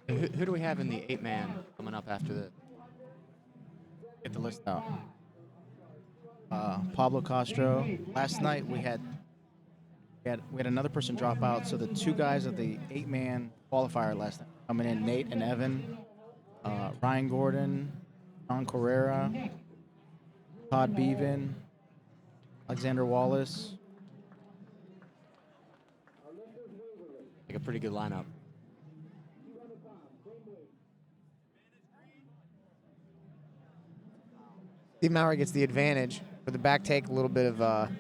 Who do we have in the 8-man coming up after this? Get the list out. Pablo Castro. Last night we had another person drop out. So the two guys of the 8-man qualifier last night coming in, Nate and Evan, Ryan Gordon, John Carrera, Todd Beav, Alexander Wallace. Like a pretty good lineup. Steve Maurer gets the advantage for the back take. A little bit of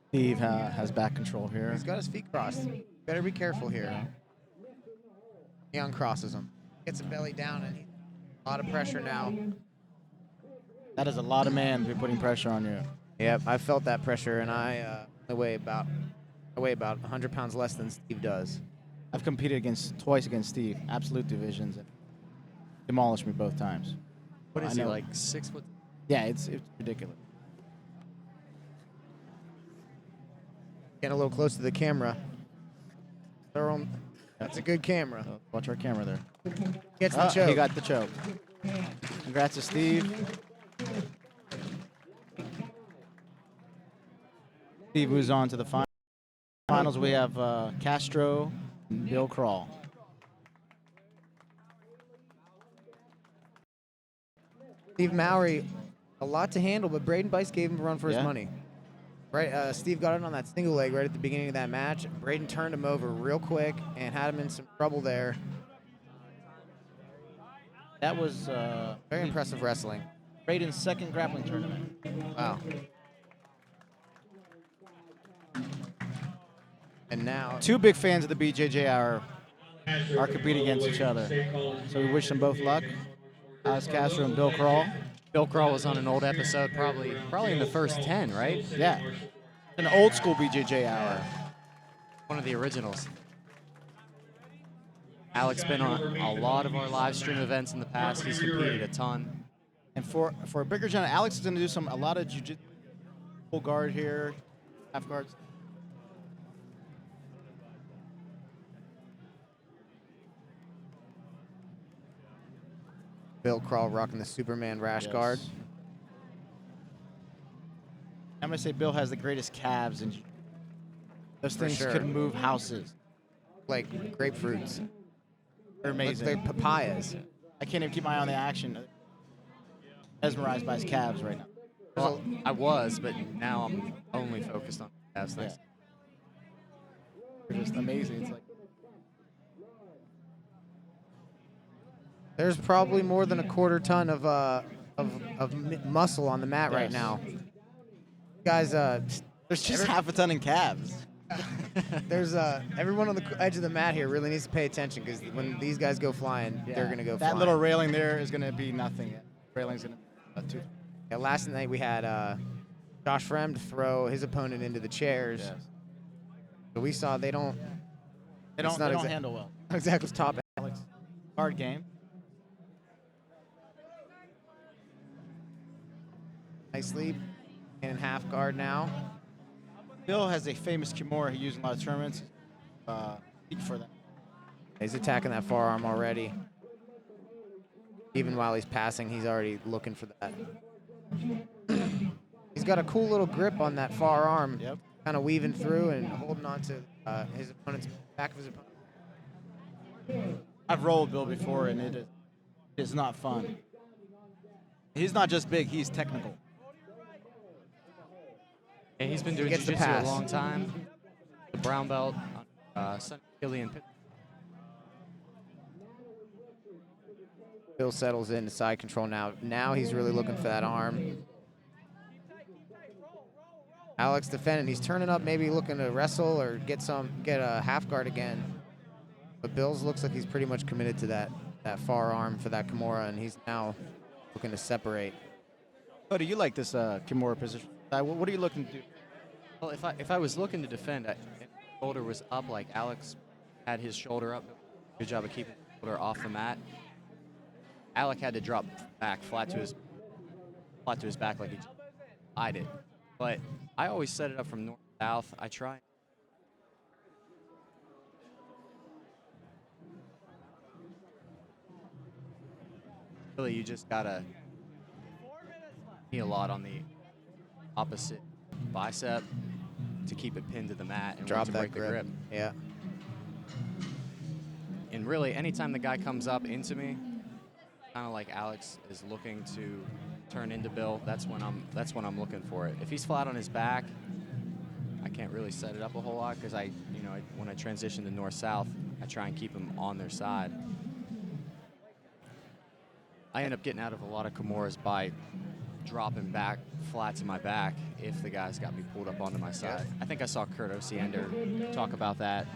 Steve has back control here. He's got his feet crossed. Better be careful here. He uncrosses them. Gets the belly down, and a lot of pressure now. That is a lot of man to be putting pressure on you. Yep, I felt that pressure, and I weigh about 100 pounds less than Steve does. I've competed twice against Steve, absolute divisions, and demolished me both times. What is he, like 6 foot? Yeah, it's ridiculous. Getting a little close to the camera. That's a good camera. Watch our camera there. Gets the choke. He got the choke. Congrats to Steve. Steve moves on to the finals. We have Castro and Bill Crawl. Steve Maurer, a lot to handle, but Braden Bice gave him a run for his money. Right, Steve got it on that single leg right at the beginning of that match. Braden turned him over real quick and had him in some trouble there. That was very impressive wrestling. Braden's second grappling tournament. Wow. And now two big fans of the BJJ are competing against each other. So we wish them both luck. Alex Castro and Bill Crawl. Bill Crawl was on an old episode, probably in the first 10, right? Yeah. An old school BJJ hour. One of the originals. Alex been on a lot of our live stream events in the past. He's competed a ton. And for a bigger gentleman, Alex is going to do a lot of jiu-jitsu, full guard here, half guards. Bill Crawl rocking the Superman rash guard. I'm going to say Bill has the greatest calves, and those things could move houses. Like grapefruits. They're amazing. They're papayas. I can't even keep my eye on the action. Mesmerized by his calves right now. Well, I was, but now I'm only focused on calves things. They're just amazing. It's like there's probably more than a quarter ton of muscle on the mat right now. Guys, there's just half a ton in calves. There's everyone on the edge of the mat here really needs to pay attention because when these guys go flying, they're gonna go flying. That little railing there is gonna be nothing. Railing's gonna be Yeah, last night we had Josh Fremd throw his opponent into the chairs. Yes. So we saw they don't handle well. Exactly top. Alex, hard game. Nicely in half guard now. Bill has a famous Kimura he used in a lot of tournaments. Speak for that. He's attacking that forearm already. Even while he's passing, he's already looking for that. He's got a cool little grip on that far arm, kind of weaving through and holding on to his opponent's back of his opponent. I've rolled Bill before, and it is not fun. He's not just big; he's technical. Yeah, he's been doing jiu-jitsu a long time. The brown belt on Killian Pittsburgh. Bill settles into side control now. Now he's really looking for that arm. Alex defending. He's turning up, maybe looking to wrestle or get a half guard again. But Bill's looks like he's pretty much committed to that far arm for that Kimura, and he's now looking to separate. Oh, do you like this Kimura position? What are you looking to do? Well, if I was looking to defend, shoulder was up, like Alex had his shoulder up. Good job of keeping the shoulder off the mat. Alec had to drop back flat to his back like he eyed it. But I always set it up from north to south. I try. Really, you just gotta knee a lot on the opposite bicep to keep it pinned to the mat and Drop to that break the grip. Yeah. And really, anytime the guy comes up into me, kind of like Alex is looking to turn into Bill, that's when I'm looking for it. If he's flat on his back, I can't really set it up a whole lot because when I transition to north-south, I try and keep them on their side. I end up getting out of a lot of Kimuras by dropping back flat to my back if the guy's got me pulled up onto my side. I think I saw Kurt Osiander talk about that.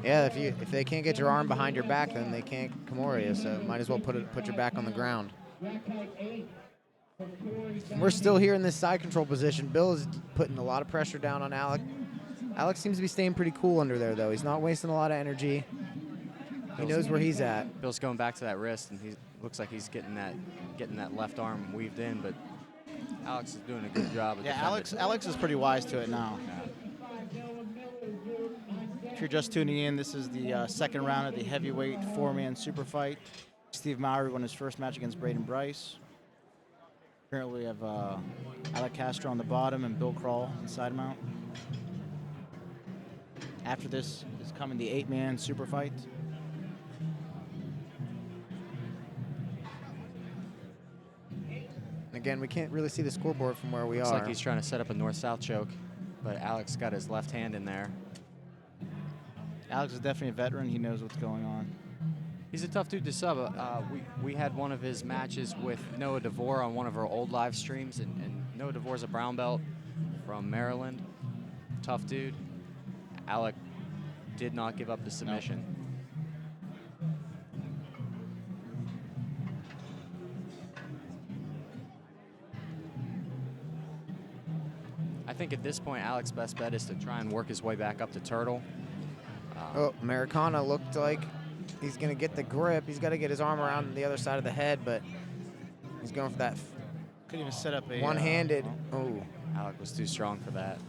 Yeah, if they can't get your arm behind your back, then they can't Kimura you, so might as well put your back on the ground. And we're still here in this side control position. Bill is putting a lot of pressure down on Alec. Alex seems to be staying pretty cool under there, though. He's not wasting a lot of energy. He knows where he's at. Bill's going back to that wrist, and he looks like he's getting that left arm weaved in, but Alex is doing a good job. Yeah, Alex is pretty wise to it now. Yeah. If you're just tuning in, this is the second round of the heavyweight four-man super fight. Steve Mowry won his first match against Braden Bryce. Currently we have Alec Castro on the bottom and Bill Krall inside mount. After this is coming the 8-man super fight. Again, we can't really see the scoreboard from where we Looks are. like he's trying to set up a north-south choke, but Alex got his left hand in there. Alex is definitely a veteran. He knows what's going on. He's a tough dude to sub. We had one of his matches with Noah DeVore on one of our old live streams, and Noah DeVore's a brown belt from Maryland. Tough dude. Alec did not give up the submission. No. I think at this point, Alex's best bet is to try and work his way back up to turtle. Oh, Americana looked like he's going to get the grip. He's got to get his arm around the other side of the head, but he's going for that Couldn't even set up a one-handed. Oh, Alec was too strong for that.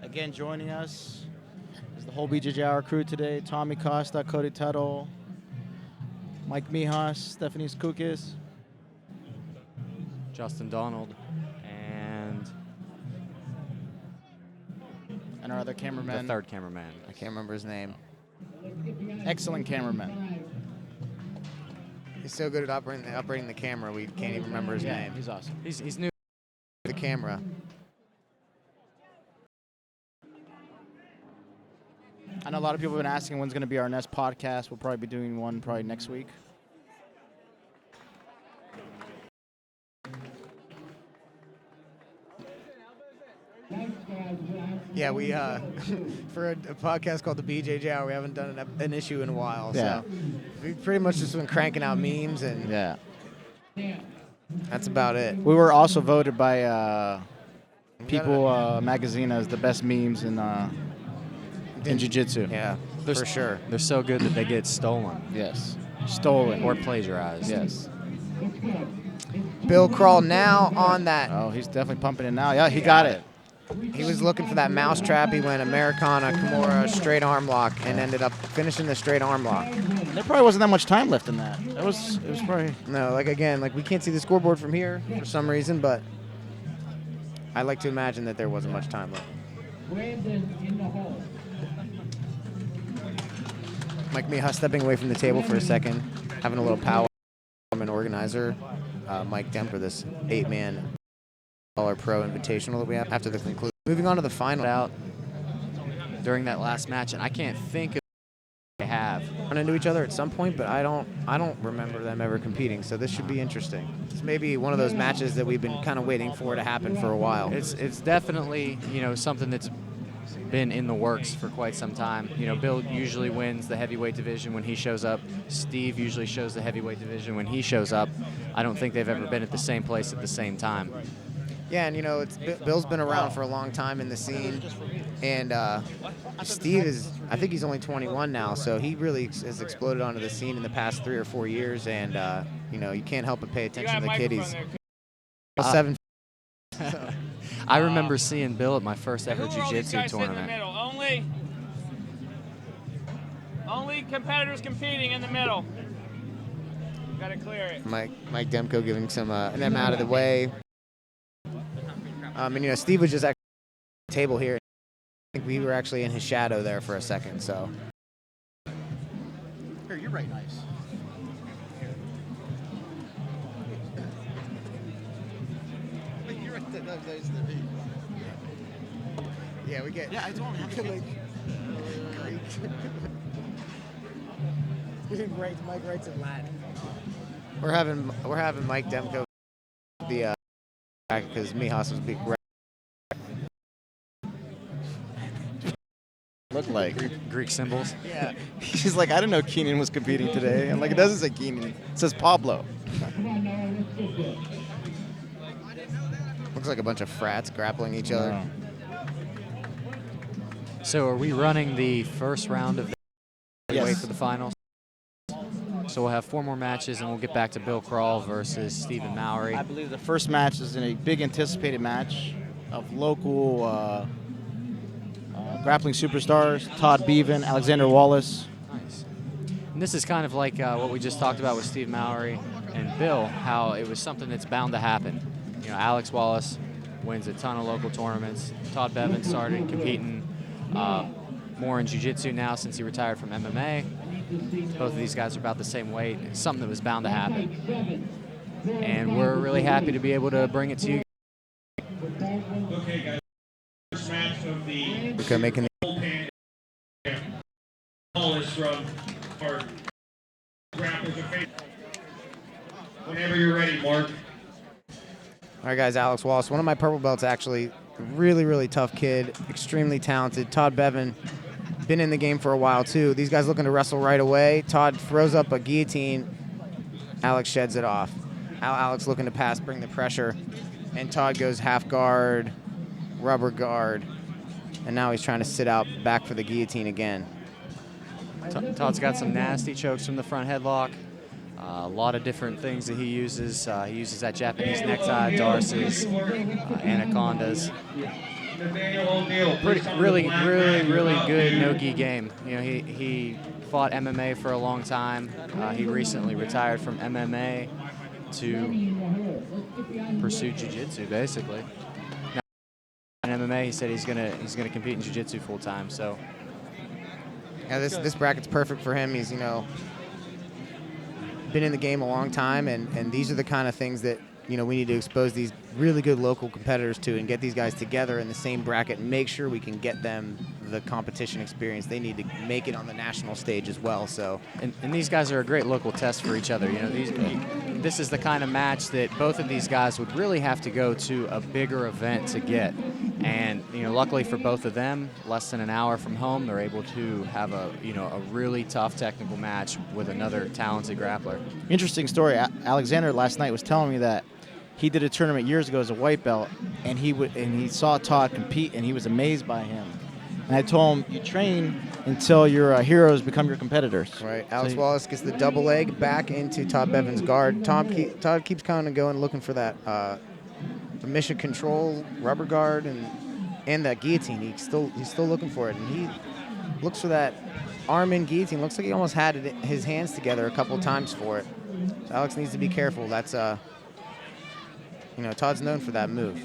Again, joining us is the whole BJJ Hour crew today. Tommy Costa, Cody Tuttle, Mike Mijas, Stephanie Skoukis. Justin Donald, and our other cameraman. the third cameraman. I can't remember his name. Excellent cameraman. He's so good at operating the camera, we can't even remember his name. He's awesome. He's new. The camera. I know a lot of people have been asking when's going to be our next podcast. We'll probably be doing one next week. Yeah, we for a podcast called the BJJ Hour, we haven't done an issue in a while. Yeah. So we've pretty much just been cranking out memes, and that's about it. We were also voted by People magazine as the best memes in Jiu-Jitsu. Yeah, for sure. They're so good that they get stolen. Yes. Stolen. Or plagiarized. Yes. Bill Krall now on that. Oh, he's definitely pumping it now. Yeah, he got it. He was looking for that mouse trap. He went Americana, Kimura, straight arm lock, and ended up finishing the straight arm lock. There probably wasn't that much time left in that. It was probably... No, again, we can't see the scoreboard from here for some reason, but I like to imagine that there wasn't much time left. Mike Mijas stepping away from the table for a second, having a little power. An organizer, Mike Demper, this 8-man Pro Invitational that we have after the conclusion. Moving on to the final. Out during that last match, and I can't think of what they have. Run into each other at some point, but I don't remember them ever competing. So this should be interesting. It's maybe one of those matches that we've been kind of waiting for to happen for a while. It's definitely something that's been in the works for quite some time. You know, Bill usually wins the heavyweight division when he shows up. Steve usually shows the heavyweight division when he shows up. I don't think they've ever been at the same place at the same time. Yeah, and you know, Bill's been around for a long time in the scene, and Steve is, I think he's only 21 now, so he really has exploded onto the scene in the past 3 or 4 years, and you know, you can't help but pay attention to the kid. He's 7. I remember seeing Bill at my first ever jiu-jitsu tournament. Only competitors competing in the middle. Got to clear it. Mike Demko giving some them out of the way. And you know, Steve was just actually at the table here. I think we were actually in his shadow there for a second. So. Here, you're right, nice. Yeah, we get. Yeah, I don't have to like. Great. Mike writes in Latin. We're having Mike Demko the because Mijas was big. Look like Greek symbols. Yeah. he's like, I didn't know Keenan was competing today. And like, it doesn't say Keenan, it says Pablo. Looks like a bunch of frats grappling each other. Wow. So are we running the first round of the heavyweight Yes. for the finals? So we'll have 4 more matches, and we'll get back to Bill Crawl versus Stephen Mowry. I believe the first match is in a big anticipated match of local grappling superstars, Todd Beav, Alexander Wallace. Nice. And this is kind of like what we just talked about with Steve Mowry and Bill, how it was something that's bound to happen. You know, Alex Wallace wins a ton of local tournaments. Todd Beav started competing more in jiu-jitsu now since he retired from MMA. Both of these guys are about the same weight. It's something that was bound to happen. And we're really happy to be able to bring it to you. Okay, guys. First match of the Okay, making Wallace from our grapplers. Whenever you're ready, Mark. All right, guys, Alex Wallace, one of my purple belts, actually. Really, really tough kid, extremely talented. Todd Beav, been in the game for a while, too. These guys looking to wrestle right away. Todd throws up a guillotine. Alex sheds it off. Alex looking to pass, bring the pressure. And Todd goes half guard, rubber guard. And now he's trying to sit out back for the guillotine again. Todd's got some nasty chokes from the front headlock. A lot of different things that he uses. He uses that Japanese necktie, Darces, anacondas. Really good no-gi game. You know, he fought MMA for a long time. He recently retired from MMA to pursue jiu-jitsu, basically. Now, in MMA, he said he's gonna compete in jiu-jitsu full time. So, yeah, this bracket's perfect for him. He's, you know, been in the game a long time, and these are the kind of things that, you know, we need to expose these really good local competitors to and get these guys together in the same bracket and make sure we can get them the competition experience they need to make it on the national stage as well. So, and these guys are a great local test for each other. You know, this is the kind of match that both of these guys would really have to go to a bigger event to get. And, you know, luckily for both of them, less than an hour from home, they're able to have a really tough technical match with another talented grappler. Interesting story. Alexander last night was telling me that he did a tournament years ago as a white belt, and he saw Todd compete, and he was amazed by him. And I told him, you train until your heroes become your competitors. right, Alex Wallace gets the double leg back into Todd Beav's guard. Todd keeps kind of going, looking for that the mission control rubber guard and that guillotine. He's still looking for it, and he looks for that arm in guillotine. Looks like he almost had his hands together a couple times for it. So Alex needs to be careful. That's you know, Todd's known for that move,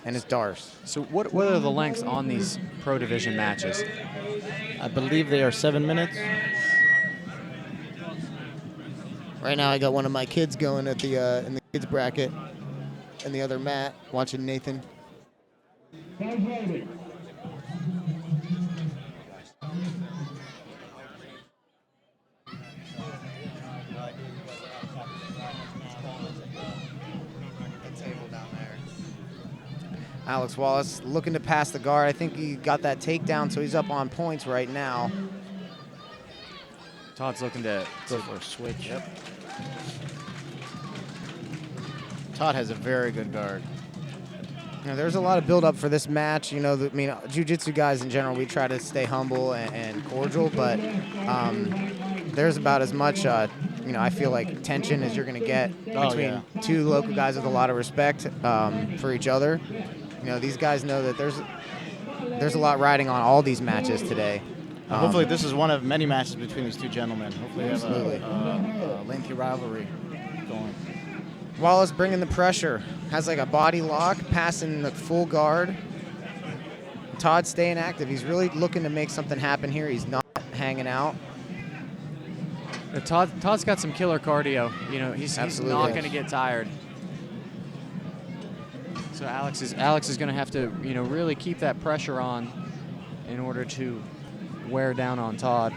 and his Dars. So what are the lengths on these pro division matches? I believe they are 7 minutes. Right now, I got one of my kids going at the in the kids bracket, and the other Matt watching Nathan. Alex Wallace looking to pass the guard. I think he got that takedown, so he's up on points right now. Todd's looking to Go for a switch. Yep. Todd has a very good guard. You know, there's a lot of build-up for this match. You know, I mean, jiu-jitsu guys in general, we try to stay humble and cordial, but there's about as much, you know, I feel like tension as you're going to get between two local guys with a lot of respect for each other. You know, these guys know that there's a lot riding on all these matches today. Hopefully this is one of many matches between these two gentlemen. Hopefully we have Absolutely. a lengthy rivalry going. Wallace bringing the pressure. Has like a body lock, passing the full guard. Todd staying active. He's really looking to make something happen here. He's not hanging out. Todd's got some killer cardio. You know, he's not going to get tired. So Alex is going to have to, you know, really keep that pressure on in order to wear down on Todd.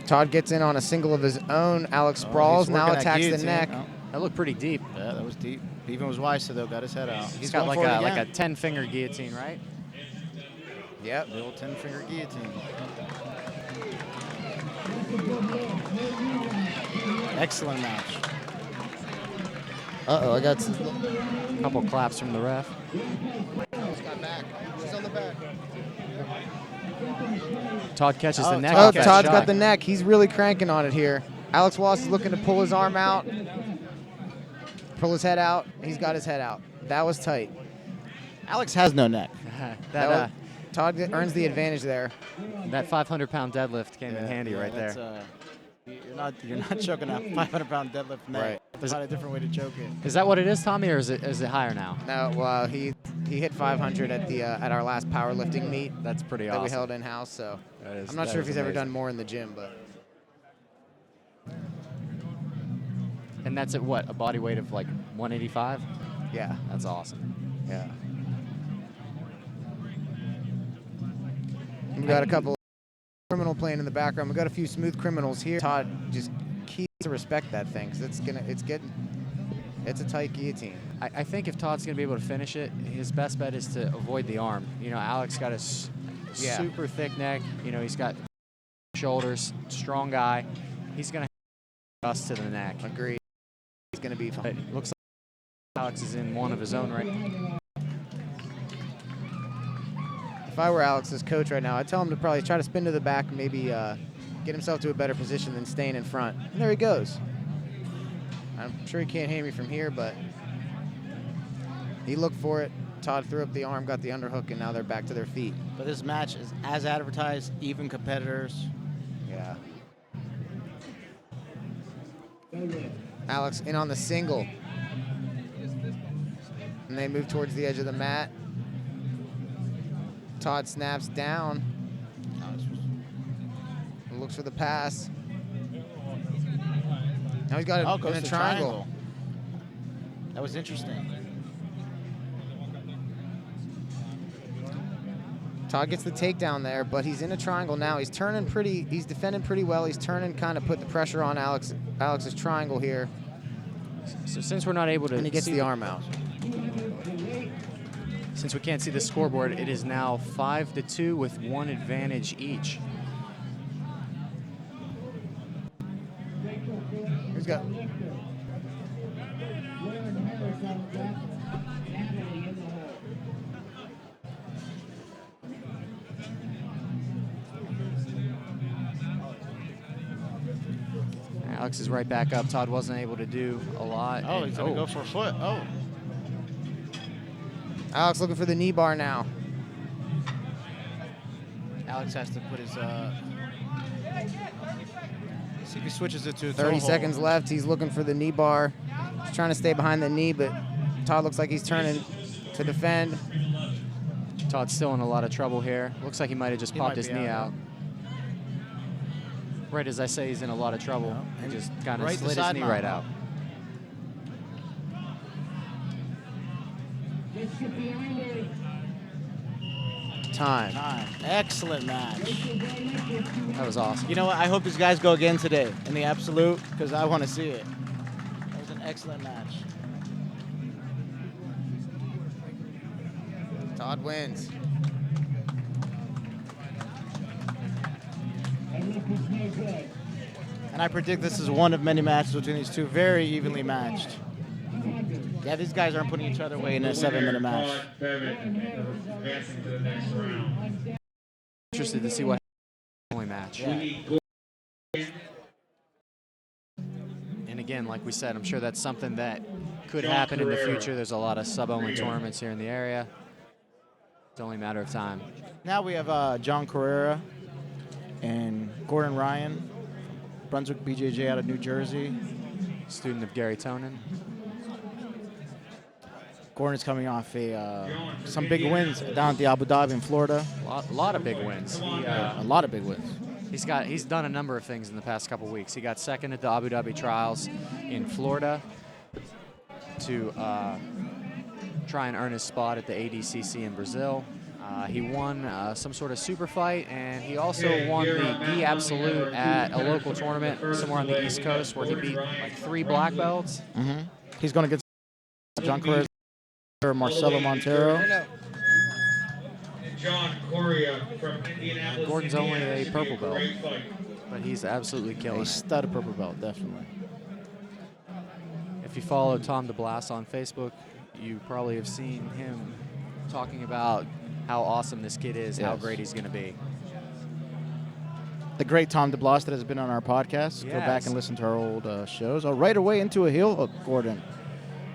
Todd gets in on a single of his own. Alex sprawls, now attacks the neck. Oh. That looked pretty deep. Yeah, that was deep. Even was wise, though. Got his head out. He's got like a 10-finger guillotine, right? Yep. The old 10-finger guillotine. Excellent match. Uh-oh, I got A couple claps from the ref. She's got back. She's on the back. Todd catches the neck. Oh, off that Todd's shot. got the neck. He's really cranking on it here. Alex Wallace is looking to pull his arm out. Pull his head out. He's got his head out. That was tight. Alex has no neck. Todd earns the advantage there. That 500-pound deadlift came in handy right there. You're not choking a 500-pound deadlift neck. Right. There's not a different way to choke it. Is that what it is, Tommy, or is it higher now? No, well, he hit 500 at our last powerlifting meet That's pretty that awesome. we held in house. So I'm not that sure is if he's ever amazing. done more in the gym, but And that's at what, a body weight of like 185? yeah, That's awesome. yeah. We got a couple criminal playing in the background. We got a few smooth criminals here. Todd just keeps to respect that thing, because it's a tight guillotine. I think if Todd's going to be able to finish it, his best bet is to avoid the arm. You know, Alex got a super thick neck. You know, he's got shoulders, strong guy. He's going to have us to the neck. Agreed. He's going to be fun. But it looks like Alex is in one of his own right. If I were Alex's coach right now, I'd tell him to probably try to spin to the back and maybe get himself to a better position than staying in front. And there he goes. I'm sure he can't hear me from here, but he looked for it. Todd threw up the arm, got the underhook, and now they're back to their feet. But this match is as advertised, even competitors. Yeah. Alex in on the single. And they move towards the edge of the mat. Todd snaps down. Looks for the pass. Now he's got it Goes in a to triangle. That was interesting. Todd gets the takedown there, but he's in a triangle now. He's defending pretty well. He's turning, kind of put the pressure on Alex's triangle here. So since we're not able to And he gets see the arm out. Since we can't see the scoreboard, it is now 5-2 with one advantage each. Who's got? Alex is right back up. Todd wasn't able to do a lot. Oh, he's going to go for a foot. Oh. Alex looking for the knee bar now. Alex has to put his... see if he switches it to a 30 toe seconds hold. left. He's looking for the knee bar. He's trying to stay behind the knee, but Todd looks like he's turning to defend. Todd's still in a lot of trouble here. Looks like he might have just popped might his be knee out. out. Right as I say he's in a lot of trouble. Yeah. He just kind of Right slid his side knee mount. right out. Time. Excellent match. That was awesome. You know what? I hope these guys go again today in the absolute, because I want to see it. That was an excellent match. Todd wins. And I predict this is one of many matches between these two, very evenly matched. Yeah, these guys aren't putting each other away in a 7-minute match. Todd Beav advancing to the next round. Interested to see what only match. Yeah. And again, like we said, I'm sure that's something that could happen in the future. There's a lot of sub-only tournaments here in the area. It's only a matter of time. Now we have John Carrera and Gordon Ryan, Brunswick BJJ out of New Jersey. Student of Gary Tonin. Gordon's coming off some big wins down at the Abu Dhabi in Florida. A lot of big wins. A lot of big wins. He's done a number of things in the past couple weeks. He got second at the Abu Dhabi trials in Florida to try and earn his spot at the ADCC in Brazil. He won some sort of super fight, and he also won the Gi Absolute at a local tournament somewhere on the East Coast where he beat like 3 black belts. Mm-hmm. He's going to get John Carrera, Marcelo Montero. John Coria from Indianapolis. Gordon's only a purple belt, but he's absolutely killing A it. stud of purple belt, definitely. If you follow Tom DeBlas on Facebook, you probably have seen him talking about how awesome this kid is, how great he's going to be. The great Tom DeBlas that has been on our podcast. Yes. Go back and listen to our old shows. Oh, right away into a heel hook, Gordon.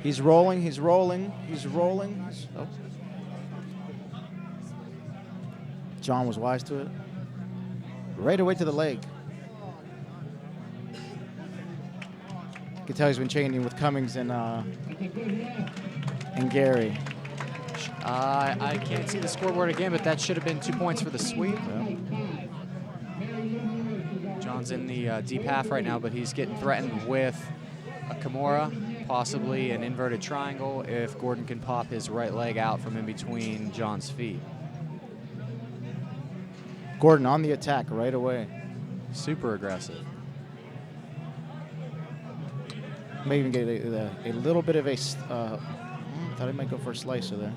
He's rolling, he's rolling, he's rolling. Oh. John was wise to it. Right away to the leg. You can tell he's been training with Cummings and Gary. I can't see the scoreboard again, but that should have been 2 points for the sweep. Yeah. John's in the deep half right now, but he's getting threatened with a Kimura, possibly an inverted triangle, if Gordon can pop his right leg out from in between John's feet. Gordon on the attack right away. Super aggressive. May even get a little bit of a. Thought he might go for a slicer there.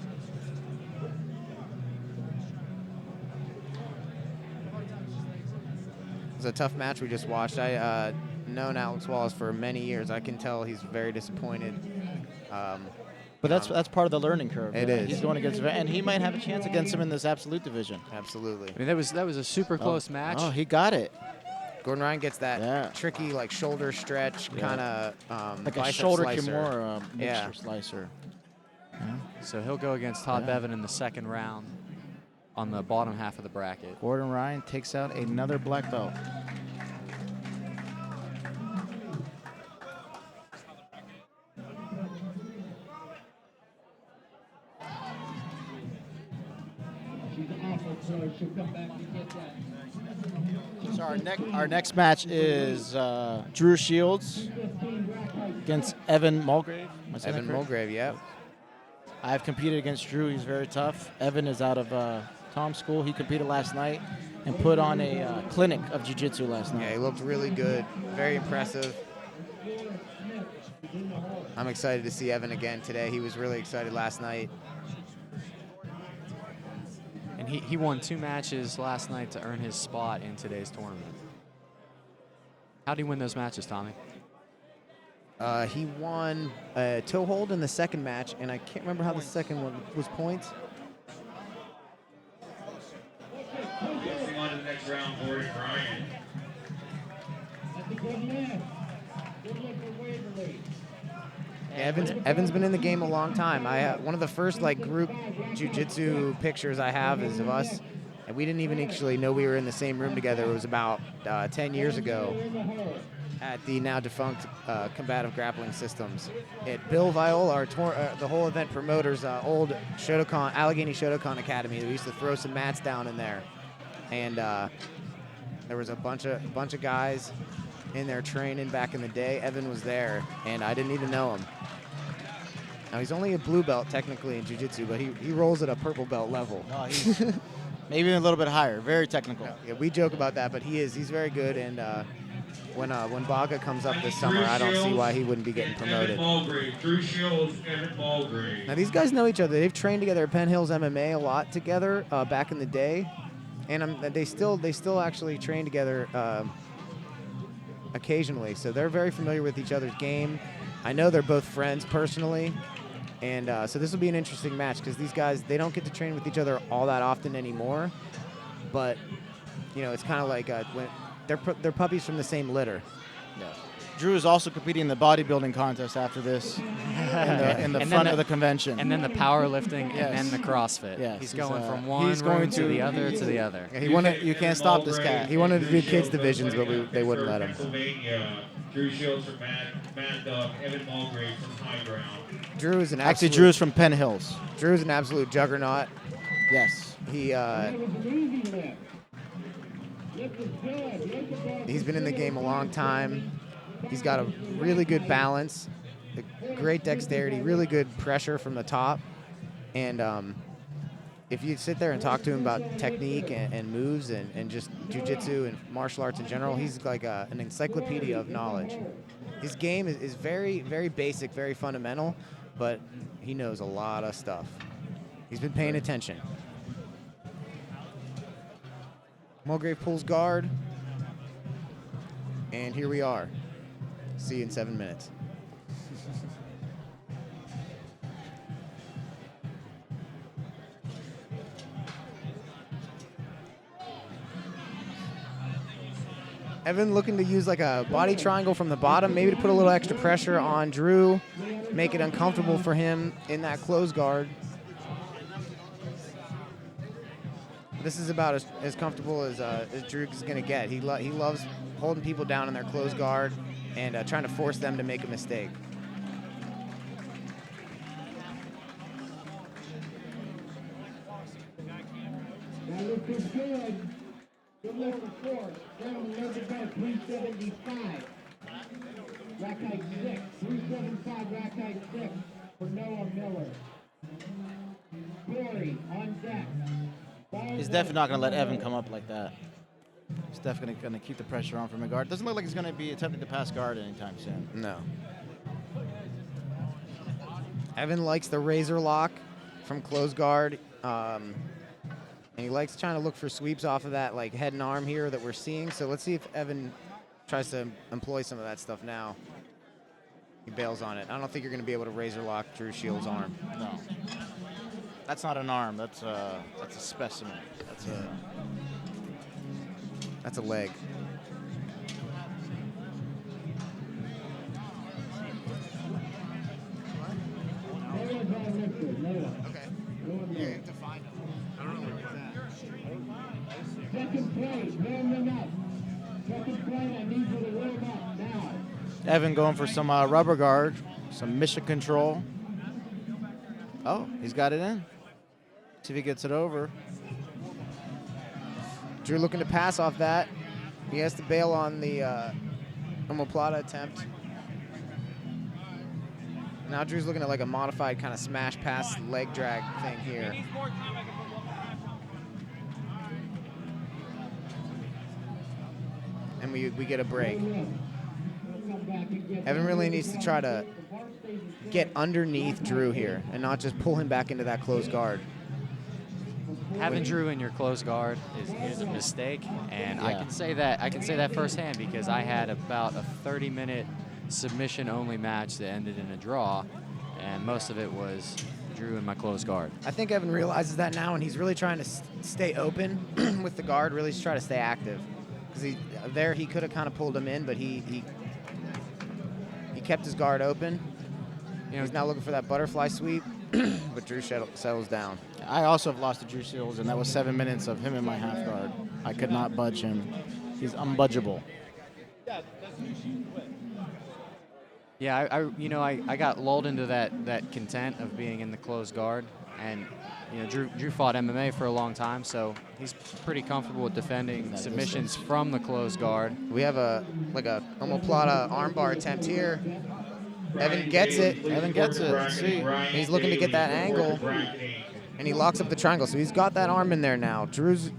It was a tough match we just watched. I known Alex Wallace for many years. I can tell he's very disappointed. But that's part of the learning curve. It is. He's going against, and he might have a chance against him in this absolute division. Absolutely. I mean, that was a super close match. Oh, he got it. Gordon Ryan gets that tricky, like shoulder stretch kind of Like a shoulder slicer. Kimura mixture slicer. Yeah. So he'll go against Todd Beav in the second round on the bottom half of the bracket. Gordon Ryan takes out another black belt. So our next match is Drew Shields against Evan Mulgrave. Evan Mulgrave, yeah. I've competed against Drew. He's very tough. Evan is out of Tom's school. He competed last night and put on a clinic of jiu-jitsu last night. Yeah, he looked really good. Very impressive. I'm excited to see Evan again today. He was really excited last night. And he won 2 matches last night to earn his spot in today's tournament. How'd he win those matches, Tommy? He won a toe hold in the second match, and I can't remember how the second one was points. Moving on to the next round, Gordon Ryan. Evan's been in the game a long time. One of the first group jiu-jitsu pictures I have is of us, and we didn't even actually know we were in the same room together. It was about 10 years ago at the now defunct Combative Grappling Systems. At Bill Viol, the whole event promoter's old Shotokan, Allegheny Shotokan Academy. We used to throw some mats down in there, and there was a bunch of guys in there training back in the day. Evan was there, and I didn't even know him. Now, he's only a blue belt technically in jiu-jitsu, but he rolls at a purple belt level. Oh, he's maybe a little bit higher. Very technical. Yeah, we joke about that, but he's very good, and when Baga comes up this summer, I don't see why he wouldn't be getting promoted. Evan Mulgrave. Drew Shields, Evan Mulgrave. Now these guys know each other. They've trained together at Penn Hills MMA a lot together back in the day, and they still actually train together occasionally. So they're very familiar with each other's game. I know they're both friends personally, and so this will be an interesting match because these guys, they don't get to train with each other all that often anymore. But you know, it's kind of like when they're puppies from the same litter. Yeah. Drew is also competing in the bodybuilding contest after this in the front of the convention. And then the powerlifting, Yes. and then the CrossFit. Yes, He's he's, going from he's one going room to to- the other to the other. Yeah, he wanted. You can't stop this cat. He wanted to do kids divisions, but they wouldn't let him. Pennsylvania. Drew Shields from Mad Dog. Evan Mulgrave from High Ground. Drew is an Actually, absolute, Drew is from Penn Hills. Drew is an absolute juggernaut. Yes. He's been in the game a long time. He's got a really good balance, great dexterity, really good pressure from the top. And if you sit there and talk to him about technique and moves and just jiu-jitsu and martial arts in general, he's like an encyclopedia of knowledge. His game is very, very basic, very fundamental, but he knows a lot of stuff. He's been paying attention. Mulgrave pulls guard, and here we are. See you in 7 minutes. Evan looking to use like a body triangle from the bottom, maybe to put a little extra pressure on Drew, make it uncomfortable for him in that close guard. This is about as comfortable as Drew is going to get. He loves holding people down in their close guard and trying to force them to make a mistake. Now this is good. Good look for four. Gentlemen, number about 375. Rack height 6. 375 rack height 6 for Noah Miller. Cory on deck. He's definitely not going to let Evan come up like that. He's definitely going to keep the pressure on from a guard. Doesn't look like he's going to be attempting to pass guard anytime soon. No. Evan likes the razor lock from close guard. And he likes trying to look for sweeps off of that like head and arm here that we're seeing. So let's see if Evan tries to employ some of that stuff now. He bails on it. I don't think you're going to be able to razor lock Drew Shields' arm. No. That's not an arm. That's a specimen. That's a leg. Okay. You have to find him. I don't know where he's at. Second plate, warming up. Second plate, I need you to warm up now. Evan going for some rubber guard, some mission control. Oh, he's got it in. See if he gets it over. Drew looking to pass off that. He has to bail on the omoplata attempt. Now Drew's looking at like a modified kind of smash pass leg drag thing here. And we get a break. Evan really needs to try to get underneath Drew here and not just pull him back into that close guard. Having Drew in your close guard is a mistake, and I can say that firsthand because I had about a 30-minute submission-only match that ended in a draw, and most of it was Drew in my close guard. I think Evan realizes that now, and he's really trying to stay open with the guard, really try to stay active. Because he could have kind of pulled him in, but he kept his guard open. You know, he's now looking for that butterfly sweep, but Drew settles down. I also have lost to Drew Shields, and that was 7 minutes of him in my half guard. I could not budge him. He's unbudgeable. Yeah, I got lulled into that content of being in the closed guard, and Drew fought MMA for a long time, so he's pretty comfortable with defending submissions from the closed guard. We have a omoplata armbar attempt here. Evan gets it. Let's see. He's looking to get that angle, and he locks up the triangle. So he's got that arm in there now. Drew's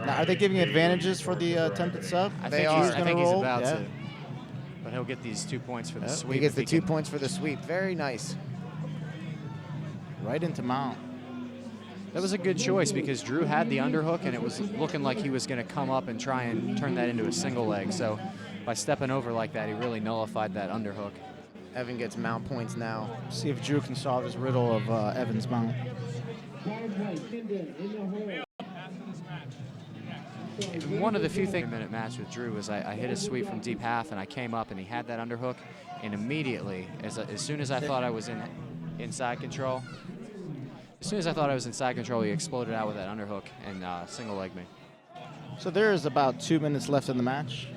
Now, are they giving advantages for the attempted sub? I They think are. he's, I think he's roll? about Yeah. to. But he'll get these 2 points for the Yep. sweep. He gets if the 2 can- points for the sweep. Very nice. Right into mount. That was a good choice because Drew had the underhook and it was looking like he was going to come up and try and turn that into a single leg. So by stepping over like that, he really nullified that underhook. Evan gets mount points now. See if Drew can solve his riddle of Evan's mount. One of the few things in a minute match with Drew was I hit a sweep from deep half and I came up and he had that underhook, and immediately, as soon as I thought I was inside control, he exploded out with that underhook and single legged me. So there is about 2 minutes left in the match.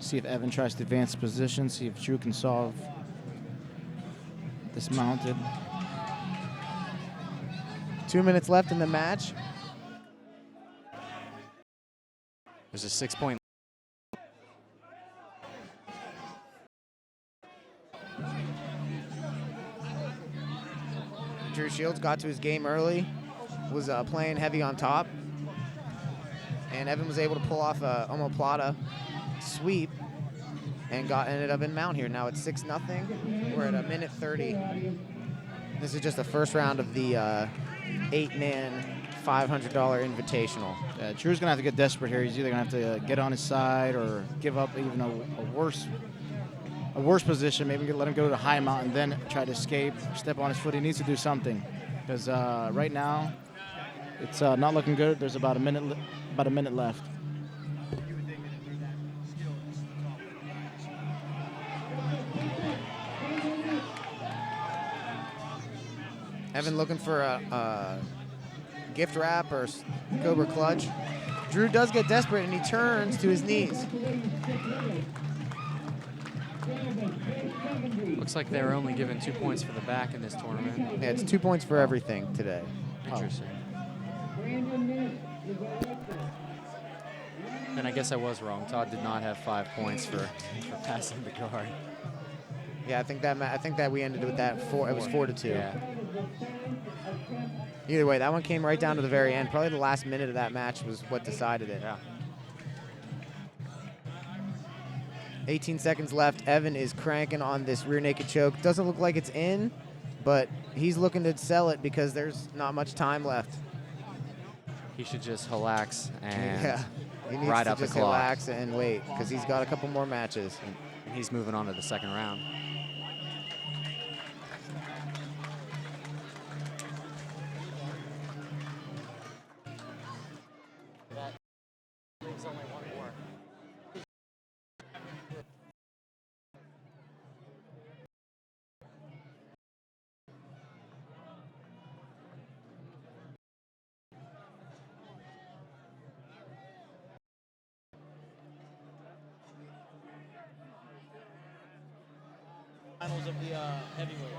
See if Evan tries to advance position, see if Drew can solve this mounted. 2 minutes left in the match. There's a 6-point. Drew Shields got to his game early, was playing heavy on top, and Evan was able to pull off a omoplata sweep and ended up in mount here. Now it's 6-0. We're at 1:30. This is just the first round of the 8-man $500 invitational. Drew's gonna have to get desperate here. He's either gonna have to get on his side or give up even a worse position. Maybe let him go to high mount and then try to escape, step on his foot. He needs to do something because right now it's not looking good. There's about a minute left. Evan looking for a gift wrap or Cobra clutch. Drew does get desperate and he turns to his knees. Looks like they were only given 2 points for the back in this tournament. Yeah, it's 2 points for everything today. Interesting. And I guess I was wrong. Todd did not have 5 points for passing the guard. Yeah, I think that we ended with that four. It was 4-2. Yeah. Either way, that one came right down to the very end. Probably the last minute of that match was what decided it. Yeah. 18 seconds left. Evan is cranking on this rear naked choke. Doesn't look like it's in, but he's looking to sell it because there's not much time left. He should just relax and He needs ride to up the just clock. relax and wait because he's got a couple more matches. And he's moving on to the second round. Finals of the heavyweight.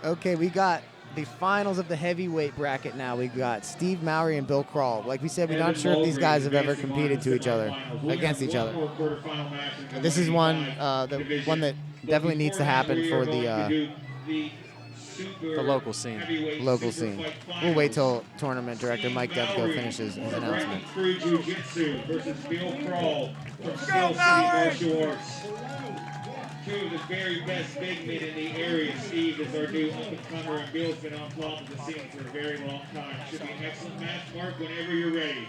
Okay, we got the finals of the heavyweight bracket now. We got Steve Mowry and Bill Crawl. Like we said, we're not sure if these guys have ever competed against each other. This is one that definitely needs to happen for the local scene. We'll wait till tournament director Mike Devko finishes his announcement. True Jiu-Jitsu versus Bill Crawl from Steel City Martial Arts. Two of the very best big men in the area. Steve is our new up-and-comer, and Bill's been on top of the scene for a very long time. Should be an excellent match, Mark, whenever you're ready.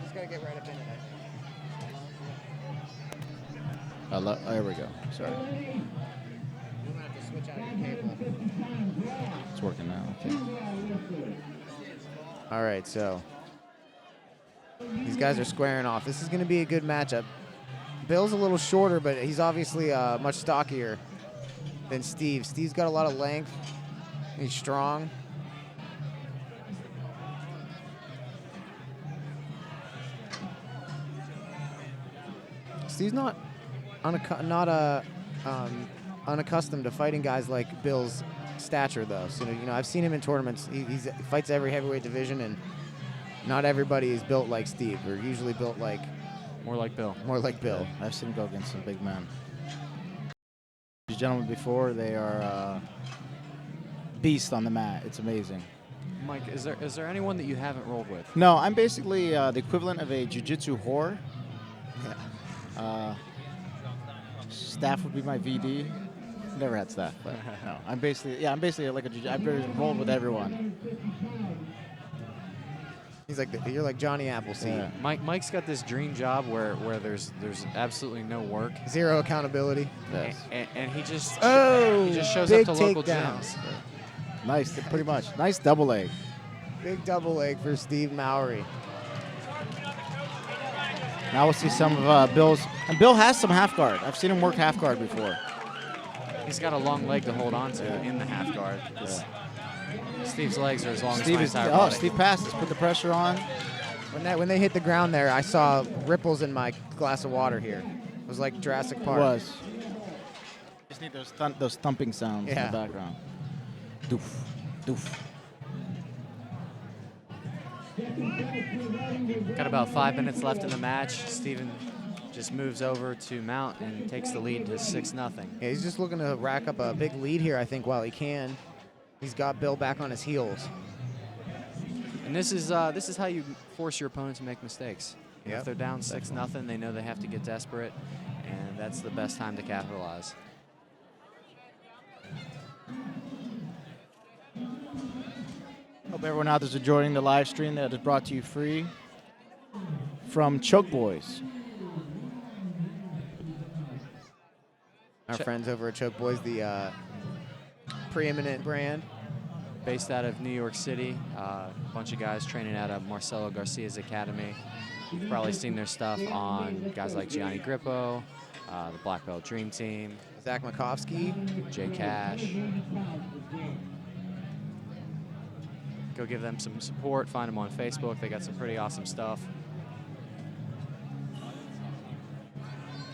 Just gotta get right up into that. There we go. Sorry. We're gonna have to switch out your cable. It's working now. Okay. All right, so these guys are squaring off. This is going to be a good matchup. Bill's a little shorter, but he's obviously much stockier than Steve. Steve's got a lot of length. He's strong. Steve's not unaccustomed to fighting guys like Bill's stature, though. So I've seen him in tournaments. He fights every heavyweight division, and not everybody is built like Steve. We're usually built like More like Bill. I've seen him go against some big men. These gentlemen before, they are beast on the mat. It's amazing. Mike, is there anyone that you haven't rolled with? No, I'm basically the equivalent of a jiu-jitsu whore. Staff would be my VD. Never had staff, but no. I'm basically like a jiu-jitsu. I've rolled with everyone. He's like you're like Johnny Appleseed. Yeah. Mike's got this dream job where there's absolutely no work. Zero accountability. Yes. And he just shows up big to local takedown. gyms. Nice, pretty much. Nice double leg. Big double leg for Steve Mowry. Now we'll see some of Bill's. And Bill has some half guard. I've seen him work half guard before. He's got a long leg to hold on to in the half guard. Steve's legs are as long as my entire body. Steve passes. Put the pressure on. When they hit the ground there, I saw ripples in my glass of water here. It was like Jurassic Park. It was. Just need those thumping sounds in Yeah. the background. Doof, doof. Got about 5 minutes left in the match. Steven just moves over to mount and takes the lead to 6-0. Yeah, he's just looking to rack up a big lead here, I think, while he can. He's got Bill back on his heels. And this is how you force your opponent to make mistakes. You know, if they're down 6-0, they know they have to get desperate, and that's the best time to capitalize. Hope everyone out there's enjoying the live stream that is brought to you free from Choke Boys. Our friends over at Choke Boys, the preeminent brand. Based out of New York City, a bunch of guys training out of Marcelo Garcia's academy. You've probably seen their stuff on guys like Gianni Grippo, the Black Belt Dream Team, Zach Makovsky, Jay Cash. Go give them some support. Find them on Facebook. They got some pretty awesome stuff.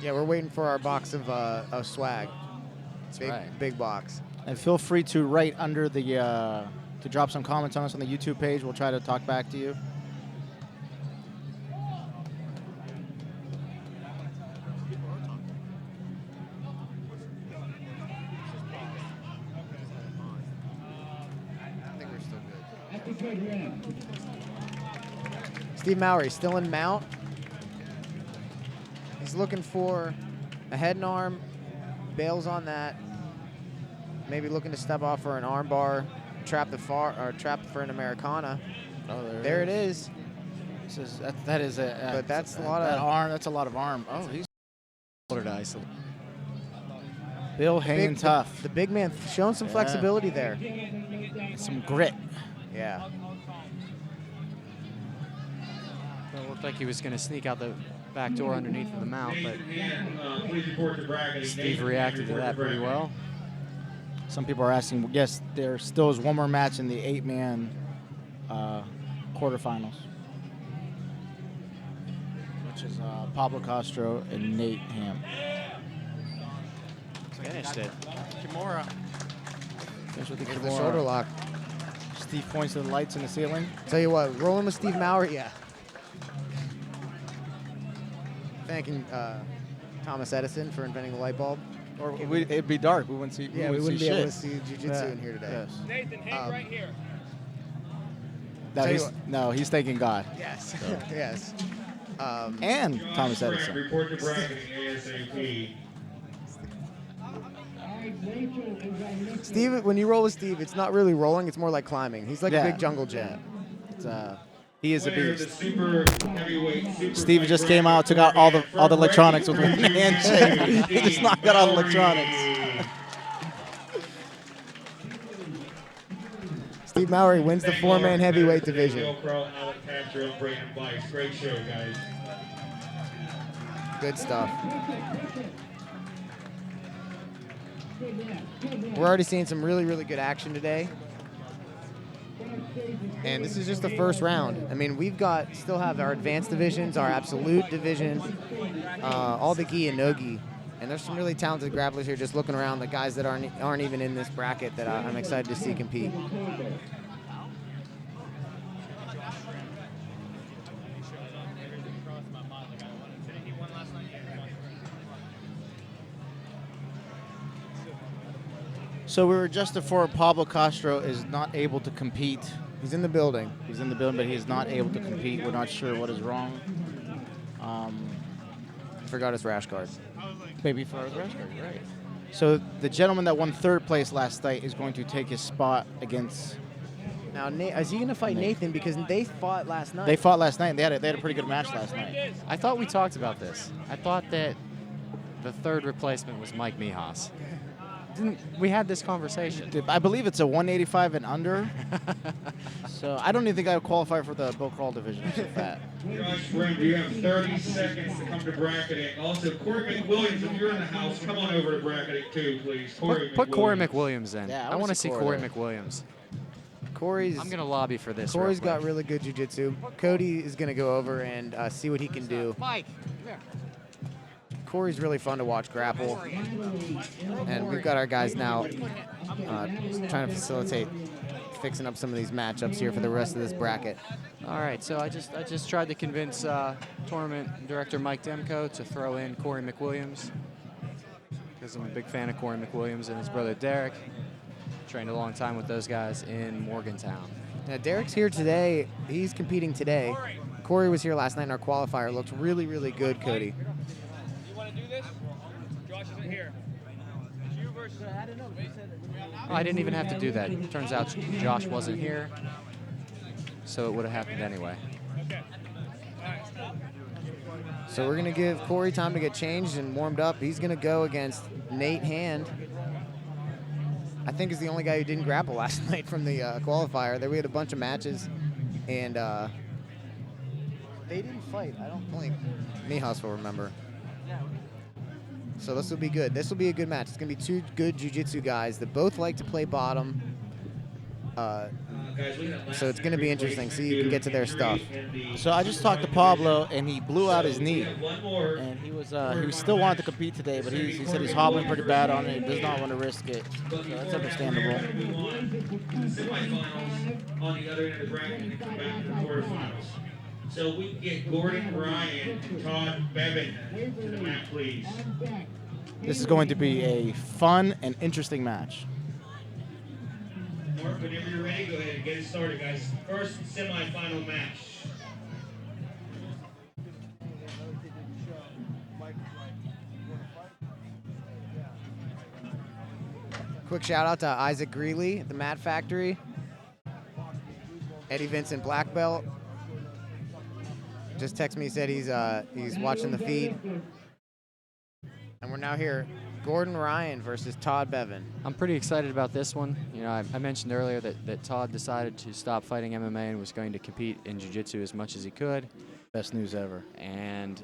Yeah, we're waiting for our box of swag. That's right. Big box. And feel free to write under the to drop some comments on us on the YouTube page. We'll try to talk back to you. I think we're still good. Steve Mowry still in mount. He's looking for a head and arm. Bails on that. Maybe looking to step off for an arm bar, trap for an Americana. Oh, There it is. This is that is a. But that's a lot that of arm. That's a lot of arm. Oh, he's Shoulder to isolate. Bill hanging tough. The big man showing some flexibility there. Some grit. Yeah. It looked like he was going to sneak out the back door underneath of the mount, but Steve reacted to that pretty well. Some people are asking, yes, there still is one more match in the 8-man quarterfinals, which is Pablo Castro and Nate Ham. Finished it. Kimura. Finished with the Here's the Kimura. shoulder lock. Steve points to the lights in the ceiling. Tell you what, rolling with Steve Mowry, yeah. Thanking Thomas Edison for inventing the light bulb. Or it'd be dark. We wouldn't see. Yeah, we wouldn't be shit. able to see jiu-jitsu in here today. Yes. Nathan, hang right here. No, Tell you he's, no, he's thanking God. Yes. Yes. And Thomas Edison. Report to bracketing ASAP. Steve, when you roll with Steve, it's not really rolling. It's more like climbing. He's like a big jungle gym. It's, he is a Winner of the beast. super heavyweight super Steve fight just came out, took out all the electronics with one bracket. handshake. He just knocked out all the electronics. Steve Mowry wins the 4-man heavyweight division. Bill Crow, Alec Castro, Brandon Bice. Great show, guys. Good stuff. We're already seeing some really, really good action today. And this is just the first round. I mean, we've got, still have our advanced divisions, our absolute division, all the gi and no gi. And there's some really talented grapplers here just looking around, the guys that aren't even in this bracket that I'm excited to see compete. So we were adjusted for Pablo Castro is not able to compete. He's in the building. He's in the building, but he's not able to compete. We're not sure what is wrong. Forgot his rash guard. Maybe for his rash guard, right. So the gentleman that won third place last night is going to take his spot against... Now, is he going to fight Nathan? Because they fought last night. They fought last night, and they had a pretty good match last night. I thought we talked about this. I thought that the third replacement was Mike Mijas. We had this conversation. I believe it's a 185 and under. So I don't even think I would qualify for the Bill Crawl division. So fat. Josh, remember, you have 30 seconds to come to bracketing. Also, Cory McWilliams, if you're in the house, come on over to bracketing too, please. Put Cory McWilliams in. Yeah, I want to see Cory McWilliams. Corey's. I'm gonna lobby for this. Corey's real quick. got really good jiu-jitsu. Cody is going to go over and see what he can do. Mike, come here. Corey's really fun to watch grapple. And we've got our guys now trying to facilitate fixing up some of these matchups here for the rest of this bracket. All right, so I just tried to convince tournament director Mike Demko to throw in Cory McWilliams because I'm a big fan of Cory McWilliams and his brother Derek. Trained a long time with those guys in Morgantown. Now Derek's here today. He's competing today. Corey was here last night in our qualifier. Looked really, really good, Cody. You want to do this? Josh isn't here. It's you versus. I don't know. Oh, I didn't even have to do that. Turns out Josh wasn't here, so it would have happened anyway. Okay. All right. So we're going to give Corey time to get changed and warmed up. He's going to go against Nate Hand. I think is the only guy who didn't grapple last night from the qualifier. There we had a bunch of matches, and they didn't fight. I don't think Mijas will remember. So this will be good. This will be a good match. It's going to be two good jiu-jitsu guys that both like to play bottom. So it's going to be interesting. See who can get to their stuff. So I just talked to Pablo, and he blew out his knee. And he still wanted to compete today, but he said he's hobbling pretty bad on it. He does not want to risk it. So that's understandable. Semifinals on the other end of the bracket and come back to the quarterfinals. So we can get Gordon Ryan and Todd Beav to the mat, please. This is going to be a fun and interesting match. Mark, whenever you're ready, go ahead and get it started, guys. First semifinal match. Quick shout out to Isaac Greeley at the Mat Factory. Eddie Vincent Black Belt. Just texted me, said he's watching the feed. And we're now here. Gordon Ryan versus Todd Beav. I'm pretty excited about this one. You know, I mentioned earlier that Todd decided to stop fighting MMA and was going to compete in jiu-jitsu as much as he could. Best news ever. And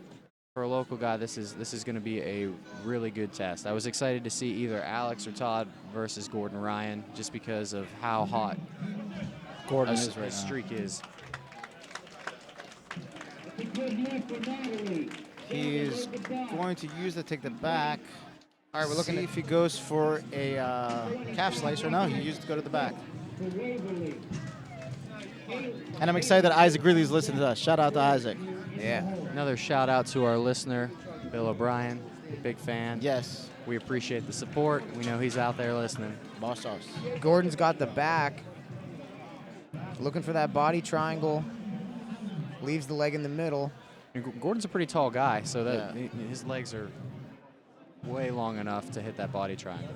for a local guy, this is going to be a really good test. I was excited to see either Alex or Todd versus Gordon Ryan just because of how hot Gordon his is right now. streak is. He's going to use the take the back. All right, we're looking see at if he goes for a calf slice or no. He used to go to the back. And I'm excited that Isaac Greeley's listening to us. Shout out to Isaac. Yeah. Another shout out to our listener, Bill O'Brien, big fan. Yes. We appreciate the support. We know he's out there listening. Boss sauce. Gordon's got the back. Looking for that body triangle. Leaves the leg in the middle. And Gordon's a pretty tall guy, so that his legs are way long enough to hit that body triangle.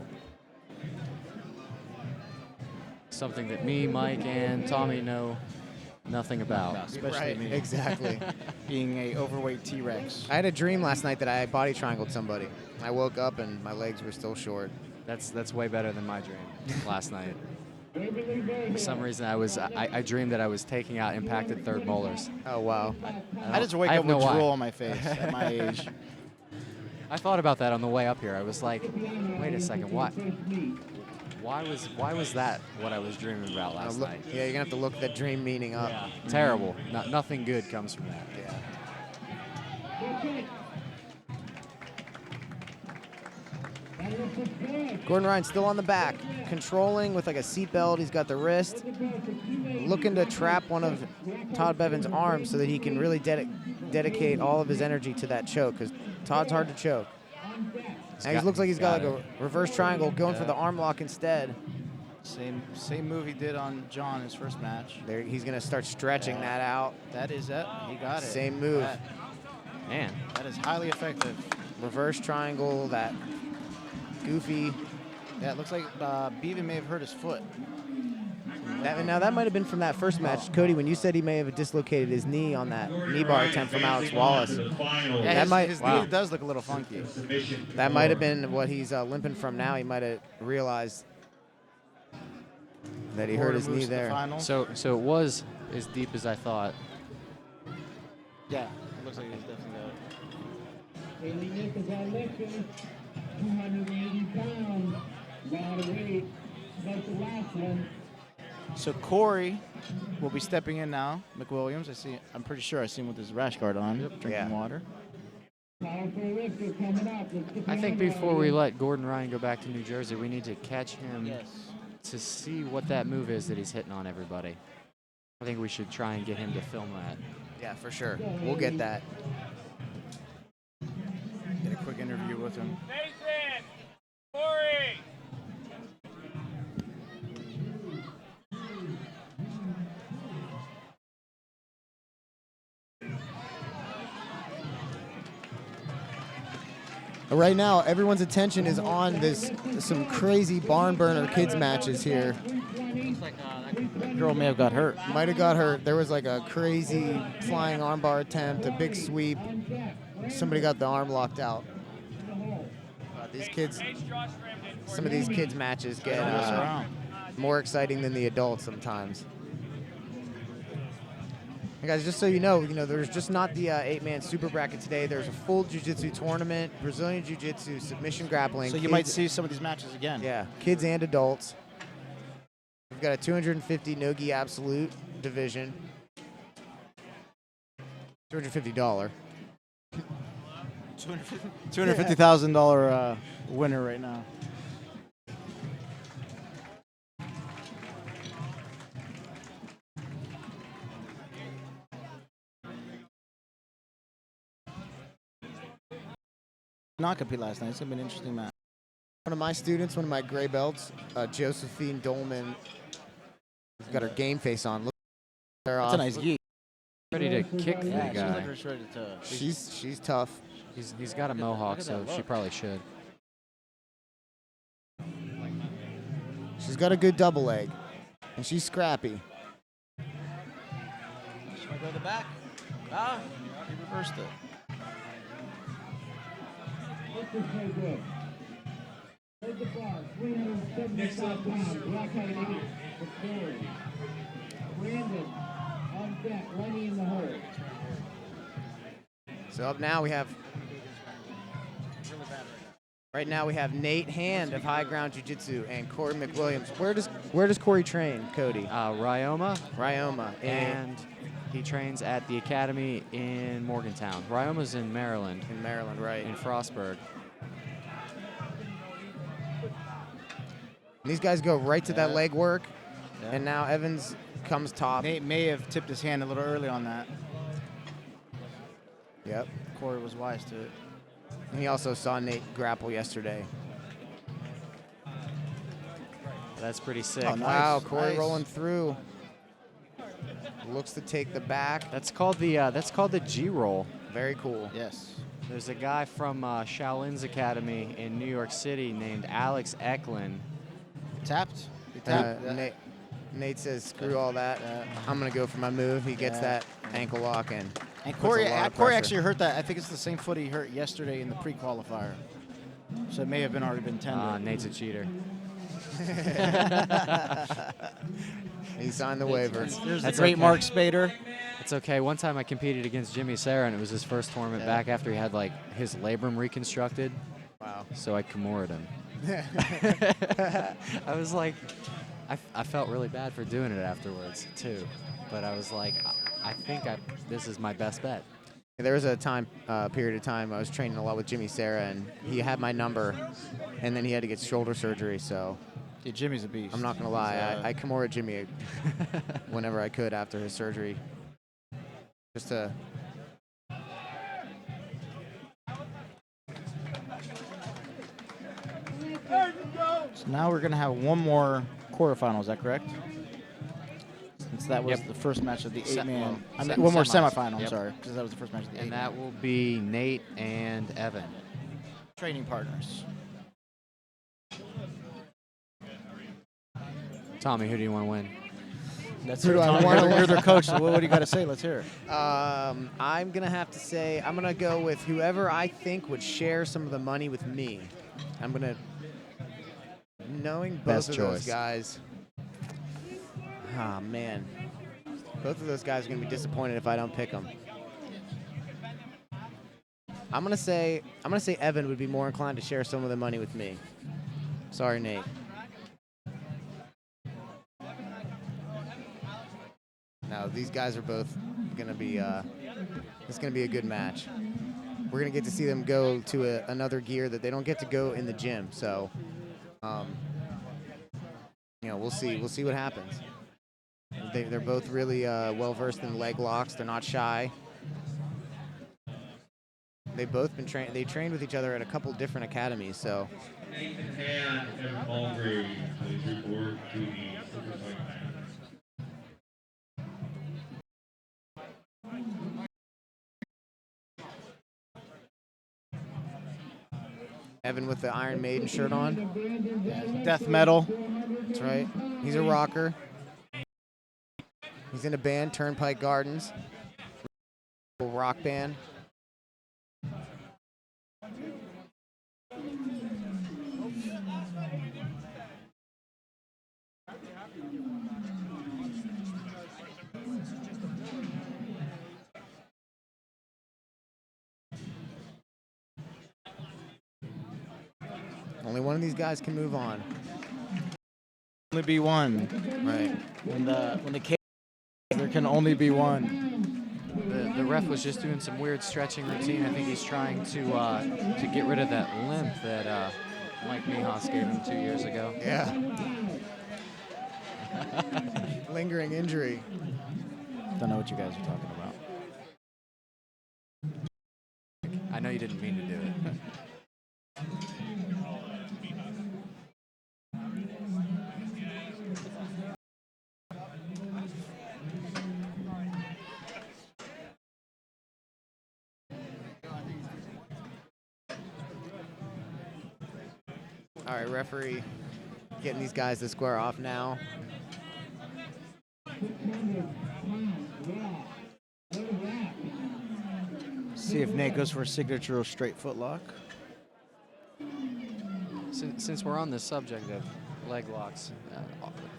Something that me, Mike, and Tommy know nothing about. Especially me. Exactly. Being a overweight T-Rex. I had a dream last night that I body triangled somebody. I woke up and my legs were still short. That's way better than my dream last night. For some reason, I dreamed that I was taking out impacted third molars. Oh, wow. I just wake up with drool on my face at my age. I thought about that on the way up here. I was like, wait a second, what? Why was that what I was dreaming about last night? Yeah, you're going to have to look that dream meaning up. Yeah. Terrible. Nothing good comes from that. Yeah. Gordon Ryan still on the back, controlling with like a seatbelt. He's got the wrist, looking to trap one of Todd Beav's arms so that he can really dedicate all of his energy to that choke, because Todd's hard to choke. Now he looks like he's got like a reverse triangle going for the arm lock instead. Same move he did on John his first match. There, he's gonna start stretching that out. That is it. He got it. Same move. Man, that is highly effective. Reverse triangle, that goofy. Yeah, it looks like Beav may have hurt his foot. Now that might have been from that first match, Cody. When you said he may have dislocated his knee on that knee bar attempt from Alex Wallace. Yeah, his knee does look a little funky. That might have been what he's limping from now. He might have realized that he hurt his knee there. So it was as deep as I thought. Yeah, it looks like he's definitely got it. Haley Nick is our lifter, 280 pounds. Lot of weight. That's the last one. So Cory will be stepping in now. McWilliams, I'm pretty sure I see him with his rash guard on, drinking water. I think before we let Gordon Ryan go back to New Jersey, we need to catch him to see what that move is that he's hitting on everybody. I think we should try and get him to film that. Yeah, for sure. We'll get that. Get a quick interview with him. Nathan! Cory! Right now, everyone's attention is on some crazy barn burner kids matches here. Looks like that girl may have got hurt. Might have got hurt. There was like a crazy flying armbar attempt, a big sweep. Somebody got the arm locked out. These kids, some of these kids matches get more exciting than the adults sometimes. And guys, just so you know, there's just not the 8-man super bracket today. There's a full jiu-jitsu tournament, Brazilian jiu-jitsu, submission grappling. So you might see some of these matches again. Yeah, kids and adults. We've got a 250 no-gi absolute division. $250. $250,000 winner right now. Not compete last night. It's gonna be an interesting match. One of my students, one of my gray belts, Josephine Dolman, has got her game face on. Look at her. That's a nice gi. Ready to kick the Yeah, guy. she's ready to. She's tough. He's got a mohawk, so she probably should. She's got a good double leg, and she's scrappy. She might go to the back. Ah, he reversed it. This is no good. Hold the bar, 375 pounds, black height 8, for Cory. Brandon, on deck, Lenny in the hole. So up now we have. Right now we have Nate Hand of High Ground Jiu-Jitsu and Cory McWilliams. Where does Cory train, Cody? Ryoma. Ryoma. And he trains at the academy in Morgantown. Ryoma's in Maryland. In Maryland, right. In Frostburg. And these guys go right to that leg work, and now Evans comes top. Nate may have tipped his hand a little early on that. Yep. Cory was wise to it. And he also saw Nate grapple yesterday. That's pretty sick. Oh, nice. Wow, Cory rolling through. Looks to take the back. That's called the G roll. Very cool. Yes. There's a guy from Shaolin's Academy in New York City named Alex Eklund. Tapped? Nate says, screw all that. I'm going to go for my move. He gets that ankle lock in. And Cory actually hurt that. I think it's the same foot he hurt yesterday in the pre-qualifier. So it may have already been tender. Nate's a cheater. He signed the waiver. That's great, okay. Mark Spader. It's okay. One time I competed against Jimmy Serra, and it was his first tournament back after he had like his labrum reconstructed. Wow. So I Kimura'd him. I was like, I felt really bad for doing it afterwards too, but I was like, I think this is my best bet. There was a period of time I was training a lot with Jimmy Serra, and he had my number, and then he had to get shoulder surgery. So, yeah, Jimmy's a beast. I'm not gonna lie, I Kimura Jimmy whenever I could after his surgery, just to. So now we're going to have one more quarterfinal. Is that correct? Since that was Yep. the first match of the Se- 8-man. well, I mean, se- one more semis. semifinal. I'm Yep. sorry, because that was the first match of the 8-man. And that will be Nate and Evan. Training partners. Tommy, who do you want to win? That's Who do I Tom, wanna you're win? their coach, so what do you got to say? Let's hear it. I'm gonna have to say I'm gonna go with whoever I think would share some of the money with me. I'm gonna, knowing both Best of choice. those guys. Ah man, both of those guys are gonna be disappointed if I don't pick them. I'm gonna say Evan would be more inclined to share some of the money with me. Sorry, Nate. Now these guys are both gonna be. It's gonna be a good match. We're gonna get to see them go to another gear that they don't get to go in the gym. So, we'll see. We'll see what happens. They're both really well versed in leg locks. They're not shy. They've both been trained. They trained with each other at a couple different academies. So. Nathan and Evan Mulgrave, please report to the Super Fight match. Evan with the Iron Maiden shirt on. Death metal. That's right. He's a rocker. He's in a band, Turnpike Gardens. Rock band. Only one of these guys can move on. Only be one. Right. When the cage, there can only be one. The ref was just doing some weird stretching routine. I think he's trying to get rid of that limp that Mike Mihas gave him 2 years ago. Yeah. Lingering injury. Don't know what you guys are talking about. I know you didn't mean to do it. All right, referee getting these guys to square off now. See if Nate goes for a signature straight foot lock. Since we're on the subject of leg locks,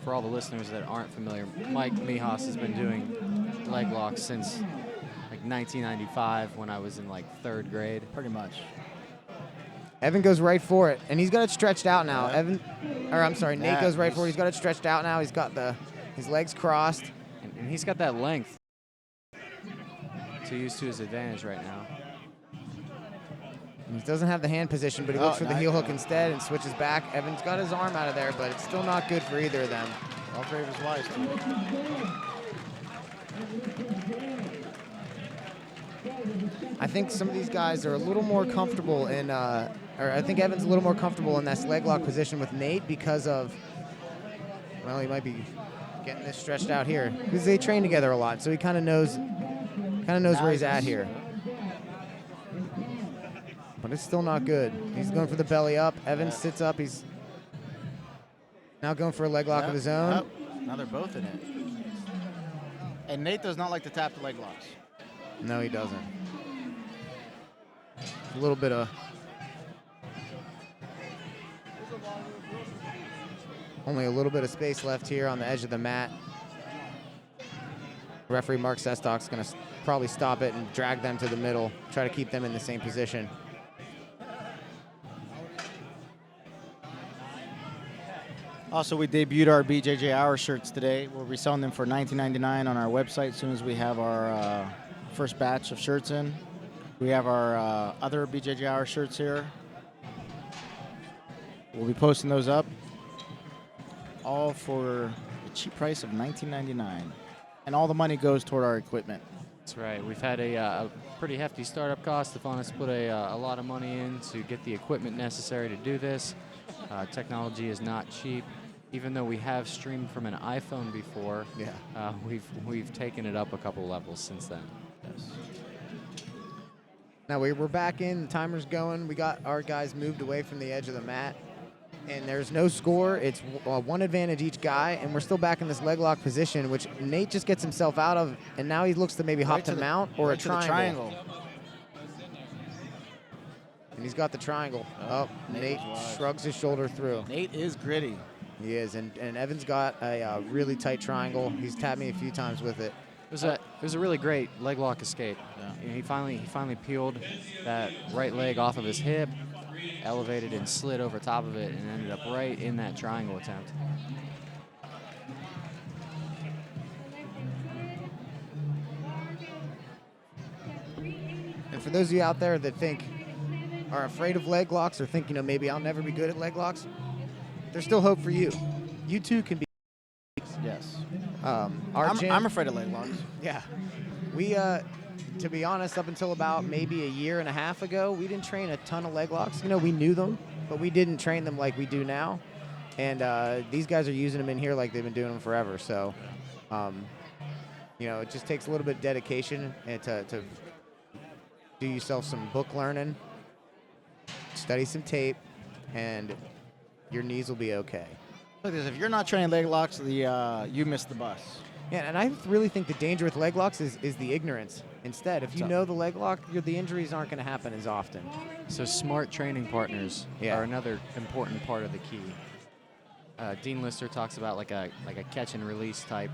for all the listeners that aren't familiar, Mike Mihas has been doing leg locks since like 1995 when I was in like 3rd grade. Pretty much. Evan goes right for it, and he's got it stretched out now. Yeah. Nate goes right for it. He's got it stretched out now. He's got his legs crossed. And he's got that length to use to his advantage right now. He doesn't have the hand position, but he looks for the nice. heel hook instead and switches back. Evan's got his arm out of there, but it's still not good for either of them. Mulgrave is wise to it. I think some of these guys are a little more comfortable in, or I think Evan's a little more comfortable in that leg lock position with Nate because of, well, he might be getting this stretched out here because they train together a lot, so he kind of knows where he's at here. But it's still not good. He's going for the belly up. Evan sits up. He's now going for a leg lock of his own. Yep. Now they're both in it. And Nate does not like to tap the leg locks. No, he doesn't. A little bit of... Only a little bit of space left here on the edge of the mat. Referee Mark Sestock's going to probably stop it and drag them to the middle, try to keep them in the same position. Also, we debuted our BJJ Hour shirts today. We'll be selling them for $19.99 on our website as soon as we have our first batch of shirts in. We have our other BJJ Hour shirts here. We'll be posting those up, all for the cheap price of $19.99. And all the money goes toward our equipment. That's right. We've had a pretty hefty startup cost. Stefanos put a lot of money in to get the equipment necessary to do this. Technology is not cheap. Even though we have streamed from an iPhone before, we've taken it up a couple levels since then. Yes. Now we're back in. The timer's going. We got our guys moved away from the edge of the mat. And there's no score. It's one advantage each guy, and we're still back in this leg lock position, which Nate just gets himself out of, and now he looks to maybe hop to mount or a triangle. And he's got the triangle. Oh, Nate shrugs his shoulder through. Nate is gritty. He is, and Evan's got a really tight triangle. He's tapped me a few times with it. It was a really great leg lock escape. Yeah. You know, he finally peeled that right leg off of his hip, elevated and slid over top of it, and ended up right in that triangle attempt. And for those of you out there that are afraid of leg locks or think, maybe I'll never be good at leg locks, there's still hope for you. You too can be. Yes. I'm afraid of leg locks. Yeah. We, to be honest, up until about maybe a year and a half ago, we didn't train a ton of leg locks. We knew them, but we didn't train them like we do now. And these guys are using them in here like they've been doing them forever. So, it just takes a little bit of dedication and to do yourself some book learning, study some tape, and your knees will be okay. Look at this. If you're not training leg locks, you missed the bus. Yeah, and I really think the danger with leg locks is the ignorance. Instead, if you know the leg lock, the injuries aren't going to happen as often. So smart training partners are another important part of the key. Dean Lister talks about like a catch and release type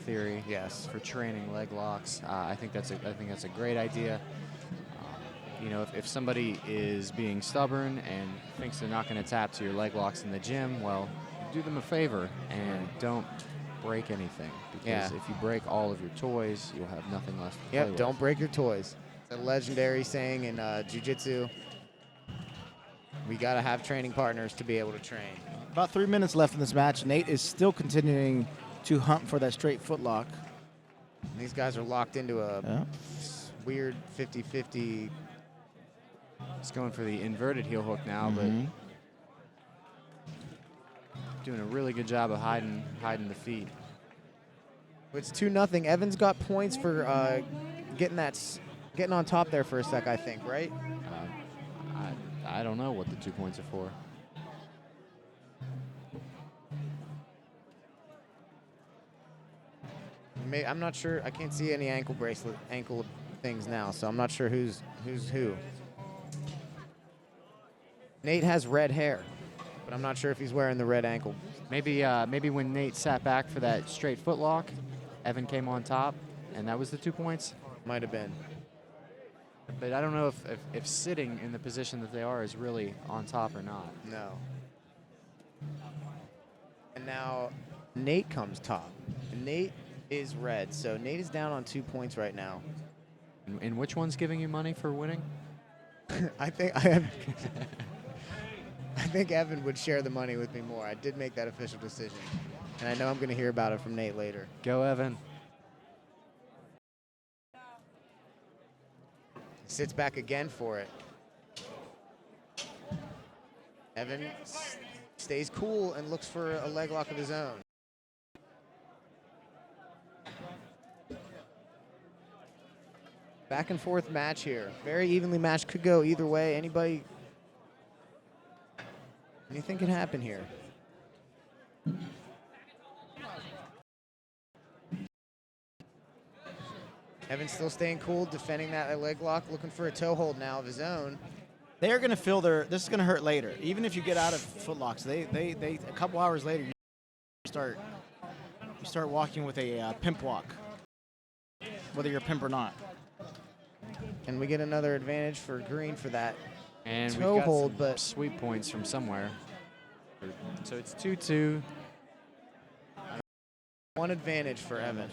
theory. Yes. For training leg locks, I think that's a great idea. If somebody is being stubborn and thinks they're not going to tap to your leg locks in the gym, well, do them a favor and don't break anything, because if you break all of your toys, you'll have nothing left to play with. Don't break your toys. It's a legendary saying in jiu-jitsu. We got to have training partners to be able to train. About 3 minutes left in this match. Nate is still continuing to hunt for that straight foot lock. And these guys are locked into a weird 50-50. He's going for the inverted heel hook now, but doing a really good job of hiding the feet. It's 2-0. Evan's got points for getting on top there for a sec, I think, right? I don't know what the 2 points are for. I'm not sure. I can't see any ankle things now, so I'm not sure who's who. Nate has red hair, but I'm not sure if he's wearing the red ankle. Maybe when Nate sat back for that straight foot lock, Evan came on top, and that was the 2 points. Might have been. But I don't know if sitting in the position that they are is really on top or not. No. And now Nate comes top. And Nate is red, so Nate is down on 2 points right now. And which one's giving you money for winning? I think Evan would share the money with me more. I did make that official decision. And I know I'm going to hear about it from Nate later. Go, Evan. Sits back again for it. Evan stays cool and looks for a leg lock of his own. Back and forth match here. Very evenly matched. Could go either way. Anything can happen here. Evan's still staying cool, defending that leg lock, looking for a toe hold now of his own. They are going to feel this is going to hurt later. Even if you get out of foot locks, they a couple hours later, you start walking with a pimp walk, whether you're a pimp or not. And we get another advantage for Green for that and toe we've got hold, some but sweep points from somewhere. So it's 2-2. One advantage for Evan.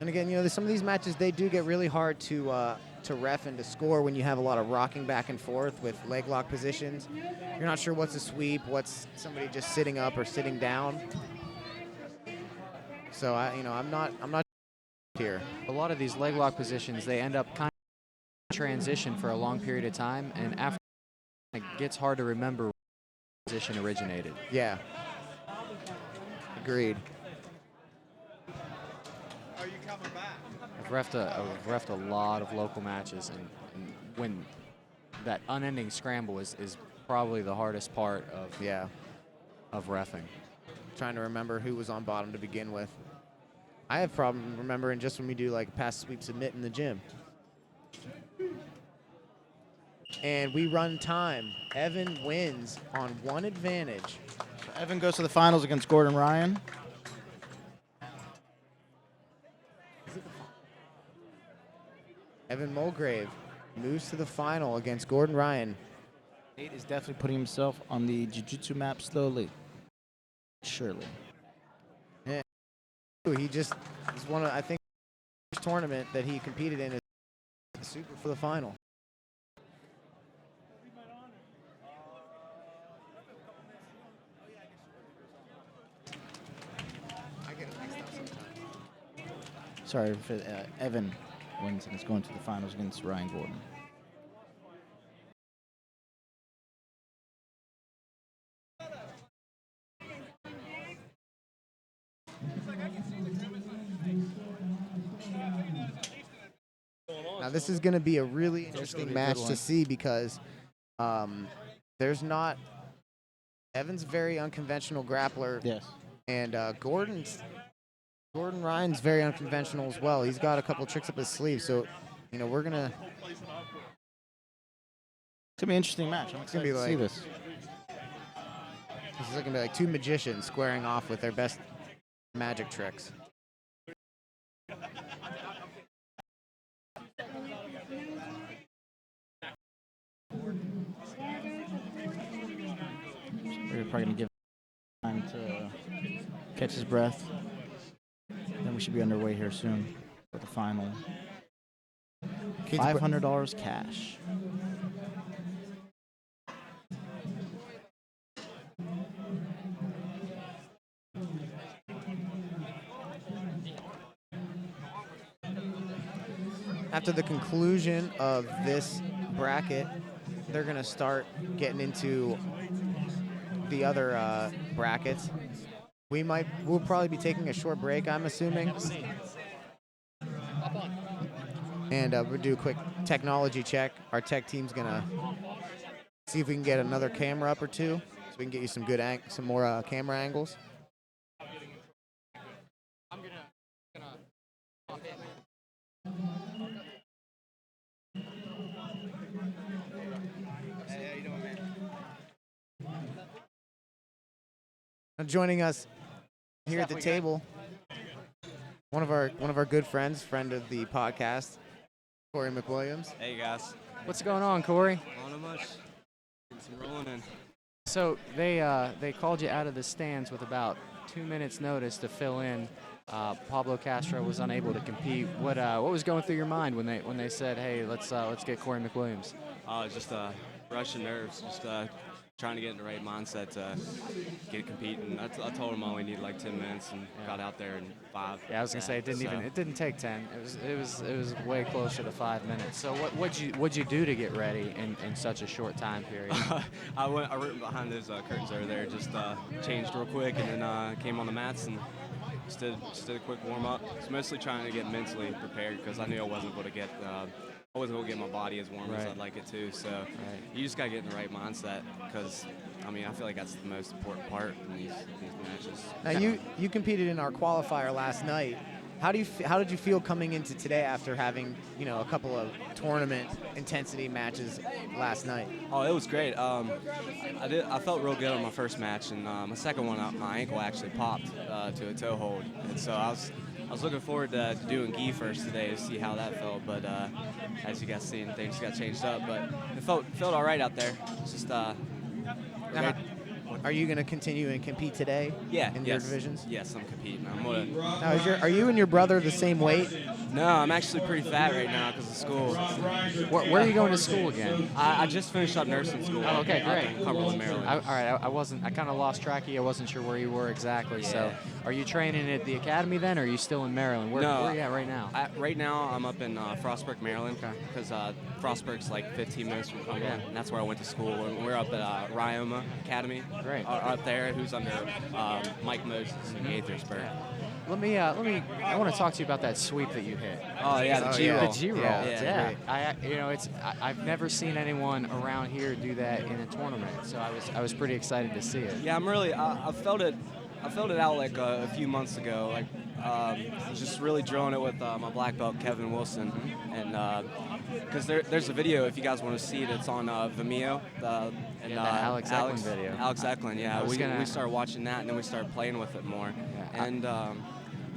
And again, some of these matches, they do get really hard to ref and to score when you have a lot of rocking back and forth with leg lock positions. You're not sure what's a sweep, what's somebody just sitting up or sitting down. So I'm not here. A lot of these leg lock positions, they end up kind of transition for a long period of time, and after it gets hard to remember where the position originated. Yeah. Agreed. I've refed a lot of local matches, and when that unending scramble is probably the hardest part of reffing. Trying to remember who was on bottom to begin with. I have problem remembering just when we do like pass sweep submit in the gym. And we run time. Evan wins on 1 advantage. So Evan goes to the finals against Gordon Ryan. Evan Mulgrave moves to the final against Gordon Ryan. Nate is definitely putting himself on the jiu-jitsu map slowly. Surely. Yeah. He just is one of, I think, the first tournament that he competed in is super for the final. I get it mixed up sometimes. Sorry, if Evan wins and is going to the finals against Ryan Gordon. Now this is going to be a really interesting match to see because there's not Evan's a very unconventional grappler. Yes. And Gordon Ryan's very unconventional as well. He's got a couple tricks up his sleeve, so we're gonna. It's gonna be an interesting match. I'm excited to see this. This is gonna be like two magicians squaring off with their best magic tricks. We're probably gonna give him time to catch his breath. Then we should be underway here soon for the final. $500 cash. After the conclusion of this bracket, they're gonna start getting into the other brackets. We'll probably be taking a short break, I'm assuming. And we'll do a quick technology check. Our tech team's gonna see if we can get another camera up or two, so we can get you some good some more camera angles. Joining us here at the table, one of our good friends, friend of the podcast, Cory McWilliams. Hey guys. What's going on, Corey? Not much. Getting some rolling in. So they called you out of the stands with about 2 minutes notice to fill in. Pablo Castro was unable to compete. What was going through your mind when they said, "Hey, let's get Cory McWilliams"? Just rush of nerves. Just trying to get in the right mindset to get competing. I told him I only needed like 10 minutes and got out there in 5. Yeah, I was gonna say it didn't take 10. It was way closer to 5 minutes. So what'd you do to get ready in such a short time period? I went behind those curtains over there, just changed real quick, and then came on the mats and just did a quick warm up. It's mostly trying to get mentally prepared because I knew I wasn't going to get. I wasn't going to get my body as warm as I'd like it to, so you just got to get in the right mindset because, I mean, I feel like that's the most important part in these matches. Now, you competed in our qualifier last night. How did you feel coming into today after having, a couple of tournament intensity matches last night? Oh, it was great. I felt real good on my first match, and my second one, my ankle actually popped to a toe hold, and so I was looking forward to doing gi first today to see how that felt, but as you guys seen, things got changed up. But it felt all right out there. It's just Now, Are you gonna continue and compete today? Yeah. In yes. your divisions? Yes, I'm competing. I'm gonna. Now, are you and your brother the same weight? No, I'm actually pretty fat right now because of school. Where are you going to school again? I just finished up nursing school. Oh, okay, up great. in Cumberland, Maryland. All right, I kind of lost track of you. I wasn't sure where you were exactly. So, Yeah. are you training at the academy then, or are you still in Maryland? Where are you at right now? Right now, I'm up in Frostburg, Maryland, Okay. because Frostburg's like 15 minutes from Cumberland, and that's where I went to school. We're up at Ryoma Academy, Great. up there, who's under Mike Moses in Gaithersburg. I want to talk to you about that sweep that you hit. Oh yeah, the G roll. The G roll. Yeah. I've never seen anyone around here do that in a tournament, so I was pretty excited to see it. Yeah, I'm really. I felt it out like a few months ago. Like just really drilling it with my black belt Kevin Wilson, and because there's a video if you guys want to see it. It's on Vimeo. And the Alex Eklund video. Alex Eklund, yeah. We started watching that, and then we started playing with it more. Yeah, And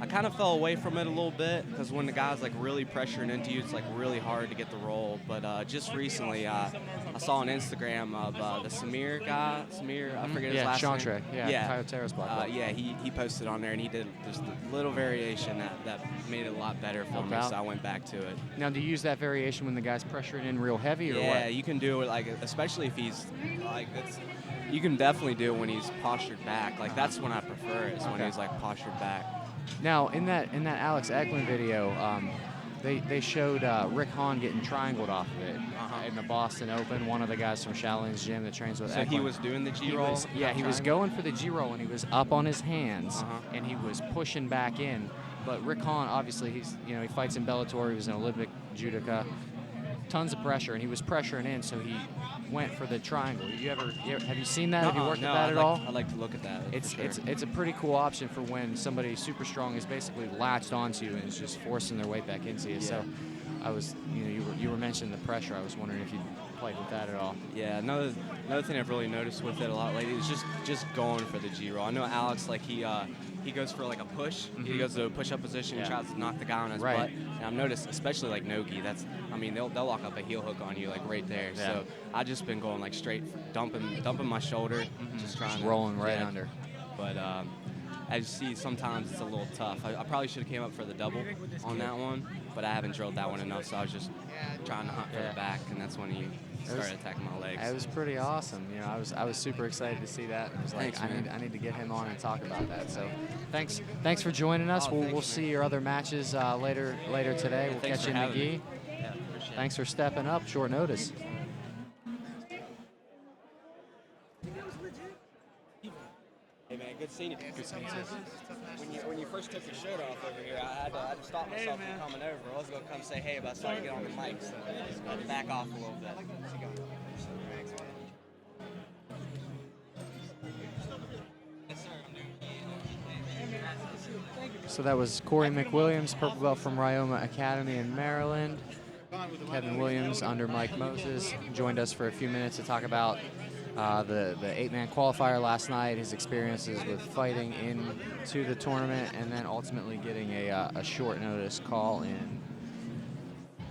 I kind of fell away from it a little bit because when the guy's like really pressuring into you, it's like really hard to get the roll. But just recently, I saw on Instagram of the Samir guy. Samir, I forget his last Chantre. name. Yeah, Coyoteros black belt. Yeah, he posted on there, and he did just a little variation that made it a lot better for me, so I went back to it. Now, do you use that variation when the guy's pressuring in real heavy, or what? Yeah, you can do it, like, especially if he's, like, you can definitely do it when he's postured back. Like, that's when I prefer it, is when he's, like, postured back. Now, in that Alex Eklund video, they showed Rick Hahn getting triangled off of it in the Boston Open. One of the guys from Shaolin's gym that trains with Eklund. So he was doing the G-roll? He was going for the G-roll, and he was up on his hands, and he was pushing back in. But Rick Hahn, obviously, he fights in Bellator. He was an Olympic judoka. Tons of pressure, and he was pressuring in, so he went for the triangle. Have you seen that? Have you worked with that at all? I'd like to look at that. It's a pretty cool option for when somebody super strong is basically latched onto you and is just forcing their weight back into you. Yeah. So I was, you were mentioning the pressure. I was wondering if you played with that at all. Yeah, another thing I've really noticed with it a lot lately is just going for the G-roll. I know Alex, like he goes for like a push. He goes to a push-up position and tries to knock the guy on his butt. And I've noticed, especially like no-gi, they'll lock up a heel hook on you like right there. Yeah. So I've just been going like straight, dumping my shoulder, just rolling right under. But as you see, sometimes it's a little tough. I probably should have came up for the double on that one, but I haven't drilled that one enough, so I was just trying to hunt for the back, and that's when he started attacking my legs. It was pretty awesome. I was super excited to see that. I was like, I need to get him on and talk about that. So thanks for joining us. We'll see your other matches later today. We'll catch you in McGee. Yeah, appreciate it. Thanks for stepping up, short notice. Hey man, good seeing you. Good seeing you. When you first took your shirt off over here, I had to stop myself from coming over. I was gonna come say hey, but I saw you get on the mic, so I just got to back off a little bit. So that was Cory McWilliams, purple belt from Ryoma Academy in Maryland. Kevin Williams under Mike Moses joined us for a few minutes to talk about the 8-man qualifier last night, his experiences with fighting into the tournament, and then ultimately getting a short notice call in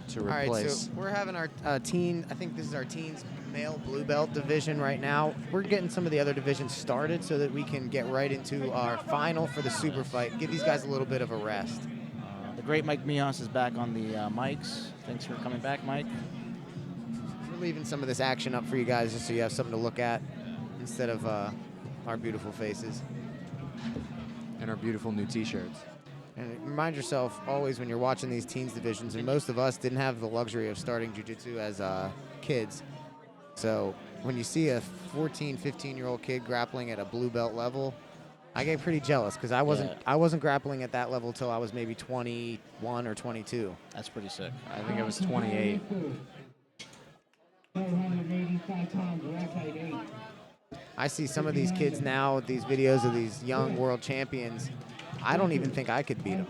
to replace. All right, so we're having our teen, I think this is our teens male blue belt division right now. We're getting some of the other divisions started so that we can get right into our final for the super fight, give these guys a little bit of a rest. The great Mike Mios is back on the mics. Thanks for coming back, Mike. We're leaving some of this action up for you guys just so you have something to look at instead of our beautiful faces. And our beautiful new t-shirts. And remind yourself always when you're watching these teens divisions, and most of us didn't have the luxury of starting jiu-jitsu as kids. So when you see a 14, 15-year-old kid grappling at a blue belt level, I get pretty jealous because I wasn't grappling at that level till I was maybe 21 or 22. That's pretty sick. I think it was 28. 485 pounds, rack height 8. I see some of these kids now, these videos of these young world champions. I don't even think I could beat them.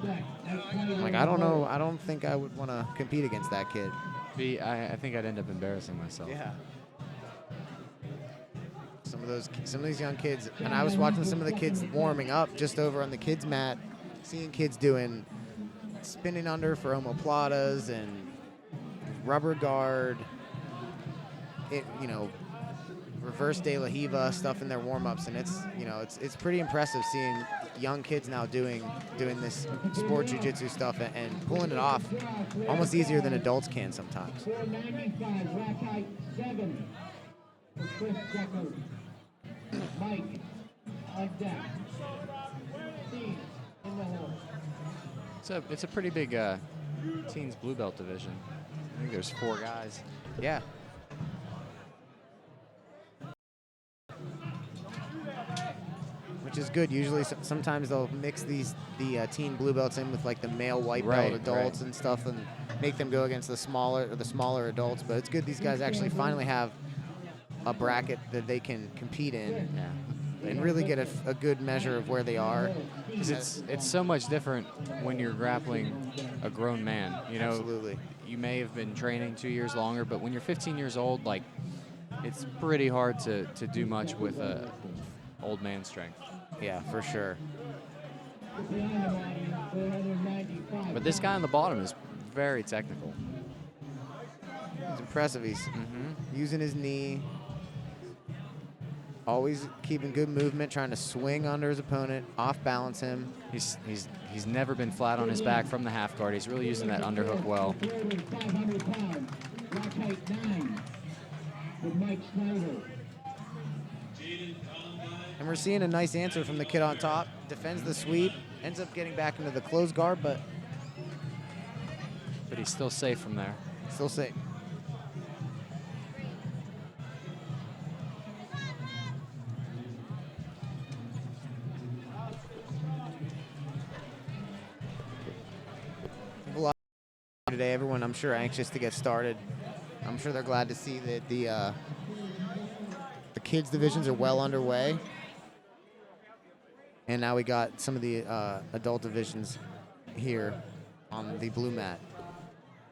Like, I don't know. I don't think I would want to compete against that kid. I think I'd end up embarrassing myself. Yeah. Some of these young kids, and I was watching some of the kids warming up just over on the kids' mat, seeing kids doing spinning under for omoplatas and rubber guard. reverse De La Hiva stuff in their warm-ups, and it's pretty impressive seeing young kids now doing this sport jiu-jitsu stuff and pulling it off almost easier than adults can sometimes. 495, rack height 7 for Chris Decker. Mike on deck. Steve in the hole. It's a pretty big teens blue belt division. I think there's 4 guys. Yeah. Which is good. Usually, sometimes they'll mix the teen blue belts in with like the male white belt adults and stuff, and make them go against the smaller adults. But it's good these guys actually finally have a bracket that they can compete in, and really get a good measure of where they are. Because it's so much different when you're grappling a grown man. You know, Absolutely. You may have been training 2 years longer, but when you're 15 years old, like, it's pretty hard to do much with old man strength. Yeah, for sure. But this guy on the bottom is very technical. It's impressive. He's using his knee, always keeping good movement, trying to swing under his opponent, off balance him. He's never been flat on his back from the half guard. He's really using that underhook well. 500 pounds, rack height 9 with Mike Snyder. And we're seeing a nice answer from the kid on top. Defends the sweep, ends up getting back into the closed guard, but he's still safe from there. Still safe. A lot today. Everyone, I'm sure, anxious to get started. I'm sure they're glad to see that the kids divisions are well underway. And now we got some of the adult divisions here on the blue mat.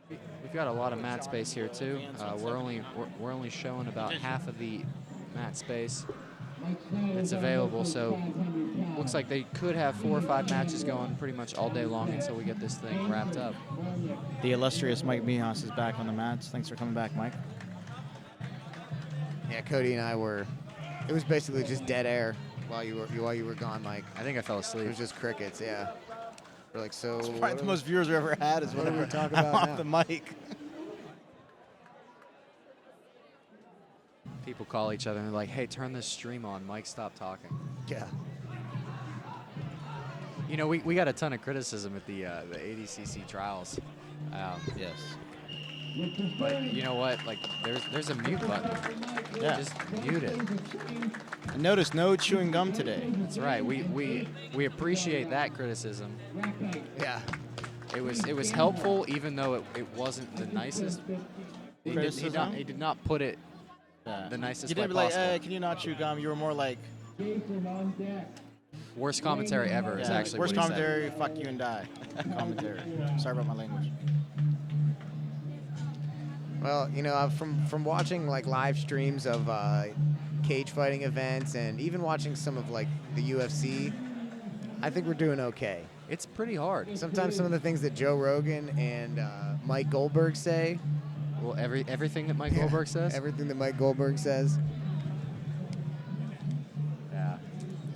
We've got a lot of mat space here too. We're only showing about half of the mat space that's available. So looks like they could have 4 or 5 matches going pretty much all day long until we get this thing wrapped up. The illustrious Mike Mijas is back on the mats. Thanks for coming back, Mike. Yeah, Cody and I were. It was basically just dead air while you were gone, Mike. I think I fell asleep. It was just crickets. Yeah. We're like, so. It's probably the most viewers we ever had is what are we talking I'm about off now? the mic. People call each other and they're like, "Hey, turn this stream on. Mike, stop talking." Yeah. You know, we got a ton of criticism at the ADCC trials. Yes. But you know what? Like, there's a mute button. Yeah. Just mute it. I noticed no chewing gum today. That's right. We appreciate that criticism. Yeah. It was helpful, even though it wasn't the nicest. He did not put it the nicest You way didn't be like, possible. can you not chew gum? You were more like, Worst commentary ever is actually worst what he said. commentary, fuck you and die. Commentary. Sorry about my language. Well, you know, from watching like live streams of cage fighting events and even watching some of like the UFC, I think we're doing okay. It's pretty hard. Sometimes some of the things that Joe Rogan and Mike Goldberg say. Well, everything that Mike Goldberg says. Everything that Mike Goldberg says. Yeah.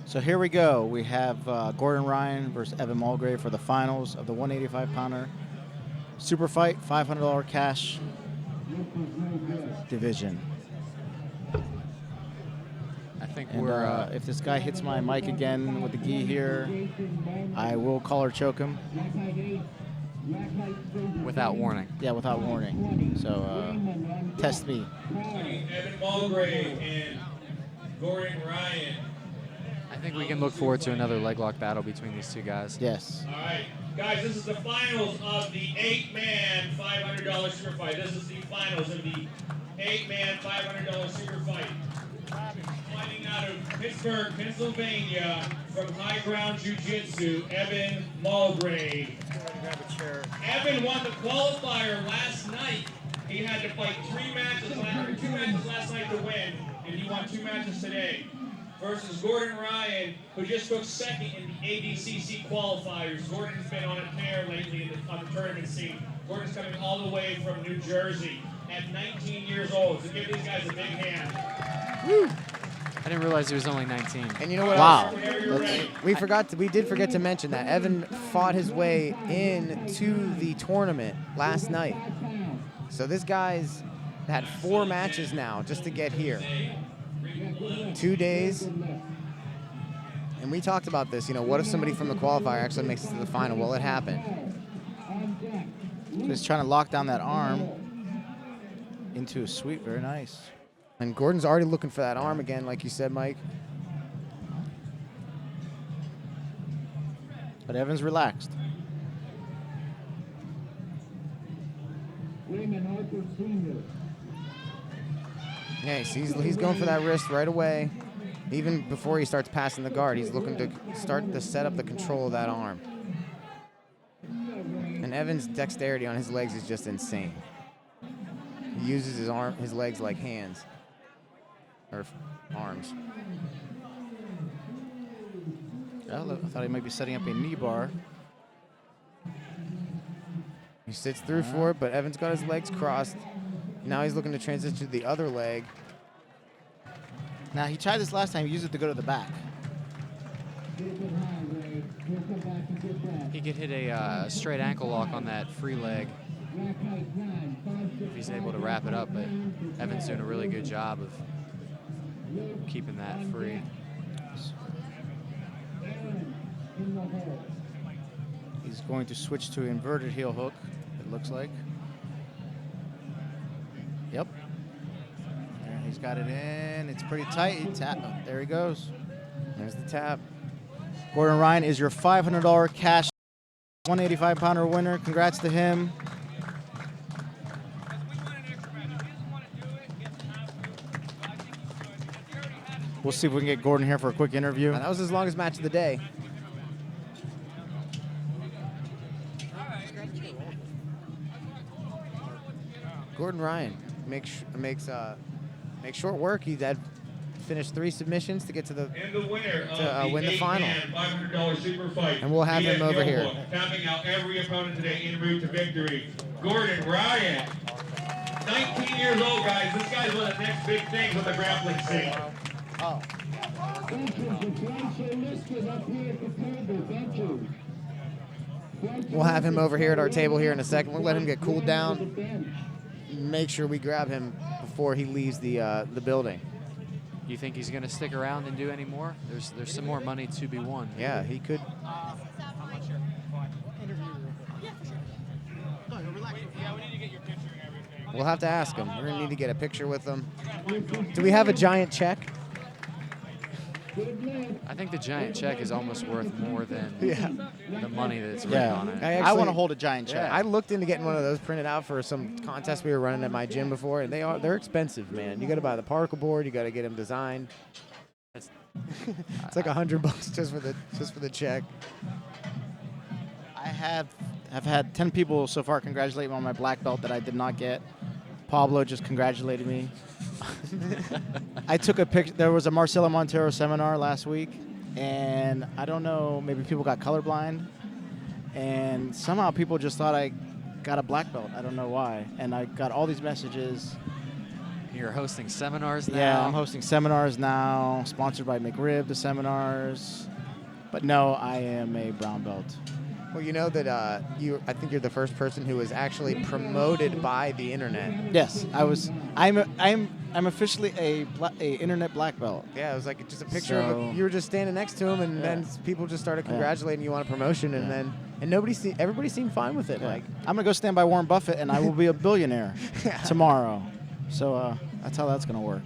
So here we go. We have Gordon Ryan versus Evan Mulgrave for the finals of the 185-pounder super fight, $500 cash division. I think And we're. if this guy hits my mic again with the gi here, I will collar choke him. Without warning. Yeah, without warning. So test me. Evan Mulgrave and Gordon Ryan. I think we can look forward to another leg lock battle between these two guys. Yes. All right, guys, this is the finals of the 8-man $500 super fight. This is the finals of the 8-man $500 super fight. Fighting out of Pittsburgh, Pennsylvania, from High Ground Jiu-Jitsu, Evan Mulgrave. Evan won the qualifier last night. He had to fight 2 matches last night to win, and he won 2 matches today. Versus Gordon Ryan, who just took second in the ADCC qualifiers. Gordon's been on a tear lately on the tournament scene. Gordon's coming all the way from New Jersey at 19 years old. So give these guys a big hand. I didn't realize he was only 19. And you know what Wow. else? We did forget to mention that Evan fought his way into the tournament last night. So this guy's had 4 matches now just to get here. 2 days. And we talked about this, what if somebody from the qualifier actually makes it to the final? Well, it happened. He's trying to lock down that arm into a sweep. Very nice. And Gordon's already looking for that arm again, like you said, Mike. But Evan's relaxed. Yeah, he's going for that wrist right away. Even before he starts passing the guard, he's looking to start to set up the control of that arm. And Evan's dexterity on his legs is just insane. He uses his legs like hands. Or arms. I thought he might be setting up a knee bar. He sits through for it, but Evan's got his legs crossed. Now he's looking to transition to the other leg. Now, he tried this last time. He used it to go to the back. He could hit a straight ankle lock on that free leg if he's able to wrap it up, but Evan's doing a really good job of keeping that free. He's going to switch to inverted heel hook, it looks like. Yep. There, he's got it in. It's pretty tight. He tap. Oh, there he goes. There's the tap. Gordon Ryan is your $500 cash 185-pounder winner. Congrats to him. We'll see if we can get Gordon here for a quick interview. And that was his longest match of the day. Gordon Ryan makes short work. He had finished 3 submissions to get to the win the final. $500 super fight. And we'll have him over here. Tapping out every opponent today en route to victory. Gordon Ryan, 19 years old, guys. This guy's one of the next big things on the grappling scene. Oh. We'll have him over here at our table here in a second. We'll let him get cooled down. Make sure we grab him before he leaves the building. You think he's going to stick around and do any more? There's some more money to be won. Yeah, he could. We'll have to ask him. We're going to need to get a picture with him. Do we have a giant check? I think the giant check is almost worth more than the money that's written Yeah. on it. I want to hold a giant check. I looked into getting one of those printed out for some contest we were running at my gym before, and they're expensive, man. You got to buy the particle board. You got to get them designed. It's like $100 just for the check. I have had 10 people so far congratulate me on my black belt that I did not get. Pablo just congratulated me. I took a picture. There was a Marcelo Montero seminar last week, and I don't know, maybe people got colorblind, and somehow people just thought I got a black belt. I don't know why. And I got all these messages. You're hosting seminars now? Yeah, I'm hosting seminars now, sponsored by McRib, the seminars. But no, I am a brown belt. Well, you know that I think you're the first person who was actually promoted by the internet. Yes, I was. I'm officially a internet black belt. Yeah, it was like just a picture of you were just standing next to him, and then people just started congratulating you on a promotion, and everybody seemed fine with it. Yeah. Like, I'm gonna go stand by Warren Buffett, and I will be a billionaire tomorrow. So that's how that's gonna work.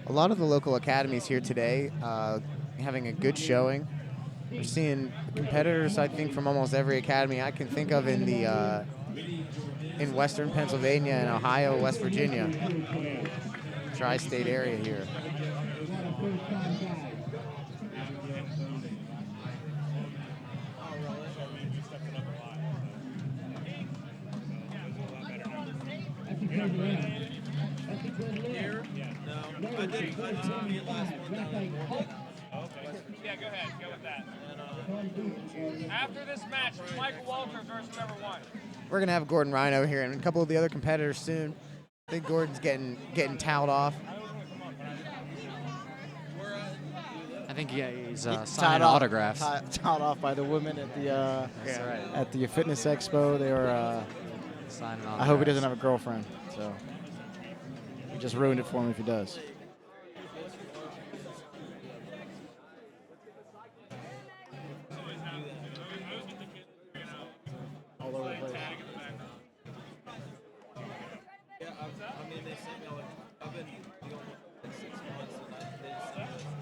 a lot of the local academies here today having a good showing. We're seeing competitors, I think, from almost every academy I can think of in the in Western Pennsylvania and Ohio, West Virginia, tri-state area here. Yeah, go ahead. Go with that. After this match, Michael Walker versus whoever won. We're gonna have Gordon Rhino here and a couple of the other competitors soon. I think Gordon's getting toweled off. I think he's Tied signing off- autographs. Tied off by the women at the That's right. at the fitness expo. They were. Signing I hope he autographs. doesn't have a girlfriend. So he just ruined it for him if he does. All over the place.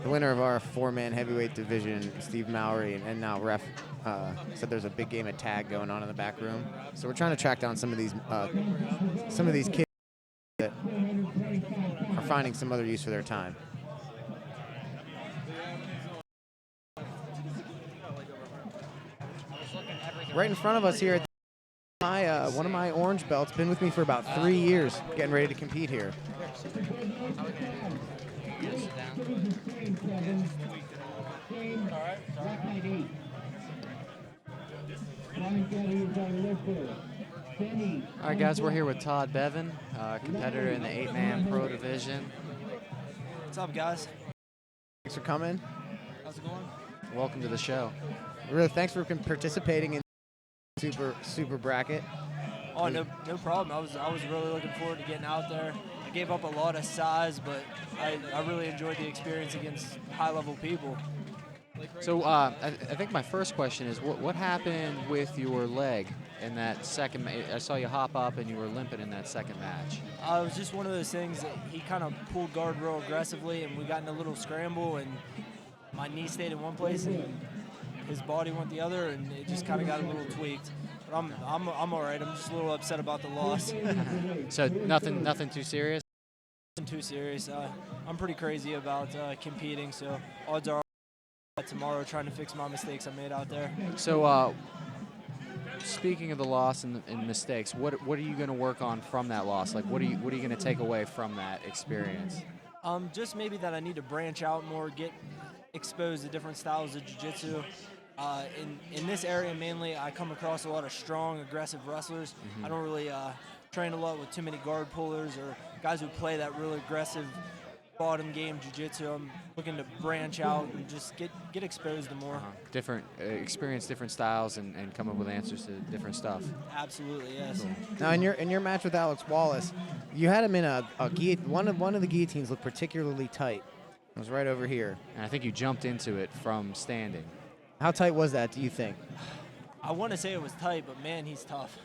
The winner of our 4-man heavyweight division, Steve Mowry, and now ref said there's a big game of tag going on in the back room. So we're trying to track down some of these kids that are finding some other use for their time. Right in front of us here, one of my orange belts, been with me for about 3 years, getting ready to compete here. All right, guys, we're here with Todd Beav, competitor in the 8-man pro division. What's up, guys? Thanks for coming. How's it going? Welcome to the show. Really, thanks for participating in super bracket. Oh, no problem. I was really looking forward to getting out there. I gave up a lot of size, but I really enjoyed the experience against high-level people. So I think my first question is, what happened with your leg in that second? I saw you hop up and you were limping in that second match. It was just one of those things that he kind of pulled guard real aggressively, and we got in a little scramble, and my knee stayed in one place, and his body went the other, and it just kind of got a little tweaked. But I'm all right. I'm just a little upset about the loss. So nothing too serious? Nothing too serious. I'm pretty crazy about competing, so odds are tomorrow trying to fix my mistakes I made out there. So speaking of the loss and mistakes, what are you going to work on from that loss? Like, what are you going to take away from that experience? Just maybe that I need to branch out more, get exposed to different styles of jiu-jitsu. In this area mainly, I come across a lot of strong, aggressive wrestlers. Mm-hmm. I don't really train a lot with too many guard pullers or guys who play that really aggressive bottom game jiu-jitsu. I'm looking to branch out and just get exposed to more. Different experience different styles and come up with answers to different stuff. Absolutely, yes. Now, in your match with Alex Wallace, you had him in a one of the guillotines looked particularly tight. It was right over here. And I think you jumped into it from standing. How tight was that, do you think? I want to say it was tight, but man, he's tough.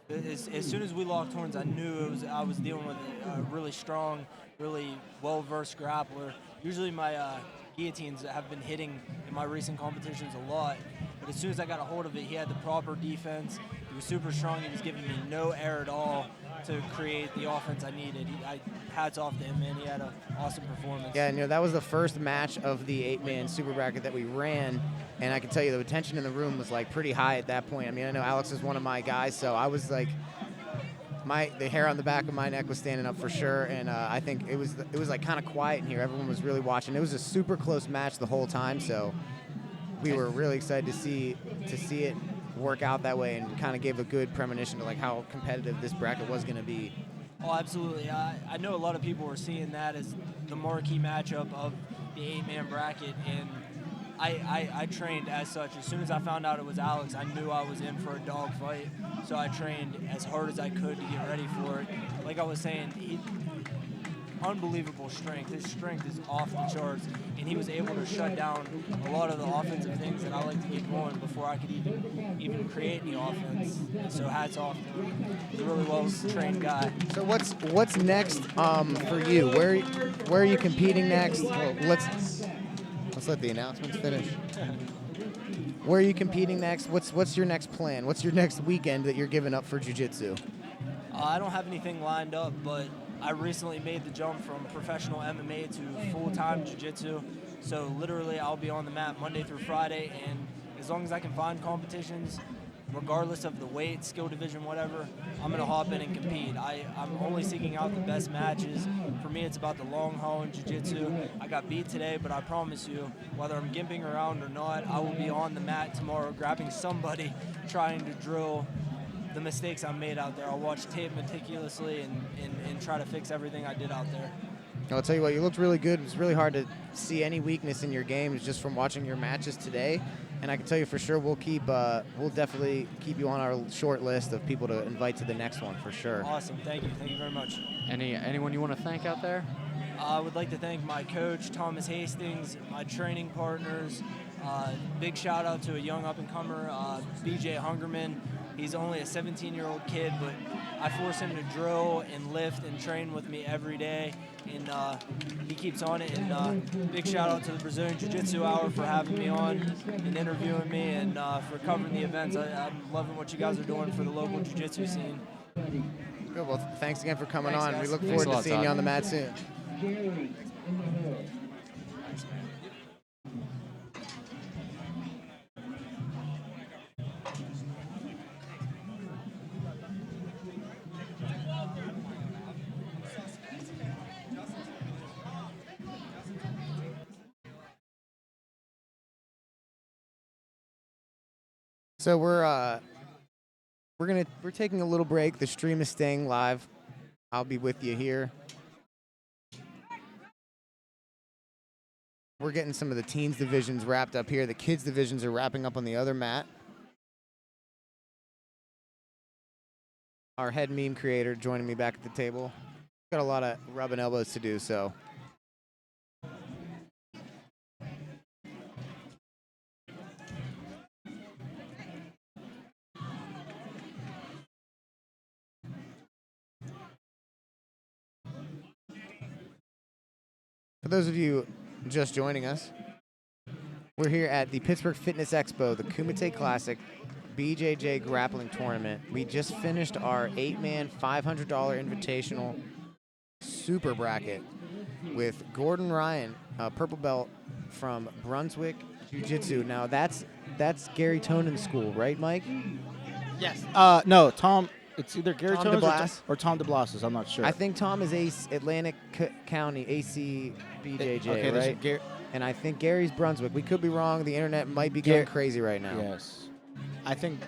As soon as we locked horns, I knew I was dealing with a really strong, really well-versed grappler. Usually my guillotines have been hitting in my recent competitions a lot, but as soon as I got a hold of it, he had the proper defense. He was super strong. He was giving me no air at all to create the offense I needed. Hats off to him, man. He had an awesome performance. Yeah, and that was the first match of the 8-man super bracket that we ran, and I can tell you the tension in the room was like pretty high at that point. I mean, I know Alex is one of my guys, so I was like, the hair on the back of my neck was standing up for sure, and I think it was like kind of quiet in here. Everyone was really watching. It was a super close match the whole time, so we were really excited to see it work out that way, and kind of gave a good premonition to like how competitive this bracket was going to be. Oh, absolutely. I know a lot of people were seeing that as the marquee matchup of the 8-man bracket, and I trained as such. As soon as I found out it was Alex, I knew I was in for a dogfight, so I trained as hard as I could to get ready for it. Like I was saying, unbelievable strength. His strength is off the charts, and he was able to shut down a lot of the offensive things that I like to get going before I could even create any offense. So hats off to him. He's a really well-trained guy. So what's next for you? Where are you competing next? Well, let's let the announcements finish. Where are you competing next? What's your next plan? What's your next weekend that you're giving up for jiu-jitsu? I don't have anything lined up, but I recently made the jump from professional MMA to full-time jiu-jitsu. So literally I'll be on the mat Monday through Friday, and as long as I can find competitions, regardless of the weight, skill division, whatever, I'm going to hop in and compete. I'm only seeking out the best matches. For me, it's about the long haul in jiu-jitsu. I got beat today, but I promise you, whether I'm gimping around or not, I will be on the mat tomorrow grabbing somebody trying to drill the mistakes I made out there. I'll watch tape meticulously and try to fix everything I did out there. I'll tell you what, you looked really good. It's really hard to see any weakness in your games just from watching your matches today. And I can tell you for sure we'll definitely keep you on our short list of people to invite to the next one for sure. Awesome. Thank you very much. Anyone you want to thank out there? I would like to thank my coach, Thomas Hastings, my training partners. Big shout out to a young up-and-comer, BJ Hungerman. He's only a 17-year-old kid, but I force him to drill and lift and train with me every day, and he keeps on it. And big shout out to the Brazilian Jiu-Jitsu Hour for having me on and interviewing me, and for covering the events. I'm loving what you guys are doing for the local jiu-jitsu scene. Good. Well, thanks again for coming Thanks, on. guys. We look Thanks forward a to lot, seeing Todd. you on the mat soon. So we're taking a little break. The stream is staying live. I'll be with you here. We're getting some of the teens divisions wrapped up here. The kids divisions are wrapping up on the other mat. Our head meme creator joining me back at the table. Got a lot of rubbing elbows to do, so. For those of you just joining us, we're here at the Pittsburgh Fitness Expo, the Kumite Classic BJJ Grappling Tournament. We just finished our 8-man $500 invitational super bracket with Gordon Ryan, a purple belt from Brunswick Jiu-Jitsu. Now that's Gary Tonen's school, right, Mike? Yes. No, Tom. It's either Gary Tom Tonen's DeBlas? or Tom DeBlas's. I'm not sure. I think Tom is Atlantic County AC BJJ, Okay, right? And I think Gary's Brunswick. We could be wrong. The internet might be going crazy right now. Yes. I think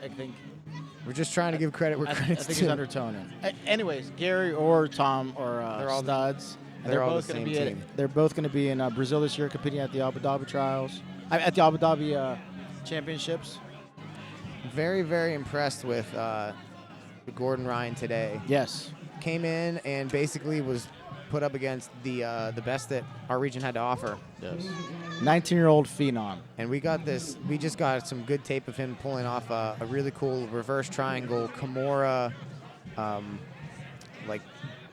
We're just trying to give credit where I credit's think due. it's under Tonen. Anyways, Gary or Tom or They're all studs. And they're all both the gonna same be team. They're both going to be in Brazil this year, competing at the Abu Dhabi trials, at the Abu Dhabi championships. Very, very impressed with Gordon Ryan today. Yes. Came in and basically was put up against the best that our region had to offer. Yes. 19-year-old phenom. And we just got some good tape of him pulling off a really cool reverse triangle Kimura, like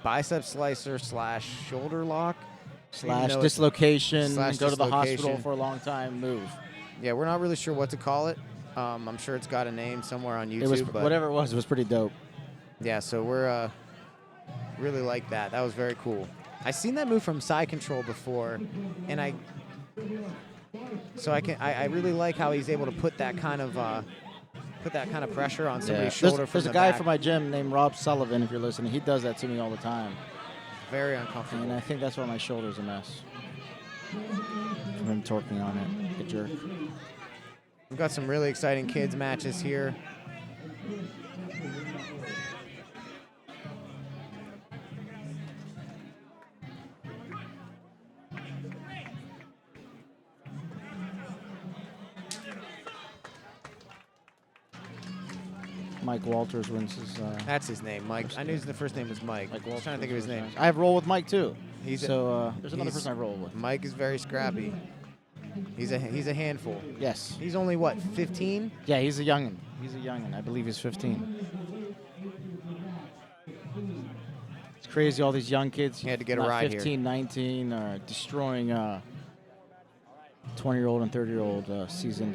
bicep slicer / shoulder lock / dislocation. / Go to the hospital dislocation. for a long time. Move. Yeah, we're not really sure what to call it. I'm sure it's got a name somewhere on YouTube. It was but whatever it was pretty dope. yeah, so we're really like that. That was very cool. I seen that move from side control before, and I really like how he's able to put that kind of pressure on somebody's shoulder from There's the a guy back. from my gym named Rob Sullivan, if you're listening. He does that to me all the time. Very uncomfortable. And I think that's why my shoulder's a mess. From him torquing on it. Good jerk. We've got some really exciting kids matches here. Mike Walters wins his. That's his name, Mike. I knew the first name was Mike. I was trying to think of his name. I have roll with Mike too. There's another person I roll with. Mike is very scrappy. He's a handful. Yes. He's only what, 15? Yeah, he's a youngin. I believe he's 15. It's crazy, all these young kids. He had to get a not ride 15, here. 19, destroying 20-year-old and 30-year-old seasoned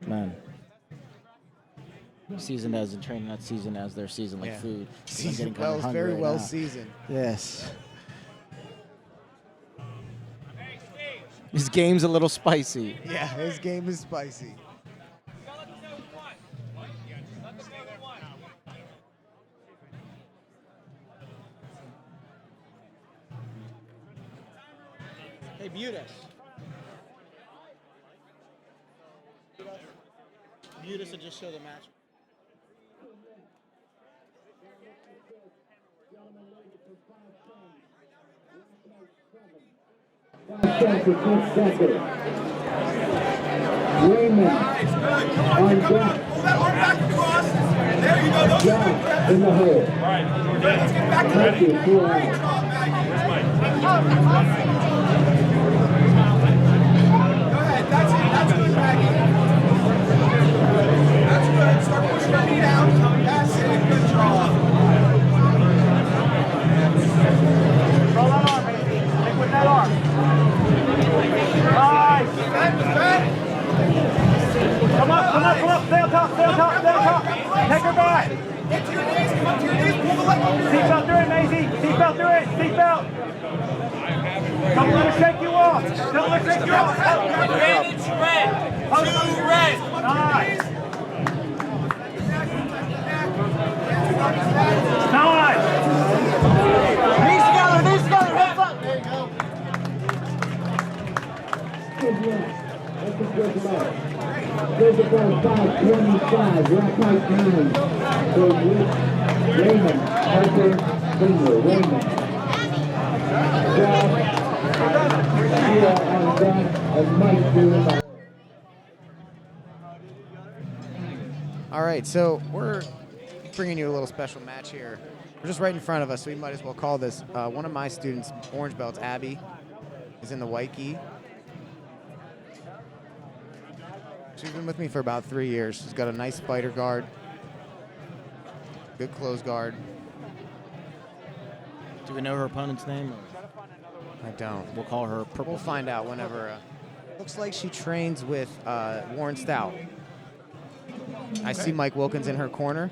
men. Seasoned as in training, not seasoned as their season, like food. Seasoned well, very right well now. seasoned. Yes. His game's a little spicy. Yeah, his game is spicy. Hey, mute us. Mute us and just show the match. Raymond on deck. There you go. John in the hole. All right, let's get back to ready. Two out. Where's Mike? Go ahead. That's it. That's good, Maggie. That's good. Start pushing your knee down. That's it. Good job. Roll that arm, baby. Stick with that arm. Nice. Defend. Come up. Stay on top. Take her back. Get to your knees. Come up to your knees. Pull the leg over your head. Seatbelt through it, Maisie. Seatbelt through it. Seatbelt. Don't let her shake you off. Don't let her shake you off. Red and red. Two red. Nice. Knees together. Heads up. There you go. Good work. That's a good low. Physical 525, right tight 9. So Raymond, Harper, Senior, Raymond. Job, Sheila on deck, and Mike doing the... All right, so we're bringing you a little special match here. We're just right in front of us, so we might as well call this. One of my students, orange belts, Abby, is in the white gi. She's been with me for about 3 years. She's got a nice fighter guard, good close guard. Do we know her opponent's name? I don't. We'll call her Purple. We'll find out whenever. Looks like she trains with Warren Stout. I see Mike Wilkins in her corner.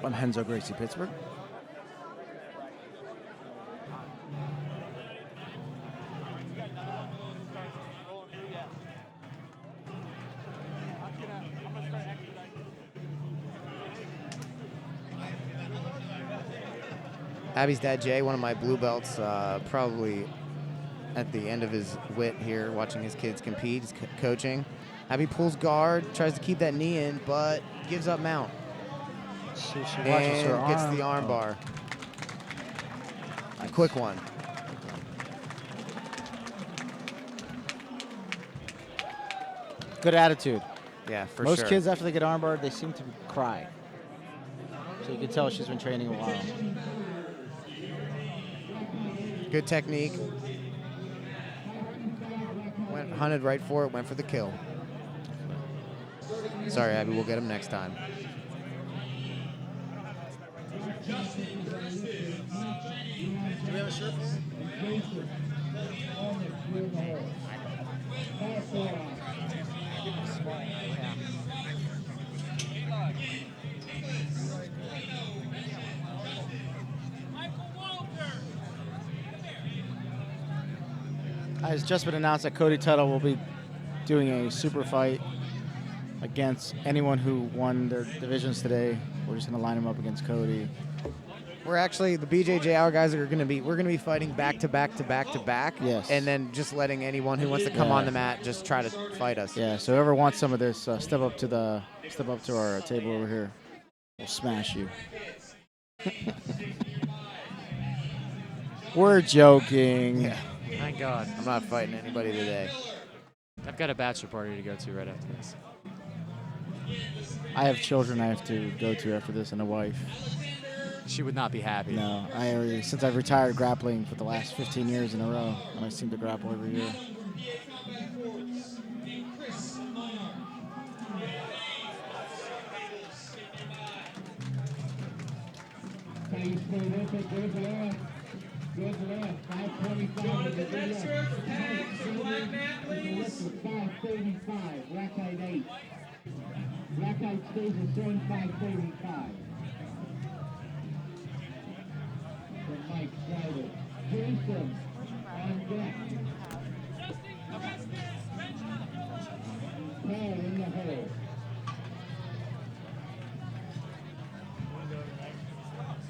I'm Henzo Gracie, Pittsburgh. Abby's dad, Jay, one of my blue belts, probably at the end of his wit here, watching his kids compete. He's coaching. Abby pulls guard, tries to keep that knee in, but gives up mount. She watches And her arm. gets the arm bar. A quick one. Good attitude. Yeah, for Most sure. kids, after they get armbarred, they seem to cry. So you can tell she's been training a while. Good technique. Hunted right for it, went for the kill. Sorry, Abby, we'll get him next time. Do we have a shirt for It's just been announced that Cody Tuttle will be doing a super fight against anyone who won their divisions today. We're just going to line him up against Cody. We're actually, the BJJ Hour guys are going to be, we're going to be fighting back to back to back to back. Yes. And then just letting anyone who wants to come on the mat just try to fight us. Yeah, so whoever wants some of this, step up to our table over here. We'll smash you. We're joking. Yeah. Thank God. I'm not fighting anybody today. I've got a bachelor party to go to right after this. I have children I have to go to after this and a wife. She would not be happy. No, since I've retired grappling for the last 15 years in a row, and I seem to grapple every year. Good left, 525. Going to the fencer for tags from black mat, please. 535, black height 8. Black height stays the same, 535. From Mike Snyder. Jason on deck. Paul in the hole.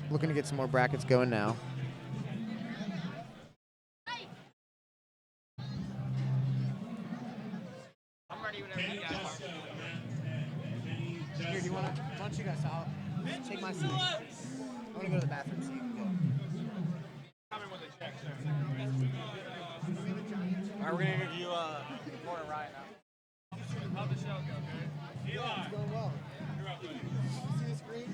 Looking to get some more brackets going now. I'm ready whenever you guys are. Here, do you want to? Why don't you guys? I'll take my seat. I want to go to the bathroom so you can go. Coming with a check, sir. All right, we're gonna interview Cory and Ryan now. How'd the show go, good? Eli. It's going well. You're up, buddy. See the screen?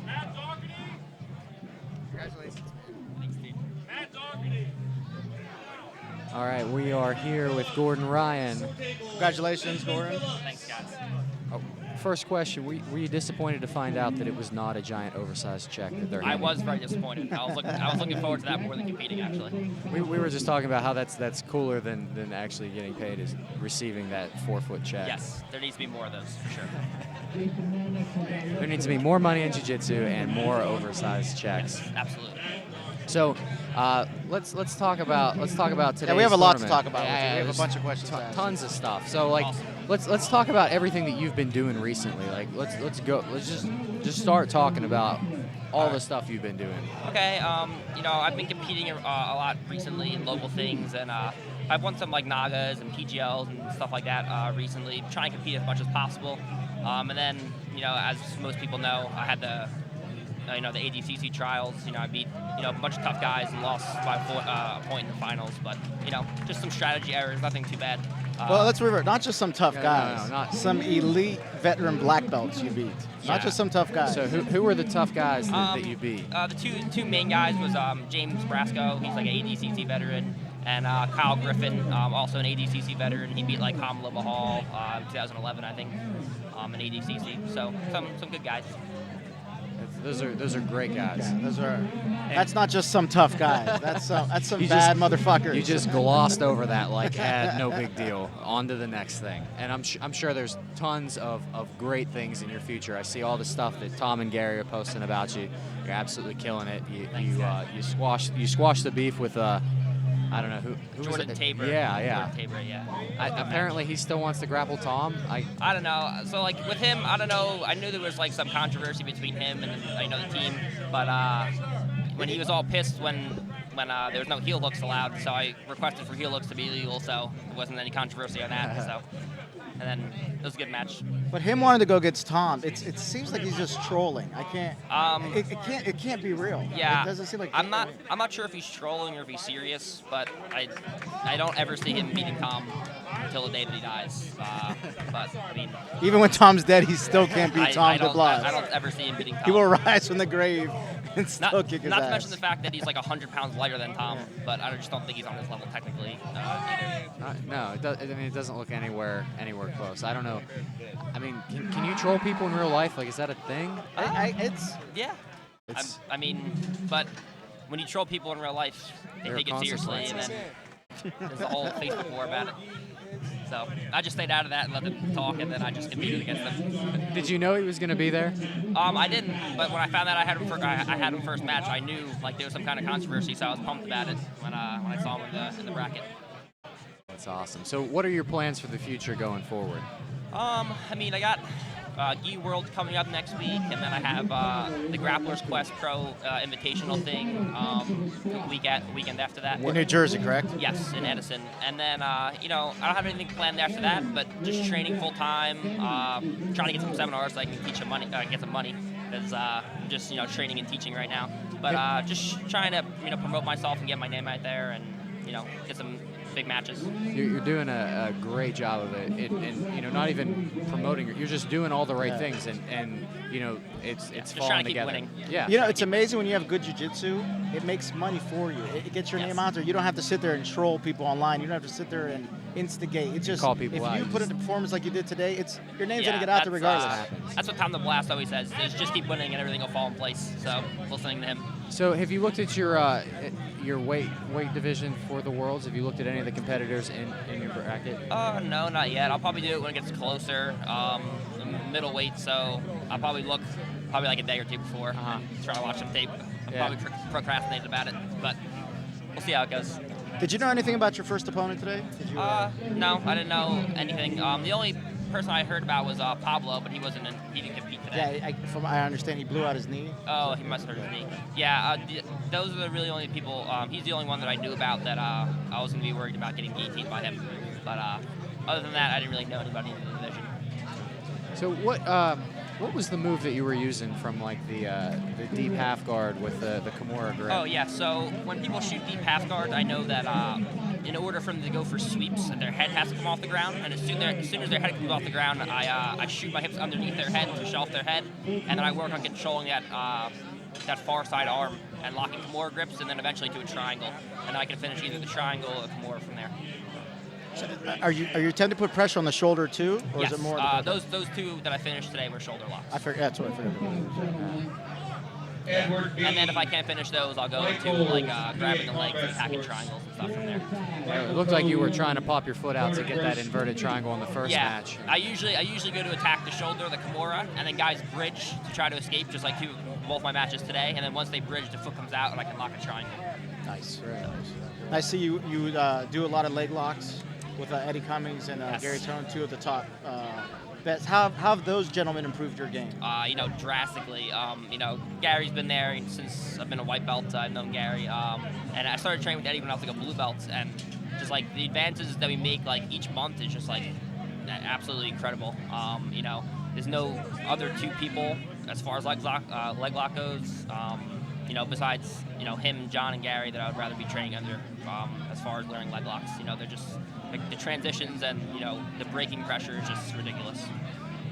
Matt Dougherty. Congratulations. Thanks, Steve. Matt Dougherty. All right, we are here with Gordon Ryan. Congratulations, Gordon. Thanks, guys. Oh, first question, were you disappointed to find out that it was not a giant oversized check that they're I handing? was very disappointed. I was looking forward to that more than competing, actually. We were just talking about how that's cooler than actually getting paid is receiving that 4-foot check. Yes, there needs to be more of those, for sure. There needs to be more money in jiu-jitsu and more oversized checks. Absolutely. So let's talk about today's Yeah, we have a lot to tournament. talk about. Yeah, We have a there's bunch of questions to ask. tons of stuff. So like, Awesome. let's talk about everything that you've been doing recently. Like let's just start talking about all the stuff you've been doing. Okay, I've been competing a lot recently in local things, and I've won some like Nagas and PGLs and stuff like that recently, trying to compete as much as possible. And then, as most people know, I had the ADCC trials. I beat, a bunch of tough guys and lost by a point in the finals. But, just some strategy errors, nothing too bad. Well, let's revert. Not just some tough guys. no, not some elite veteran black belts you beat. Yeah. Not just some tough guys. So who were the tough guys that you beat? The two main guys was James Brasco, he's like an ADCC veteran, and Kyle Griffin, also an ADCC veteran. He beat like Hamla Bahal in 2011, I think, in ADCC. So some good guys. Those are great guys. That's not just some tough guys. That's some You bad just- motherfuckers. You just glossed over that like no big deal. On to the next thing. And I'm sure there's tons of great things in your future. I see all the stuff that Tom and Gary are posting about you. You're absolutely killing it. You squashed the beef with I don't know who was Jordan it? Tabor. Yeah. Jordan Tabor, yeah. Apparently he still wants to grapple Tom. I don't know. So like with him, I don't know. I knew there was like some controversy between him and the team, but when he was all pissed when there was no heel hooks allowed, so I requested for heel hooks to be illegal, so there wasn't any controversy on that. So, and then it was a good match. But him wanting to go against Tom, it seems like he's just trolling. I can't. It can't be real. Yeah, It doesn't seem like. I'm not sure if he's trolling or if he's serious, but I don't ever see him beating Tom until the day that he dies. But I mean, Even when Tom's dead, he still can't beat Tom I don't DeBlas. ever see him beating Tom. He will rise from the grave and still Not kick his to ass. mention the fact that he's like 100 pounds lighter than Tom, but I just don't think he's on his level technically either. No, it doesn't look anywhere close. I don't know. I mean, can you troll people in real life? Like, is that a thing? Yeah. I mean, but when you troll people in real life, they There are take it seriously, and then there's the whole Facebook war about it. So I just stayed out of that and let them talk, and then I just competed against them. Did you know he was going to be there? I didn't, but when I found out I had him first match, I knew like there was some kind of controversy, so I was pumped about it when I saw him in the bracket. That's awesome. So what are your plans for the future going forward? I mean, I got Gi World coming up next week, and then I have the Grappler's Quest Pro Invitational thing weekend after that. In New Jersey, correct? Yes, in Edison. And then, I don't have anything planned after that, but just training full time, trying to get some seminars so I can get some money, because I'm just, training and teaching right now. But just trying to, promote myself and get my name out there and, get some big matches. You're doing a great job of it, and not even promoting. You're just doing all the right things, and it's just falling trying to keep together. winning. Yeah. It's amazing when you have good jiu-jitsu. It makes money for you. It gets your name out there. You don't have to sit there and troll people online. You don't have to sit there and instigate. It's just Call people out. if you put in a performance like you did today, your name's gonna get that's, out there regardless. That's what Tom the Blast always says, is just keep winning and everything will fall in place. So listening to him. So have you looked at your weight division for the Worlds? Have you looked at any of the competitors in your bracket? No, not yet. I'll probably do it when it gets closer. Middleweight, so I'll probably look like a day or two before. Try to watch some tape. I'm probably procrastinating about it, but we'll see how it goes. Did you know anything about your first opponent today? Did you, no, I didn't know anything. The only person I heard about was Pablo, but he didn't compete today. Yeah, from I understand he blew out his knee. Oh, he must have hurt his knee. Yeah, those are the really only people. He's the only one that I knew about that I was going to be worried about getting guillotined by him. But other than that, I didn't really know anybody in the division. So what was the move that you were using from like the deep half guard with the Kimura grip? Oh yeah, so when people shoot deep half guard, I know that in order for them to go for sweeps, their head has to come off the ground, and as soon as their head comes off the ground, I shoot my hips underneath their head to shelf their head, and then I work on controlling that far side arm and locking Kimura grips, and then eventually to a triangle, and then I can finish either the triangle or Kimura from there. So are you attempting to put pressure on the shoulder too, or yes, is it more? Those two that I finished today were shoulder locks. That's what I figured. And then if I can't finish those, I'll go into like grabbing the legs and attacking triangles and stuff from there. Yeah, it looked like you were trying to pop your foot out to get that inverted triangle in the first match. I usually go to attack the shoulder, the Kimura, and then guys bridge to try to escape, just like both my matches today. And then once they bridge, the foot comes out and I can lock a triangle. Nice, very nice. I see you do a lot of leg locks with Eddie Cummings and Gary Tone, two of the top bets. How have those gentlemen improved your game? Drastically. Gary's been there since I've been a white belt. I've known Gary, and I started training with Eddie when I was like a blue belt, and just like the advances that we make like each month is just like absolutely incredible. There's no other two people as far as leg lock goes. Besides him, John, and Gary that I would rather be training under as far as learning leg locks. They're just like the transitions and the breaking pressure is just ridiculous.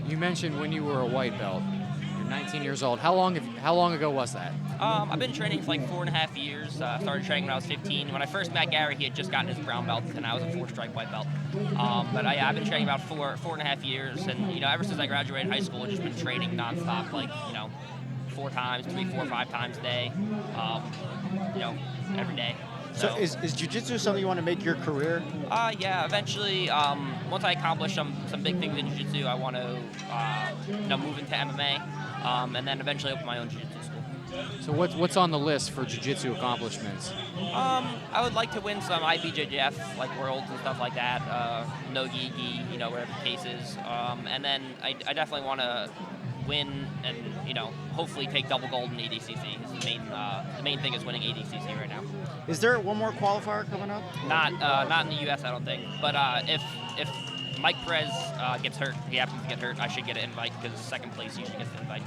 You mentioned when you were a white belt. You're 19 years old. How long ago was that? I've been training for like 4.5 years. Started training when I was 15. When I first met Gary, he had just gotten his brown belt, and I was a 4-stripe white belt. I've been training about 4.5 years, and ever since I graduated high school, I've just been training nonstop, like 4 times, 3, 4, 5 times a day, every day. So is jiu-jitsu something you want to make your career? Yeah, eventually. Once I accomplish some big things in jiu-jitsu, I want to move into MMA, and then eventually open my own jiu-jitsu school. So what's on the list for jiu-jitsu accomplishments? I would like to win some IBJJF, like Worlds and stuff like that, no-gi, whatever the case is. And then I definitely want to win and hopefully take double gold in ADCC. The main thing is winning ADCC right now. Is there one more qualifier coming up? Not in the U.S. I don't think. But if Mike Perez gets hurt, he happens to get hurt, I should get an invite because second place usually gets an invite.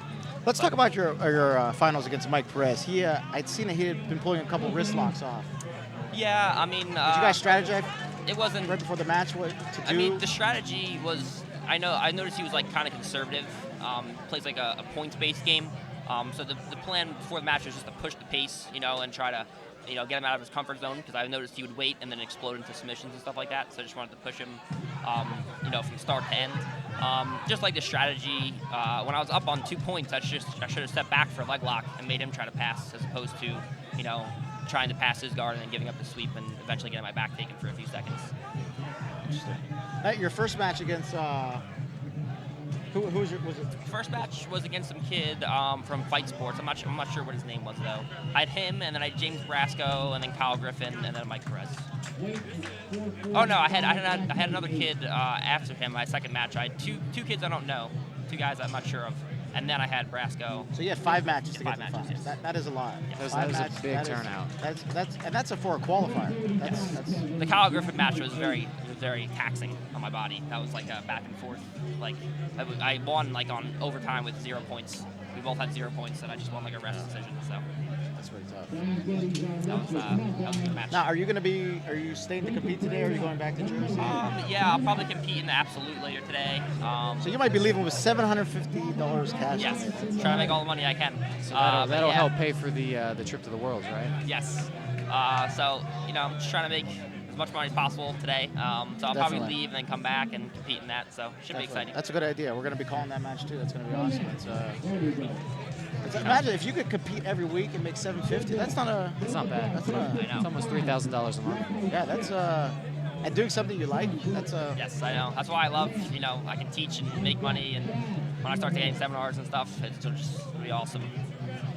Let's talk about your finals against Mike Perez. I'd seen that he had been pulling a couple wrist locks off. Yeah, I mean. Did you guys strategize? It wasn't right before the match. What to do? I mean, the strategy was. I noticed he was like kind of conservative. Plays like a points-based game. So the plan before the match was just to push the pace, and try to, get him out of his comfort zone because I noticed he would wait and then explode into submissions and stuff like that. So I just wanted to push him, from start to end. Just like the strategy, when I was up on 2 points, I should have stepped back for a leg lock and made him try to pass as opposed to, trying to pass his guard and then giving up the sweep and eventually getting my back taken for a few seconds. Interesting. Your first match against who was it? First match was against some kid from Fight Sports. I'm not sure what his name was though. I had him, and then I had James Brasco, and then Kyle Griffin, and then Mike Perez. Oh no, I had another kid after him. My second match, I had two kids I don't know, 2 guys I'm not sure of, and then I had Brasco. So you had 5 matches to get 5 to matches. finals. Yes. That is a lot. Yes. That was a big turnout. That's for a qualifier. That's the Kyle Griffin match was very taxing on my body. That was like a back and forth. Like I won like on overtime with 0 points. We both had 0 points, and I just won like a rest decision. So that's really tough. That was a good match. Now, are you staying to compete today, or are you going back to Jersey? Yeah, I'll probably compete in the Absolute later today. So you might be leaving with $750 cash. Yes, trying to make all the money I can. So that'll help pay for the trip to the Worlds, right? Yes. So I'm just trying to make as much money as possible today. So I'll probably leave and then come back and compete in that. So should be exciting. That's a good idea. We're going to be calling that match too. That's going to be awesome. So imagine if you could compete every week and make $750. That's not a. It's not bad. That's not. It's almost $3,000 a month. Yeah, that's and doing something you like. That's Yes, I know. That's why I love, I can teach and make money, and when I start taking seminars and stuff, it's just gonna be awesome.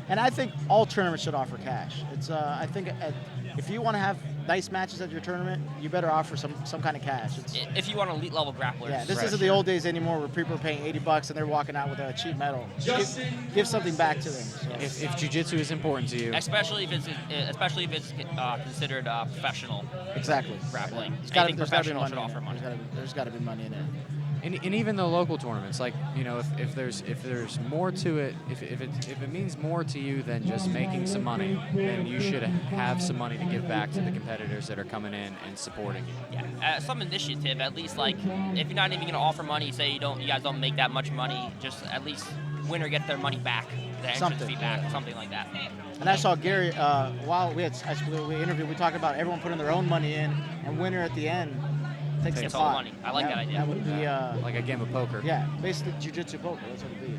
And I think all tournaments should offer cash. It's I think if you want to have nice matches at your tournament, you better offer some kind of cash. If you want elite level grapplers. Yeah, this isn't the old days anymore where people are paying $80 and they're walking out with a cheap medal. Give something back to them. So. If jiu-jitsu is important to you, especially if it's considered professional. Exactly. Grappling. Anything professional should offer money. There's got to be money in it. and even the local tournaments, like if there's more to it, if it means more to you than just making some money, then you should have some money to give back to the competitors that are coming in and supporting you. Yeah, some initiative, at least. Like if you're not even gonna offer money, say you guys don't make that much money, just at least winner get their money back, the entrance fee back, something like that. And I saw Gary while we interviewed, we talked about everyone putting their own money in, and winner at the end takes the all the pot. money. I like that idea. That would be like a game of poker. Yeah, basically jiu-jitsu poker. That's what it'd be.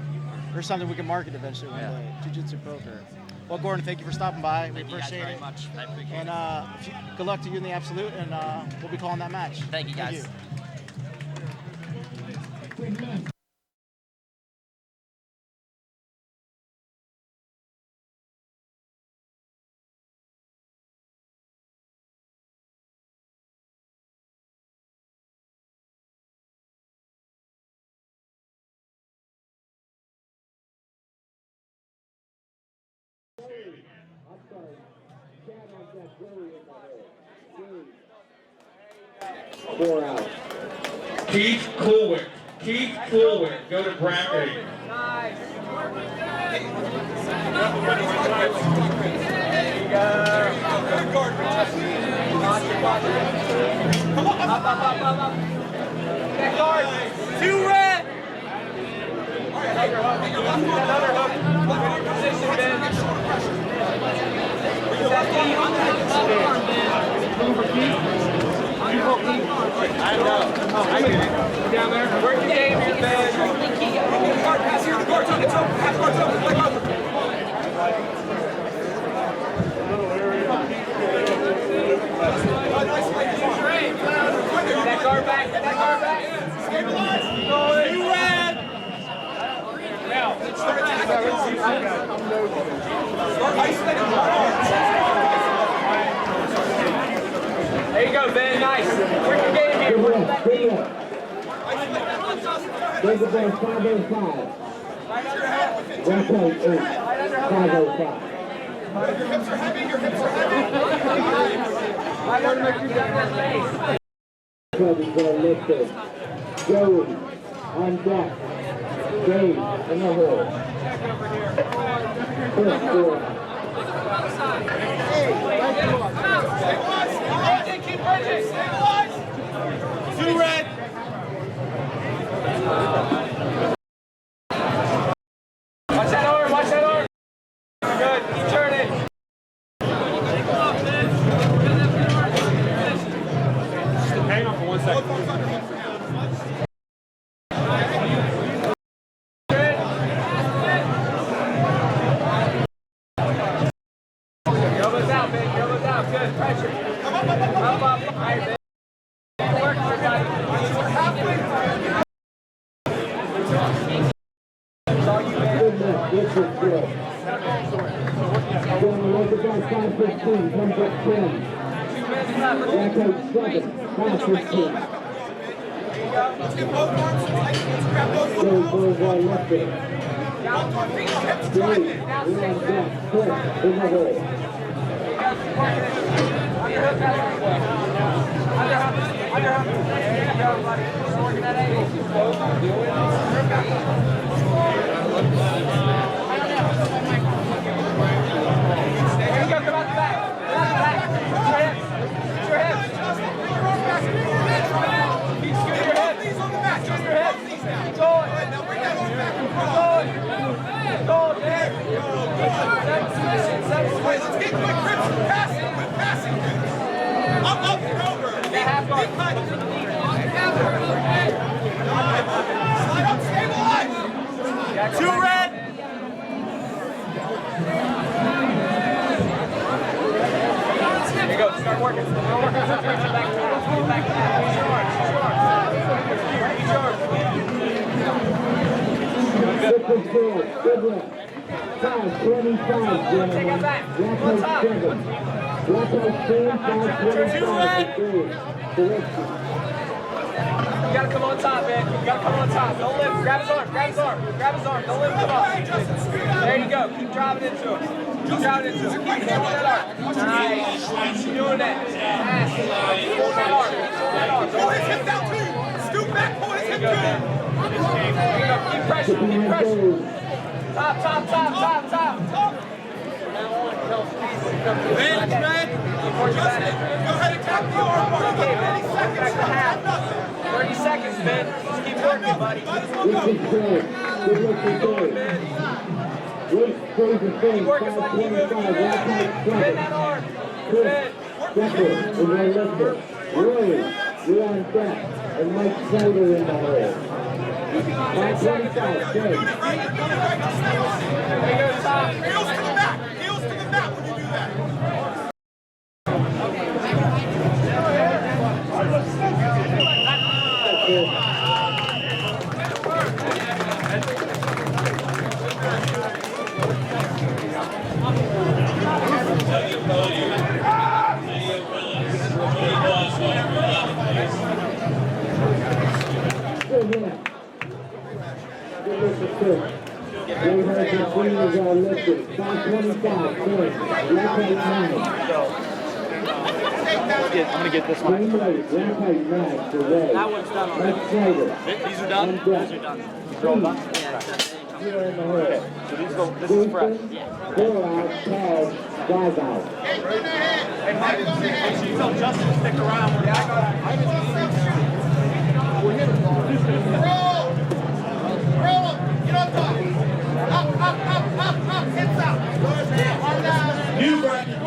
There's something we can market eventually one day. Jiu-jitsu poker. Well, Gordon, thank you for stopping by. We appreciate it. Thank you guys very much. I appreciate it. And good luck to you in the absolute, and we'll be calling that match. Thank you, guys. Thank you. Four out. Keith Coolwick. Go to bracketing. Come on, up. Back guard. 2 red. Another hook. Position, I know. Down there. Work the game, Ben. Guard, pass here. The guard's on. It's open. Pass guard's open. Leg open. That guard back. Stabilize. You red. Now, start there you go, Ben. Nice. Work the game here. There's the ball, 505. Right point, 8. 505. Your hips are heavy. I gotta make you get that face. Is going to lift it. Joey on deck. Dave in the hole. First score. Keep bridging. Stabilize. 2 red. Watch that arm. Good. Keep turning. Hang on for 1 second. Elbows out. Good. Pressure. Up. All right, Ben. Work, everybody. We're halfway through. It's all you, Ben. This is good. Going to look at that 515. Comes up 10. 2 minutes left. Back out 7. 515. Let's get both arms. Let's grab both Joey Bourgeois lifting. down to our feet. Hips Dave tight. in on deck. Chris in the hole. Underhook. There you go, buddy. Just working that angle. Here you go. Come out the back. Get your hips. Keep scooting your hips. Scoot your hips. Keep going. Keep going. There. Set position. Let's get quick grips with passing. Up and over. Half guard. Slide up, stabilize. 2 red. working separation back to it. Back to that. Use your arms. Good luck. 5:25, gentlemen. Take it back. Blackout 7. Blackout 10, 5:25. You gotta come on top, man. You gotta come on top. Don't lift. Grab his arm. Grab his arm. Grab his arm. Don't lift him up. There you go. Keep driving into him. Keep driving into him. Keep pulling that arm. Nice. Keep doing that. Nice. Pull that arm. Pull that arm. Pull his hip down too. Scoot back. Pull his hip down. There you go. Keep pressure. Keep pressure. Top, top, top, top, top. Man, man. Justin, go ahead and tap the arm. Okay, man. Back to half. 30 seconds, man. Just keep working, buddy. Keep working so I can keep moving. Bend that arm. Bend. You're on deck, and Mike Snyder in the hole. 10 seconds. There you go, top. Heels to the mat. Heels to the mat when you do that. I'm gonna get this one. That one's done already. These are done? These are done. They're all done? Okay. So this is fresh. Four out, tag, five out. Hey, Mike, make sure you tell Justin to stick around. Roll! Roll! Get on top! Up, up, up, up, up! Hips out! Arm down! New bracket.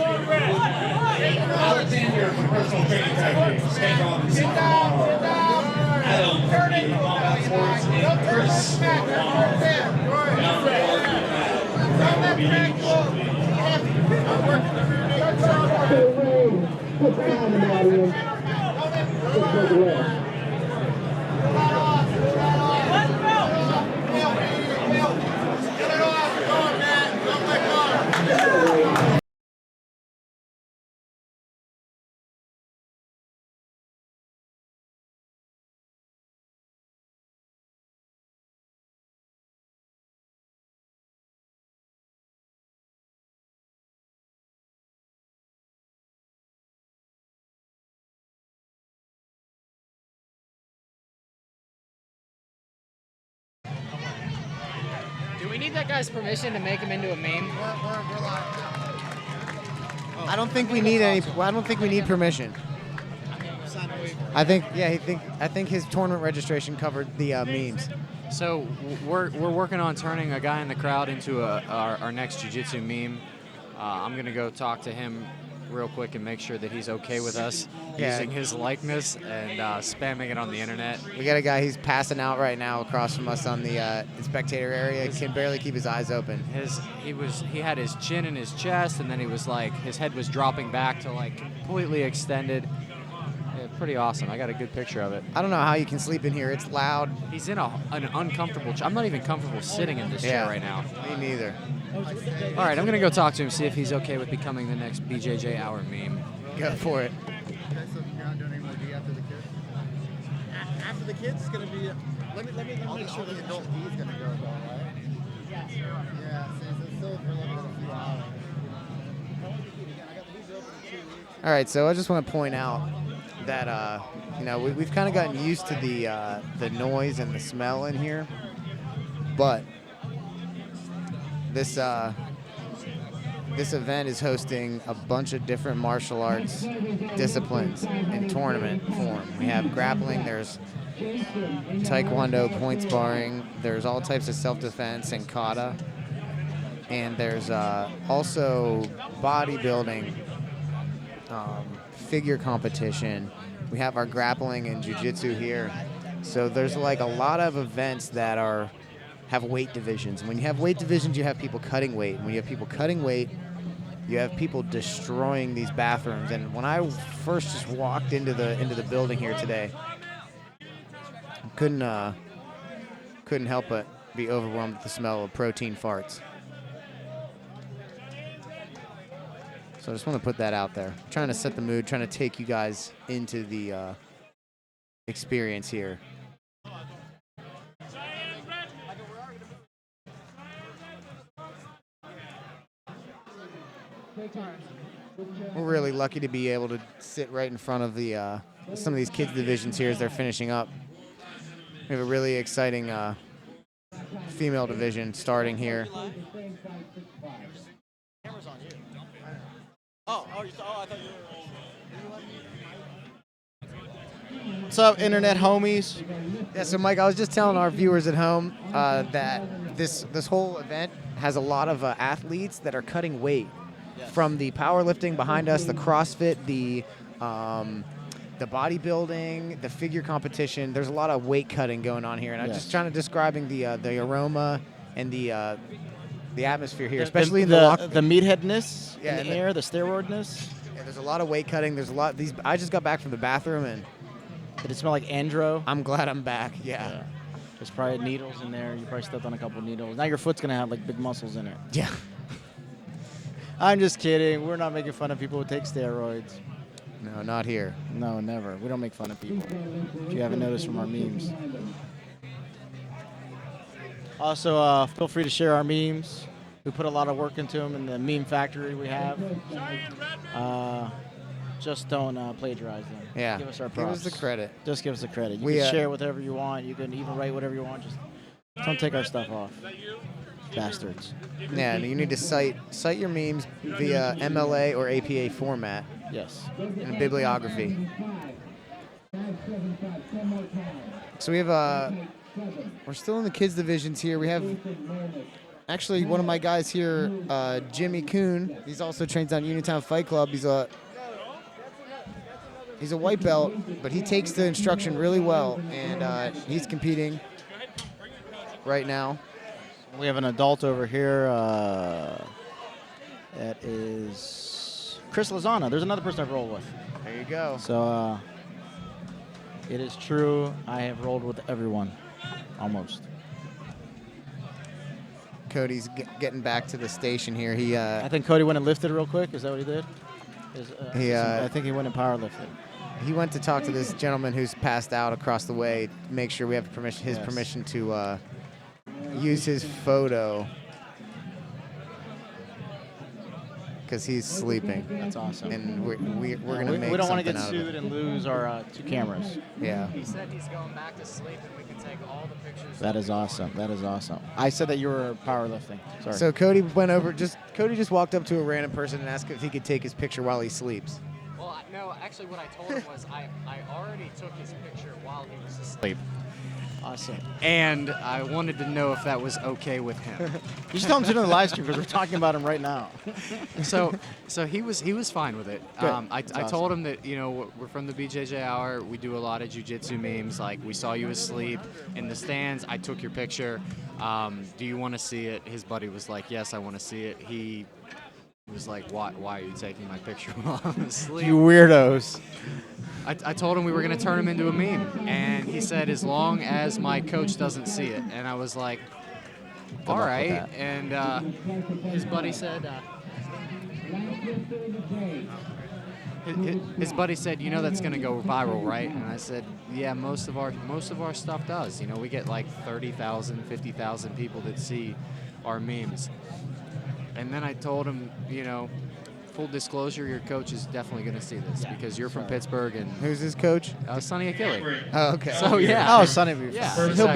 Alexander from Personal Training Academy. Stand on the Sit down! Sit down! Adam Turn it! Combat Sports Don't and turn Chris that back! Don't turn that! Turn that back! I'm working the Put down the audience. Just take it away. Get it off! Go on, man! Don't let go! Do we need that guy's permission to make him into a meme? I don't think we need any. I don't think we need permission. I think, yeah, I think his tournament registration covered the memes. So we're working on turning a guy in the crowd into our next jiu-jitsu meme. I'm gonna go talk to him real quick and make sure that he's okay with us using his likeness and spamming it on the internet. We got a guy, he's passing out right now across from us on the spectator area. He can barely keep his eyes open. He had his chin in his chest, and then he was like, his head was dropping back to like completely extended. Yeah, pretty awesome. I got a good picture of it. I don't know how you can sleep in here. It's loud. He's in an uncomfortable chair. I'm not even comfortable sitting in this chair right now. Me neither. All right, I'm going to go talk to him, see if he's okay with becoming the next BJJ Hour meme. Go for it. Okay, so you're not doing any more D after the kids? After the kids, it's going to be... Let me make sure the adult D is going to go, though, right? Yeah, so it's still for a little bit of a few hours. All right, so I just want to point out that, you know, we've kind of gotten used to the noise and the smell in here, but this event is hosting a bunch of different martial arts disciplines in tournament form. We have grappling, there's taekwondo, point sparring, there's all types of self-defense and kata, and there's also bodybuilding, figure competition. We have our grappling and jiu-jitsu here. So there's like a lot of events that have weight divisions. And when you have weight divisions, you have people cutting weight. And when you have people cutting weight, you have people destroying these bathrooms. And when I first just walked into the building here today, couldn't help but be overwhelmed with the smell of protein farts. So I just want to put that out there. Trying to set the mood, trying to take you guys into the experience here. We're really lucky to be able to sit right in front of the some of these kids divisions here as they're finishing up. We have a really exciting female division starting here. What's up, internet homies? Yeah, so Mike, I was just telling our viewers at home that this whole event has a lot of athletes that are cutting weight. From the powerlifting behind us, the CrossFit, the bodybuilding, the figure competition. There's a lot of weight cutting going on here, and I'm just trying to describing the aroma and the atmosphere here, especially in the meatheadness in the air, the steroidness. Yeah, there's a lot of weight cutting. There's a lot. I just got back from the bathroom, and did it smell like andro? I'm glad I'm back. Yeah. There's probably needles in there. You probably stepped on a couple needles. Now your foot's gonna have like big muscles in it. Yeah. I'm just kidding. We're not making fun of people who take steroids. No, not here. No, never. We don't make fun of people. If you haven't noticed from our memes. Also, feel free to share our memes. We put a lot of work into them in the meme factory we have. Just don't plagiarize them. Yeah. Give us our props. Give us the credit. Just give us the credit. You can share whatever you want. You can even write whatever you want. Just don't take our stuff off. Bastards. Yeah, and you need to cite your memes via MLA or APA format. Yes. In a bibliography. So we have we're still in the kids divisions here. We have actually one of my guys here, Jimmy Kuhn. He's also trains on Uniontown Fight Club. He's a white belt, but he takes the instruction really well, and he's competing right now. We have an adult over here. That is Chris Lozana. There's another person I've rolled with. There you go. So it is true. I have rolled with everyone, almost. Cody's getting back to the station here. He. I think Cody went and lifted real quick. Is that what he did? I think he went and power lifted. He went to talk to this gentleman who's passed out across the way. Make sure we have permission, his permission to use his photo because he's sleeping. That's awesome. And we're gonna make. We don't want to something get out of sued it. and lose our 2 cameras. Yeah. He said he's going back to sleep and we can take all the pictures. That is awesome. That is awesome. I said that you were powerlifting. Sorry. So Cody went over. Cody just walked up to a random person and asked if he could take his picture while he sleeps. Well, no, actually, what I told him was I already took his picture while he was asleep. Awesome. And I wanted to know if that was okay with him. You should tell him to do the live stream because we're talking about him right now. So he was fine with it. Good. I That's told awesome. him that we're from the BJJ Hour. We do a lot of jiu-jitsu memes. Like we saw you asleep in the stands. I took your picture. Do you want to see it? His buddy was like, yes, I want to see it. He was like, why are you taking my picture while I'm asleep? You weirdos. I told him we were going to turn him into a meme, and he said, as long as my coach doesn't see it. And I was like, all right. And his buddy said, his buddy said, that's going to go viral, right? And I said, yeah, most of our stuff does. We get like 30,000, 50,000 people that see our memes. And then I told him, full disclosure, your coach is definitely going to see this because you're from Pittsburgh. And who's his coach? Sonny Achille. Oh, okay. So yeah. Oh, Sonny. Yeah. He'll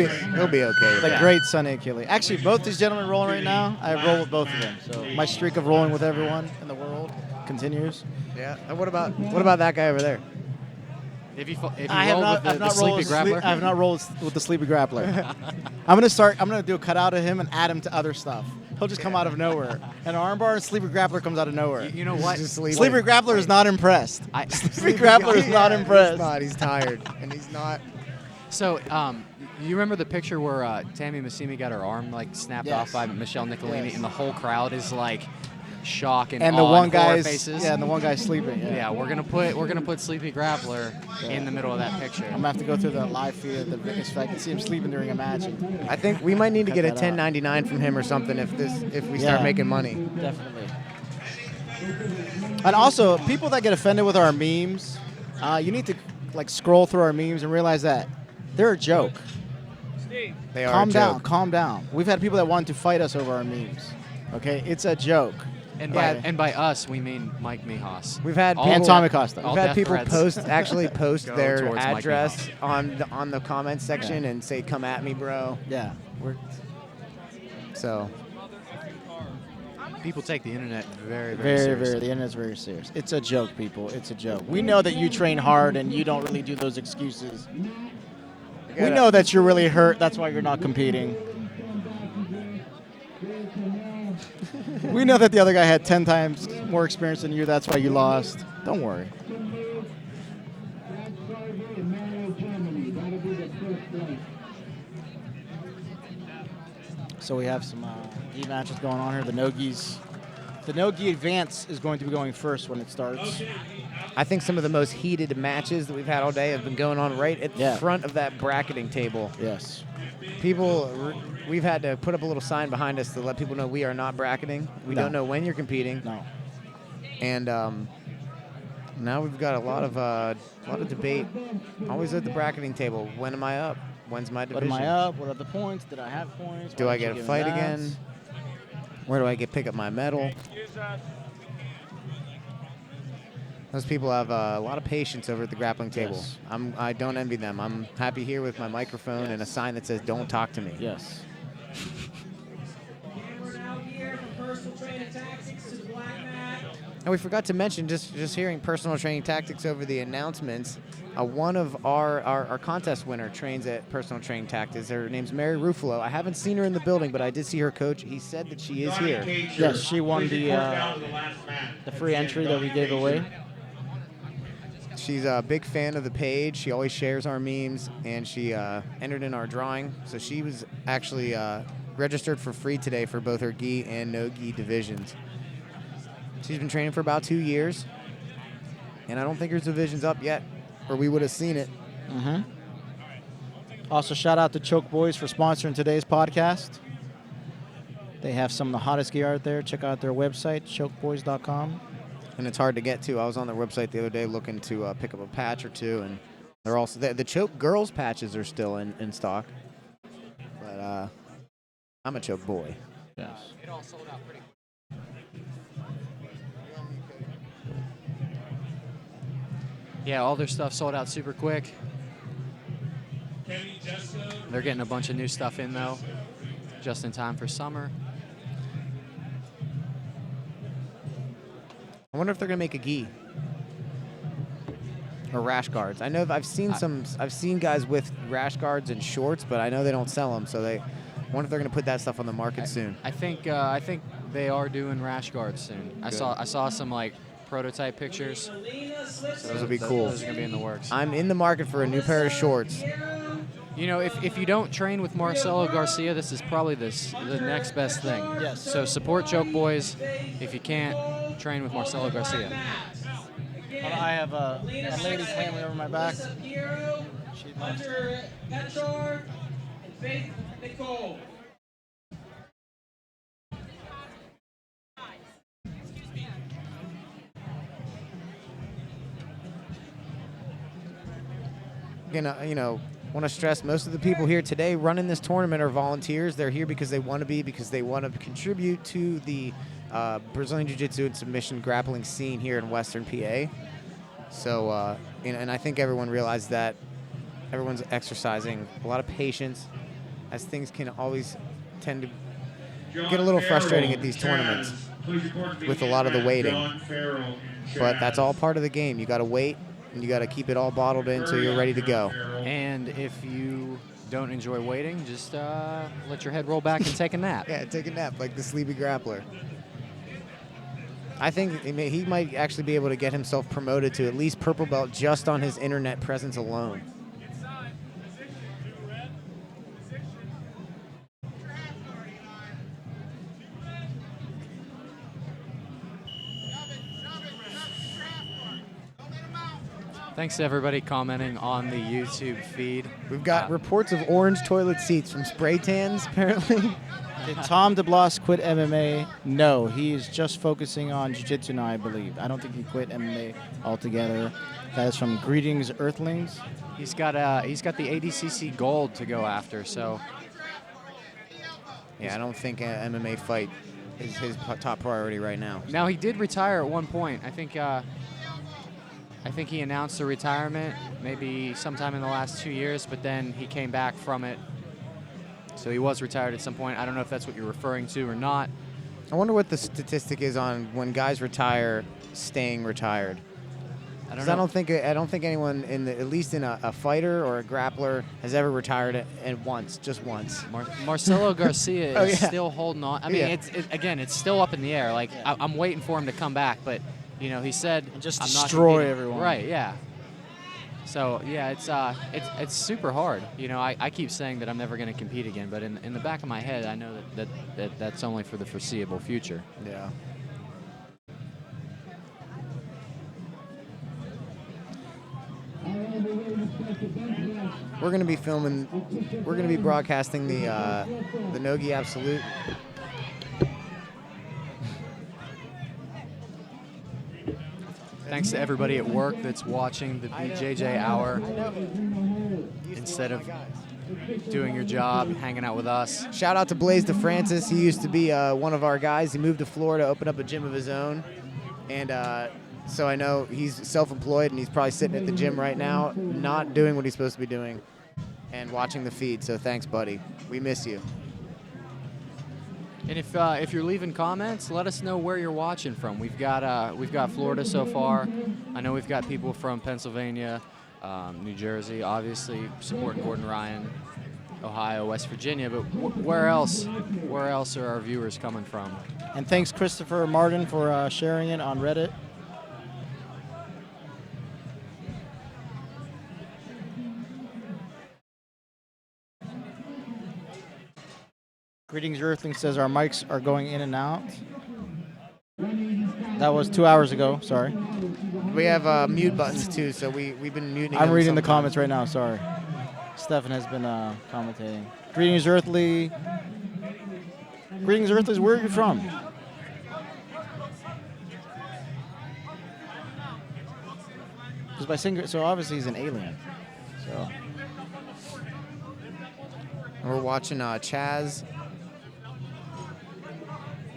be okay. The great Sonny Achille. Actually, both these gentlemen rolling right now. I roll with both of them. So my streak of rolling with everyone in the world continues. Yeah. And what about that guy over there? If you roll with the Sleepy Grappler? I have not rolled with the Sleepy Grappler. I'm gonna do a cutout of him and add him to other stuff. He'll just come out of nowhere. An armbar and Sleepy Grappler comes out of nowhere. You know what? Sleepy Grappler is not impressed. Sleepy Grappler is not impressed. He's not. He's tired, and he's not. So, you remember the picture where Tammy Massimi got her arm snapped off by Michelle Nicolini, and the whole crowd is like shock and the awe one and horror guy's faces. and the one guy's sleeping. Yeah, we're gonna put Sleepy Grappler in the middle of that picture. I'm gonna have to go through the live feed of the Vegas so I can see him sleeping during a match. I think we might need to Cut get a that out. 1099 from him or something if we start making money. Definitely. And also, people that get offended with our memes, you need to like scroll through our memes and realize that they're a joke. They are Calm a down, joke. calm down. We've had people that want to fight us over our memes. Okay, it's a joke. And by us, we mean Mike Mijas. We've had And people, Tommy Costa. We've had people post go their towards Mike address on the comments section and say, "Come at me, bro." Yeah. So people take the internet very, Very, seriously. very. The internet's very serious. It's a joke, people. It's a joke. We know that you train hard and you don't really do those excuses. We know that you're really hurt. That's why you're not competing. We know that the other guy had 10 times more experience than you. That's why you lost. Don't worry. So we have some gi matches going on here. The no-gis. The no-gi advance is going to be going first when it starts. I think some of the most heated matches that we've had all day have been going on right at the front of that bracketing table. Yes. We've had to put up a little sign behind us to let people know we are not bracketing. We don't know when you're competing. No. And now we've got a lot of debate. Always at the bracketing table. When am I up? When's my division? When am I up? What are the points? Did I have points? Do Why I did get you a give fight me that? again? Where do I pick up my medal? Those people have a lot of patience over at the grappling table. Yes. I don't envy them. I'm happy here with my microphone and a sign that says "Don't talk to me." Yes. And we forgot to mention, just hearing personal training tactics over the announcements, one of our contest winner trains at Personal Training Tactics. Her name's Mary Ruffalo. I haven't seen her in the building, but I did see her coach. He said that she is here. Yes, she won the free entry that we gave away. She's a big fan of the page. She always shares our memes, and she entered in our drawing. So she was actually registered for free today for both her gi and no-gi divisions. She's been training for about 2 years, and I don't think her division's up yet, or we would have seen it. Mm-hmm. Also, shout out to Choke Boys for sponsoring today's podcast. They have some of the hottest gear out there. Check out their website, chokeboys.com. And it's hard to get to. I was on their website the other day looking to pick up a patch or two, and they're also the Choke Girls patches are still in stock. But I'm a Choke boy. Yes. It all sold out pretty quick. Yeah, all their stuff sold out super quick. They're getting a bunch of new stuff in, though, just in time for summer. I wonder if they're gonna make a gi or rash guards. I know I've seen guys with rash guards and shorts, but I know they don't sell them. So I wonder if they're gonna put that stuff on the market soon. I think they are doing rash guards soon. Good. I saw some like prototype pictures. So those will be cool. Those are gonna be in the works. I'm in the market for a new pair of shorts. You know, if you don't train with Marcelo Garcia, this is probably the next best thing. Yes. So support Choke Boys. If you can't, train with Marcelo Garcia. I have a lady clambering over my back. Hunter Petrard, and Faith Nicole. Want to stress most of the people here today running this tournament are volunteers. They're here because they want to be, because they want to contribute to the Brazilian Jiu-Jitsu and submission grappling scene here in Western PA. So, and I think everyone realized that everyone's exercising a lot of patience, as things can always tend to get a little frustrating at these tournaments with a lot of the waiting. But that's all part of the game. You got to wait, and you got to keep it all bottled in until you're ready to go. And if you don't enjoy waiting, just let your head roll back and take a nap. Yeah, take a nap like the Sleepy Grappler. I think he might actually be able to get himself promoted to at least purple belt just on his internet presence alone. Thanks to everybody commenting on the YouTube feed. We've got reports of orange toilet seats from spray tans, apparently. Did Tom DeBlas quit MMA? No, he is just focusing on jiu-jitsu now, I believe. I don't think he quit MMA altogether. That is from Greetings Earthlings. He's got the ADCC gold to go after, so. Yeah, I don't think an MMA fight is his top priority right now. Now, he did retire at one point. I think he announced a retirement maybe sometime in the last 2 years, but then he came back from it. So he was retired at some point. I don't know if that's what you're referring to or not. I wonder what the statistic is on when guys retire, staying retired. I don't think anyone at least in a fighter or a grappler has ever retired at once, just once. Marcelo Garcia is yeah. still holding on. I mean, Yeah. it's still up in the air. Like I'm waiting for him to come back, but he said And just I'm not destroy competing. everyone. Right? Yeah. So yeah, it's super hard. I keep saying that I'm never going to compete again, but in the back of my head, I know that's only for the foreseeable future. Yeah. We're going to be filming. We're going to be broadcasting the Nogi Absolute. Thanks to everybody at work that's watching the BJJ Hour instead of doing your job, hanging out with us. Shout out to Blaze DeFrancis. He used to be one of our guys. He moved to Florida, opened up a gym of his own, and so I know he's self-employed and he's probably sitting at the gym right now, not doing what he's supposed to be doing, and watching the feed. So thanks, buddy. We miss you. And if you're leaving comments, let us know where you're watching from. We've got Florida so far. I know we've got people from Pennsylvania, New Jersey, obviously supporting Gordon Ryan, Ohio, West Virginia. But where else are our viewers coming from? And thanks, Christopher Martin, for sharing it on Reddit. Greetings, Earthling says our mics are going in and out. That was 2 hours ago. Sorry. We have mute buttons too, so we've been muting. I'm them reading the sometimes. comments right now. Sorry. Stefan has been commentating. Greetings, Earthly. Greetings, Earthlies. Where are you from? Because by saying so, obviously he's an alien. So. And we're watching Chaz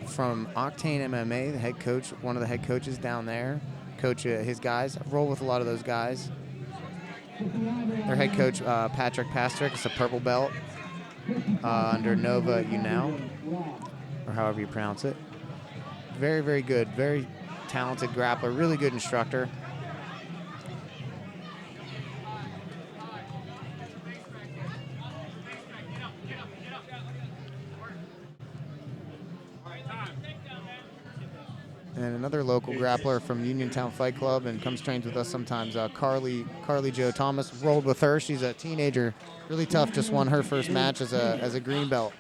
from Octane MMA, the head coach, one of the head coaches down there. Coach his guys. I roll with a lot of those guys. Their head coach, Patrick Pastrick, is a purple belt under Nova Unau, or however you pronounce it. Very, very good. Very talented grappler. Really good instructor. And another local grappler from Uniontown Fight Club and comes trains with us sometimes, Carly Jo Thomas. Rolled with her. She's a teenager, really tough. Just won her first match as a green belt.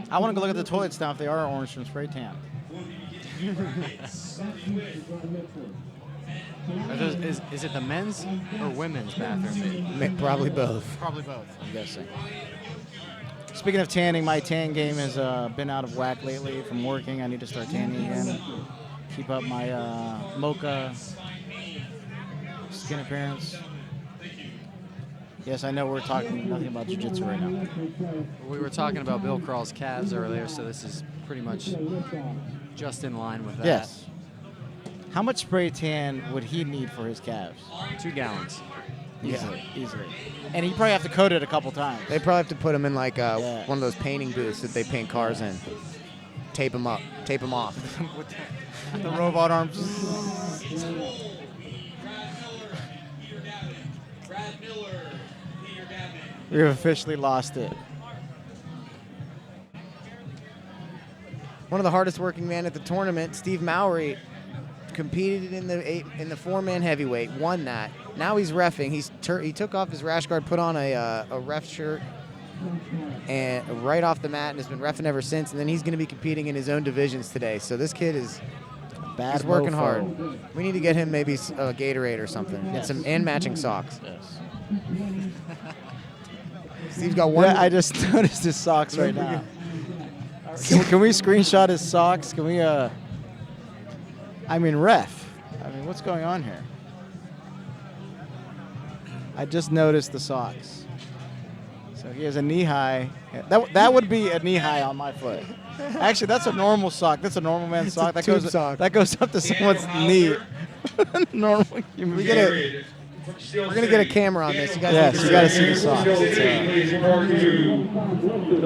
I want to go look at the toilets now if they are orange from spray tan. Is it the men's or women's bathroom? Probably both. Probably both, I'm guessing. Speaking of tanning, my tan game has been out of whack lately from working. I need to start tanning again. Keep up my mocha skin appearance. Yes, I know we're talking nothing about jiu-jitsu right now. We were talking about Bill Crawl's calves earlier, so this is pretty much just in line with that. Yes. How much spray tan would he need for his calves? 2 gallons. Easily. And he'd probably have to coat it a couple times. They probably have to put him in like one of those painting booths that they paint cars in. Tape him up. Tape him off. With the robot arms. We've officially lost it. One of the hardest working men at the tournament, Steve Mowry, competed in the 4-man heavyweight, won that. Now he's reffing. He took off his rash guard, put on a ref shirt, and right off the mat and has been reffing ever since. And then he's going to be competing in his own divisions today. So this kid is he's working hard. We need to get him maybe a Gatorade or something and matching socks. Yes. Steve's got one. Yeah, I just noticed his socks right now. Can we screenshot his socks? Can we? I mean, ref. I mean, what's going on here? I just noticed the socks. So he has a knee high. That would be a knee high on my foot. Actually, that's a normal sock. That's a normal man's sock. That goes up to someone's knee. Normal human being. We're gonna get a camera on this. You guys you gotta see the socks.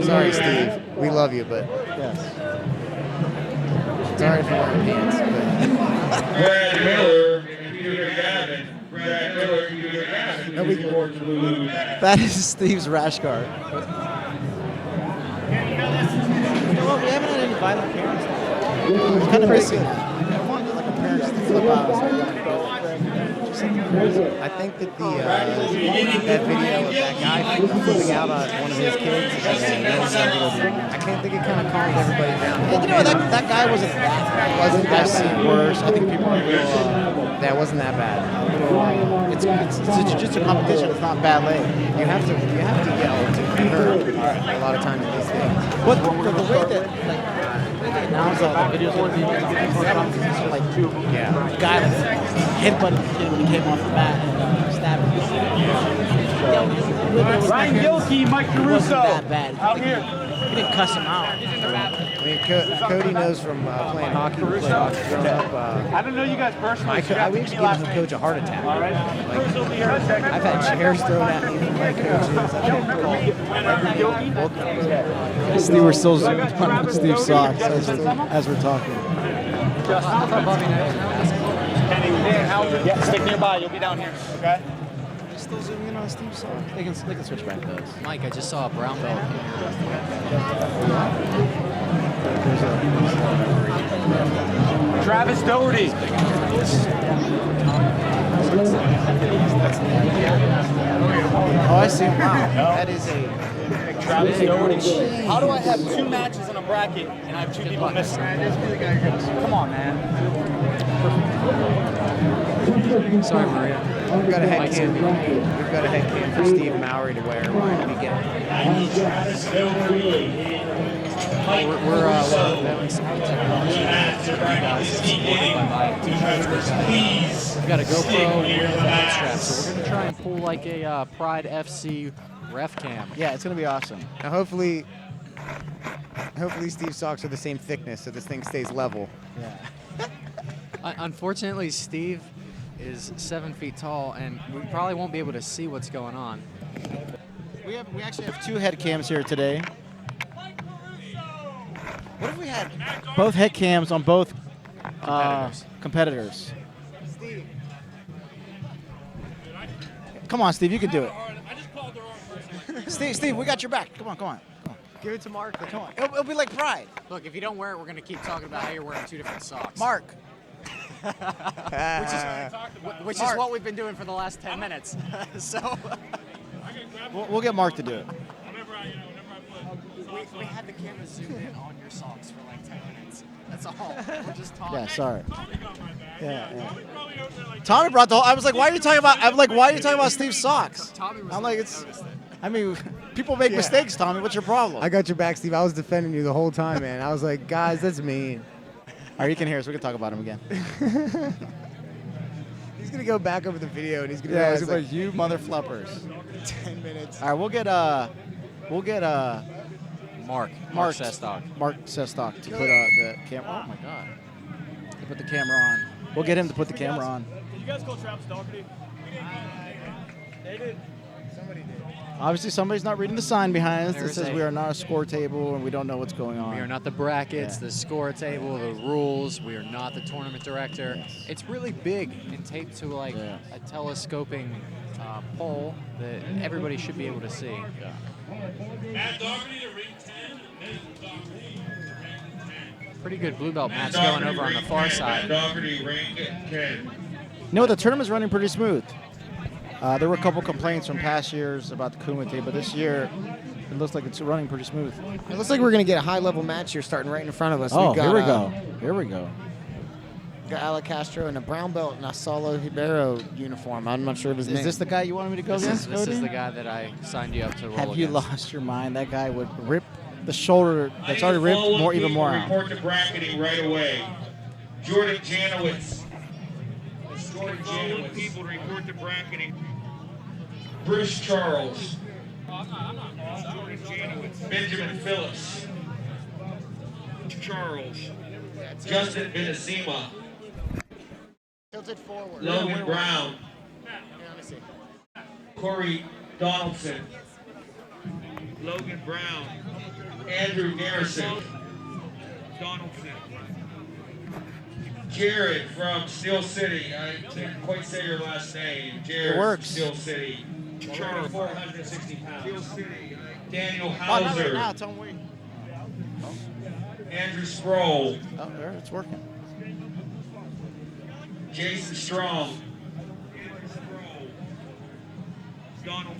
Sorry, Steve. We love you, but yes. Sorry if you're wearing pants. Brad Miller, Peter Gavin. Brad Miller, Peter Gavin. That is Steve's rash guard. You know what? We haven't had any violent parents. It's kind of missing that. I want like a parents to flip out. I think that that video of that guy flipping out on one of his kids, I can't think it kind of calmed everybody down. You know, that guy wasn't that bad. I've seen worse. I think people are a little... that wasn't that bad. It's a jiu-jitsu competition. It's not ballet. You have to yell to hurt a lot of times in these things. But the way that now the videos will be like guy headbutting the kid when he came off the mat and stabbing him. Ryan Gilkey, Mike Caruso. That bad. Out here. He didn't cuss him out. I mean, Cody knows from playing hockey. Growing up, I don't know you guys personally. I would give my coach a heart attack. All right. I've had chairs thrown at me from my coaches. Steve, we're still zoomed on Steve's socks as we're talking. Yeah, stick nearby. You'll be down here. Okay. Still zooming in on Steve's socks. They can switch back those. Mike, I just saw a brown belt. Travis Doherty. Oh, I see. Wow. That is a Travis Doherty. How do I have 2 matches in a bracket and I have 2 people missing? Come on, man. Sorry, Maria. We've got a head cam. We've got a head cam for Steve Mowry to wear when we get. We're having some new technology for you guys, supported by Vive. We've got a GoPro and a head strap, so we're gonna try and pull like a Pride FC ref cam. Yeah, it's gonna be awesome. Now, hopefully Steve's socks are the same thickness, so this thing stays level. Yeah. Unfortunately, Steve is 7 feet tall, and we probably won't be able to see what's going on. We actually have 2 head cams here today. What if we had both head cams on both competitors? Steve. Come on, Steve, you can do it. Steve, we got your back. Come on. Give it to Mark. Come on. It'll be like Pride. Look, if you don't wear it, we're going to keep talking about how you're wearing 2 different socks. Mark. Which is what we've been doing for the last 10 minutes. So we'll get Mark to do it. we had the camera zoom in on your socks for like 10 minutes. That's all. We're just talking. Yeah, sorry. Yeah. Tommy brought the whole. I was like, why are you talking about Steve's socks? I'm like, it's. I mean, people make mistakes, Tommy. What's your problem? I got your back, Steve. I was defending you the whole time, man. I was like, guys, that's mean. All right, you can hear us. We can talk about him again. He's gonna go back over the video and he's gonna. Yeah, he's gonna be like, you mother fluppers. 10 minutes. All right, we'll get Mark Sestock. Mark Sestock to put the camera. Oh my God. To put the camera on. We'll get him to put the camera on. Did you guys call Travis Doherty? They did. Somebody did. Obviously, somebody's not reading the sign behind us that says we are not a score table and we don't know what's going on. We are not the brackets, the score table, the rules. We are not the tournament director. Yes. It's really big and taped to like a telescoping pole that everybody should be able to see. Yeah. Pretty good blue belt match going over on the far side. No, the tournament's running pretty smooth. There were a couple complaints from past years about the Kumite, but this year It looks like it's running pretty smooth. It looks like we're going to get a high-level match here starting right in front of us. Oh, We've got, here we go. Here we go. Got Alec Castro in a brown belt and a Saulo Ribeiro uniform. I'm not sure of his name. Is this the guy you wanted me to go against, This is Cody? the guy that I signed you up to roll Have you against. lost your mind? That guy would rip the shoulder that's already ripped even more out. Report to bracketing right away. Jordan Janowitz. Jordan Janowitz. People report to bracketing. Bruce Charles. Benjamin Phillips. Charles. Justin Benazima. Tilted forward. Logan Brown. Corey Donaldson. Logan Brown. Andrew Garrison. Donaldson. Jared from Steel City. I didn't quite say your last name. Jared It works. from Steel City. Charles, 460 pounds. Steel City. Daniel Oh, not Hauser. right now. Tell him wait. Andrew Sproul. Oh, there, it's working. Jason Strong. Donald.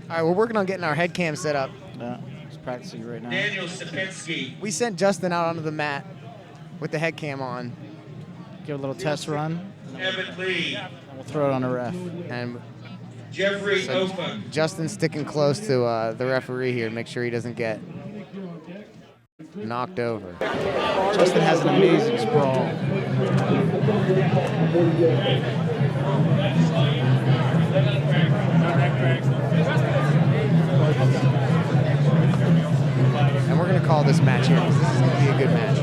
All right, we're working on getting our head cam set up. Yeah, he's practicing right now. Daniel Stepinski. We sent Justin out onto the mat with the head cam on. Give it a little test run. Evan Lee. And we'll throw it on the ref. And Jeffrey so Ofa. Justin's sticking close to the referee here to make sure he doesn't get knocked over. Justin has an amazing sprawl. And we're going to call this match here because this is going to be a good match.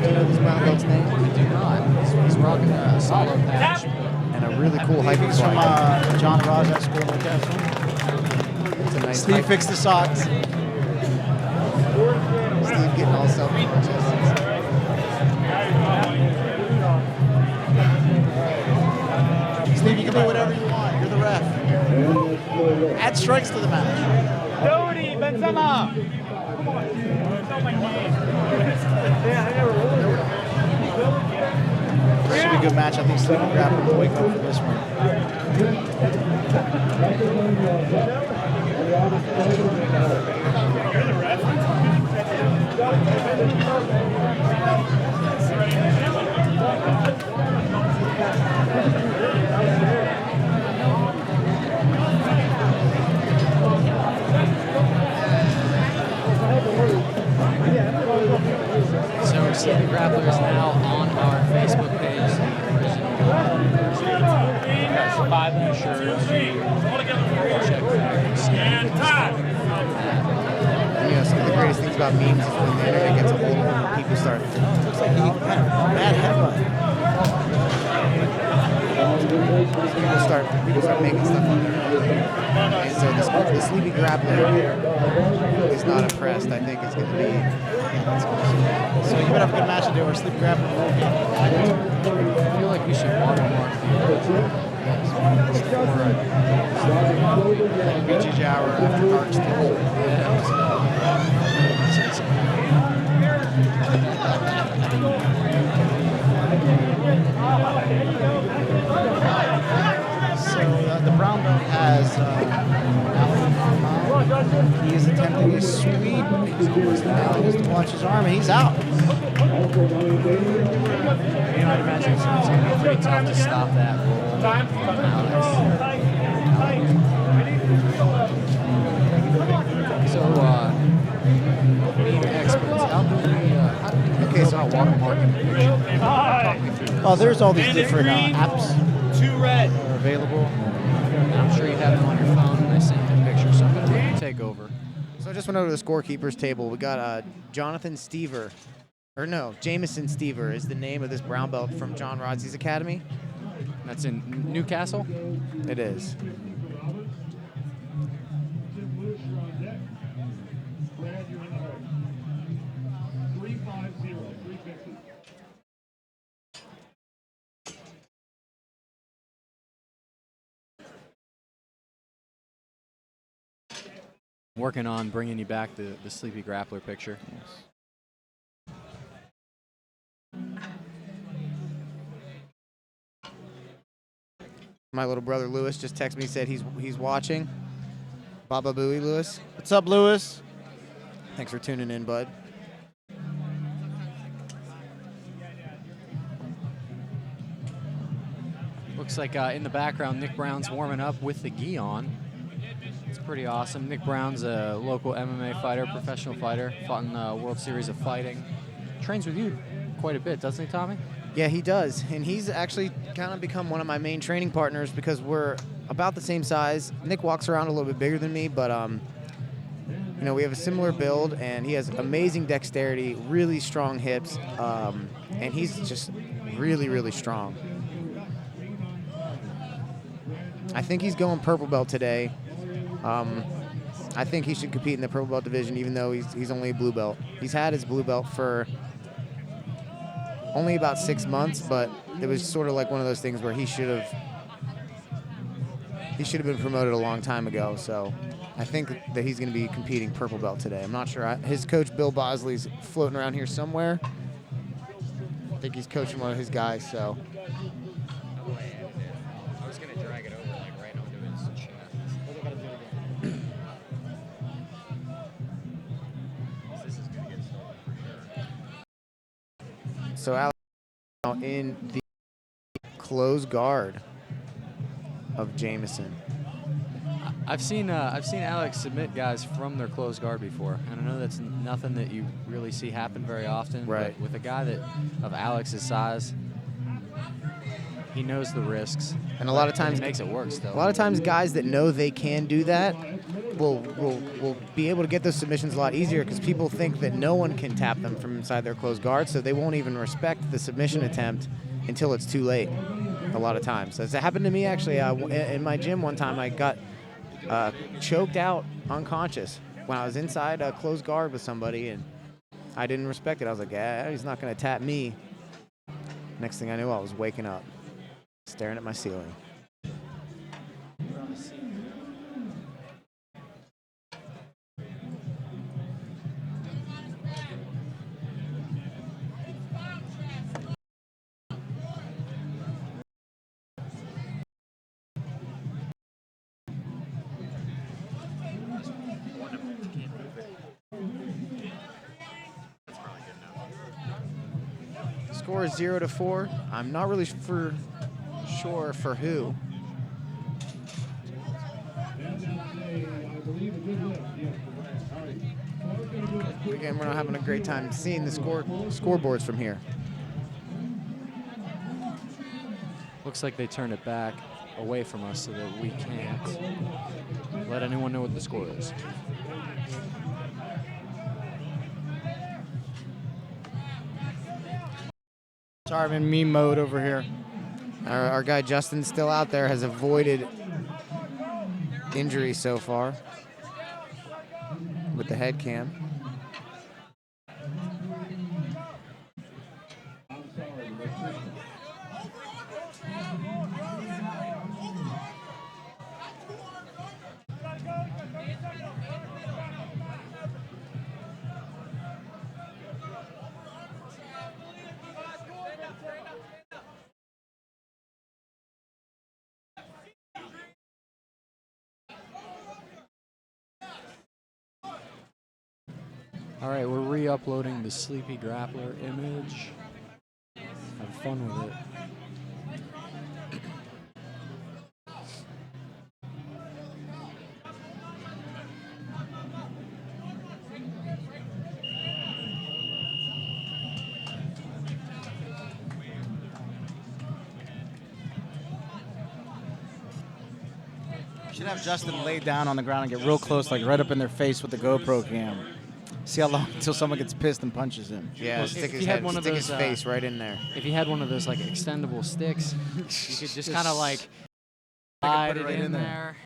Do you know this brown belt's name? I do not. He's rocking a solo patch. And a really cool hiking He's from flag. John Ross at school like that. It's a nice Steve hike. fixed the socks. Steve getting all self-conscious. Steve, you can do whatever you want. You're the ref. Add strikes to the match. Dodi Benzema. This should be a good match. I think Steve and Grappling will wake up for this one. So we're seeing the Grappler is now on our Facebook page. The original 5 shirts. Check that out. You know, some of the greatest things about memes is when the internet gets a hold of them and people start. Looks like he had a bad headbutt. People start making stuff on there. And so the Sleepy Grappler is not impressed. I think it's going to be. So you better have a good match to do or Sleepy Grappling will be. I feel like we should watermark the BJJ hour after dark still. So the brown belt has he is attempting a sweep. He's almost out. He has to watch his arm, and he's out. You know, I'd imagine it's going to be pretty tough to stop that roll from Alex. So, being experts, how do we okay, so watermarking the picture? Oh, there's all these different apps Two red. that are available. I'm sure you have them on your phone, and I sent you a picture, so I'm going to let you take over. So I just went over to the scorekeeper's table. We got Jonathan Stever. Or no, Jameson Stever is the name of this brown belt from John Rodsey's Academy. That's in Newcastle? It is. Working on bringing you back the Sleepy Grappler picture. My little brother Lewis just texted me, said he's watching. Baba Booey, Lewis. What's up, Lewis? Thanks for tuning in, bud. Looks like in the background, Nick Brown's warming up with the gi on. It's pretty awesome. Nick Brown's a local MMA fighter, professional fighter, fought in the World Series of Fighting. Trains with you quite a bit, doesn't he, Tommy? Yeah, he does. And he's actually kind of become one of my main training partners because we're about the same size. Nick walks around a little bit bigger than me, but you know, we have a similar build, and he has amazing dexterity, really strong hips, and he's just really, really strong. I think he's going purple belt today. I think he should compete in the purple belt division, even though he's only a blue belt. He's had his blue belt for only about 6 months, but it was sort of like one of those things where he should have been promoted a long time ago. So I think that he's going to be competing purple belt today. I'm not sure. His coach Bill Bosley's floating around here somewhere. I think he's coaching one of his guys. So. I was gonna drag it over like right onto his chest. This is gonna get stolen for sure. So Alex now in the close guard of Jamison. I've seen Alex submit guys from their closed guard before, and I know that's nothing that you really see happen very often. Right. But with a guy of Alex's size, he knows the risks, and a lot of times he makes it work still. A lot of times, guys that know they can do that will be able to get those submissions a lot easier because people think that no one can tap them from inside their closed guard, so they won't even respect the submission attempt until it's too late. A lot of times, as it happened to me actually in my gym one time, I got choked out unconscious when I was inside a closed guard with somebody, and I didn't respect it. I was like, yeah, he's not going to tap me. Next thing I knew, I was waking up, staring at my ceiling. Score is 0-4. I'm not really sure for who. Again, we're not having a great time seeing the scoreboards from here. Looks like they turned it back away from us so that we can't let anyone know what the score is. Sorry, I'm in meme mode over here. Our guy Justin's still out there, has avoided injury so far with the head cam. All right, we're re-uploading the Sleepy Grappler image. Have fun with it. Should have Justin lay down on the ground and get real close, like right up in their face with the GoPro cam. See how long until someone gets pissed and punches him. Yeah, stick his face right in there. If you had one of those like extendable sticks, you could just kind of like slide it right in there.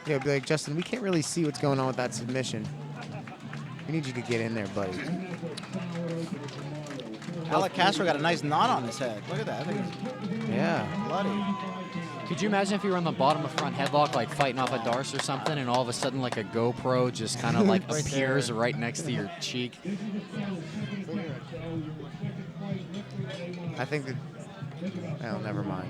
Yeah, be like, Justin, we can't really see what's going on with that submission. We need you to get in there, buddy. Alec Castro got a nice knot on his head. Look at that. Yeah. Bloody. Could you imagine if you were on the bottom of front headlock, like fighting off a Darce or something, and all of a sudden, like a GoPro just kind of like appears right next to your cheek? I think that. Oh, never mind.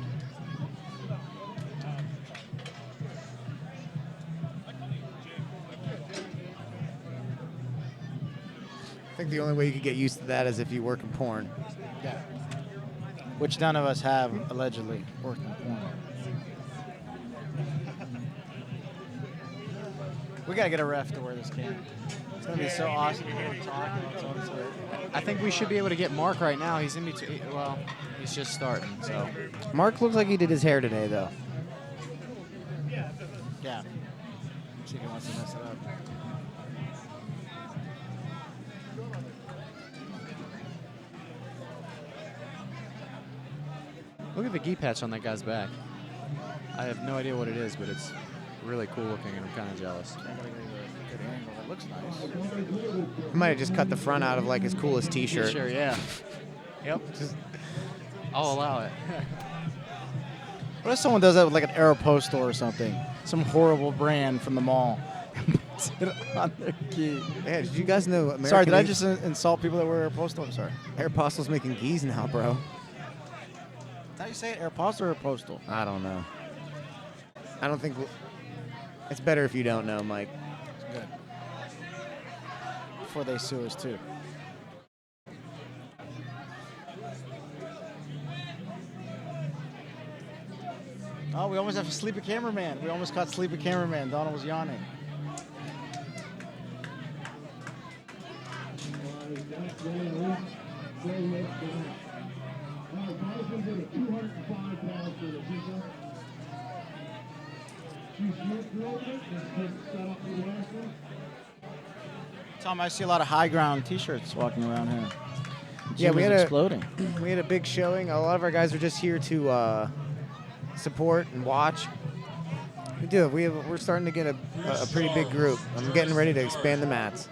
think the only way you could get used to that is if you work in porn. Yeah. Which none of us have, allegedly, worked in porn. We gotta get a ref to wear this can. It's gonna be so awesome to hear him talk. I think we should be able to get Mark right now. He's in between. Well, he's just starting. So Mark looks like he did his hair today, though. Yeah. See if he wants to mess it up. look at the gi patch on that guy's back. I have no idea what it is, but it's really cool looking, and I'm kind of jealous. It looks nice. He might have just cut the front out of like his coolest T-shirt. T-shirt, yeah. Yep. I'll allow it. What if someone does that with like an Aeropostale or something? Some horrible brand from the mall. Puts it on their gi. Yeah, did you guys know American Sorry, did I Eagle- just insult people that wear Aeropostale? I'm sorry. Aeropostale's making gis now, bro. How do you say it? Aeropostale or Aeropostale? I don't know. I don't think... It's better if you don't know, Mike. Good. Before they sue us, too. Oh, we almost have a sleepy cameraman. We almost caught sleepy cameraman. Donald was yawning. Tom, I see a lot of high ground T-shirts walking around here. Yeah, we Gym had is a exploding. we had a big showing. A lot of our guys are just here to support and watch. We do. We're starting to get a pretty big group. I'm getting ready to expand the mats.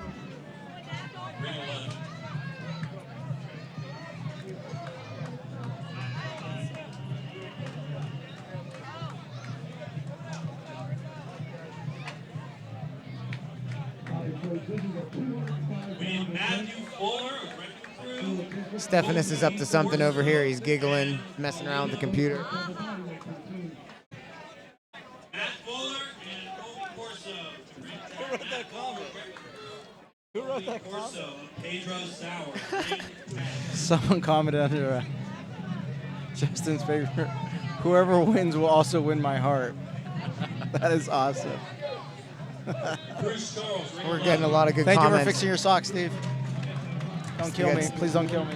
Stephanus is up to something over here. He's giggling, messing around with the computer. Who wrote that comment? Someone commented under Justin's favorite. Whoever wins will also win my heart. That is awesome. We're getting a lot of good Thank comments. you for fixing your socks, Steve. Don't kill me. Please don't kill me.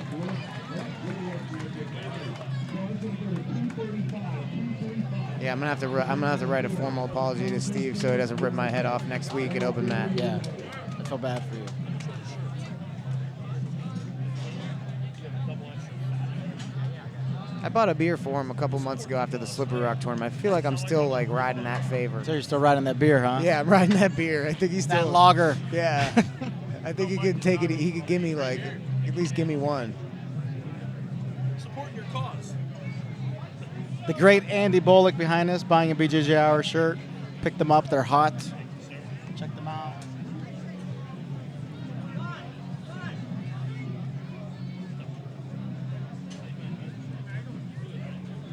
Yeah, I'm gonna have to write a formal apology to Steve so he doesn't rip my head off next week at open mat. Yeah, I feel bad for you. I bought a beer for him a couple months ago after the Slippery Rock tournament. I feel like I'm still like riding that favor. So you're still riding that beer, huh? Yeah, I'm riding that beer. I think he's still That lager. Yeah, I think he could take it. He could give me like at least give me one. Supporting your cause. The great Andy Bolick behind us buying a BJJ Hour shirt. Pick them up. They're hot. Check them out.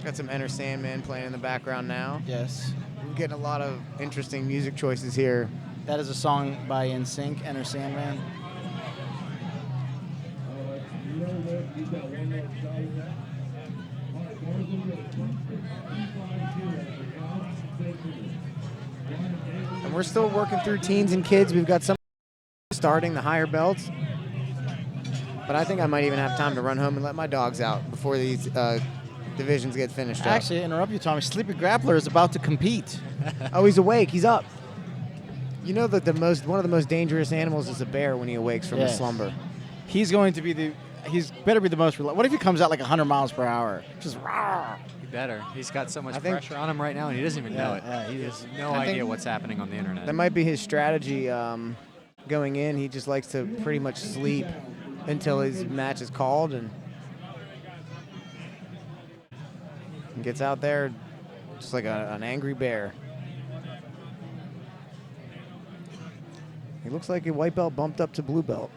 Got some Enter Sandman playing in the background now. Yes. We're getting a lot of interesting music choices here. That is a song by NSYNC, Enter Sandman. And we're still working through teens and kids. We've got some starting the higher belts. But I think I might even have time to run home and let my dogs out before these divisions get finished up. Actually, interrupt you, Tommy. Sleepy Grappler is about to compete. Oh, he's awake. He's up. You know that one of the most dangerous animals is a bear when he awakes from his slumber. He's going to be he's better be the most reliable. What if he comes out like 100 miles per hour? Just rah. He better. He's got so much I think- pressure on him right now, and he doesn't even know it. Yeah, He has no I idea think what's happening on the internet. That might be his strategy going in. He just likes to pretty much sleep until his match is called and gets out there just like an angry bear. He looks like a white belt bumped up to blue belt.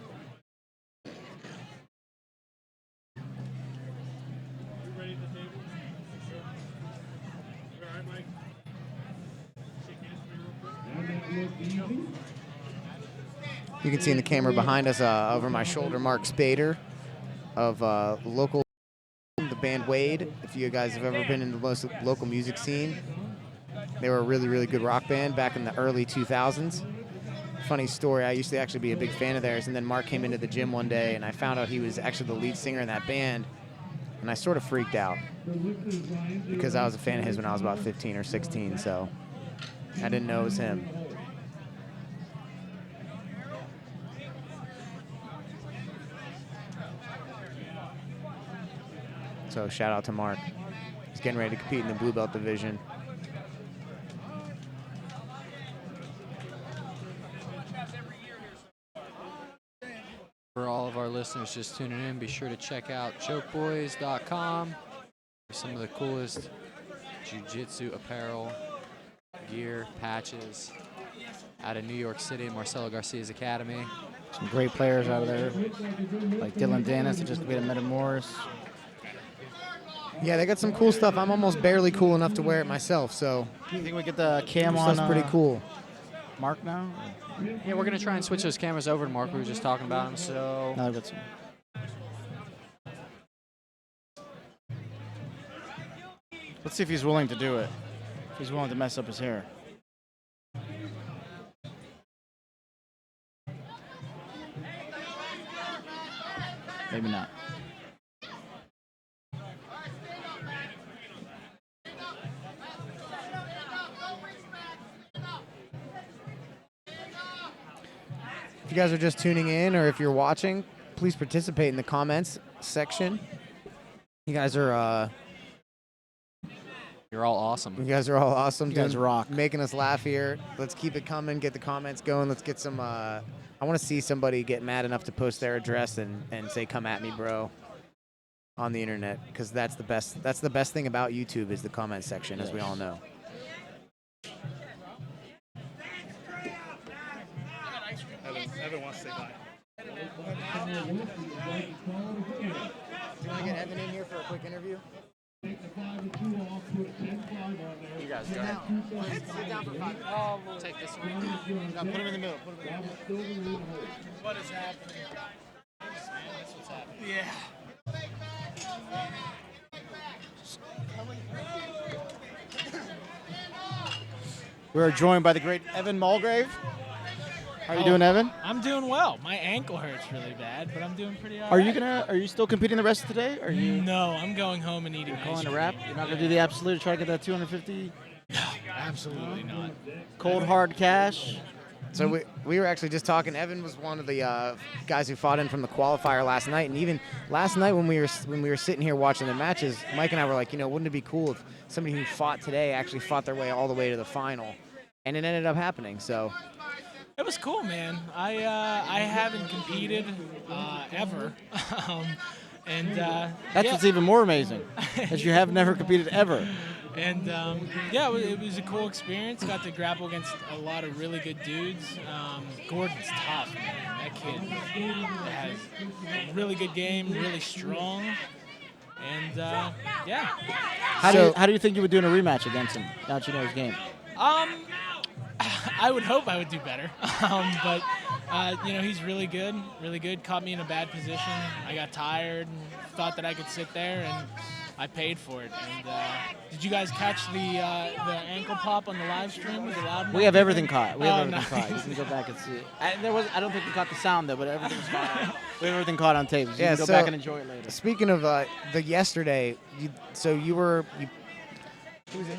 You can see in the camera behind us over my shoulder, Mark Spader of local, the band Wade. If you guys have ever been in the local music scene, they were a really, really good rock band back in the early 2000s. Funny story, I used to actually be a big fan of theirs, and then Mark came into the gym one day, and I found out he was actually the lead singer in that band, and I sort of freaked out because I was a fan of his when I was about 15 or 16, so I didn't know it was him. So shout out to Mark. He's getting ready to compete in the blue belt division. For all of our listeners just tuning in, be sure to check out chokeboys.com for some of the coolest jiu-jitsu apparel, gear, patches out of New York City, Marcelo Garcia's Academy. Some great players out of there, like Dylan Dennis, who just competed at Metamoris. Yeah, they got some cool stuff. I'm almost barely cool enough to wear it myself, so. You think we get the cam on? That's pretty cool. Mark now? Yeah, we're going to try and switch those cameras over to Mark. We were just talking about him, so. No, that's. Let's see if he's willing to do it. If he's willing to mess up his hair. Maybe not. If you guys are just tuning in or if you're watching, please participate in the comments section. You guys are you're all awesome. You guys are all awesome. You guys rock. Making us laugh here. Let's keep it coming. Get the comments going. Let's get some I want to see somebody get mad enough to post their address and say come at me, bro, on the internet, because that's the best thing about YouTube is the comment section, as we all know. Evan wants to say bye. Do you want to get Evan in here for a quick interview? You guys go. Sit down for 5 minutes. We'll take this one. No, put him in the middle. Put him in the middle. What is happening? That's what's happening. Yeah. We're joined by the great Evan Mulgrave. How are you doing, Evan? I'm doing well. My ankle hurts really bad, but I'm doing pretty all Are right. you still competing the rest of today? Are you No, I'm going home and eating calling ice a cream. wrap? You're not gonna do the absolute to try to get that 250? No, absolutely not. Cold hard cash. So we were actually just talking. Evan was one of the guys who fought in from the qualifier last night, and even last night when we were sitting here watching the matches, Mike and I were like, wouldn't it be cool if somebody who fought today actually fought their way all the way to the final, and it ended up happening. So It was cool, man. I haven't competed ever, and That's what's even more amazing, that you have never competed ever. And yeah, it was a cool experience. Got to grapple against a lot of really good dudes. Gordon's tough, man. That kid has a really good game, really strong, and yeah. How do you think you would do in a rematch against him? Now that you know his game. I would hope I would do better, but he's really good, really good. Caught me in a bad position. I got tired and thought that I could sit there, and I paid for it. And did you guys catch the ankle pop on the live stream? Was it loud enough? We have everything caught. We have everything nice. caught. You can go back and see it. I don't think we caught the sound though, but everything's caught. We have everything caught on tape. So you can go back and enjoy it later. Speaking of the yesterday, you were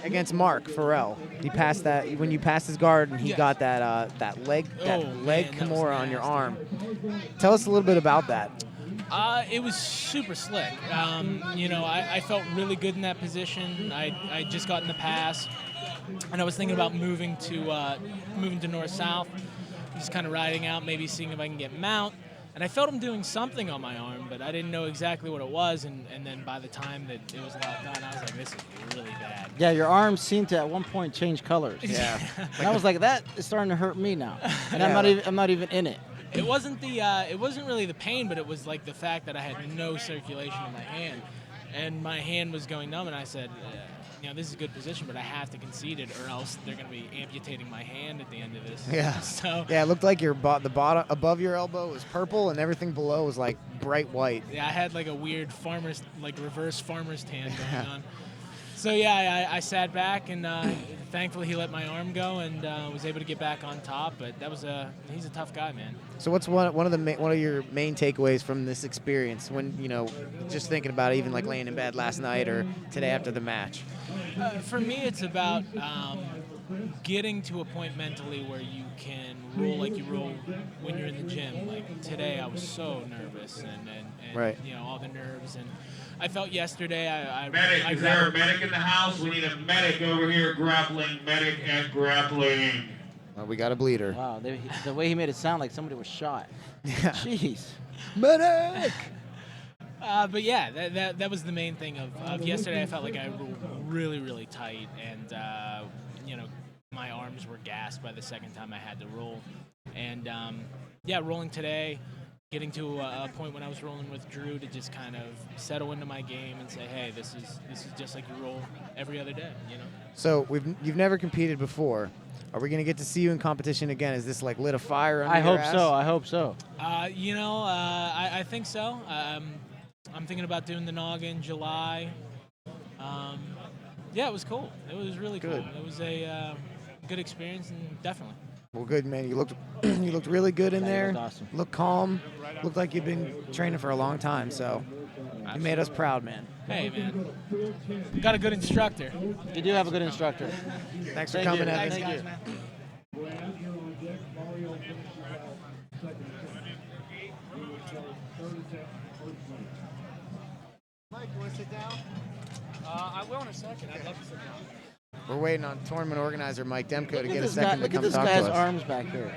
against Mark Farrell. He passed that when you passed his guard, and he got that leg Kimura on your arm. Tell us a little bit about that. It was super slick. I felt really good in that position. I just gotten the pass, and I was thinking about moving to north-south, just kind of riding out, maybe seeing if I can get mount. And I felt him doing something on my arm, but I didn't know exactly what it was. And then by the time that it was locked on, I was like, this is really bad. Yeah, your arms seemed to at one point change colors. Yeah. And I was like, that is starting to hurt me now, and I'm not even in it. It wasn't really the pain, but it was like the fact that I had no circulation in my hand, and my hand was going numb. And I said, this is a good position, but I have to concede it, or else they're going to be amputating my hand at the end of this. Yeah. So yeah, it looked like the bottom above your elbow was purple, and everything below was like bright white. yeah, I had like a weird reverse farmer's tan going on. So yeah, I sat back, and thankfully he let my arm go, and was able to get back on top. But he's a tough guy, man. So what's one of your main takeaways from this experience when just thinking about it, even like laying in bed last night or today after the match? For me, it's about getting to a point mentally where you can roll like you roll when you're in the gym. Like today, I was so nervous and right. All the nerves, and I felt yesterday. Medic, is there a medic in the house? We need a medic over here. Grappling, medic at Grappling. Well, we got a bleeder. Wow, the way he made it sound like somebody was shot. Yeah. Jeez. Medic! But yeah, that was the main thing of yesterday. I felt like I rolled really, really tight, and my arms were gassed by the second time I had to roll. And rolling today, getting to a point when I was rolling with Drew to just kind of settle into my game and say, hey, this is just like you roll every other day, So you've never competed before. Are we going to get to see you in competition again? Is this like lit a fire under your ass? I hope so. I think so. I'm thinking about doing the Naga in July. It was cool. It was really Good. cool. It was a good experience, and definitely. Well, good, man. You looked really good in there. Awesome. Looked calm. Looked like you've been training for a long time. So you made us proud, man. Hey, man. You got a good instructor. You do have a good instructor. Thanks for coming, Evan. Thanks, guys, man. Mike, you want to sit down? I will in a second. I'd love to sit down. We're waiting on tournament organizer Mike Demko to get a second to Look at come this talk guy's to us. arms back here.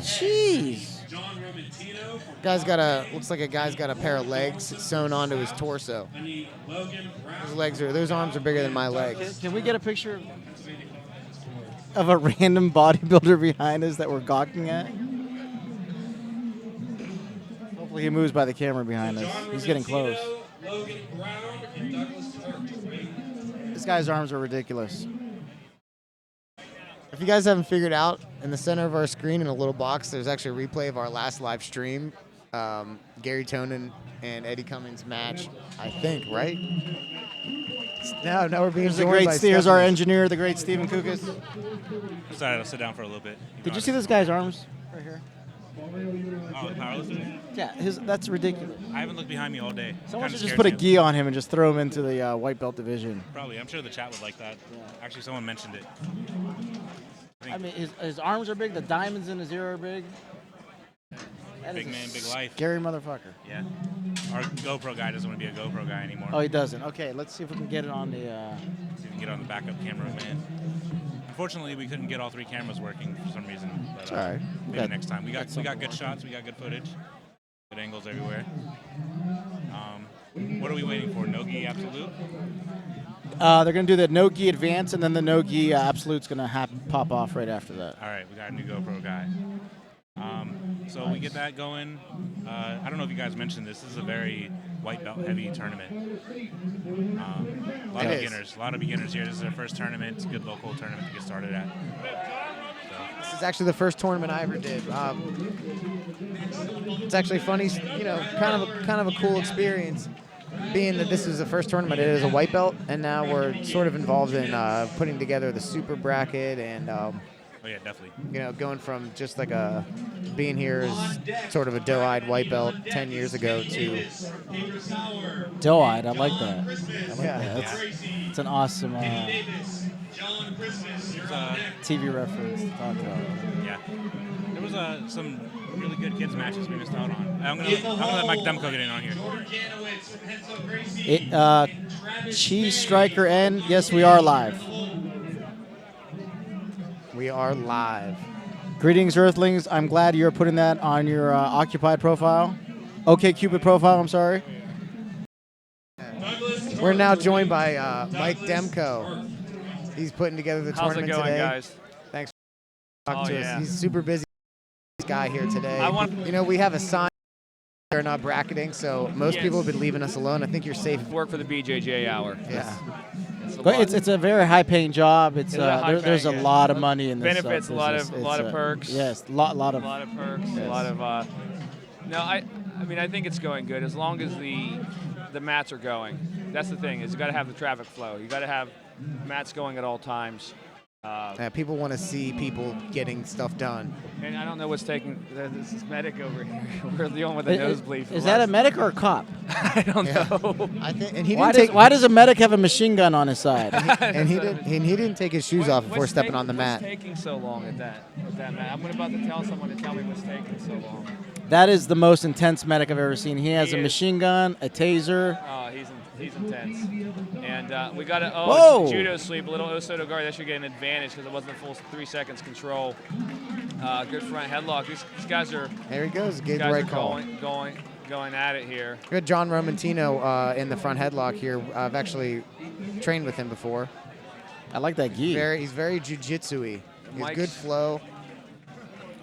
Jeez. Looks like a guy's got a pair of legs sewn onto his torso. Those arms are bigger than my legs. Can we get a picture of a random bodybuilder behind us that we're gawking at? Hopefully he moves by the camera behind us. He's getting close. This guy's arms are ridiculous. If you guys haven't figured out, in the center of our screen in a little box, there's actually a replay of our last live stream. Gary Tonin and Eddie Cummings match, I think, right? Now we're being joined by Here's our Stephanie. engineer, the great Stephen Kukas. Decided to sit down for a little bit. Did you see this guy's arms right here? Oh, the powerlifter? Yeah, that's ridiculous. I haven't looked behind me all day. Someone Kinda should just scares put a me. gi on him and just throw him into the white belt division. Probably. I'm sure the chat would like that. Yeah. Actually, someone mentioned it. I mean, his arms are big. The diamonds in his ear are big. That Big is a man, big life. Scary motherfucker. Yeah. Our GoPro guy doesn't want to be a GoPro guy anymore. Oh, he doesn't. Okay, let's see if we can get it on the. See if we can get on the backup camera, man. Unfortunately, we couldn't get all three cameras working for some reason. But, It's all right. Maybe next time. We got good shots. We got good footage. Good angles everywhere. What are we waiting for? No gi absolute? They're going to do the no gi advance, and then the no gi absolute's going to pop off right after that. All right, we got a new GoPro guy. So we get that going. I don't know if you guys mentioned this. This is a very white belt heavy tournament. A lot of beginners here. This is their first tournament. It's a good local tournament to get started at. This is actually the first tournament I ever did. It's actually funny, kind of a cool experience, being that this is the first tournament I did as a white belt, and now we're sort of involved in putting together the super bracket and. Oh yeah, definitely. Going from just like being here as sort of a doe-eyed white belt 10 years ago to Doe-eyed, I like that. It's an awesome TV reference to talk about. Yeah. There was some really good kids matches we missed out on. I'm gonna let Mike Demko get in on here. Cheese Striker N. Yes, we are live. We are live. Greetings, Earthlings. I'm glad you're putting that on your Occupied profile. OK Cupid profile, I'm sorry. We're now joined by Mike Demko. He's putting together the tournament going, today. guys? Thanks for talking to yeah. us. He's super busy guy here today. We have a sign They're not bracketing, so most people have been leaving us alone. I think you're safe. Work for the BJJ hour. Yeah. But it's a very high-paying job. It's there's a high-paying, lot of money in this. Benefits, a lot of perks. Yes, lot of perks, yes. a lot of. No, I mean I think it's going good as long as the mats are going. That's the thing is you got to have the traffic flow. You got to have mats going at all times. People want to see people getting stuff done. And I don't know what's taking. This is medic over here. We're the one with the nosebleed. Is that a medic or a cop? I don't know. I think, and he why, didn't does, why does a medic have a machine gun on his side? and he didn't take his shoes off before stepping on the mat. What's taking so long at that mat? I'm about to tell someone to tell me what's taking so long. That is the most intense medic I've ever seen. He has a machine gun, a taser. Oh, he's intense. And we got Whoa. Judo sweep, a little Osoto guard. That should get an advantage because it wasn't a full 3 seconds control. Good front headlock. These guys are. There he goes. Gave the right call. Going at it here. Good John Romantino in the front headlock here. I've actually trained with him before. I like that gi. He's very jiu-jitsu-y. He has good flow.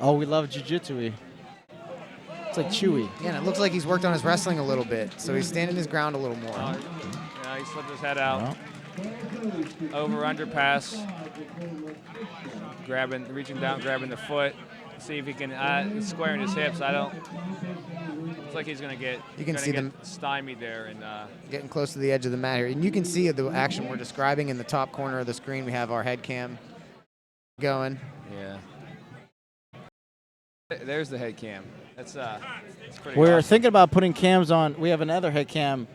Oh, we love jiu-jitsu-y. It's like chewy. Yeah, and it looks like he's worked on his wrestling a little bit, so he's standing his ground a little more. Yeah, he slipped his head out. Over underpass. Reaching down, grabbing the foot. See if he can squaring his hips. It's like he's gonna get. You can see them stymied there and getting close to the edge of the mat here, and you can see the action we're describing in the top corner of the screen. We have our head cam going. Yeah. There's the head cam. That's pretty. We're awesome. thinking about putting cams on. We have another head cam,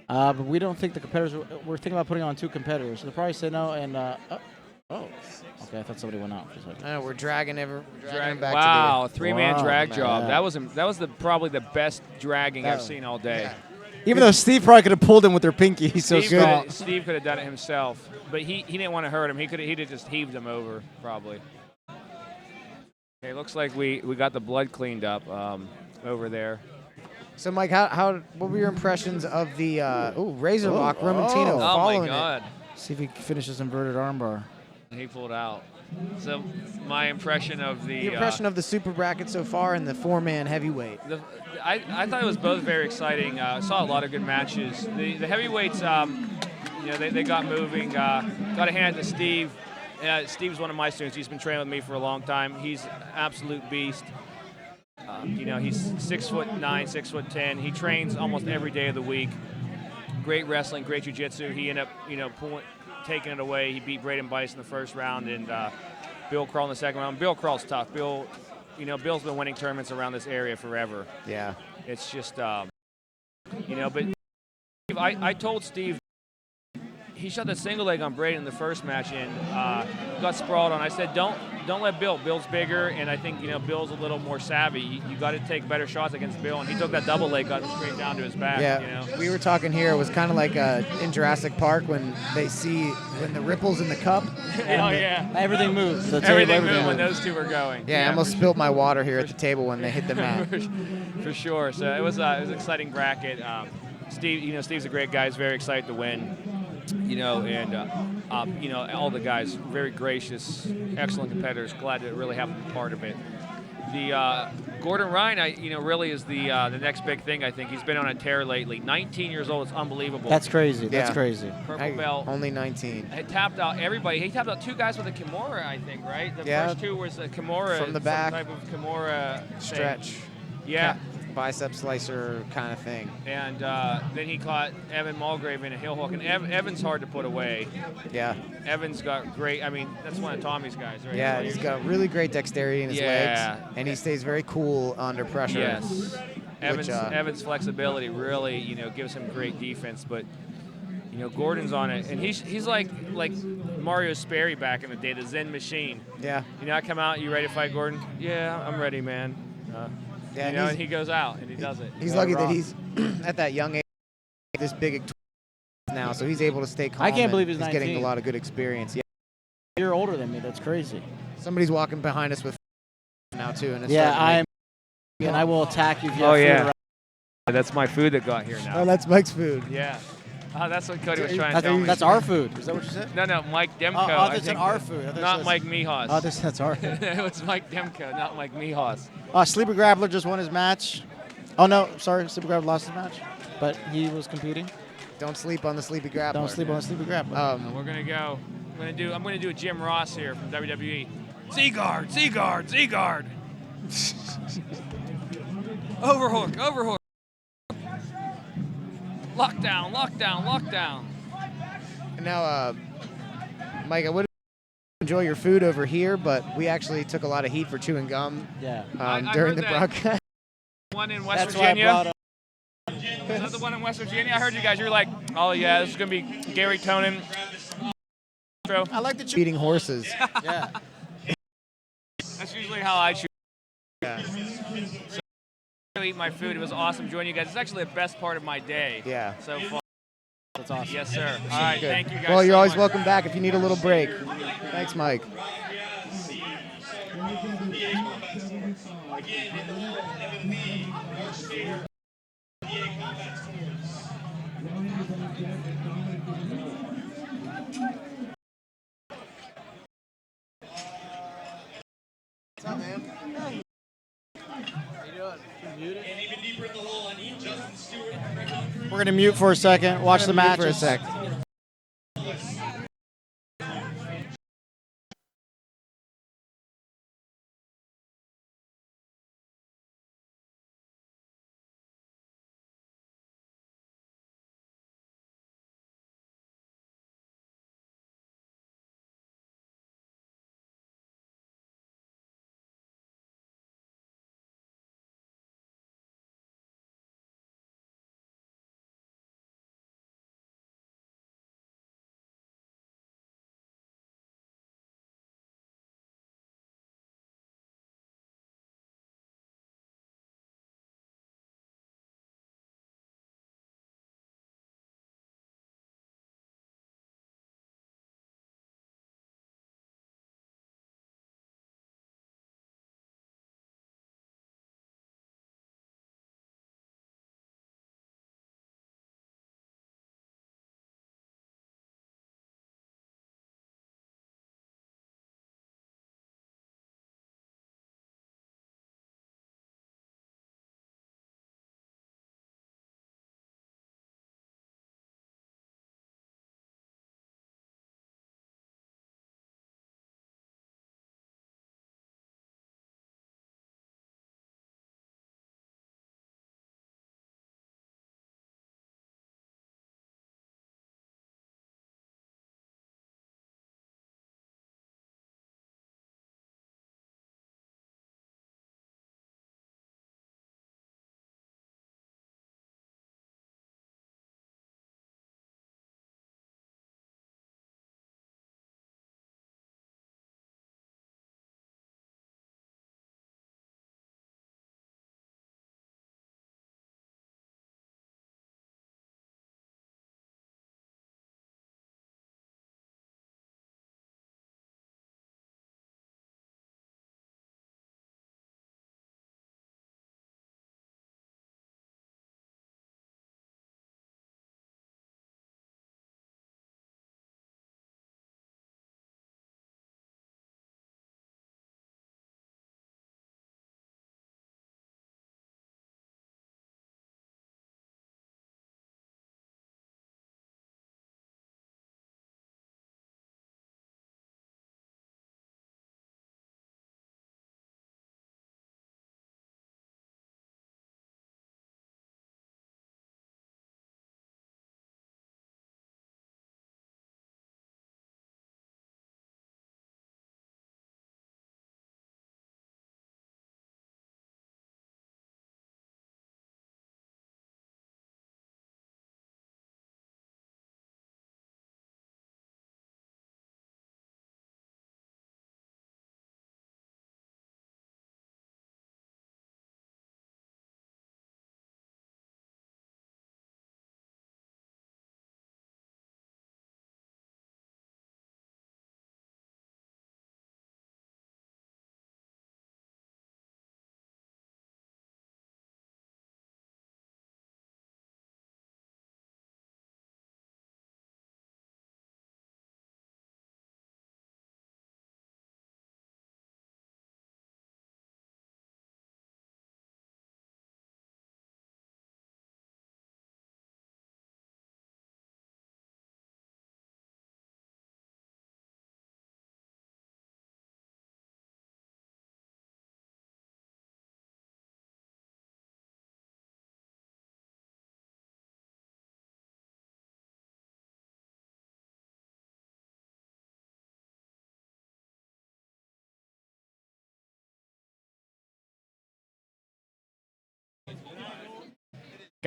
but we don't think the competitors. We're thinking about putting on 2 competitors. They'll probably say no. And okay, I thought somebody went out for a second. I know we're dragging them back. Wow, to the 3-man drag job. Yeah. That was probably the best dragging I've seen all day. Yeah. Even though Steve probably could have pulled him with their pinky, he's so strong. Steve could have done it himself, but he didn't want to hurt him. He'd have just heaved him over probably. Okay, looks like we got the blood cleaned up over there. So, Mike, what were your impressions of the razor lock Romantino following my God. it? See if he finishes inverted armbar. He pulled out. So my impression of the super bracket so far and the 4-man heavyweight. I thought it was both very exciting. I saw a lot of good matches. The heavyweights, they got moving. Got to hand it to Steve. Steve's one of my students. He's been training with me for a long time. He's an absolute beast. He's 6'9", 6'10". He trains almost every day of the week. Great wrestling, great jiu-jitsu. He ended up, taking it away. He beat Braden Bice in the first round and Bill Krall in the second round. Bill Krall's tough. Bill's been winning tournaments around this area forever. Yeah. It's just, but I told Steve, he shot the single leg on Braden in the first match and got sprawled on. I said, don't let Bill. Bill's bigger, and I think Bill's a little more savvy. You got to take better shots against Bill, and he took that double leg, got straight down to his back. Yeah, we were talking here. It was kind of like in Jurassic Park when the ripples in the cup. Everything moves. Everything moved when those two were going. Yeah, I almost spilled my water here at the table when they hit the mat. For sure. So it was an exciting bracket. Steve, Steve's a great guy. He's very excited to win. All the guys, very gracious, excellent competitors. Glad to really have them be part of it. The Gordon Ryan, really is the next big thing. I think he's been on a tear lately. 19 years old, it's unbelievable. That's crazy. That's crazy. Purple belt. Only 19. He tapped out everybody. He tapped out 2 guys with a Kimura, I think, right? The first 2 was a Kimura from the back, some type of Kimura stretch. Thing. Yeah. Bicep slicer kind of thing. And then he caught Evan Mulgrave in a heel hook. And Evan's hard to put away. Yeah. Evan's got great, that's one of Tommy's guys, right? Yeah, he's got really great dexterity in his legs. And he stays very cool under pressure. Yes. Evan's flexibility really, gives him great defense. But, Gordon's on it. And he's like Mario Sperry back in the day, the Zen machine. Yeah. I come out, you ready to fight, Gordon? Yeah, I'm ready, man. And he goes out and he does it. He's lucky that he's at that young age, this big now, so he's able to stay calm. I can't believe he's 19. Getting a lot of good experience. Yeah. A year older than me. That's crazy. Somebody's walking behind us with now too, and and I will attack you if you have food around. That's my food that got here now. Oh, that's Mike's food. Yeah. That's what Cody was trying to tell me. That's our food. Is that what you said? No, Mike Demko. I said our food. Not Mike Mihas. Oh, that's our food. It was Mike Demko, not Mike Mihas. Sleeper Grappler just won his match. Oh no, sorry, Sleepy Grab lost his match, but he was competing. Don't sleep on the Sleepy Grappler. Don't sleep on the Sleepy Grappler. We're gonna go. I'm gonna do a Jim Ross here from WWE. C guard, C guard, C guard. Overhook, overhook. Lockdown, lockdown, lockdown. And now, Mike, I would enjoy your food over here, but we actually took a lot of heat for chewing gum. Yeah. I During heard the that broadcast. One in West That's why I Virginia. brought up. Is that the one in West Virginia? I heard you guys. You were like, oh yeah, this is gonna be Gary Tonin. I like the Eating horses. Yeah. That's usually how I chew. Yeah. So I eat my food. It was awesome joining you guys. It's actually the best part of my day. Yeah. So far. That's awesome. Yes, sir. All right, Good. thank you guys. Well, you're so always much. welcome back if you need a little break. Thanks, Mike. What's up, man? We're gonna mute for a second. Watch the match For a sec.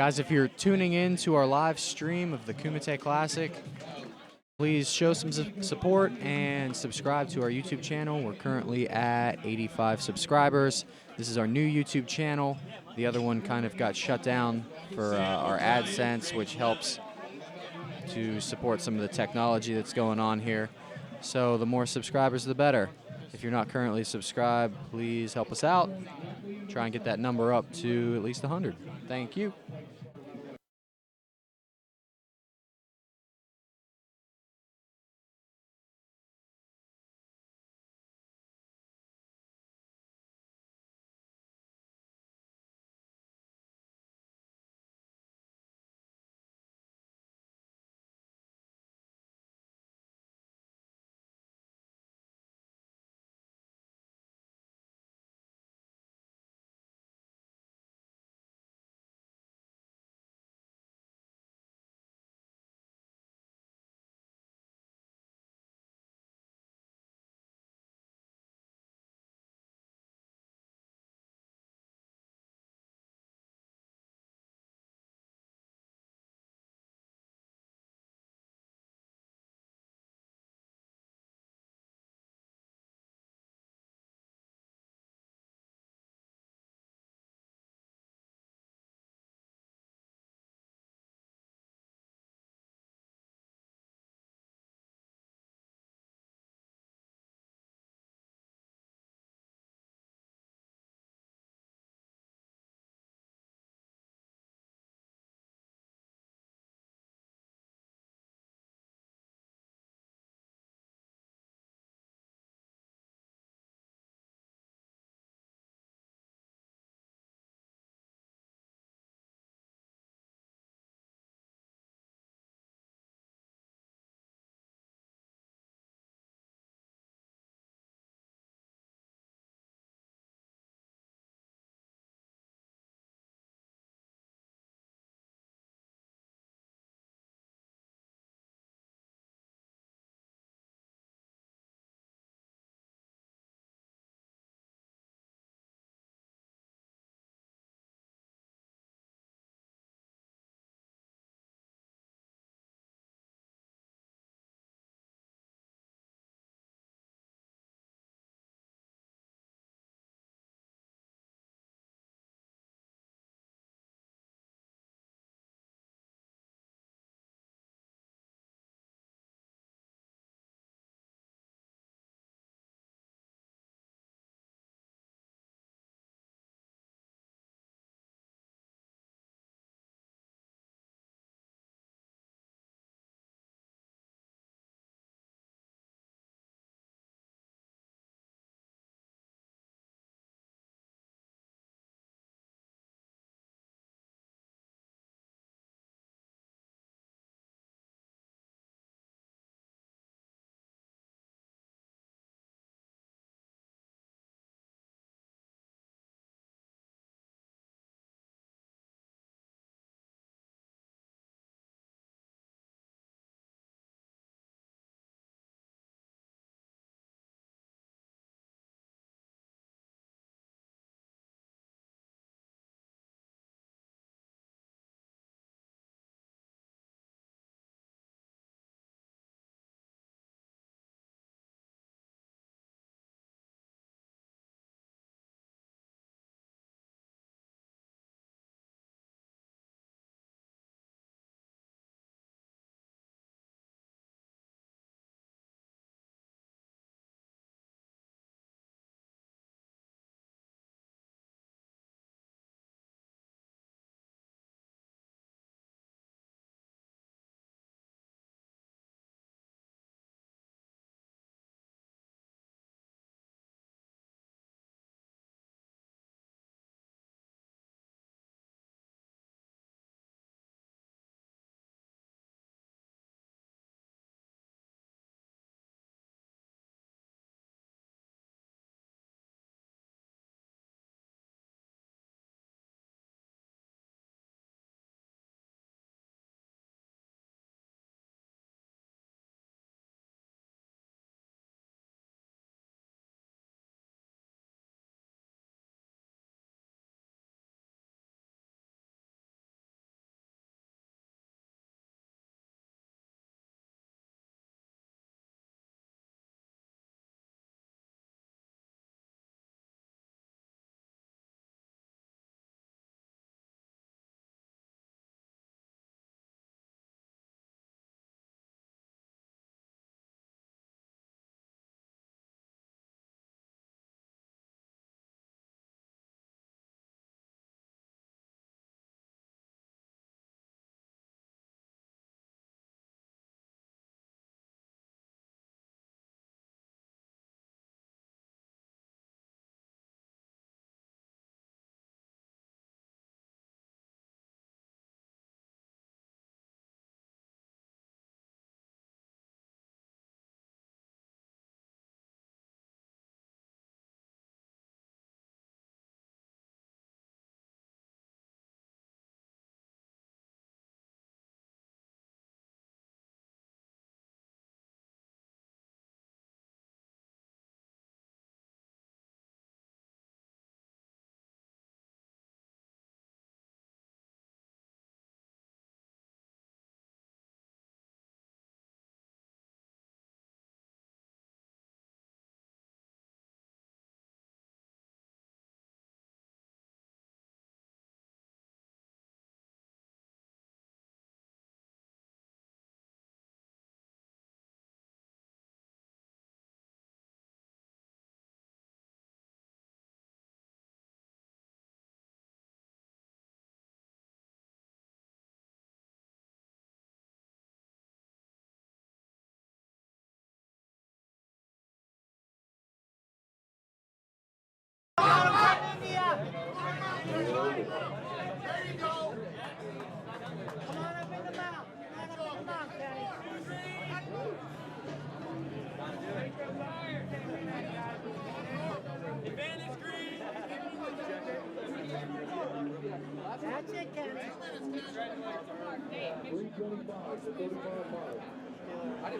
Guys, if you're tuning in to our live stream of the Kumite Classic, please show some support and subscribe to our YouTube channel. We're currently at 85 subscribers. This is our new YouTube channel. The other one kind of got shut down for our AdSense, which helps to support some of the technology that's going on here. So the more subscribers, the better. If you're not currently subscribed, please help us out. Try and get that number up to at least 100. Thank you.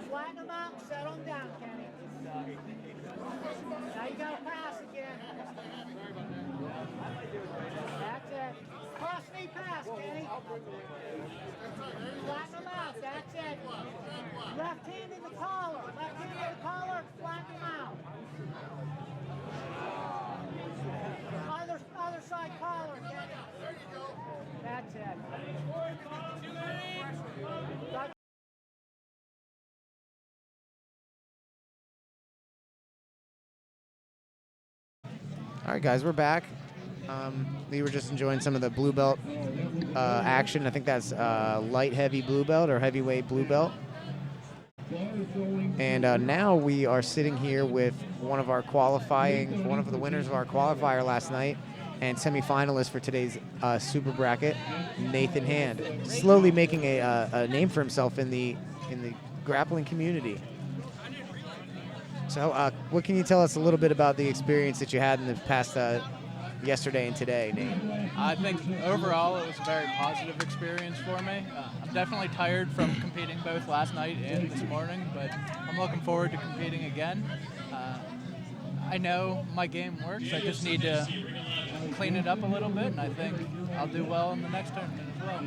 Flatten them out, settle them down, Kenny. Now you gotta pass again. That's it. Cross knee pass, Kenny. Flatten them out, that's it. Left hand in the collar. Left hand in the collar, flatten them out. Other side collar, Kenny. That's it. All right, guys, we're back. We were just enjoying some of the blue belt action. I think that's light heavy blue belt or heavyweight blue belt. And now we are sitting here with one of the winners of our qualifier last night and semifinalist for today's super bracket, Nathan Hand, slowly making a name for himself in the grappling community. So what can you tell us a little bit about the experience that you had in the past yesterday and today, Nate? I think overall it was a very positive experience for me. I'm definitely tired from competing both last night and this morning, but I'm looking forward to competing again. I know my game works. I just need to clean it up a little bit, and I think I'll do well in the next tournament as well.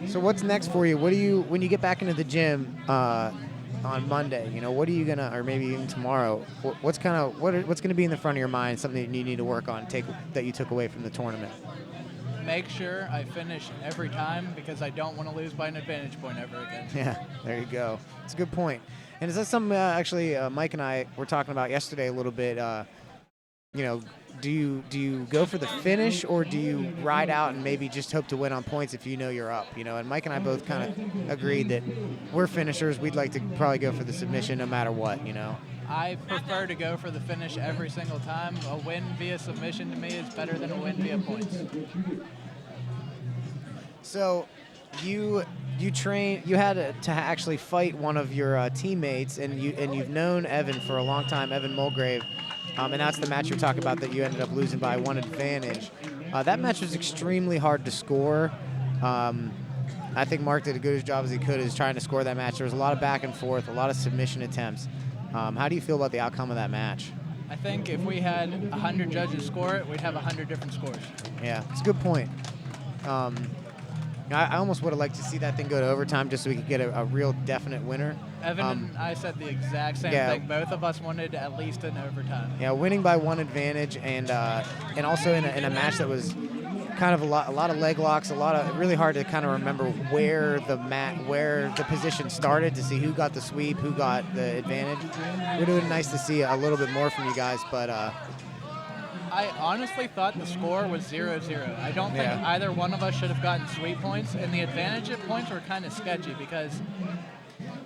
So what's next for you? When you get back into the gym on Monday, what are you gonna, or maybe even tomorrow? What's gonna be in the front of your mind? Something that you need to work on, that you took away from the tournament. Make sure I finish every time because I don't want to lose by an advantage point ever again. Yeah, there you go. It's a good point. And is that something actually Mike and I were talking about yesterday a little bit? Do you go for the finish, or do you ride out and maybe just hope to win on points if you know you're up? And Mike and I both kind of agreed that we're finishers. We'd like to probably go for the submission no matter what. I prefer to go for the finish every single time. A win via submission to me is better than a win via points. So you had to actually fight one of your teammates, and you've known Evan for a long time, Evan Mulgrave. And that's the match you're talking about that you ended up losing by one advantage. That match was extremely hard to score. I think Mark did as good a job as he could as trying to score that match. There was a lot of back and forth, a lot of submission attempts. How do you feel about the outcome of that match? I think if we had 100 judges score it, we'd have 100 different scores. Yeah, it's a good point. I almost would have liked to see that thing go to overtime just so we could get a real definite winner. Evan and I said the exact same thing. Both of us wanted at least an overtime. Yeah, winning by one advantage, and also in a match that was kind of a lot of leg locks, really hard to kind of remember where the position started to see who got the sweep, who got the advantage. It would have been nice to see a little bit more from you guys, but. I honestly thought the score was 0-0. I don't think either one of us should have gotten sweep points, and the advantage at points were kind of sketchy because...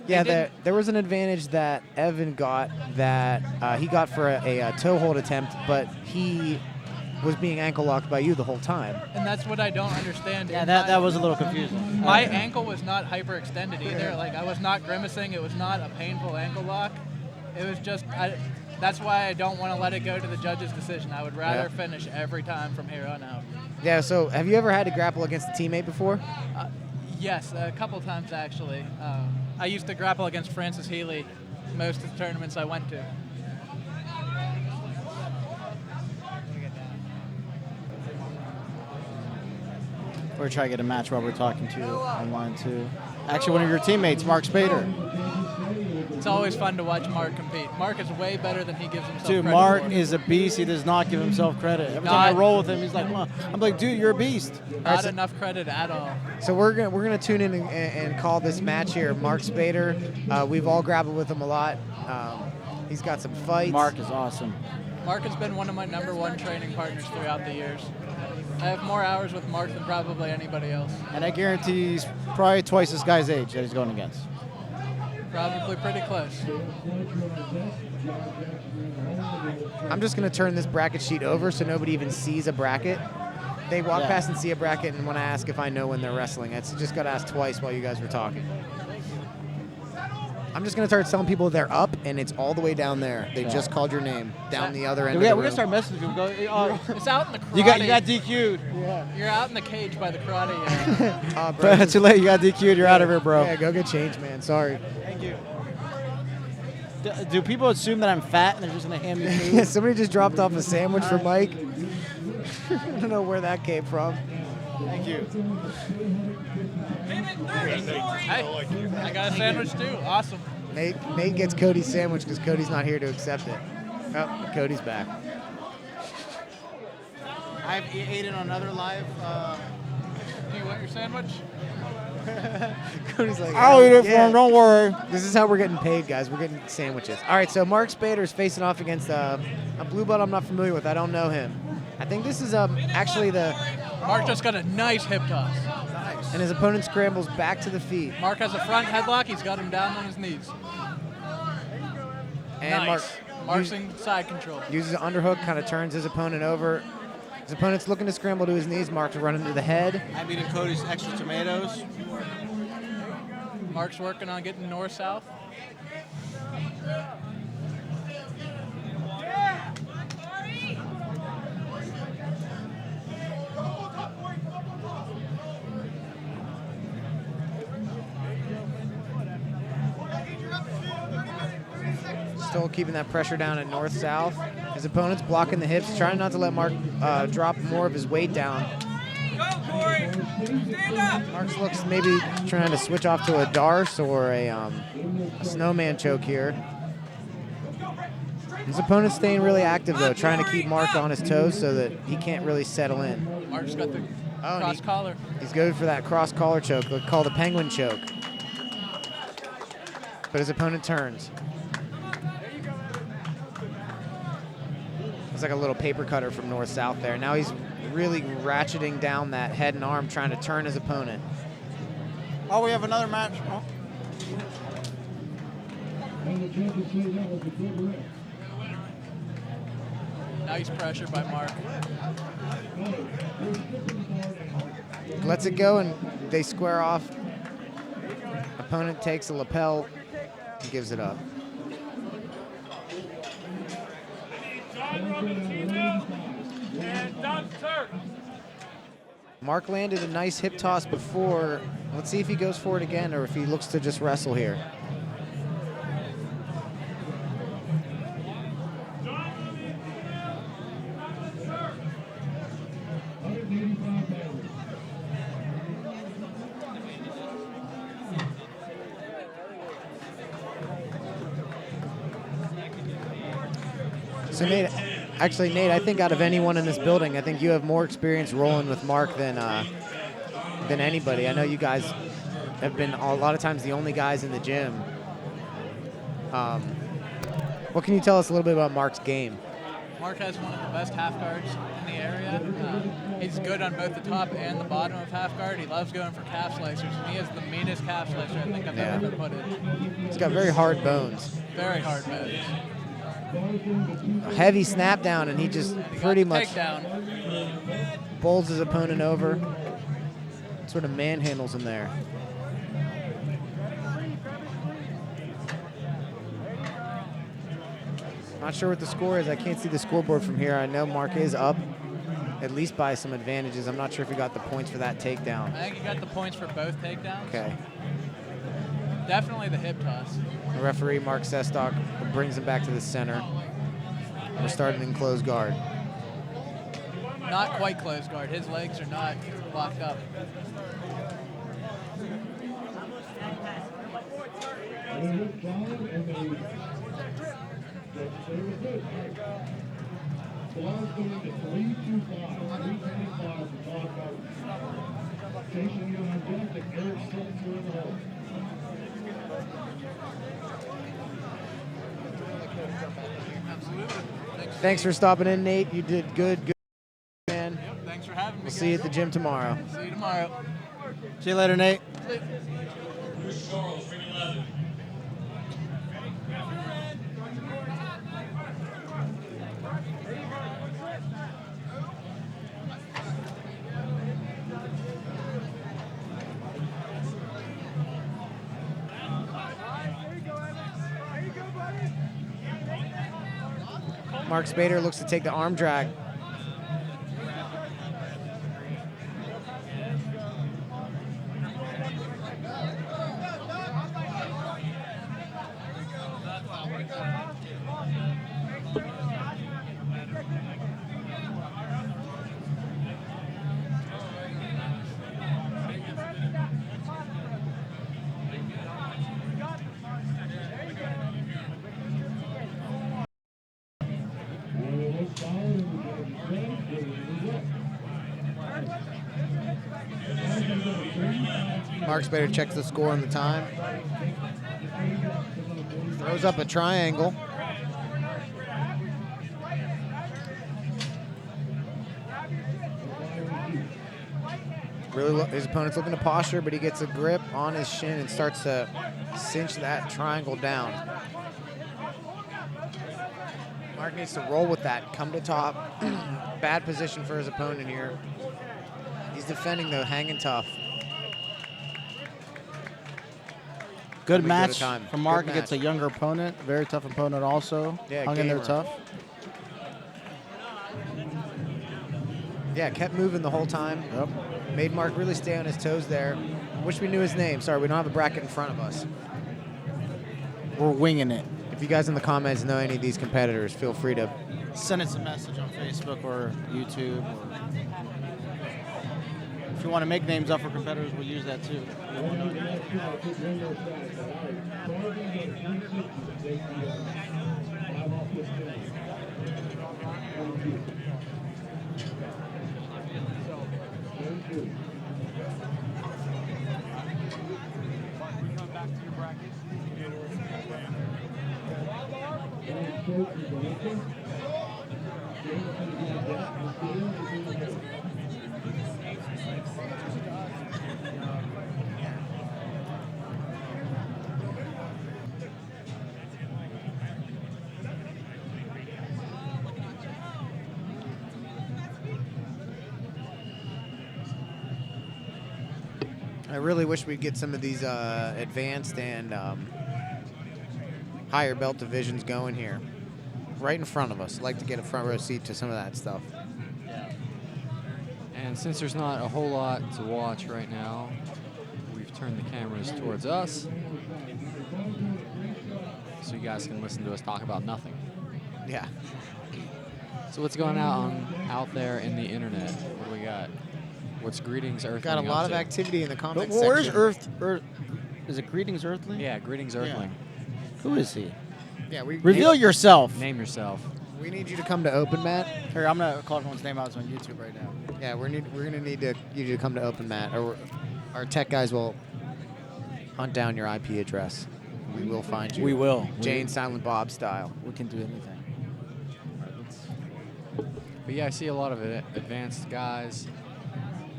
Yeah, there was an advantage that Evan got that he got for a toe hold attempt, but he was being ankle locked by you the whole time. And that's what I don't understand. Yeah, that was a little confusing. My ankle was not hyperextended either. Like, I was not grimacing. It was not a painful ankle lock. It was just... That's why I don't want to let it go to the judge's decision. I would rather finish every time from here on out. Yeah, so have you ever had to grapple against a teammate before? Yes, a couple times actually. I used to grapple against Francis Healy most of the tournaments I went to. We're trying to get a match while we're talking to you online too. Actually, one of your teammates, Mark Spader. It's always fun to watch Mark compete. Mark is way better than he gives himself credit for. Mark is a beast. He does not give himself credit. Every time I roll with him, he's like, well, I'm like, dude, you're a beast. Not enough credit at all. So we're gonna tune in and call this match here Mark Spader. We've all grappled with him a lot. He's got some fights. Mark is awesome. Mark has been one of my #1 training partners throughout the years. I have more hours with Mark than probably anybody else. And I guarantee he's probably twice this guy's age that he's going against. Probably pretty close. I'm just going to turn this bracket sheet over so nobody even sees a bracket. They walk past and see a bracket, and when I ask if I know when they're wrestling, it's just got to ask twice while you guys were talking. I'm just gonna start telling people they're up, and it's all the way down there. They just called your name down the other end. We're of the gonna room. start messaging people. It's out in the karate. You got DQ'd. Yeah. You're out in the cage by the karate. Oh, bro, But too late. You got DQ'd. You're out of here, bro. Yeah, go get changed, man. Sorry. Thank you. Do people assume that I'm fat and they're just gonna hand me food? Yeah, somebody just dropped off a sandwich for Mike. I don't know where that came from. Thank you. Hey, I got a sandwich too. Awesome. Nate gets Cody's sandwich because Cody's not here to accept it. Oh, Cody's back. I've eaten on another live. Do you want your sandwich? Cody's like, I'll eat it for him. Don't worry. This is how we're getting paid, guys. We're getting sandwiches. All right, so Mark Spader is facing off against a blue belt I'm not familiar with. I don't know him. I think this is actually the... Mark just got a nice hip toss. Nice. And his opponent scrambles back to the feet. Mark has a front headlock. He's got him down on his knees. And nice. Mark's in side control. Uses an underhook, kind of turns his opponent over. His opponent's looking to scramble to his knees. Mark's running to the head. I'm eating Cody's extra tomatoes. Mark's working on getting north-south. Still keeping that pressure down at north-south. His opponent's blocking the hips, trying not to let Mark drop more of his weight down. Mark looks maybe trying to switch off to a Darce or a snowman choke here. His opponent's staying really active, though, trying to keep Mark on his toes so that he can't really settle in. Mark's got the cross collar. He's going for that cross collar choke, called the penguin choke. But his opponent turns. It's like a little paper cutter from north-south there. Now he's really ratcheting down that head and arm, trying to turn his opponent. Oh, we have another match. Oh. Nice pressure by Mark. Lets it go, and they square off. Opponent takes a lapel and gives it up. Mark landed a nice hip toss before. Let's see if he goes for it again or if he looks to just wrestle here. So Nate, Nate, I think out of anyone in this building, I think you have more experience rolling with Mark than anybody. I know you guys have been a lot of times the only guys in the gym. What can you tell us a little bit about Mark's game? Mark has one of the best half guards in the area. He's good on both the top and the bottom of half guard. He loves going for calf slicers, and he has the meanest calf slicer I think I've ever put in. He's got very hard bones. Very hard bones. A heavy snap down, and he just pretty much bowls his opponent over. Sort of manhandles him there. Not sure what the score is. I can't see the scoreboard from here. I know Mark is up, at least by some advantages. I'm not sure if he got the points for that takedown. I think he got the points for both takedowns. Okay. Definitely the hip toss. The referee, Mark Sestock, brings him back to the center. We're starting in closed guard. Not quite closed guard. His legs are not locked up. Thanks for stopping in, Nate. You did good, man. Yep, thanks for having me. We'll see you at the gym tomorrow. See you tomorrow. See you later, Nate. Mark Spader looks to take the arm drag. Mark Spader checks the score and the time. Throws up a triangle. Really, his opponent's looking to posture, but he gets a grip on his shin and starts to cinch that triangle down. Mark needs to roll with that, come to top. Bad position for his opponent here. He's defending though, hanging tough. Good Let me go match to time. from Mark Good against a match. younger opponent. Very tough opponent also. Yeah, Hung in there gamer. tough. Yeah, kept moving the whole time. Yep. Made Mark really stay on his toes there. Wish we knew his name. Sorry, we don't have a bracket in front of us. We're winging it. If you guys in the comments know any of these competitors, feel free to Send us a message on Facebook or YouTube. Or if you want to make names up for competitors, we'll use that too. I really wish we'd get some of these advanced and higher belt divisions going here. Right in front of us. I'd like to get a front row seat to some of that stuff. And since there's not a whole lot to watch right now, we've turned the cameras towards us so you guys can listen to us talk about nothing. Yeah. So what's going on out there in the internet? What do we got? What's Greetings Earthling? Got a lot up of to? activity in the comments But where's section. Earth? Is it Greetings Earthling? Yeah, Greetings Earthling. Who is he? Yeah, we Reveal yourself. Name yourself. We need you to come to Open Mat. Here, I'm gonna call everyone's name out on YouTube right now. Yeah, we're gonna need you to come to Open Mat, or our tech guys will hunt down your IP address. We will find you. We will. Jane Silent Bob style. We can do anything. But yeah, I see a lot of advanced guys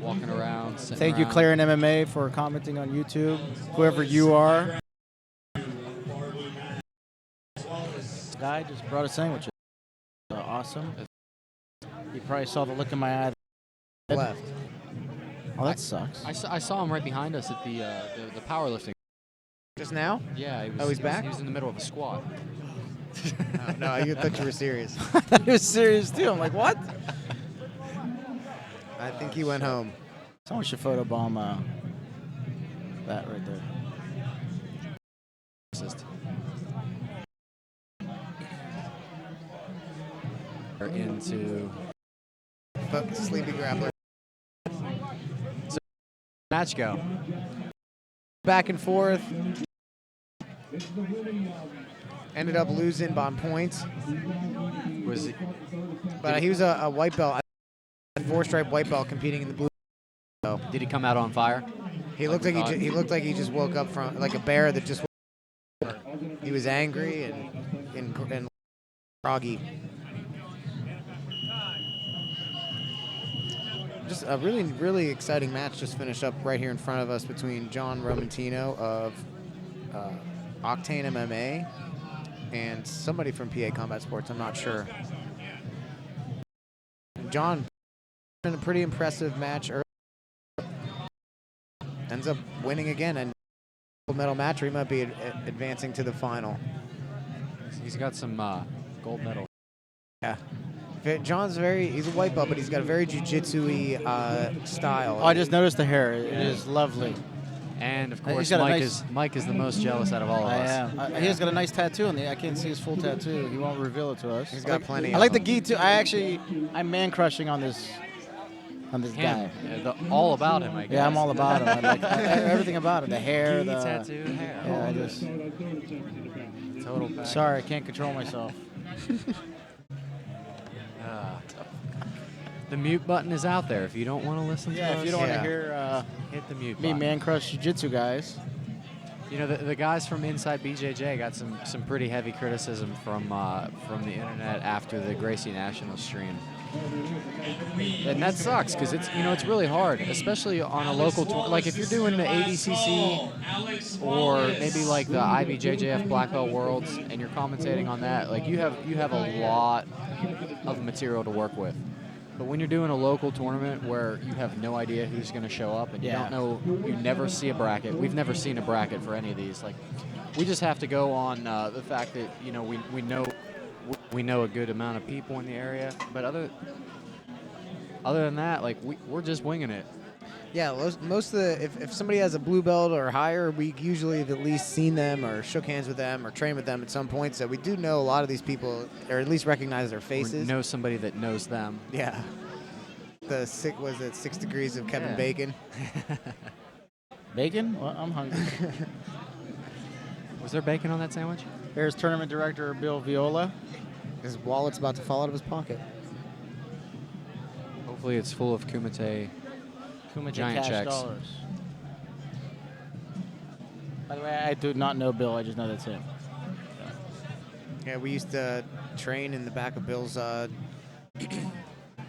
walking around. Thank you, Claire and MMA, for commenting on YouTube. Whoever you are. This guy just brought a sandwich. Awesome. You probably saw the look in my eye. Left. Oh, that sucks. I saw him right behind us at the powerlifting. Just now? Yeah. He was, Oh, he's back? He was in the middle of a squat. No, I thought you were serious. I thought he was serious too. I'm like, what? I think he went home. Someone should photobomb that right there. Into Sleepy Grappler. So, match go. Back and forth. Ended up losing on points. Was he? But he was a white belt, a four-stripe white belt competing in the blue. So did he come out on fire? He looked like he looked like he just woke up from like a bear that just. He was angry and groggy. Just a really, really exciting match just finished up right here in front of us between John Romantino of Octane MMA and somebody from PA Combat Sports, I'm not sure. John in a pretty impressive match early. Ends up winning again, and gold medal match, or he might be advancing to the final. He's got some gold medal Yeah. John's he's a white belt, but he's got a very jiu-jitsu-y style. Oh, I just noticed the hair. It is lovely. And of He's course, got a nice- Mike is the most jealous out of all of us. He has got a nice tattoo on the. I can't see his full tattoo. He won't reveal it to us. He's got plenty. I like the gi too. I'm man crushing on this guy. Yeah, all about him, I guess. Yeah, I'm all about him. I like everything about it. The hair, Gi, the tattoo, hair. Yeah, I just. Total package. Sorry, I can't control myself. The mute button is out there if you don't want to listen to us. Yeah, if you don't want to hear hit the mute me button. man crush jiu-jitsu guys. You know, the guys from Inside BJJ got some pretty heavy criticism from the internet after the Gracie National stream. And that sucks because it's really hard, especially on a local tour. Like if you're doing the ADCC or maybe like the IBJJF Black Belt Worlds and you're commentating on that, like you have a lot of material to work with. But when you're doing a local tournament where you have no idea who's going to show up and you don't know, you never see a bracket. We've never seen a bracket for any of these. Like, we just have to go on the fact that we know a good amount of people in the area. But other than that, like we're just winging it. Yeah, most of the if somebody has a blue belt or higher, we usually have at least seen them or shook hands with them or trained with them at some point. So we do know a lot of these people, or at least recognize their faces. Or know somebody that knows them. Yeah. The 6 degrees of Kevin Bacon. Bacon? Well, I'm hungry. Was there bacon on that sandwich? There's tournament director Bill Viola. His wallet's about to fall out of his pocket. Hopefully it's full of Kumite giant cash checks. dollars. By the way, I do not know Bill. I just know that's him. Yeah, we used to train in the back of Bill's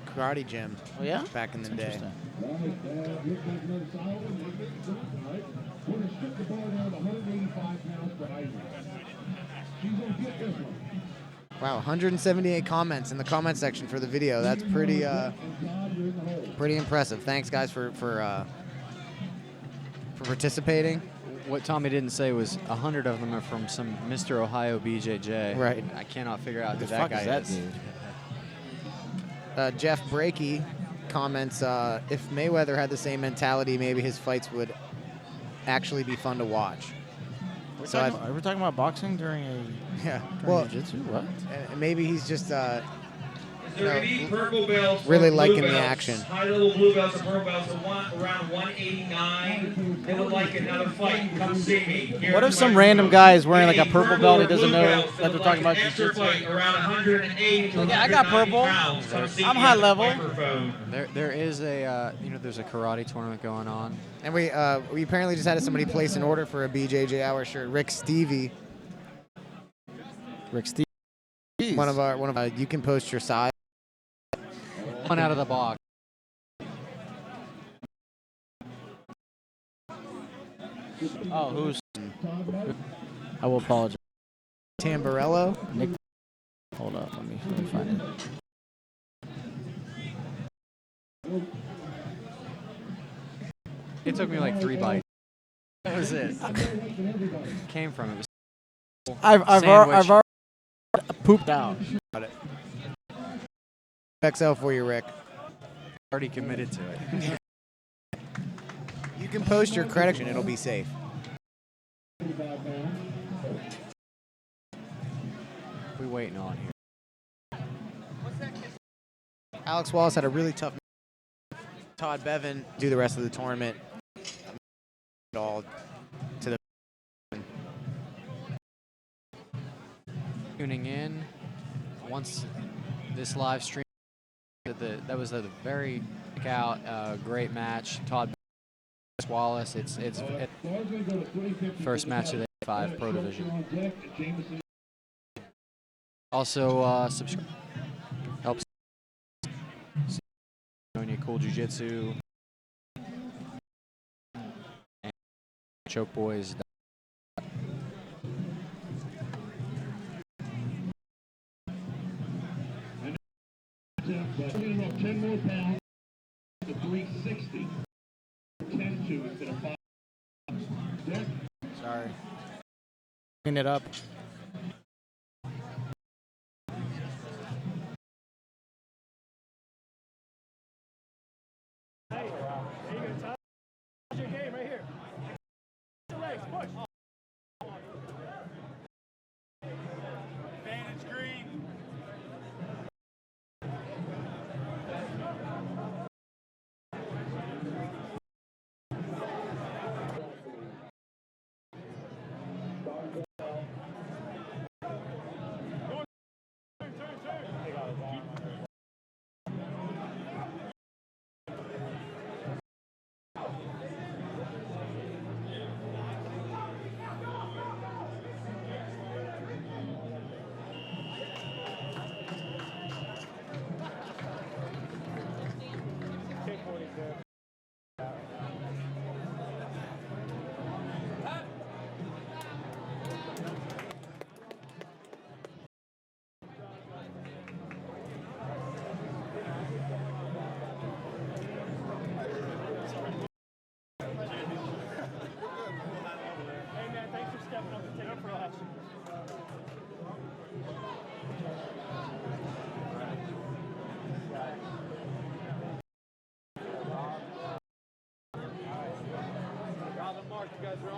karate gym. Oh, yeah? Back in the day. Wow, 178 comments in the comment section for the video. That's pretty impressive. Thanks, guys, for participating. What Tommy didn't say was 100 of them are from some Mr. Ohio BJJ. Right. I cannot figure out who The that fuck guy is that is. dude? Jeff Brakey comments, if Mayweather had the same mentality, maybe his fights would actually be fun to watch. Are we talking about boxing during a jiu-jitsu? What? And maybe he's just Is there any purple belts? really or liking blue the belts, action. High-level blue belts or purple belts around 189. They would like another fight. Come see me. Here What at if some my random booth. guy is wearing like a Any purple belt he or doesn't blue know belts that they're would talking like about an extra jiu-jitsu? fight around 180 to Yeah, I got 190 purple. pounds. Come see I'm me high at the level. microphone. There is a there's a karate tournament going on. And we apparently just had somebody place an order for a BJJ Hour shirt. Rick Stevie. Rick Stevie. One of our you can post your size. One out of the box. Oh, who's? I will apologize. Tamburello. Nick. Hold up, let me find it. It took me like 3 bites. That was it. Came from it. Was I've already pooped out. Got it. XL for you, Rick. Already committed to it. You can post your credit and it'll be safe. We waiting on here. Alex Wallace had a really tough. Todd Beav do the rest of the tournament. All to the. Tuning in. Once this live stream, that was a very great match. Todd Wallace. It's first match of the 5 Pro Division. Also, subscribe. Helps. Showing you cool jiu-jitsu. And Choke Boys. Putting about 10 more pounds to 360. 10-2 instead of 5. Sorry. Clean it up.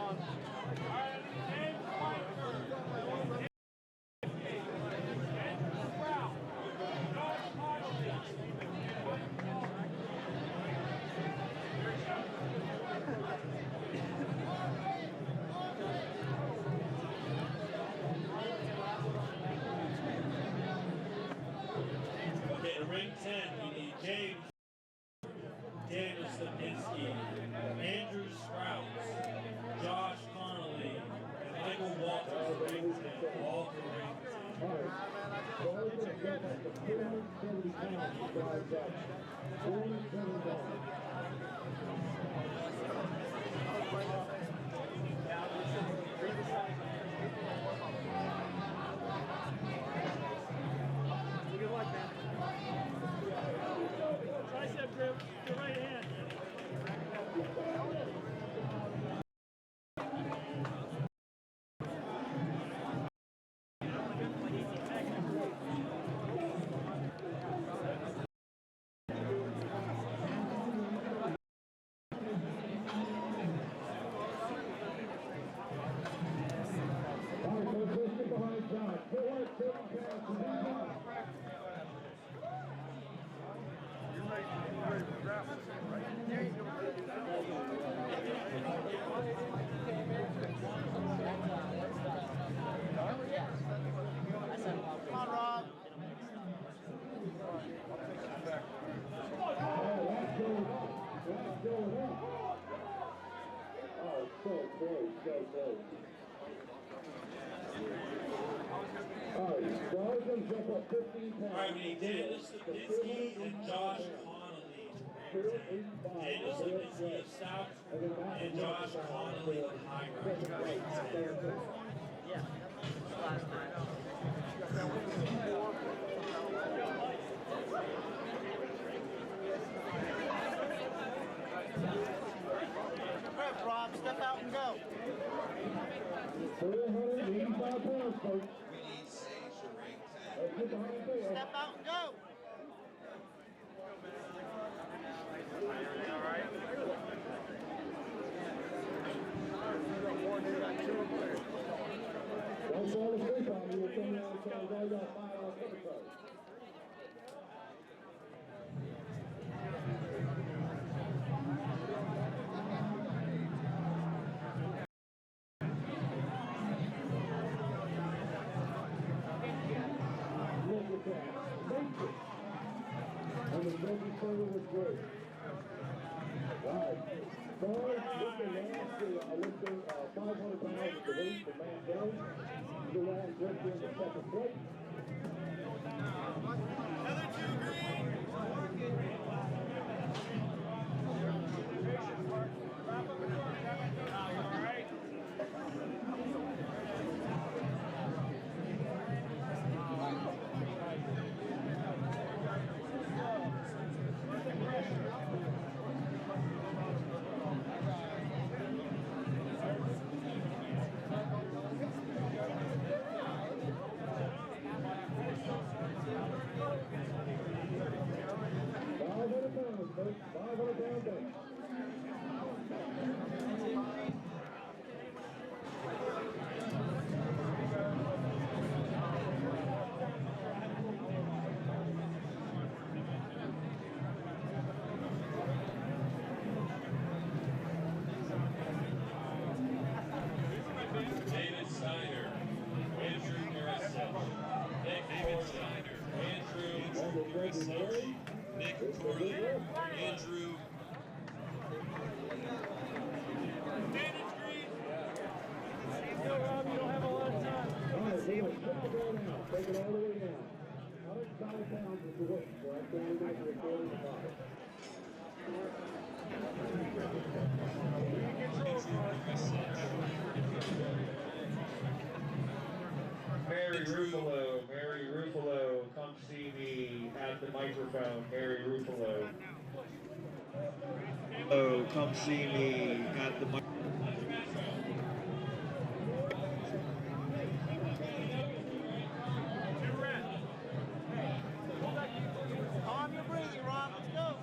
Okay, to ring 10, we need James, Daniel Stepinski, Andrew Strauss, Josh Connolly, and Michael Walters to ring 10. All to ring Good luck, man. Tricep grip, your right hand. All right, we need Daniel Stepinski and Josh Connolly. Daniel Stepinski of South and Josh Connolly of High Ground. Yeah, last time. Rob, step out and go. 485 pounds, folks. Step out and go. Don't fall asleep on me. You'll come down and tell us all y'all 5 hours episode. And the second quarter was great. Right. Boys, lifting lifting 500 pounds at the weight for Matt Jones. The round just in the second place. Another 2 green. David Steiner, Andrew Murasevich, David Steiner, Andrew Murasevich, Nick Corley, Andrew. Go, Rob, you don't have a lot of time. All right, we're going to take it all down. Take it all the way down. 105 pounds is the weight. So that's only going to record in the bottom. Mary Ruffalo, come see me at the microphone. Mary Ruffalo. Oh, come see me at the microphone. Calm your breathing, Rob. Let's go.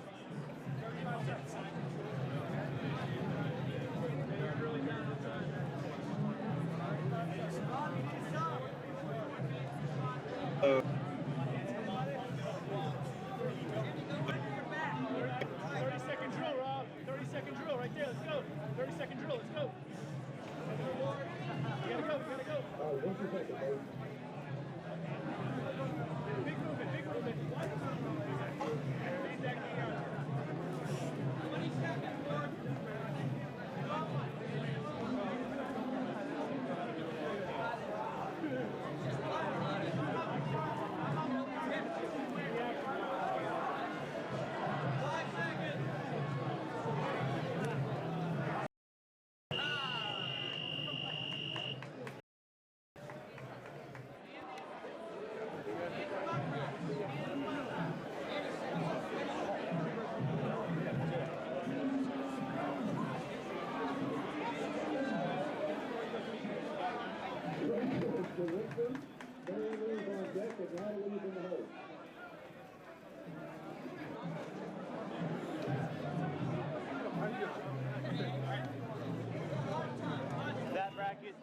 That bracket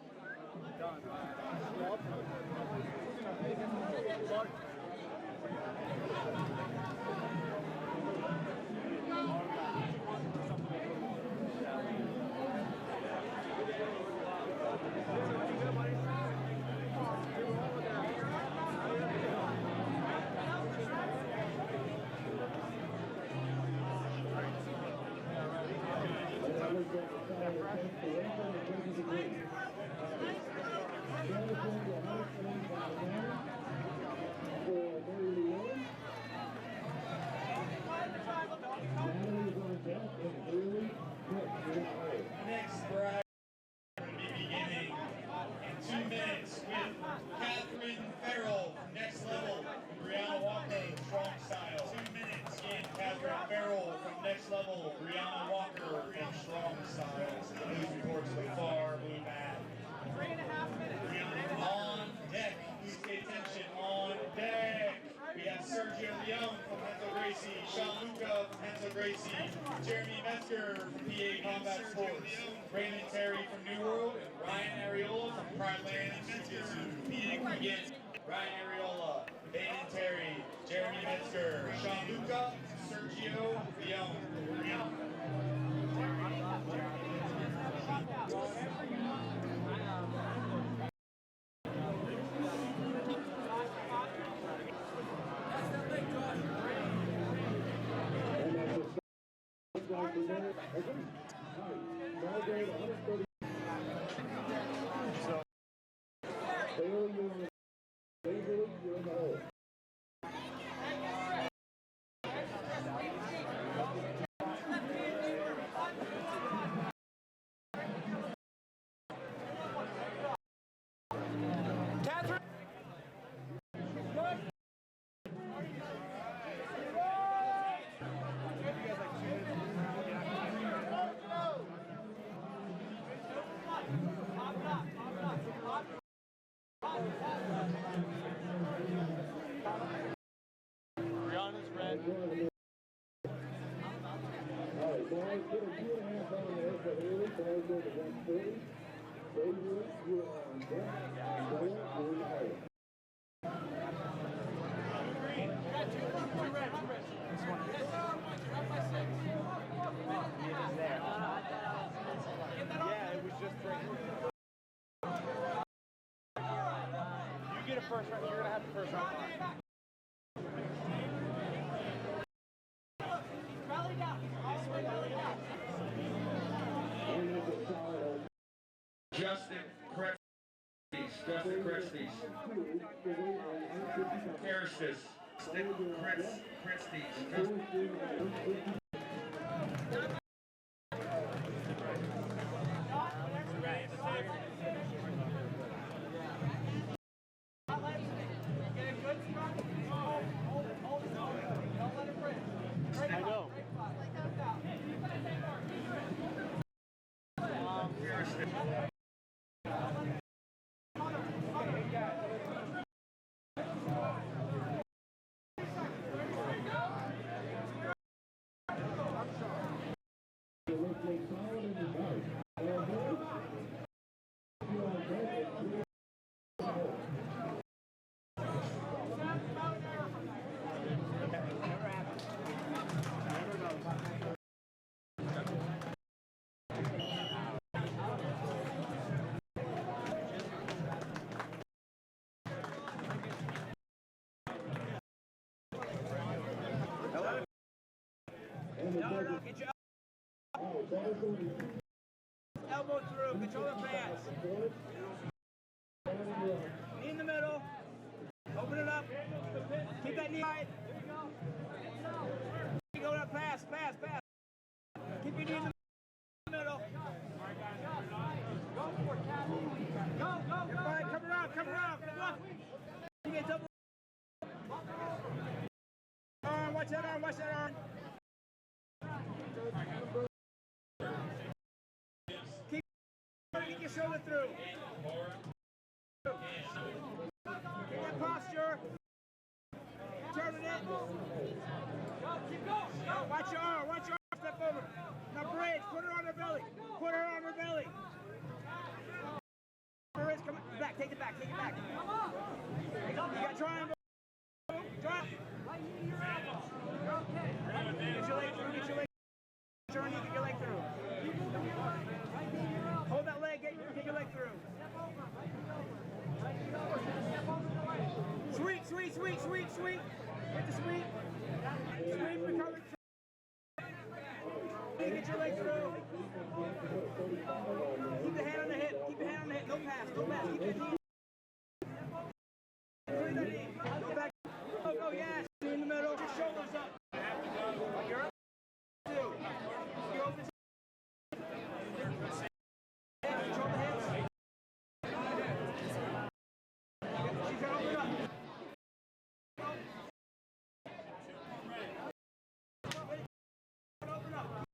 done. Next bracket will be beginning in 2 minutes with Catherine Farrell from Next Level, Brianna Walker, Strong Style. 2 minutes in Catherine Farrell from Next Level, Brianna Walker, and Strong Style. News reports so far, blue mat. 3.5 minutes. On deck, please pay attention. On deck, we have Sergio Leone from Henzo Gracie, Sean Luca from Henzo Gracie, Jeremy Metzger from PA Combat Sports, Raymond Terry from New World, and Ryan Ariola from Pride Land Jiu-Jitsu. Again, Ryan Ariola, Raymond Terry, Jeremy Metzger, Sean Luca, Sergio Leone. Brianna's red. Yeah, it was just right. You get a first round. You're gonna have the first round. Justin Kresties. Aristus. Kresties. I know. Get your elbow through. Control the pants. Knee in the middle. Open it up. Keep that knee wide. Go up, pass. Keep your knee in the middle. Go. Right, come around. You get double. Watch that arm. Keep your shoulder through. Get that posture. Turn it in. Keep going. Watch your arm. Step over. Now bridge. Put her on her belly. Wrist, come back. Take it back. You got triangle. Drop. Get your leg through. Turn, get your leg through. Hold that leg. Get your leg through. Sweep. Hit the sweep. Sweep, recover. Get your leg through. Keep the hand on the hip. No pass. Keep your knee. Go back. Go, yes. In the middle. Your shoulders up. You're up. Control the hips. She's gonna open up.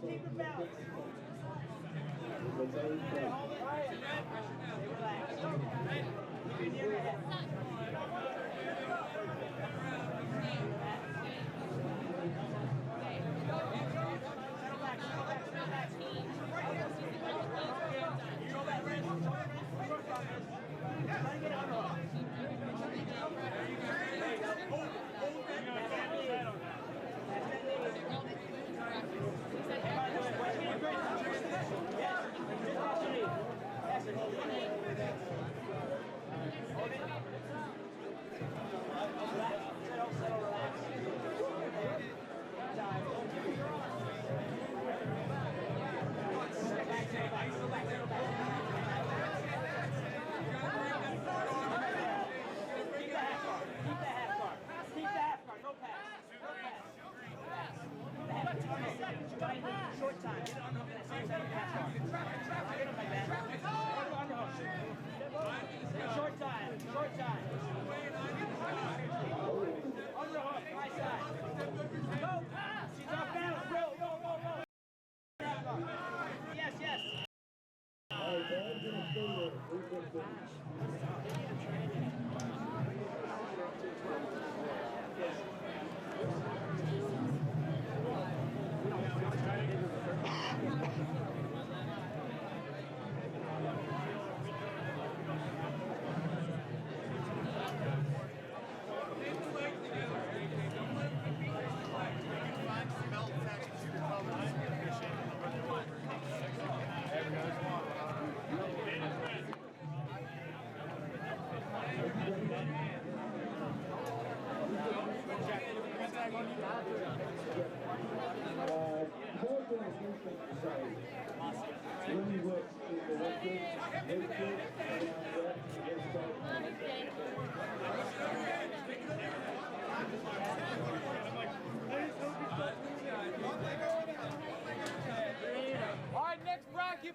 Keep the balance.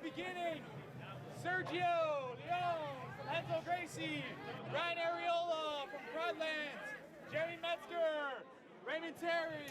Beginning, Sergio Leone from Enzo Gracie, Ryan Ariola from Broadlands, Jerry Metzger, Raymond Terry.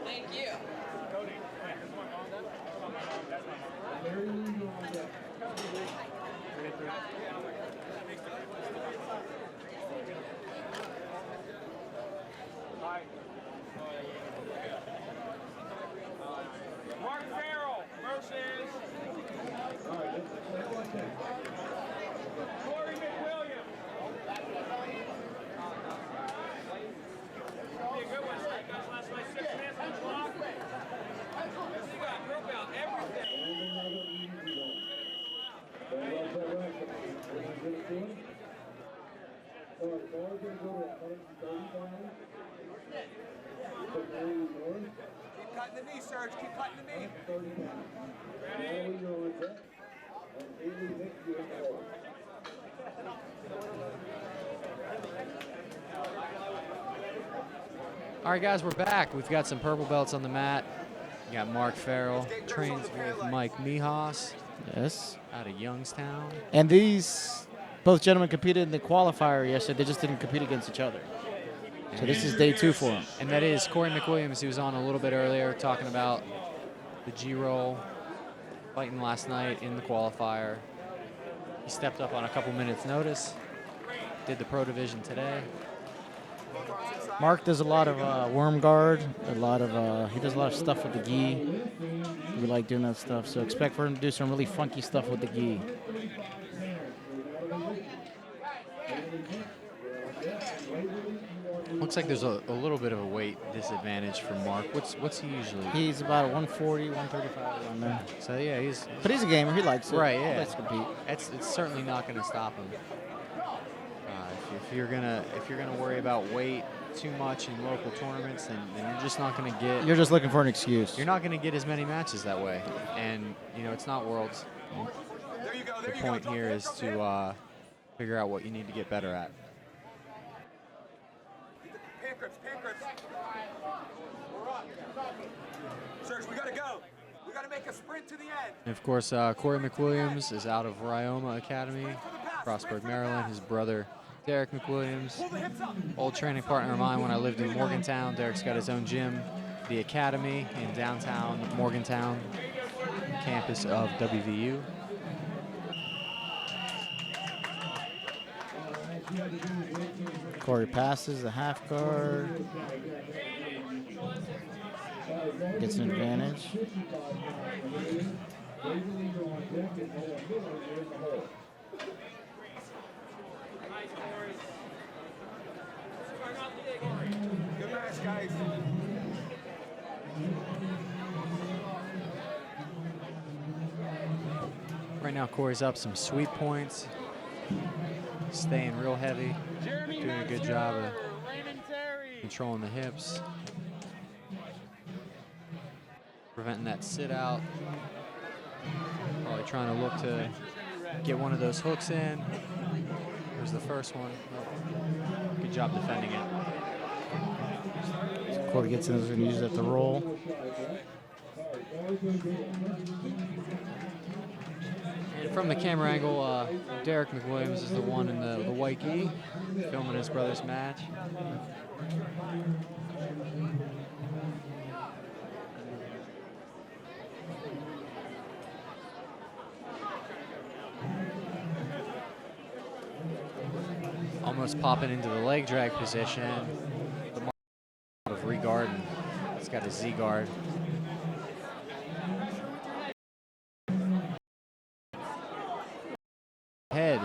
Thank you. Mark Farrell versus Cory McWilliams. Be a good one. Guys, last night 6 minutes on the clock. You got group out Keep cutting the knee, Serge. Keep cutting the knee. All right, guys, we're back. We've got some purple belts on the mat. We got Mark Farrell, trains with Mike Mihas. Yes. Out of Youngstown. And these, both gentlemen competed in the qualifier yesterday. They just didn't compete against each other. So this is day 2 for them. And that is Cory McWilliams. He was on a little bit earlier talking about the G-roll, fighting last night in the qualifier. He stepped up on a couple minutes' notice. Did the pro division today. Mark does a lot of worm guard, he does a lot of stuff with the gi. We like doing that stuff, so expect for him to do some really funky stuff with the gi. Looks like there's a little bit of a weight disadvantage for Mark. What's he usually? He's about 140, 135 around there. So yeah, But he's a gamer. He likes it. Right. Yeah. He likes to compete. It's certainly not going to stop him. If you're gonna worry about weight too much in local tournaments, then you're just not going to get. You're just looking for an excuse. You're not going to get as many matches that way, and it's not Worlds. The point here is to figure out what you need to get better at. Hand grips. We're up. Serge, we gotta go. We gotta make a sprint to the end. And of course, Cory McWilliams is out of Ryoma Academy, Frostburg, Maryland. His brother, Derek McWilliams, old training partner of mine when I lived in Morgantown. Derek's got his own gym, the Academy in downtown Morgantown, campus of WVU. Cory passes the half guard. Gets an advantage. Good match, guys. now Cory's up some sweep points. Staying real heavy. Doing a good job of controlling the hips. Preventing that sit out. Probably trying to look to get one of those hooks in. There's the first one. Oh, good job defending it. So Cory gets in, is going to use it to roll. And from the camera angle, Derek McWilliams is the one in the white gi, filming his brother's match. Almost popping into the leg drag position. The mark of regarding. He's got a Z guard. Head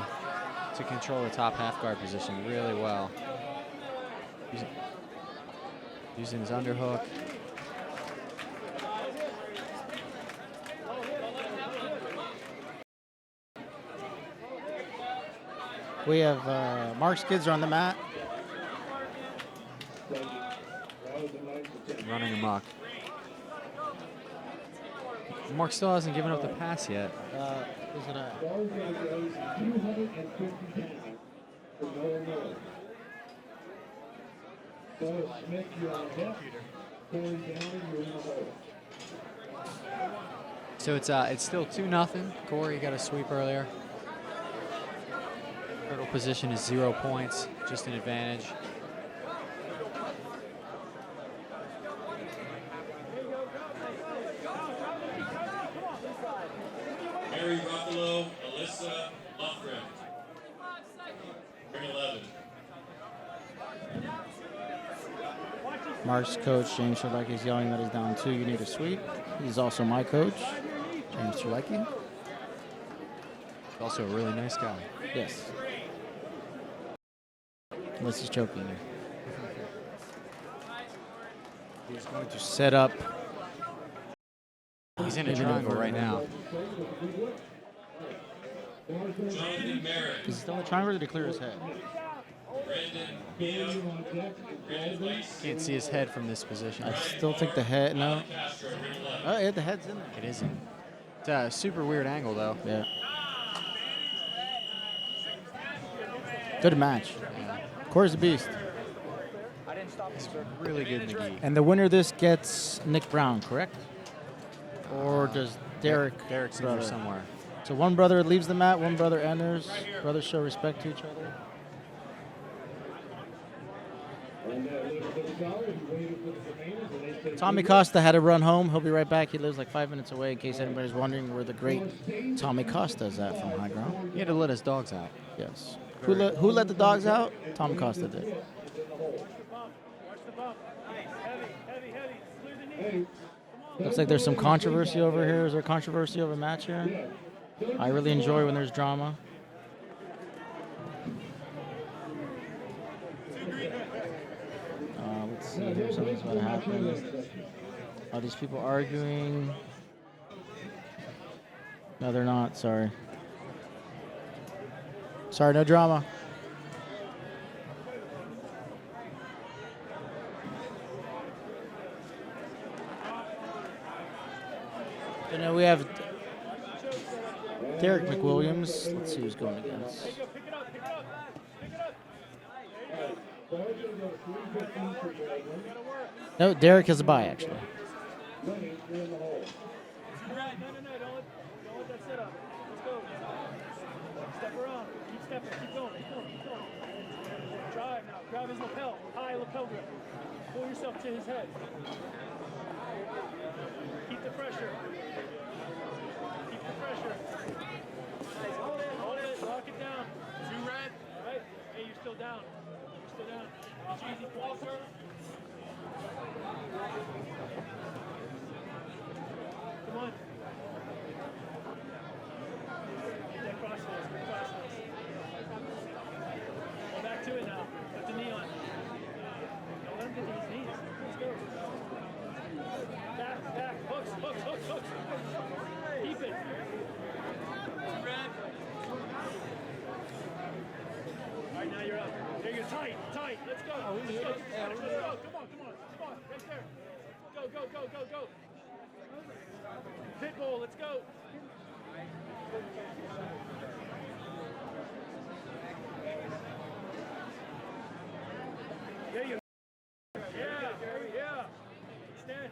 to control the top half guard position really well. Using his underhook. We have Mark's kids are on the mat. Running amok. Mark still hasn't given up the pass yet. Is it a... So it's still 2-0. Cory got a sweep earlier. Total position is 0 points, just an advantage. Mary Ruffalo, Alyssa Lundgren. Ring 11. Mark's coach, James Sherlecki, is yelling that he's down 2. You need a sweep. He's also my coach, James Sherlecki. Also a really nice guy. Yes. Unless he's choking you. He's going to set up. He's in a triangle right now. Is he still in a triangle or did he clear his head? Can't see his head from this position. I still think the head, no. Oh, yeah, the head's in there. It isn't. It's a super weird angle, though. Yeah. Good match. Yeah. Cory's a beast. He's really good in the gi. And the winner of this gets Nick Brown, correct? Or does Derek? Derek's in there somewhere. So one brother leaves the mat, one brother enters. Brothers show respect to each other. Tommy Costa had to run home. He'll be right back. He lives like 5 minutes away, in case anybody's wondering where the great Tommy Costa is at from High Ground. He had to let his dogs out. Yes. Who let the dogs out? Tommy Costa did. Looks like there's some controversy over here. Is there controversy over a match here? I really enjoy when there's drama. Let's see here. Something's about to happen. Are these people arguing? No, they're not. Sorry. Sorry, no drama. And then we have Derek McWilliams. Let's see who's going against. No, Derek has a bye, actually. Grab his lapel, high lapel grip. Pull yourself to his head. Keep the pressure. Keep the pressure. Nice. Hold it, lock it down. 2 red. Right. Hey, you're still down. You're still down. It's easy. Closer. Come on. Get that cross face. Good cross face. Go back to it now. Put the knee on. Don't let him get to his knees. Let's go. Back, hooks. Keep it. Tight. Let's go. Let's go. Come on. Right there. Go. Pitbull, let's go. There you go. Yeah. Stand.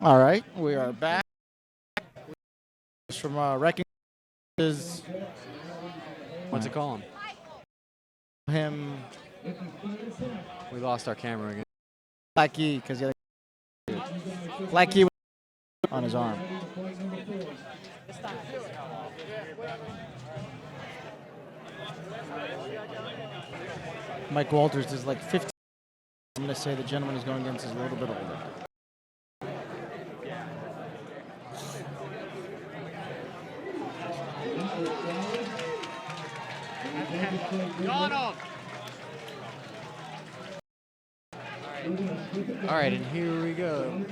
All right, we are back. From Wrecking. What's it calling? Him. We lost our camera again. Black E, because the other Black E on his arm. Mike Walters is like 15. I'm going to say the gentleman he's going against is a little bit older. All right, and here we go.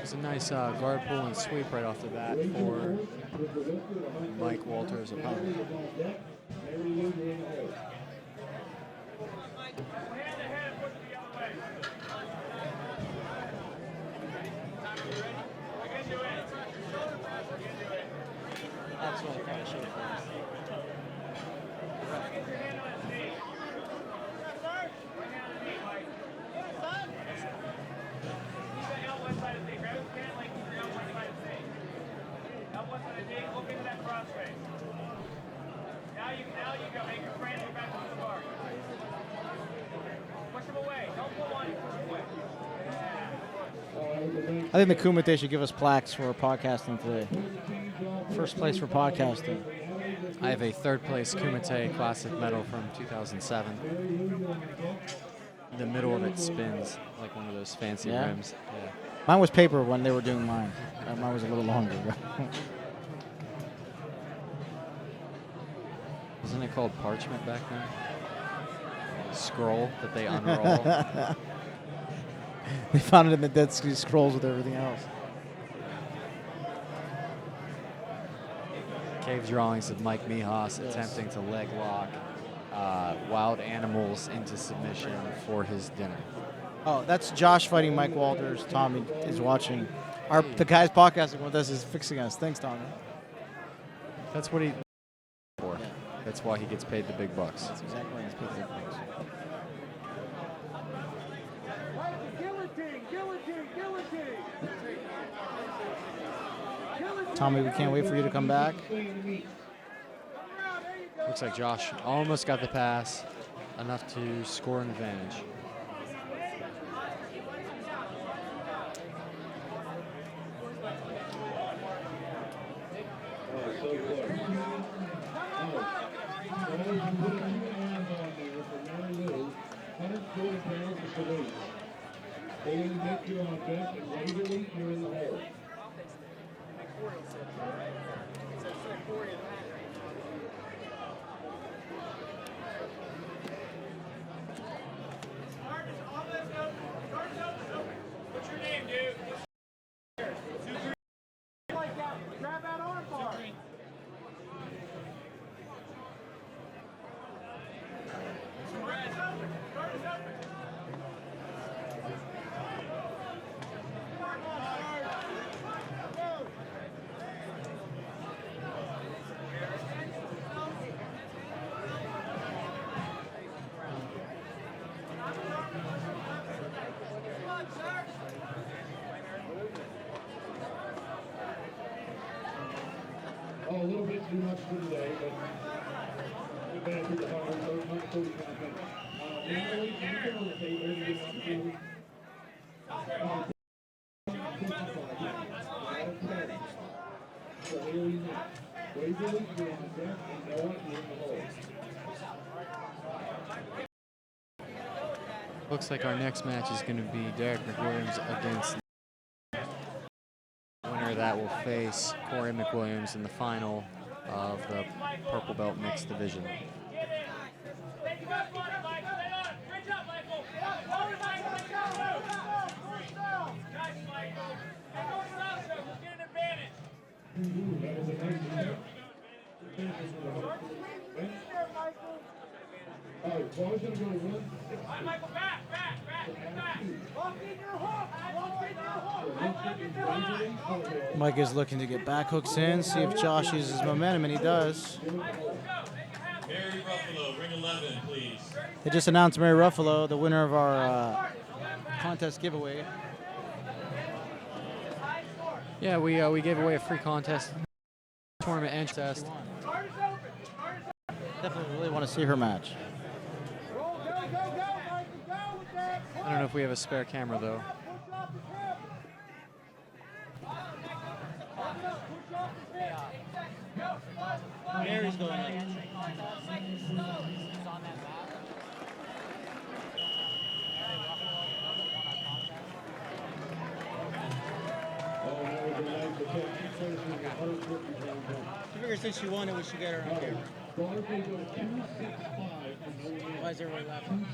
It's a nice guard pull and sweep right off the bat for Mike Walters' opponent. That's what I kind of should have. I think the Kumite should give us plaques for podcasting today. First place for podcasting. I have a third place Kumite Classic medal from 2007. The middle of it spins like one of those fancy rims. Yeah. Mine was paper when they were doing mine. Mine was a little longer. Wasn't it called parchment back then? Scroll that they unroll. They found it in the Dead Sea Scrolls with everything else. Cave drawings of Mike Mijas attempting to leg lock wild animals into submission for his dinner. Oh, that's Josh fighting Mike Walters. Tommy is watching. The guy's podcasting with us is fixing us. Thanks, Tommy. That's what he for. Yeah. That's why he gets paid the big bucks. That's exactly why he gets paid the big bucks. Guillotine! Tommy, we can't wait for you to come back. Looks like Josh almost got the pass, enough to score an advantage. A little bit too much for today, but we've been through the hard work, not fully confident. Natalie, you can on the tape, there's a good opportunity. So here we go. Wave your lead, you're on the deck, and Noah, you're in the hole. Looks like our next match is going to be Derek McWilliams against the winner that will face Cory McWilliams in the final of the purple belt mixed division. Mike is looking to get back hooks in, see if Josh uses momentum, and he does. Mary Ruffalo, ring 11, please. They just announced Mary Ruffalo, the winner of our contest giveaway. Yeah, we gave away a free contest, tournament and test. Definitely really want to see her match. I don't know if we have a spare camera though. Mary's going up. I figure since she won it, we should get her on camera. Why is everyone laughing?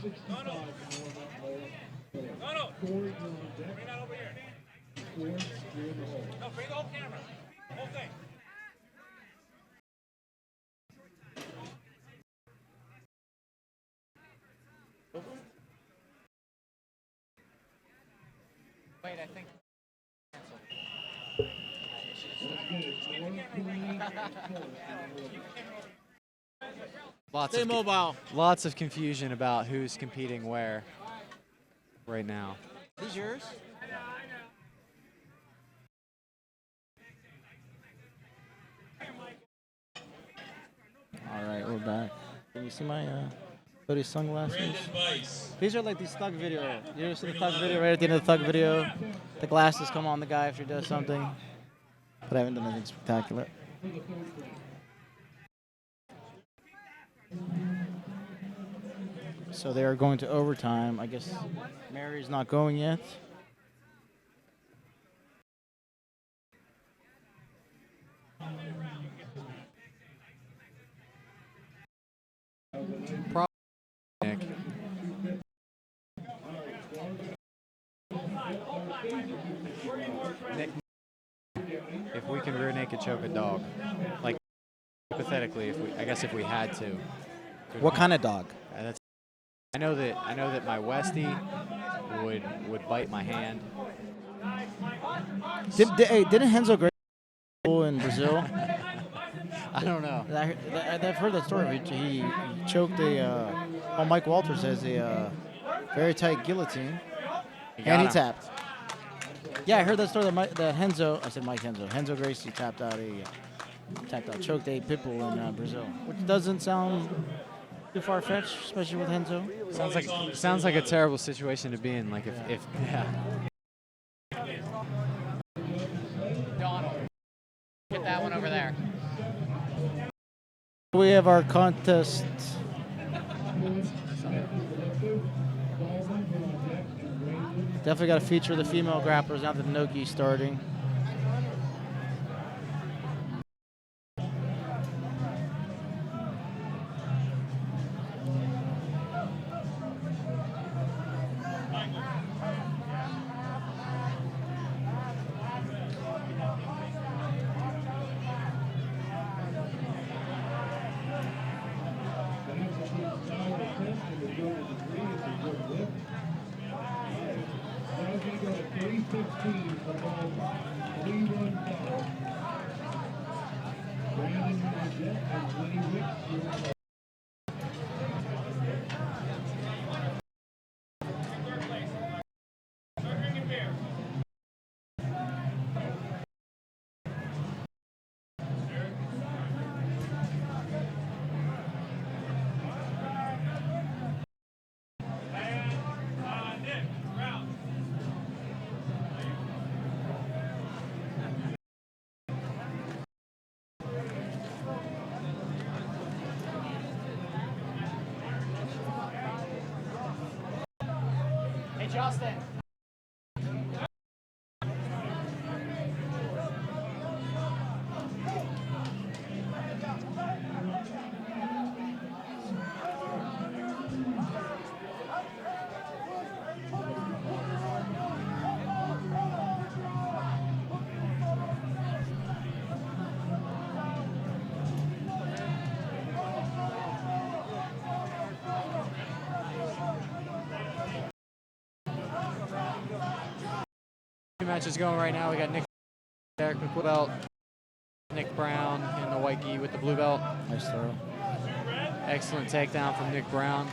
No, bring that over here. No, bring the whole camera. The whole thing. Wait, I think. Stay mobile. Lots of confusion about who's competing where right now. These yours? All right, we're back. Can you see my hoodie sunglasses? These are like these thug video. You ever see the thug video right at the end of the thug video? The glasses come on the guy after he does something. But I haven't done anything spectacular. So they are going to overtime. I guess Mary's not going yet. Nick. Nick, if we can rear naked choke a dog, like hypothetically, if we had to. What kind of dog? I know that my Westie would bite my hand. Didn't Renzo Gracie in Brazil? I don't know. I've heard that story. He choked Mike Walters has a very tight guillotine, and he tapped. Yeah, I heard that story that Renzo, I said Mike Renzo, Renzo Gracie tapped out choked a pit bull in Brazil, which doesn't sound too far-fetched, especially with Renzo. Sounds like a terrible situation to be in. Like if yeah. Donald, get that one over there. We have our contest. Definitely got to feature the female grapplers now that the no-gi's starting. Hey, Justin. Two matches going right now. We got Derek with the belt, Nick Brown in the white gi with the blue belt. Nice throw. Excellent takedown from Nick Brown.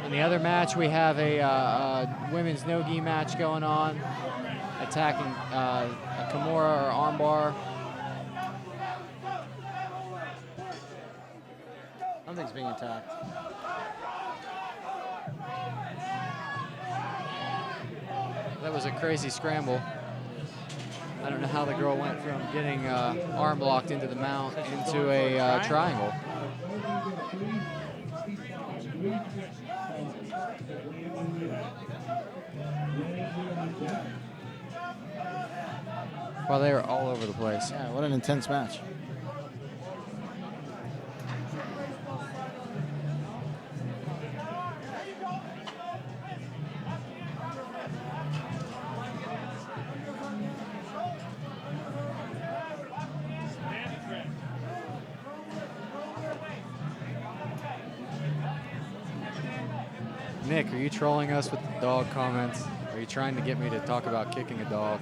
In the other match, we have a women's no-gi match going on, attacking a Kimura or armbar. Something's being attacked. That was a crazy scramble. I don't know how the girl went from getting arm locked into the mount into a triangle. Well, they were all over the place. Yeah, what an intense match. Nick, are you trolling us with the dog comments? Are you trying to get me to talk about kicking a dog?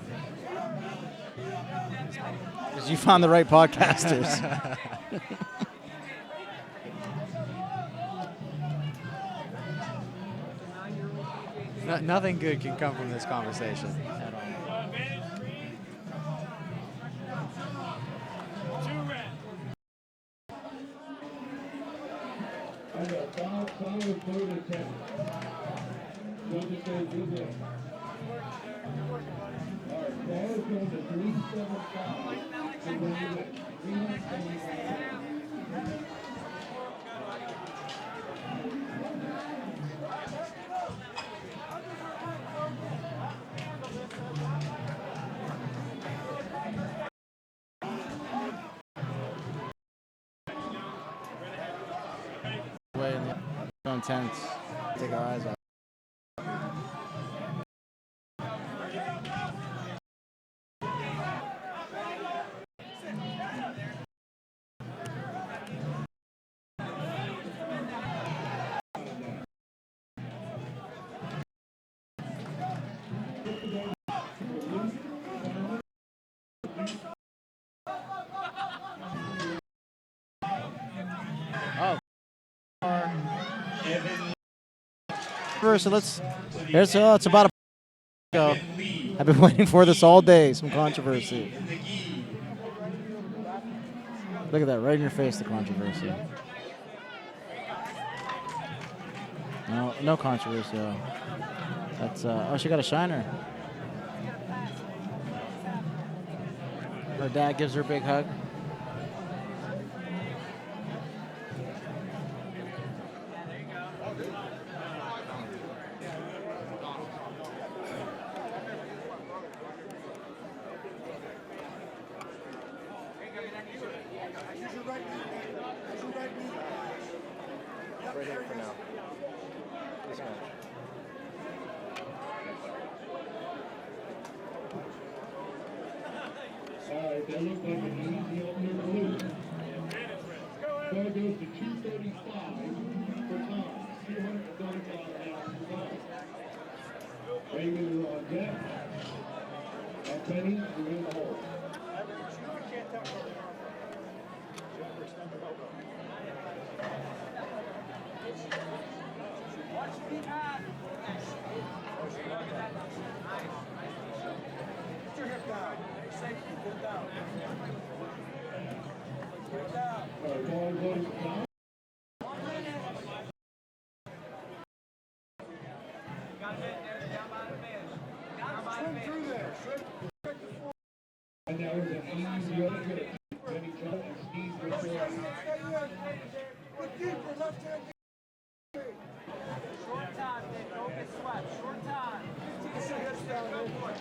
Because you found the right podcasters. Nothing good can come from this conversation at all. Way in the intense. Take our eyes off. So it's about a go. I've been waiting for this all day. Some controversy. Look at that, right in your face, the controversy. No, no controversy. That's oh, she got a shiner. Her dad gives her a big hug. Right here for now. This match. Alright, that looks like an easy opener to lose. Score goes to 235 for Tom. 235 pounds for Tom. Raymond on deck. And Penny, you're in the hole. And that was an easy opener. Penny Jones and Steve Brazil. Short time, Nick. Don't get swept. Short time. 15 seconds down. Go for it.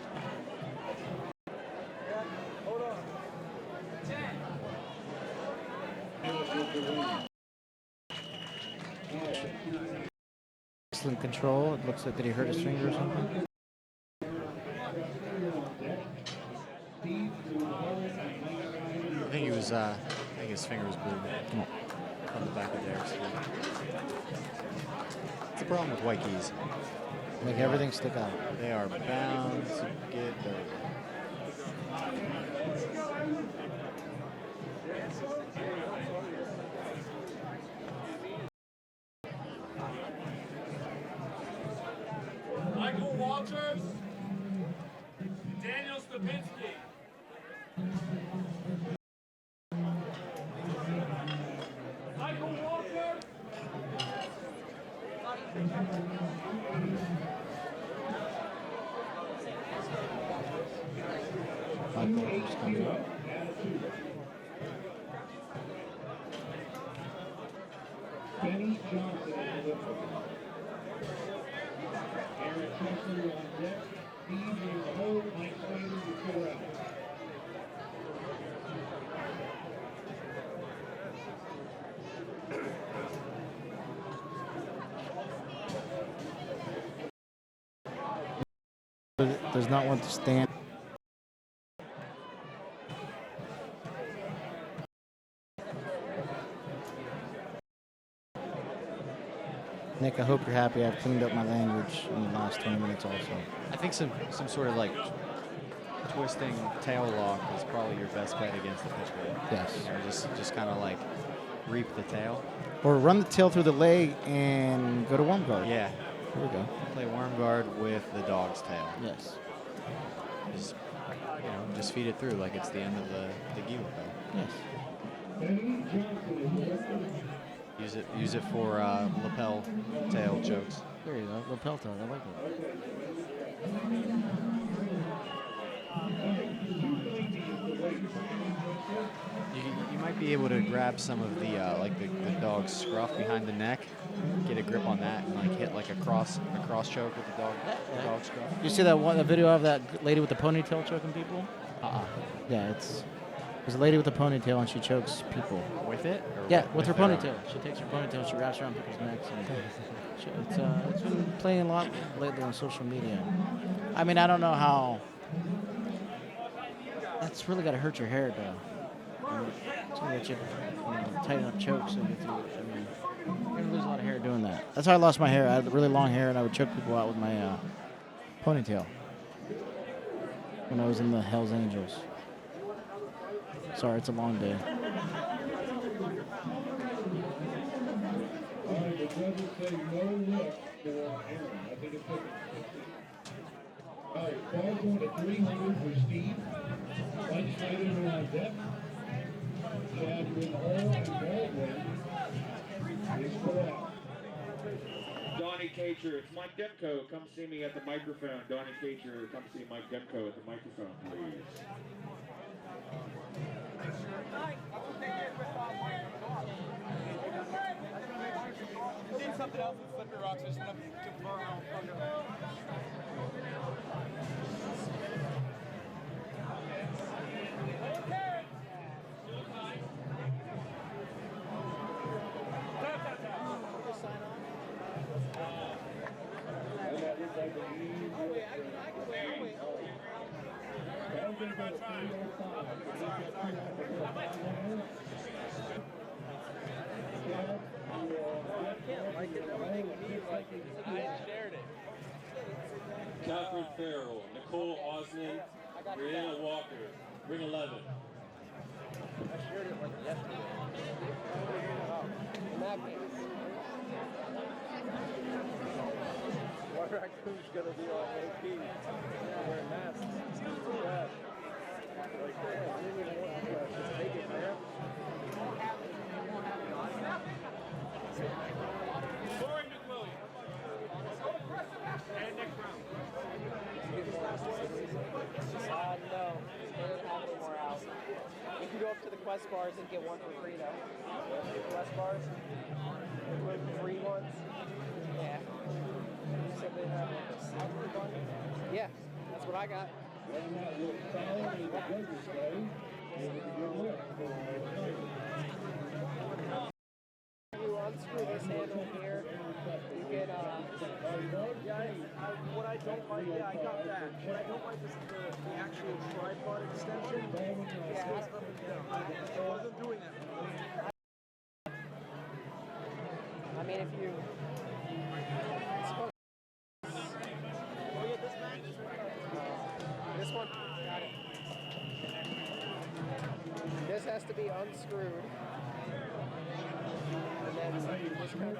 Yeah, hold on. 10. Excellent control. It looks like, did he hurt his finger or something? I think he was. I think his finger was blue on the back of Derek's feet. It's the problem with white keys. Make everything stick out. They are bound to get dirty. Michael Walters, Daniel Stapinski. Michael Walters. Michael's coming up. Benny Johnson in the Aaron Chester on deck. Steve in the hole. Mike Slater to four out. Does not want to stand. Nick, I hope you're happy. I've cleaned up my language in the last 20 minutes also. I think some sort of like twisting tail lock is probably your best bet against the Pittsburgh. Yes. You know, just kind of like reap the tail. Or run the tail through the leg and go to warm guard. Yeah. Here we go. Play worm guard with the dog's tail. Yes. Just, you know, just feed it through like it's the end of the gi whip. Yes. Use it for lapel tail chokes. There you go. Lapel tail. I like You might be able to grab some of the like the dog's scruff behind the neck, get a grip on that, and like hit like a cross choke with the dog scruff. You see that video of that lady with the ponytail choking people? Yeah, there's a lady with a ponytail and she chokes people. With it? Or Yeah, with her their own? ponytail. She takes her ponytail, she wraps around people's necks. And it's been playing a lot lately on social media. I mean, I don't know how. That's really got to hurt your hair, though. It's going to get you tighten up chokes. So you're going to lose a lot of hair doing that. That's how I lost my hair. I had really long hair, and I would choke people out with my ponytail when I was in the Hells Angels. Sorry, it's a long day. All right, the judges say no look for Aaron. I think it's okay. All right, ball going to 300 for Steve. Mike Schneider on deck. Chad with all and Mulgrave is put out. Donnie Cacher, it's Mike Demko. Come see me at the microphone. Donnie Cacher, come see Mike Demko at the microphone, please. Need something else with slippery rocks. I just want to burn out. Catherine Farrell, Nicole Osland, Brianna Walker, ring 11. I shared it like yesterday. In that case, one raccoon's gonna be on AP wearing masks. It's too bad. Like, yeah, you didn't even want to just take it, man. Cory McWilliams. And next round. No, they don't have any more out. You can go up to the quest bars and get one for free though. Quest bars, free ones. Yeah. You said they have like a silver one? Yeah, that's what I got. You unscrew this handle here, you get What I don't like, I got that. What I don't like is the actual tripod extension. It goes up and down. I wasn't doing that. I mean, if you... Oh yeah, this match? This one? Got it. This has to be unscrewed. And then just kind of...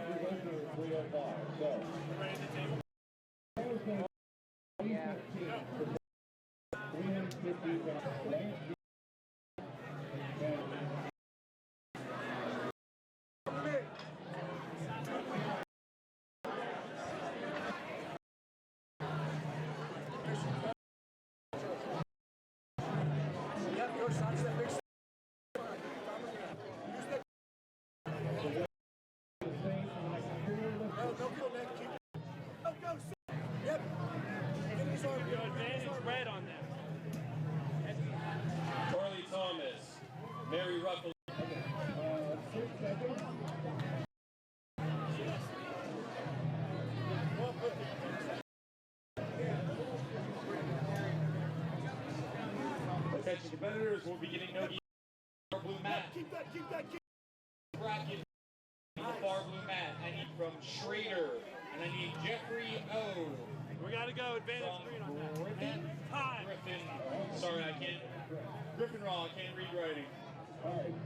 Yeah. Red on that. Carly Thomas, Mary Ruffalo. Attention competitors, we'll be getting no far blue mat. Keep that. Bracket in the far blue mat. I need from Schrader, and I need Jeffrey O. We gotta go advantage green on that. Griffin. Sorry, I can't. Griffin Raw, I can't read writing.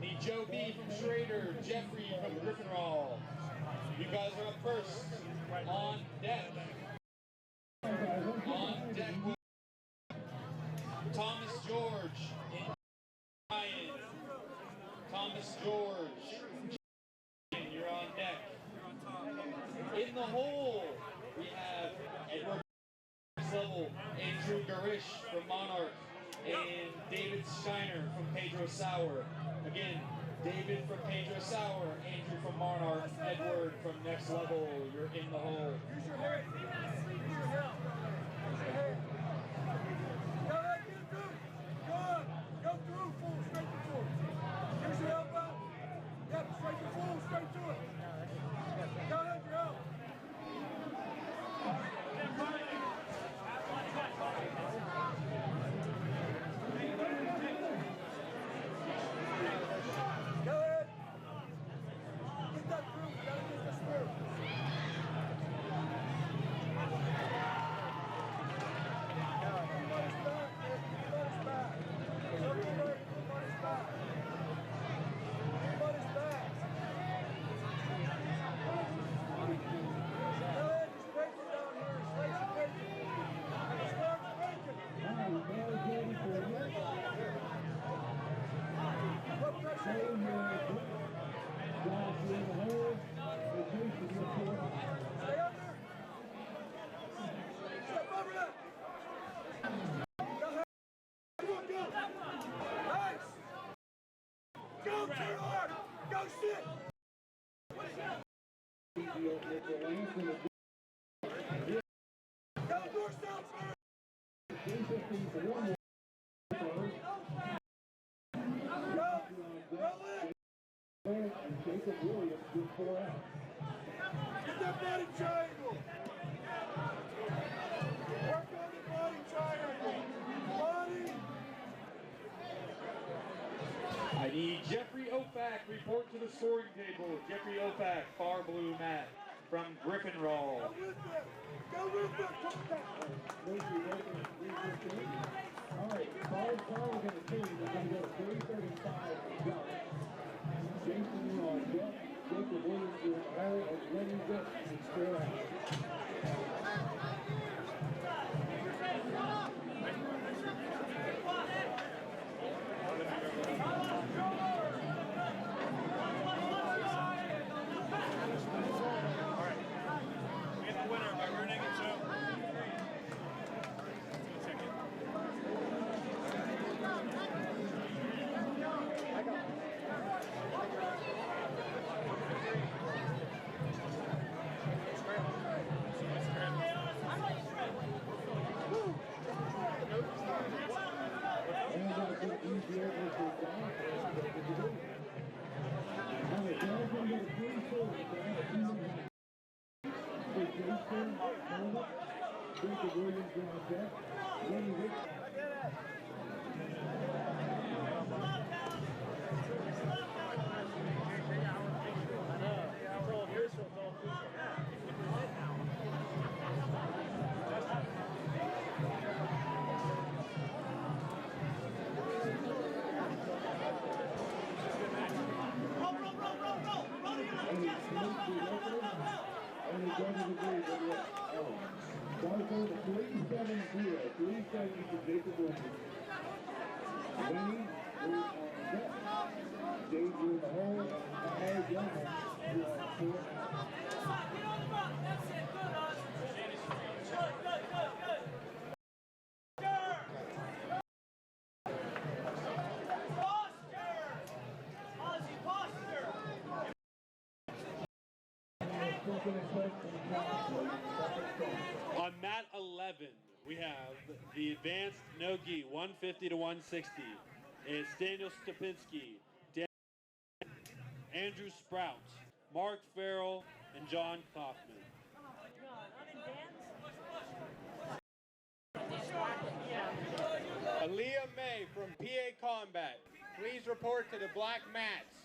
Need Joe B from Schrader, Jeffrey from Griffin Raw. You guys are up first. On deck. On deck. Thomas George. Ryan. Thomas George. You're on deck. In the hole, we have Edward level, Andrew Garish from Monarch, and David Steiner from Pedro Sauer. Again, David from Pedro Sauer, Andrew from Monarch, Edward from Next Level. You're in the hole. Use your head. Use your head. Use your head. Go ahead, get through. Go on. Go through, full, straight to full. Use your elbow. Yep, straight to full, straight to it. Go ahead, Joe. Jacob Williams with 4 out. Get that body triangle. Work on the body triangle. Body. I need Jeffrey Opak, report to the scoring table. Jeffrey Opak, far blue mat from Grip and Roll. Go with it. Go with it. Come back. All right, Paul's going to change. We're going to go 3:35. Jason Jacob Williams with all of Lenny Vick and square out. On mat 11, we have the advanced no-gi 150 to 160. It's Daniel Stupinski, Andrew Sprout, Mark Farrell, and John Kaufman. Aaliyah May from PA Combat, please report to the black mats.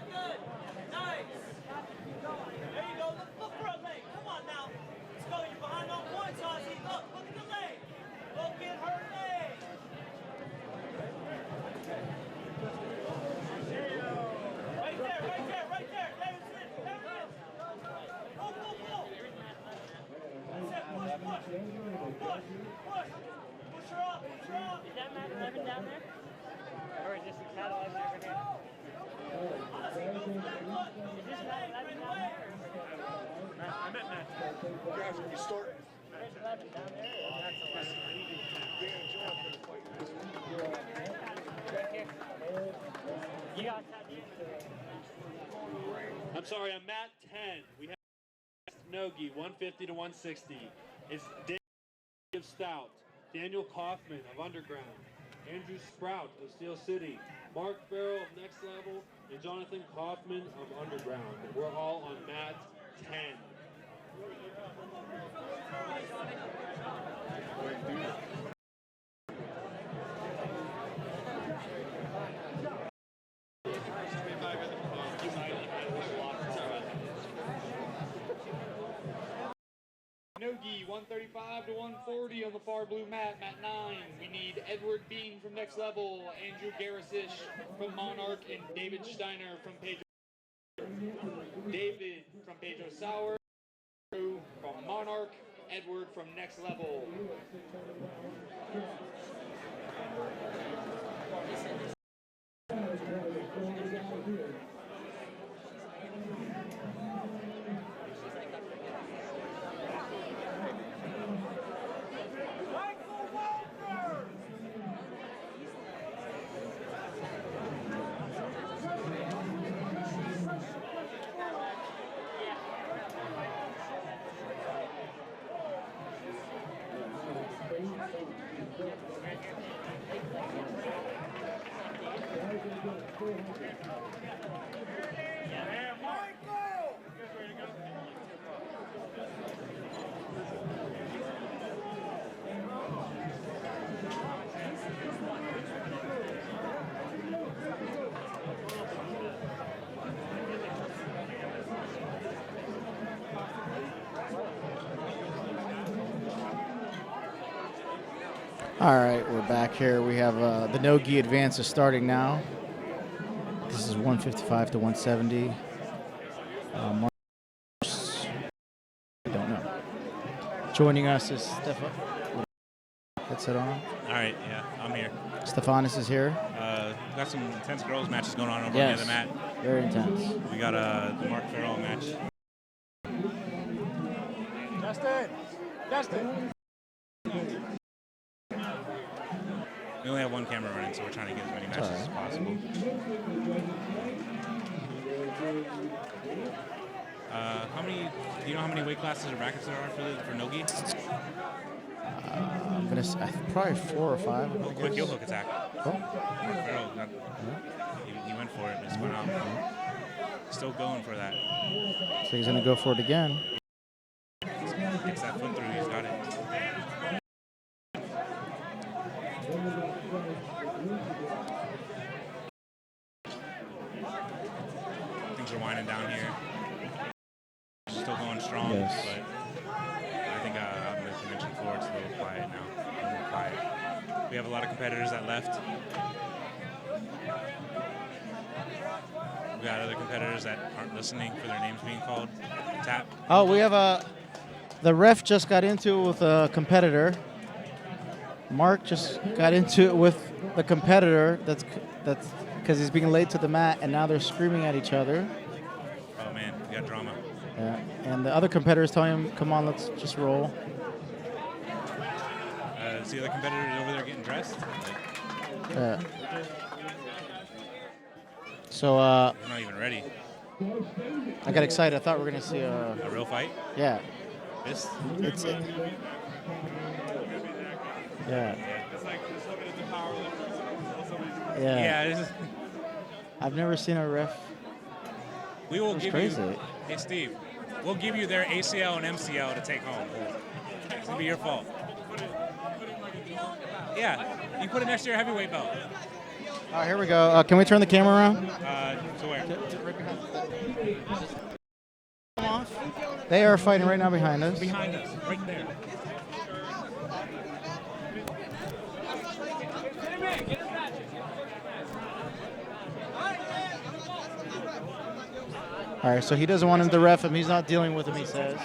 Good. Nice. There you go. Look for a leg. Come on now. Let's go. You're behind on points, Ozzy. Look at the leg. Look at her leg. Right there. There it is. Pull. That's it. Push. Push her up. Is that mat 11 down there? Or is this the catalog over here? I'm at match. Guys, can you start? I'm sorry, I'm mat 10. We have no-gi 150 to 160. It's Dave Stout, Daniel Kaufman of Underground, Andrew Sprout of Steel City, Mark Farrell of Next Level, and Jonathan Kaufman of Underground. We're all on mat 10. No-gi 135 to 140 on the far blue mat, mat 9. We need Edward Bean from Next Level, Andrew Garasish from Monarch, and David Steiner from Pedro. David from Pedro Sauer, from Monarch, Edward from Next Level. All right, we're back here. We have the no-gi advance is starting now. This is 155 to 170. I don't know. Joining us is Stefan. That's it on. All right, yeah, I'm here. Stefanis is here. Got some intense girls matches going on over Yes, on the other mat. very intense. We got the Mark Farrell match. Justin. We only have one camera running, so we're trying to get as many matches as possible. Do you know how many weight classes or brackets there are for no-gi? I'm gonna say probably 4 or 5. Quick heel hook attack. Oh. Farrell, he went for it, just went out. Still going for that. So he's gonna go for it again. Gets that foot through, he's got it. Things are winding down here. Still going strong, Yes. but I think I'm in the convention floor. It's a little quiet now. A little more quiet. We have a lot of competitors that left. We got other competitors that aren't listening for their names being called. Tap. Oh, we have the ref just got into it with a competitor. Mark just got into it with the competitor. That's because he's being laid to the mat, and now they're screaming at each other. Oh man, we got drama. Yeah, and the other competitor is telling him, "Come on, let's just roll." See the competitors over there getting dressed? Yeah. So They're not even ready. I got excited. I thought we were gonna see a real fight. Yeah. This? It's it. Yeah. Yeah. I've never seen a ref. We will It's give crazy. you. Hey Steve, we'll give you their ACL and MCL to take home. It's gonna be your fault. Yeah, you put it next to your heavyweight belt. All right, here we go. Can we turn the camera around? To where? They are fighting right now behind us. Behind us, right there. All right, so he doesn't want him to ref him. He's not dealing with him, he says.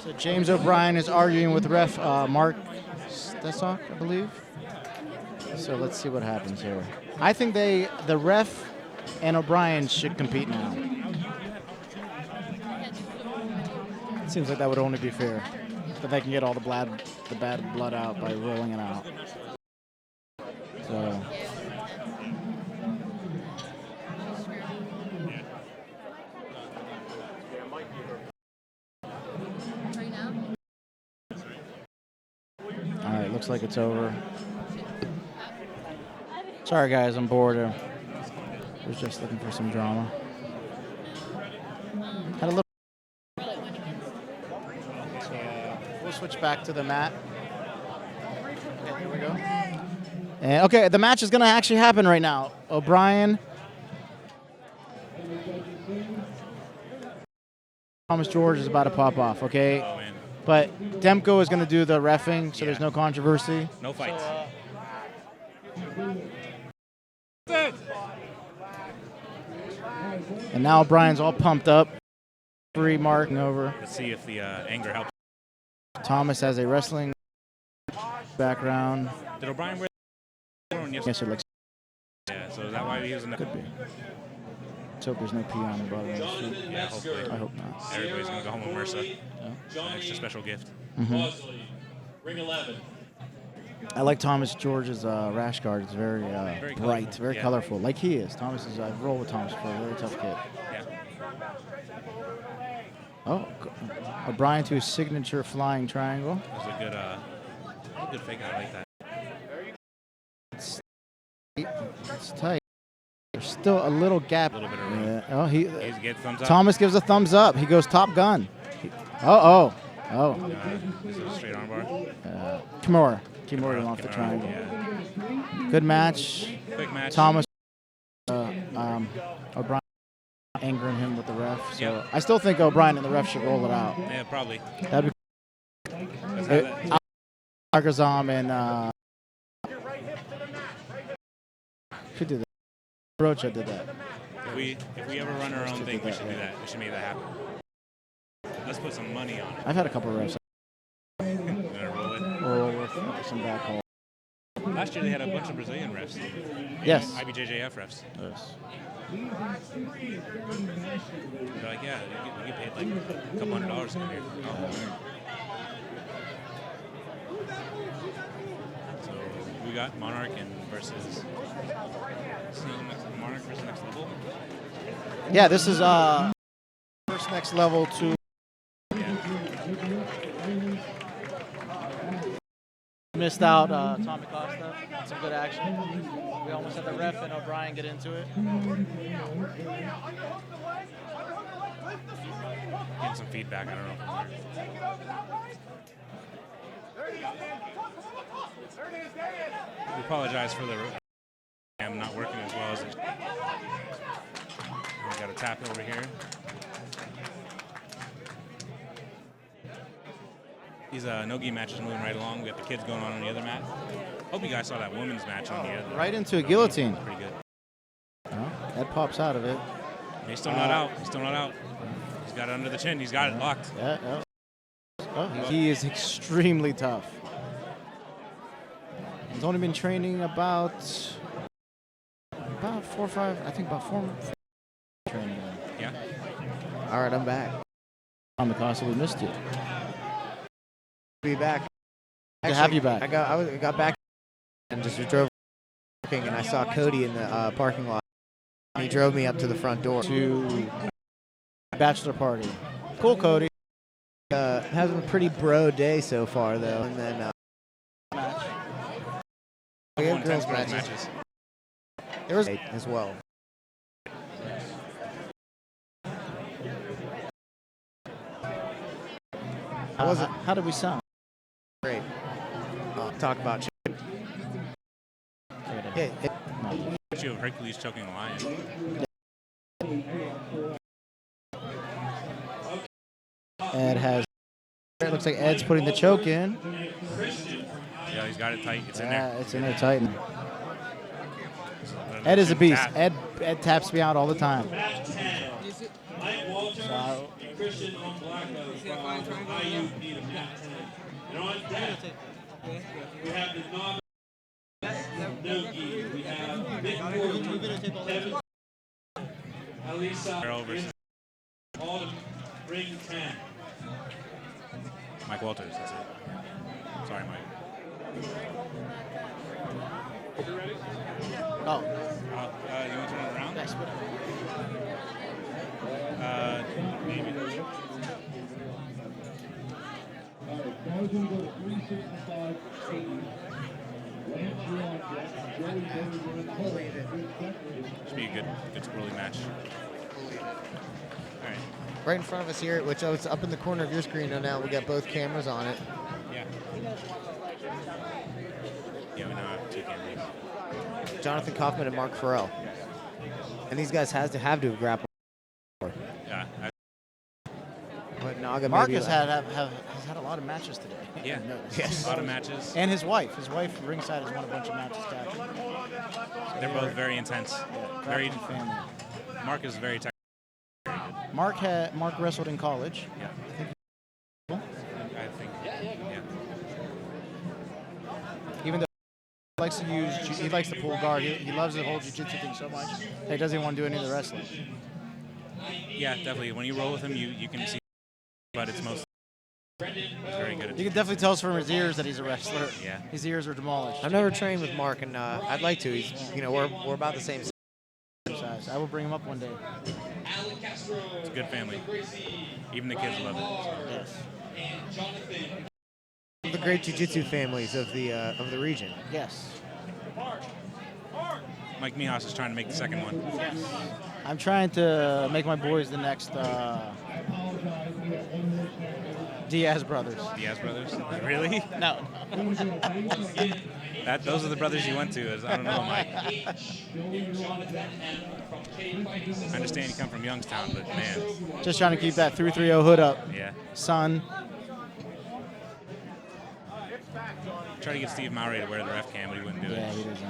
So James O'Brien is arguing with ref Mark Stesok, I believe. So let's see what happens here. I think the ref and O'Brien should compete now. It seems like that would only be fair. That they can get all the bad blood out by rolling it out. So. All right, looks like it's over. Sorry, guys, I'm bored. I was just looking for some drama. Had a little. So we'll switch back to the mat. Okay, here we go. And okay, the match is going to actually happen right now. O'Brien. Thomas George is about to pop off, okay? Oh, man. But Demko is going to do the reffing, so there's no controversy. No fights. And now O'Brien's all pumped up. Free marking over. Let's see if the anger helps. Thomas has a wrestling background. Did O'Brien wear the one Yes, it looks. Yeah, so is that why he was in the... Could be. Let's hope there's no pee on the bottom of the sheet. Yeah, hopefully. I hope not. Everybody's going to go home with MRSA. An extra special gift. Ring 11. I like Thomas George's rash guard. It's very, Very bright, colorful, very yeah. colorful, like he is. Thomas is. I've rolled with Thomas for a very tough kid. Yeah. Oh, O'Brien to his signature flying triangle. That was a good fake. I like that. tight. There's still a little gap. A little bit of room. Yeah. Oh, he gets thumbs up. Thomas gives a thumbs up. He goes Top Gun. Oh. Is it a straight armbar? Kimura off the triangle. Yeah. Good match. Quick match. Thomas O'Brien angering him with the ref. So Yep. I still think O'Brien and the ref should roll it out. Yeah, probably. That'd be Argazam and should do that. Rocha did that. If we ever run our own thing, we should do that. We should make that happen. Let's put some money on it. I've had a couple of refs. Gonna roll it. Roll with some back hole. Last year they had a bunch of Brazilian refs. Yes. IBJJF refs. Yes. They're like, yeah, we get paid like a couple $100 to come here. So we got Monarch versus Monarch versus Next Level. Yeah, this is first Next Level to. Missed out Tommy Costa. Some good action. We almost had the ref and O'Brien get into it. Getting some feedback. I don't know from there. We apologize for the cam not working as well as it. We got a tap over here. These no-gi matches moving right along. We got the kids going on the other mat. Hope you guys saw that women's match on the other. Right into a guillotine. Pretty good. Oh, that pops out of it. He's still not out. He's still not out. He's got it under the chin. He's got it locked. Yeah. Oh, he is extremely tough. He's only been training about 4 or 5. I think about 4 training. Yeah. All right, I'm back. On the cost, we missed you. Be back. Good to have you back. I got back and just drove and I saw Cody in the parking lot. He drove me up to the front door. To bachelor party. Cool, Cody. Having a pretty bro day so far, though. And then we have girls matches. There was as well. How did we sound? Great. Talk about chicken. Yeah, You have Hercules choking a lion. Ed has. It looks like Ed's putting the choke in. Yeah, he's got it tight. It's in there. It's in there tight. Ed is a beast. Ed taps me out all the time. So, Christian on black from IU need a mat 10. And on deck, we have the novice no-gi. We have Nick Gordon, Evan Alisa, all to ring 10. Mike Walters, that's it. Sorry, Mike. You ready? Oh. You want to turn it around? Yes. Maybe. Should be a good squirrely match. All right. Right in front of us here, which is up in the corner of your screen now. We got both cameras on it. Yeah. Yeah, we now have 2 cameras. Jonathan Kaufman and Mark Farrell. And these guys have to grapple. Yeah. But Naga Mark maybe has had a lot of matches today. Yeah. Yes. A lot of matches. And his wife. His wife ringside has won a bunch of matches. They're both very intense. Very family. Mark is very technical. Mark wrestled in college. Yeah. I think. Yeah. Even though he likes to he likes to pull guard. He loves the whole jiu-jitsu thing so much that he doesn't want to do any of the wrestling. Yeah, definitely. When you roll with him, you can see, but it's mostly very good. You can definitely tell from his ears that he's a wrestler. Yeah. His ears are demolished. I've never trained with Mark, and I'd like to. He's, we're about the same size. I will bring him up one day. It's a good family. Even the kids love it. Yes. The great jiu-jitsu families of the region. Yes. Mike Mijas is trying to make the second one. Yes. I'm trying to make my boys the next Diaz brothers. Diaz brothers? Really? No. Those are the brothers you went to. I don't know, Mike. I understand you come from Youngstown, but man. Just trying to keep that 330 hood up. Yeah. Son. Try to get Steve Mowry to wear the ref cam, but he wouldn't do it. Yeah, he doesn't.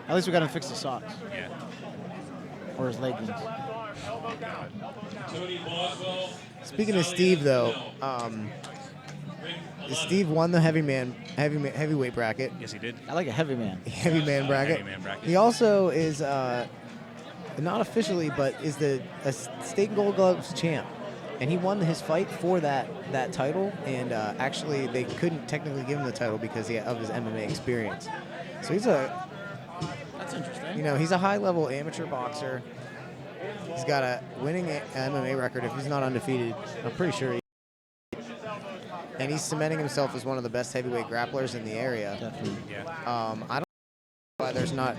At least we got him to fix the socks. Yeah. Or his leggings. Speaking of Steve, though, Steve won the heavyweight bracket. Yes, he did. I like a heavy man. Heavy man bracket. Heavy man bracket. He also is not officially, but is the state and gold gloves champ, and he won his fight for that title. And actually, they couldn't technically give him the title because of his MMA experience. So That's interesting. You know, he's a high-level amateur boxer. He's got a winning MMA record if he's not undefeated. I'm pretty sure he. And he's cementing himself as one of the best heavyweight grapplers in the area. Definitely. Yeah. I don't know why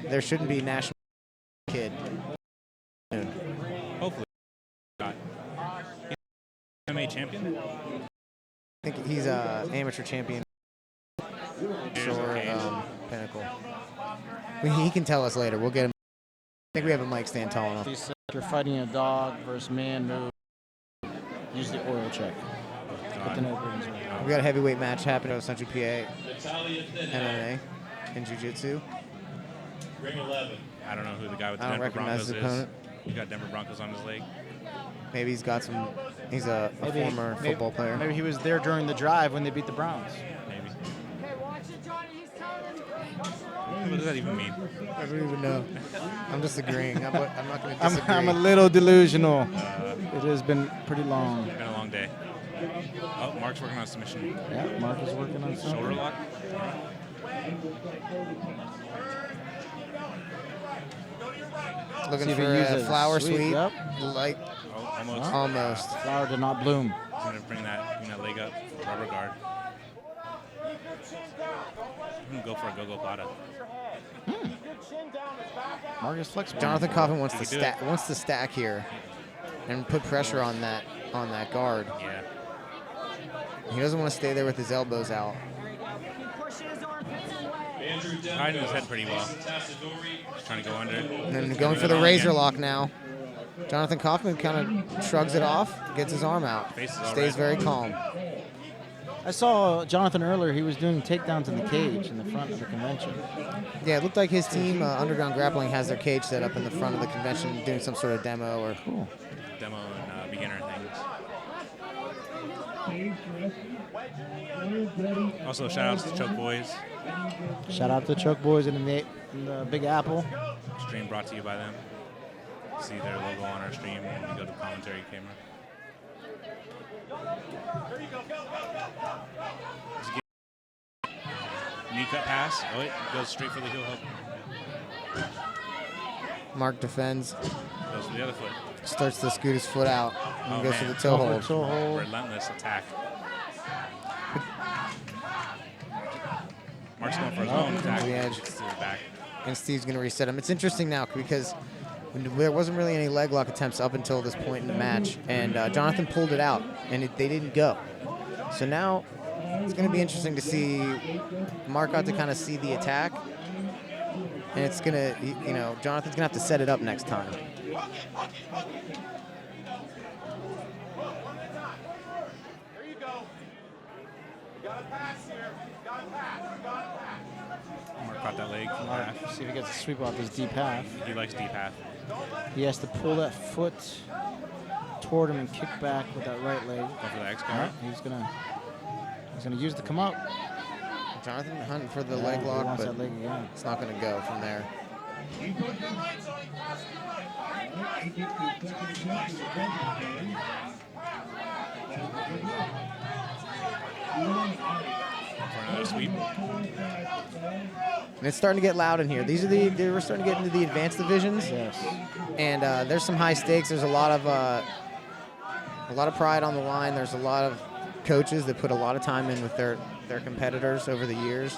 there shouldn't be national kid. Hopefully. MMA champion? I think he's amateur champion. Sure, Pinnacle. He can tell us later. We'll get him. I think we have a mic stand tall enough. He said you're fighting a dog versus man move. Use the oil check. Put the no-brains right. We got a heavyweight match happening at Central PA. MMA and Jiu-Jitsu. Ring 11. I don't know who the guy with the I don't Denver recognize Broncos his is. opponent. He got Denver Broncos on his leg. Maybe he's got some. He's a former football player. Maybe he was there during the drive when they beat the Browns. Maybe. What does that even mean? I don't even know. I'm just agreeing. I'm not going to disagree. I'm a little delusional. It has been pretty long. It's been a long day. Oh, Mark's working on submission. Yeah, Mark is working on something. Shoulder lock. Looking See if for he uses a flower sweep. Yep. Like Almost. Almost. Flower did not bloom. He's going to bring that leg up. Rubber guard. I'm going to go for a go-go plata. Marcus flexible. Jonathan Coffin wants to stack here and put pressure on that guard. Yeah. He doesn't want to stay there with his elbows out. Hiding his head pretty well. Just trying to go under. And then going for the razor lock now. Jonathan Kaufman kind of shrugs it off, gets his arm out, stays very calm. I saw Jonathan earlier. He was doing takedowns in the cage in the front of the convention. Yeah, it looked like his team, Underground Grappling, has their cage set up in the front of the convention, doing some sort of demo or demo and beginner things. Also, shout outs to Choke Boys. Shout out to Choke Boys in the Big Apple. Stream brought to you by them. See their logo on our stream when we go to commentary camera. Knee cut pass. Oh, it goes straight for the heel hook. Mark defends. Goes for the other foot. Starts to scoot his foot out and goes for the toe hold. Toe hold. Relentless attack. Mark's going for his own attack. To the edge. To the back. And Steve's going to reset him. It's interesting now because there wasn't really any leg lock attempts up until this point in the match, and Jonathan pulled it out, and they didn't go. So now it's going to be interesting to see. Mark got to kind of see the attack, and it's going to, Jonathan's going to have to set it up next time. Mark caught that leg. See if he gets a sweep off his deep half. He likes deep half. He has to pull that foot toward him and kick back with that right leg. Go for the X guard. He's gonna use the come up. Jonathan hunting for the leg lock, wants but that leg again. it's not going to go from there. For another sweep. And it's starting to get loud in here. We're starting to get into the advanced divisions. Yes. And there's some high stakes. There's a lot of pride on the line. There's a lot of coaches that put a lot of time in with their competitors over the years.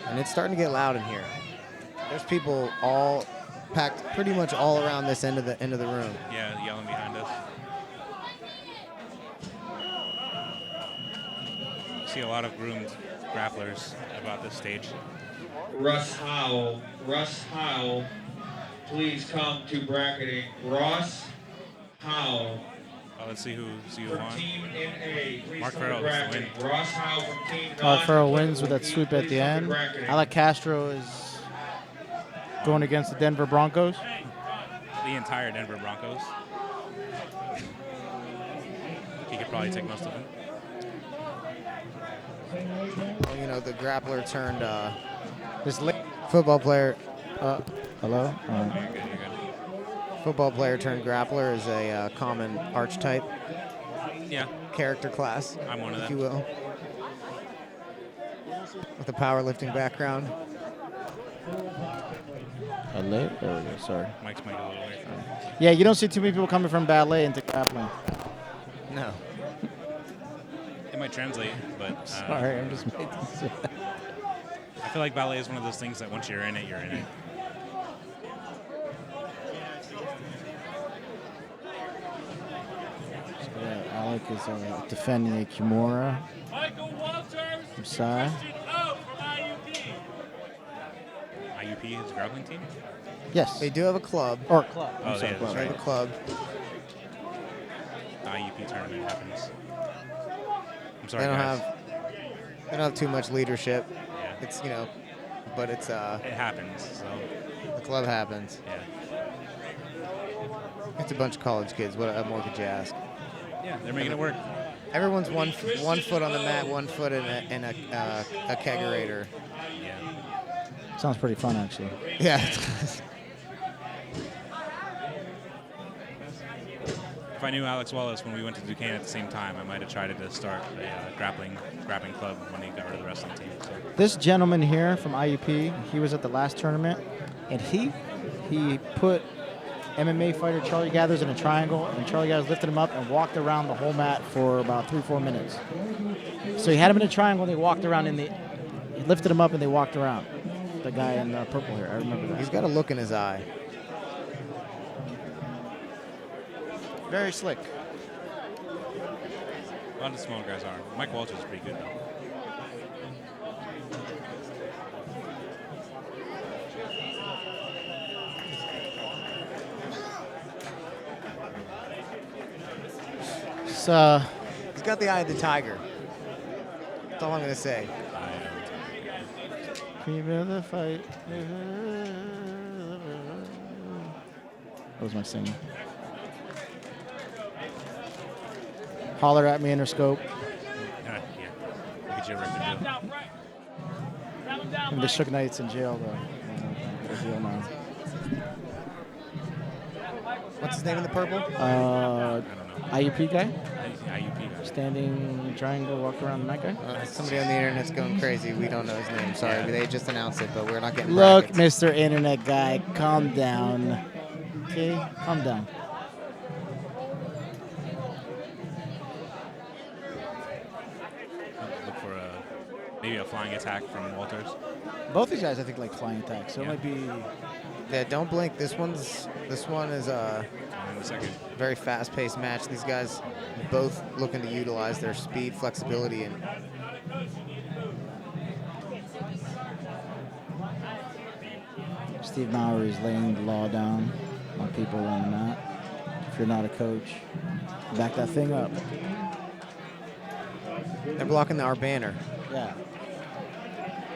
And it's starting to get loud in here. There's people all packed pretty much all around this end of the room. Yeah, yelling behind us. See a lot of groomed grapplers about this stage. Russ Howell, please come to bracketing. Ross Howell. Oh, let's see who won. Team NA, please Mark come Farrell to gets the bracketing. win. Ross Howell from Team Mark Non. Farrell wins with that sweep at the end. bracketing. Alec Castro is going against the Denver Broncos. The entire Denver Broncos. He could probably take most of them. Well, you know, the grappler turned this football player. Hello? Football player turned grappler is a common archetype. Yeah. Character class. I'm one of if them. you will. With a powerlifting background. Ballet? There we go, sorry. Mike's might go away from him. Yeah, you don't see too many people coming from ballet into grappling. No. It might translate, but... Sorry, I'm just making sense. I feel like ballet is one of those things that once you're in it, you're in it. Yeah, Alec is defending a Kimura. From Sai. IUP is a grappling team? Yes. They do have a club. Or club. Oh, I'm sorry, yeah, club. They have a club. The IUP tournament happens. I'm sorry, They don't guys. they don't have too much leadership. Yeah. It's, you know, but it's It happens, so... the club happens. Yeah. It's a bunch of college kids. What more could you ask? Yeah, they're making it work. Everyone's one foot on the mat, 1 foot in a kegerator. Yeah. Sounds pretty fun, actually. Yeah. If I knew Alex Wallace when we went to Duquesne at the same time, I might have tried to start a grappling club when he got rid of the wrestling team. So. This gentleman here from IUP, he was at the last tournament, and he put MMA fighter Charlie Gathers in a triangle, and Charlie Gathers lifted him up and walked around the whole mat for about 3-4 minutes. So he had him in a triangle, and they walked around he lifted him up, and they walked around. The guy in purple here, I remember that. He's got a look in his eye. Very slick. A lot of the small guys are. Mike Walters is pretty good, though. He's got the eye of the tiger. That's all I'm going to say. Cream of the fight. That was my singing. Holler at me, Interscope. Yeah. Look at your record deal. And the Suge Knight's in jail, though. They're in jail now. What's his name in the purple? IUP guy? IUP guy. Standing triangle, walk around the mat guy? Somebody on the internet's going crazy. We don't know his name. Sorry, Yeah. they just announced it, but we're not getting Look, brackets. Mr. Internet guy, calm down. Okay? Calm down. Look for maybe a flying attack from Walters. Both these guys, I think, like flying attacks. So it Yeah. might be... Yeah, don't blink. This one is a In a second. very fast-paced match. These guys both looking to utilize their speed, flexibility, and Steve Maurer is laying the law down on people on the mat. If you're not a coach, back that thing up. they're blocking our banner. Yeah.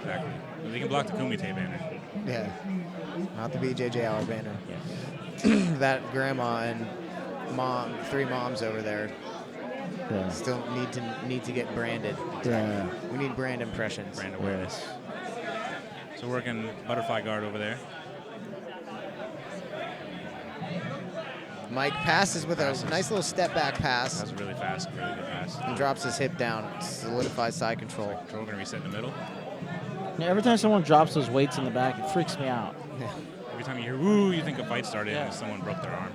Exactly. They can block the Kumite banner. Yeah, not the BJJ our banner. That grandma and mom, 3 moms over there, Yeah. still need to get branded. Yeah. We need brand impressions. Brand awareness. So working butterfly guard over there. Mike passes with a nice little step back pass. That was really fast, really good pass. And drops his hip down, solidifies side control. Control gonna reset in the middle. Yeah, every time someone drops those weights in the back, it freaks me out. Every time you hear woo, you think a fight started Yeah. and someone broke their arm.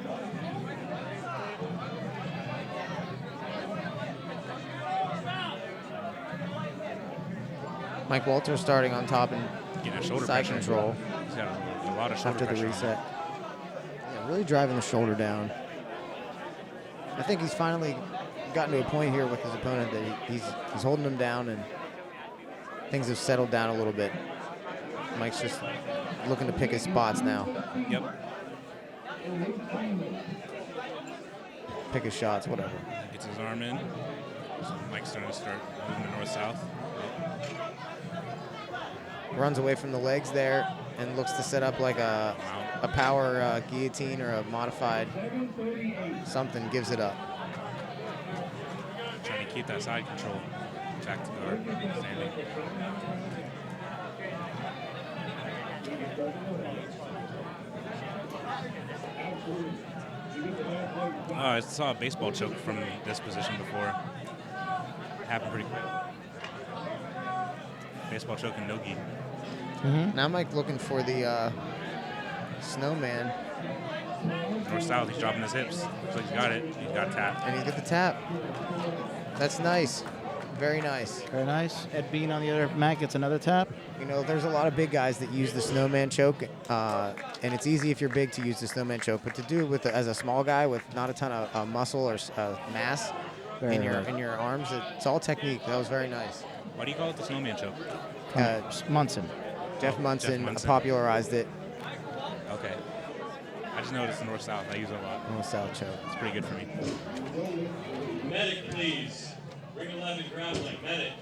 Mike Walters starting on top and Getting a shoulder side pressure. control. He's got a lot of shoulder after the pressure on reset. him. Yeah, really driving the shoulder down. I think he's finally gotten to a point here with his opponent that he's holding him down and things have settled down a little bit. Mike's just looking to pick his spots now. Yep. Pick his shots, whatever. Gets his arm in. So Mike's starting to start moving to north-south. Runs away from the legs there and looks to set up like a power guillotine or a modified something, gives it up. Trying to keep that side control. Back to guard, standing. I saw a baseball choke from this position before. Happened pretty quick. Baseball choke and no-gi. Now Mike looking for the snowman. North-south, he's dropping his hips. So he's got it. He's got a tap. And he's got the tap. That's nice. Very nice. Very nice. Ed Bean on the other mat gets another tap. You know, there's a lot of big guys that use the snowman choke, and it's easy if you're big to use the snowman choke, but to do it with as a small guy with not a ton of muscle or mass in your arms, it's all technique. That was very nice. Why do you call it the snowman choke? Munson. Jeff Munson popularized it. Okay. I just noticed the north-south. I use it a lot. North-south choke. It's pretty good for me. Medic, please. Ring 11, grappling. Medic.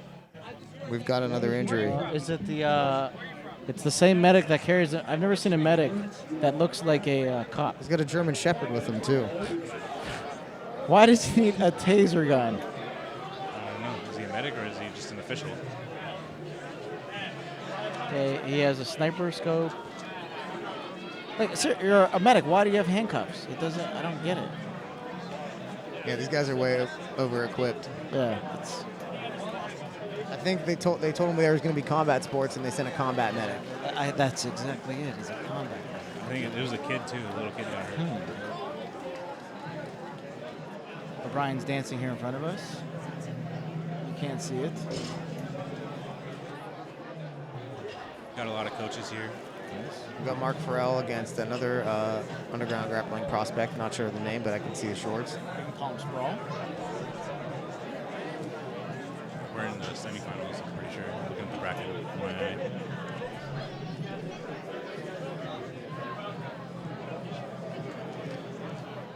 We've got another injury. Is it the? It's the same medic that carries. I've never seen a medic that looks like a cop. He's got a German Shepherd with him too. Why does he need a taser gun? I don't know. Is he a medic or is he just an official? Okay, he has a sniper scope. Like, sir, you're a medic. Why do you have handcuffs? It doesn't. I don't get it. Yeah, these guys are way over-equipped. Yeah, I think they told him there was going to be combat sports, and they sent a combat medic. That's exactly it. It's a combat. I think it was a kid too. A little kid got hurt. O'Brien's dancing here in front of us. You can't see it. Got a lot of coaches here. We've got Mark Farrell against another underground grappling prospect. Not sure of the name, but I can see the shorts. Palm sprawl. We're in the semifinals, I'm pretty sure. Looking at the bracket.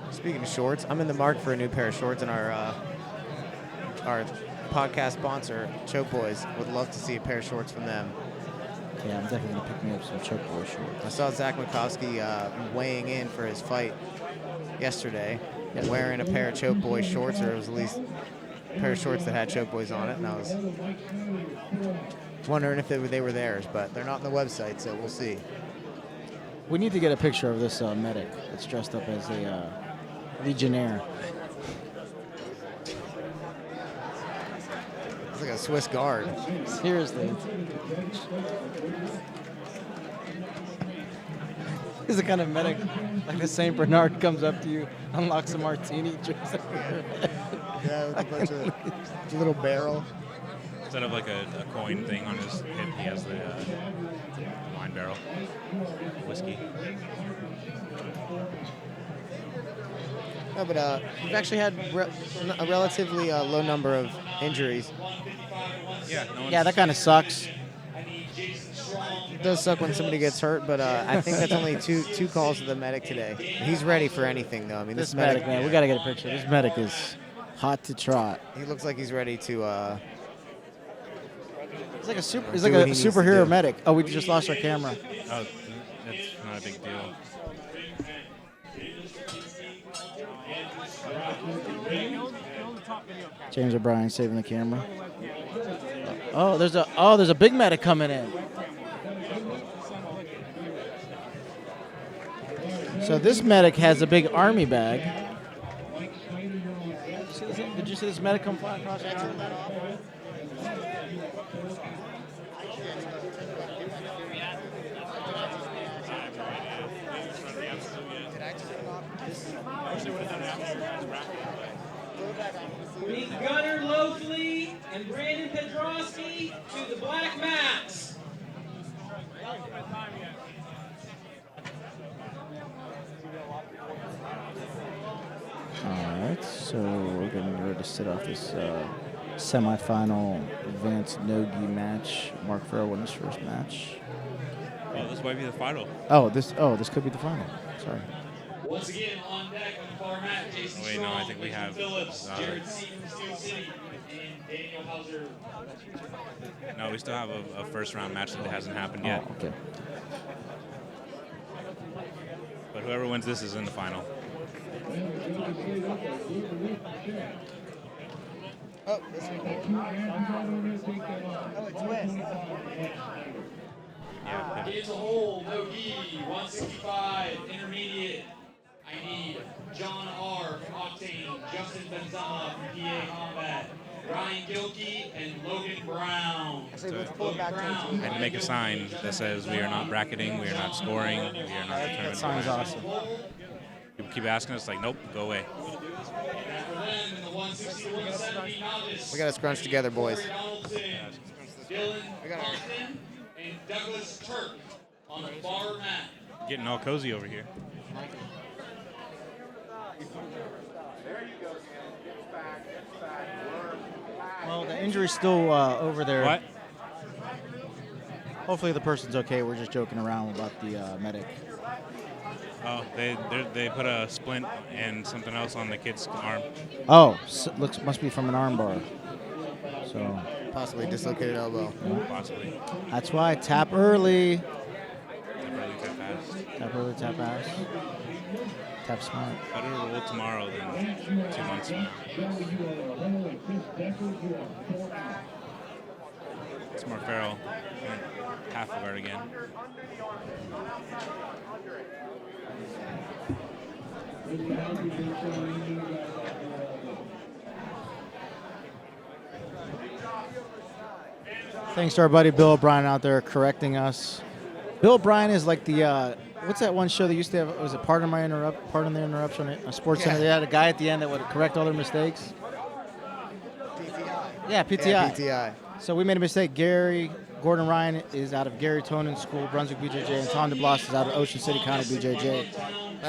1-9. Speaking of shorts, I'm in the market for a new pair of shorts, and our podcast sponsor, Choke Boys, would love to see a pair of shorts from them. Yeah, I'm definitely going to pick me up some Choke Boy shorts. I saw Zach Mikowski weighing in for his fight yesterday, wearing a pair of Choke Boys shorts, or it was at least a pair of shorts that had Choke Boys on it, and I was wondering if they were theirs, but they're not on the website, so we'll see. We need to get a picture of this medic that's dressed up as a Legionnaire. It's like a Swiss guard. Seriously. He's the kind of medic, like the St. Bernard comes up to you, unlocks a martini, drinks it. Yeah, with a bunch of little barrel. Instead of like a coin thing on his hip, he has the wine barrel, whiskey. No, but we've actually had a relatively low number of injuries. Yeah, that kind of sucks. It does suck when somebody gets hurt, but I think that's only two calls to the medic today. He's ready for anything, though. I mean, this medic, man, we got to get a picture. This medic is hot to trot. He looks like he's ready to. He's like a superhero medic. Oh, we just lost our camera. Oh, that's not a big deal. James O'Brien saving the camera. Oh, there's a big medic coming in. So this medic has a big army bag. Did you see this medic come flying across the room? Big Gunner Loafley and Brandon Pedrosky to the black mats. All right, so we're getting ready to sit off this semifinal advanced no-gi match. Mark Farrell won his first match. Oh, this might be the final. This could be the final. Sorry. Once again, on deck on the far mat, Jason Wait, no, I Strong, think we have Phillips, Jared C. from Steel City, and Daniel Hauser. No, we still have a first round match that hasn't happened yet. Oh, okay. But whoever wins this is in the final. Oh, this Oh, it's West. It's a hole, no gi, 165, intermediate. I need John R. from Octane, Justin Benzema from PA Combat, Ryan Gilkey, and Logan Brown. Logan Brown. I had to make a sign that says we are not bracketing, we are not scoring, we are not determining. That sounds awesome. People keep asking us, like, nope, go away. We got to scrunch together, boys. Dylan Austin and Douglas Turk on the far mat. Getting all cozy over here. Well, the injury's still over there. What? Hopefully the person's okay. We're just joking around about the medic. Oh, they put a splint and something else on the kid's arm. Oh, must be from an arm bar. So possibly dislocated elbow. Possibly. That's why tap early. Tap early, tap fast. Tap early, tap fast. Tap smart. Better to roll tomorrow than 2 months from now. It's more Farrell. Half of guard again. Thanks to our buddy Bill O'Brien out there correcting us. Bill O'Brien is like the what's that one show that used to have? Was it Pardon the Interruption? A Sports Center. They had a guy at the end that would correct all their mistakes. Yeah, PTI. Yeah, PTI. So we made a mistake. Gordon Ryan is out of Gary Tonin School, Brunswick BJJ, and Tom DeBlas is out of Ocean City County BJJ.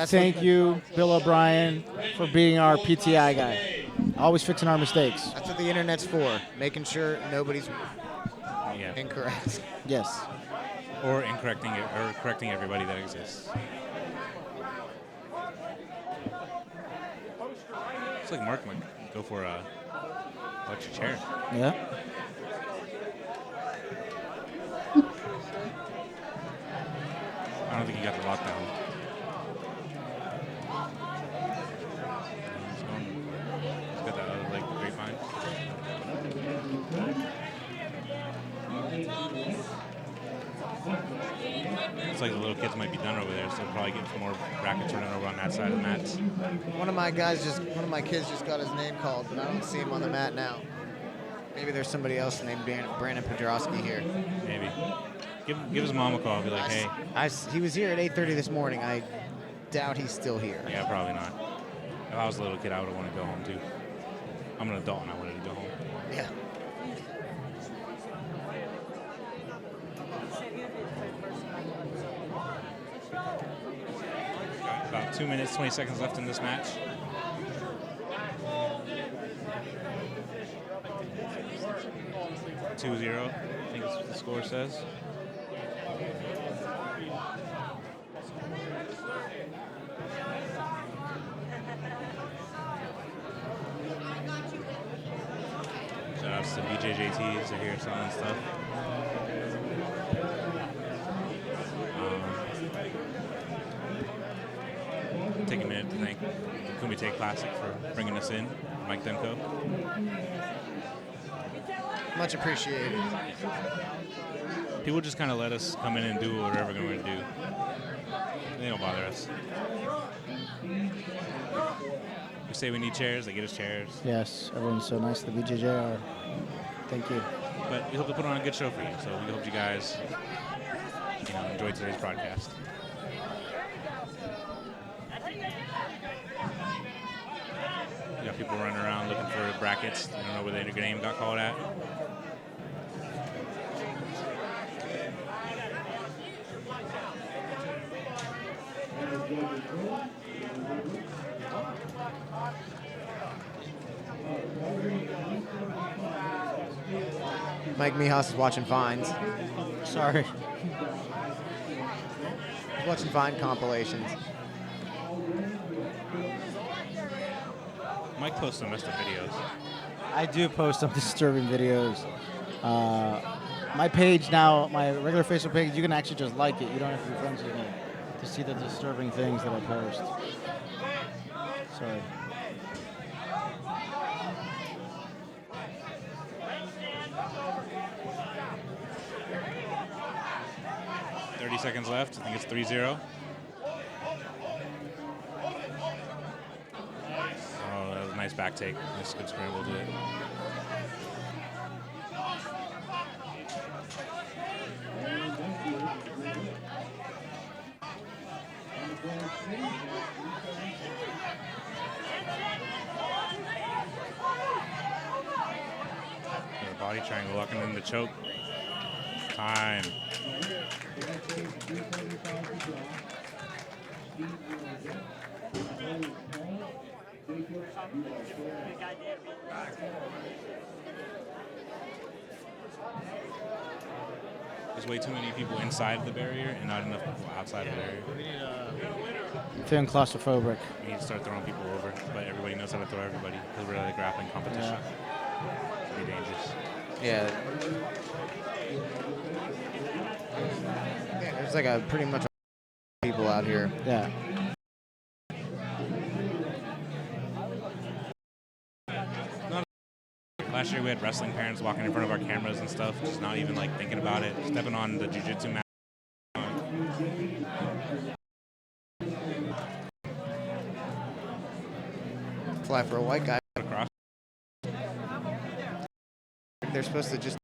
Thank you, Bill O'Brien, for being our PTI guy. Always fixing our mistakes. That's what the internet's for, making sure nobody's incorrect. Yes. Or correcting everybody that exists. It's like Mark might go for a electric chair. Yeah. I don't think he got the lockdown. He's got that other leg grapevine. Looks like the little kids might be done over there, so they'll probably get some more brackets running over on that side of the mat. One of my kids just got his name called, but I don't see him on the mat now. Maybe there's somebody else named Brandon Podrosky here. Maybe. Give his mom a call. Be like, hey. He was here at 8:30 this morning. I doubt he's still here. Yeah, probably not. If I was a little kid, I would have wanted to go home too. I'm an adult and I wanted to go home. Yeah. About 2 minutes, 20 seconds left in this match. (2-0), I think is what the score says. Shout outs to BJJTs, they're here selling stuff. Take a minute to thank the Kumite Classic for bringing us in, Mike Demko. Much appreciated. People just kind of let us come in and do whatever we're going to do. They don't bother us. We say we need chairs, they get us chairs. Yes, everyone's so nice to the BJJ. Thank you. But we hope to put on a good show for you, so we hope you guys enjoyed today's broadcast. You got people running around looking for brackets. They don't know where their name got called at. Mike Mihas is watching Vines. Sorry. He's watching Vine compilations. Mike posts some messed up videos. I do post some disturbing videos. My page now, my regular Facebook page, you can actually just like it. You don't have to be friends with me to see the disturbing things that I post. Sorry. Seconds left. I think it's 3-0. Oh, that was a nice back take. Nice good scramble to it. Their body triangle locking in the choke. Time. There's way too many people inside the barrier and not enough people outside the barrier. Feeling claustrophobic. We need to start throwing people over, but everybody knows how to throw everybody because we're at a grappling competition. Yeah. It's pretty dangerous. Yeah. There's like a pretty much people out here. Yeah. Last year we had wrestling parents walking in front of our cameras and stuff, just not even like thinking about it, stepping on the jiu-jitsu mat. Fly for a white guy. Across. They're supposed to just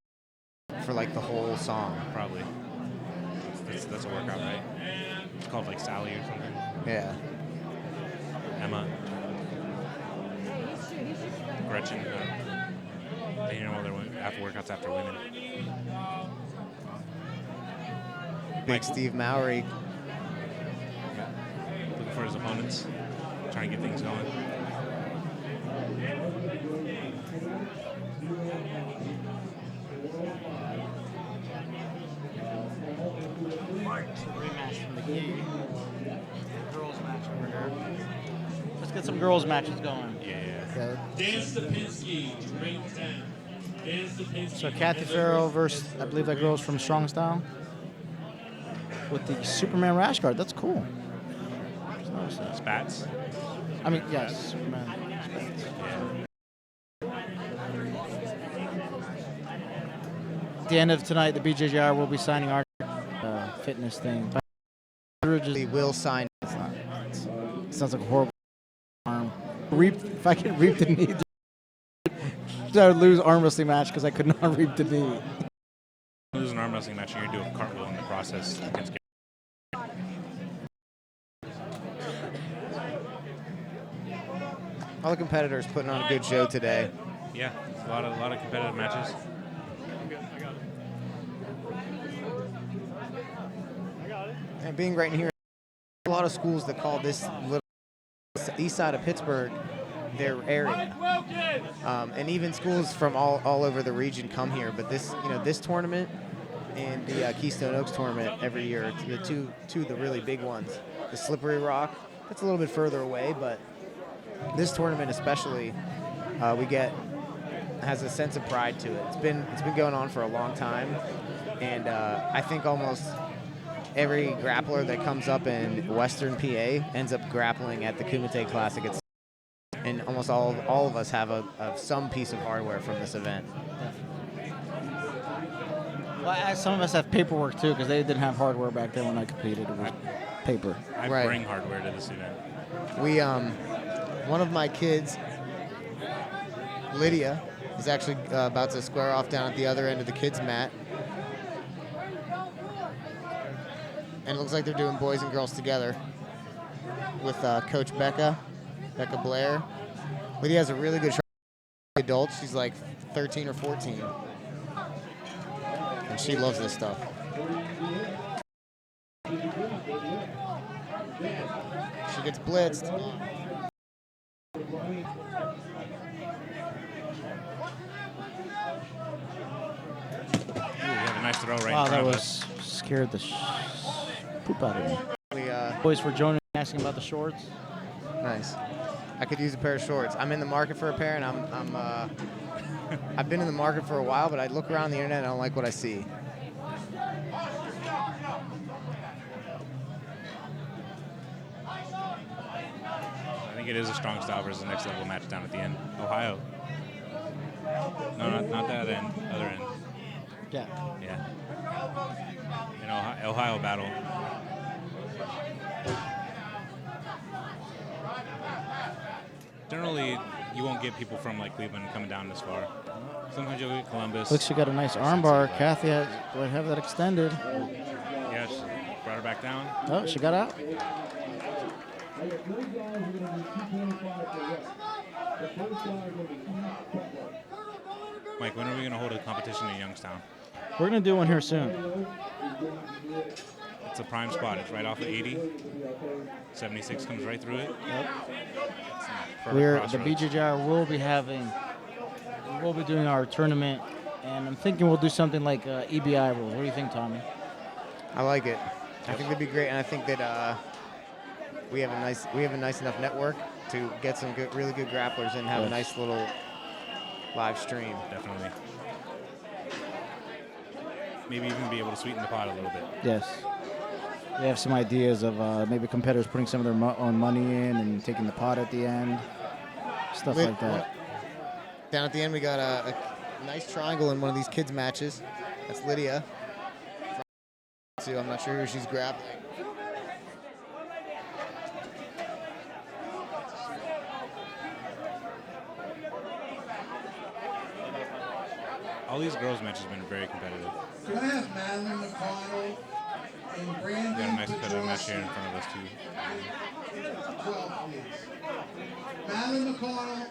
for like the whole song. Probably. That's a workout, right? It's called like Sally or something. Yeah. Emma. Gretchen. They know all their after workouts after women. Big Steve Mowry. Looking for his opponents. Trying to get things going. Rematch from the key. Girls match over here. Let's get some girls matches going. Yeah. Dan Stapinski, ring 10. Dan Stapinski. So Kathy Farrell versus, I believe that girl's from Strong Style. With the Superman rash guard. That's cool. Spats? I mean, yes, Superman. Spats. At the end of tonight, the BJJR will be signing our fitness thing. He will sign. It sounds like a horrible arm. If I could reap the knee, I would lose arm wrestling match because I could not reap the knee. Lose an arm wrestling match, you're going to do a cartwheel in the process against. All the competitors putting on a good show today. Yeah, a lot of competitive matches. And being right in here, a lot of schools that call this little east side of Pittsburgh their area, and even schools from all over the region come here. But this, this tournament and the Keystone Oaks tournament every year, the two the really big ones. The Slippery Rock, that's a little bit further away, but this tournament especially, has a sense of pride to it. It's been going on for a long time, and I think almost every grappler that comes up in Western PA ends up grappling at the Kumite Classic. And almost all of us have some piece of hardware from this event. Well, some of us have paperwork too, because they didn't have hardware back then when I competed. It was paper. I bring hardware to this event. We, one of my kids, Lydia, is actually about to square off down at the other end of the kids' mat. And it looks like they're doing boys and girls together with Coach Becca Blair. Lydia has a really good adult. She's like 13 or 14. And she loves this stuff. She gets blitzed. Nice throw right Wow, in front that of was us. scared the poop out of me. Boys for joining, asking about the shorts. Nice. I could use a pair of shorts. I'm in the market for a pair, and I've been in the market for a while, but I look around the internet and I don't like what I see. I think it is a strong style versus the next level match down at the end. Ohio. No, not that end. Other end. Yeah. Yeah. Ohio battle. Generally, you won't get people from like Cleveland coming down this far. Sometimes you'll get Columbus. Looks she got a nice armbar. Kathy would have that extended. Yeah, she brought her back down. Oh, she got out. Mike, when are we going to hold a competition in Youngstown? We're going to do one here soon. It's a prime spot. It's right off of 80. 76 comes right through it. Yep. Perfect The crossroads. BJJ we'll be doing our tournament, and I'm thinking we'll do something like EBI rules. What do you think, Tommy? I like it. I think that'd be great, and I think that we have a nice enough network to get some really good grapplers and have a nice little live stream. Definitely. Maybe even be able to sweeten the pot a little bit. Yes. We have some ideas of maybe competitors putting some of their own money in and taking the pot at the end, stuff like that. Down at the end, we got a nice triangle in one of these kids' matches. That's Lydia. I'm not sure who she's grappling. All these girls' matches have been very competitive. Can I have Madeline McConnell and Brandon? We got a nice competitive match here in front of us too. 12, please. Madeline McConnell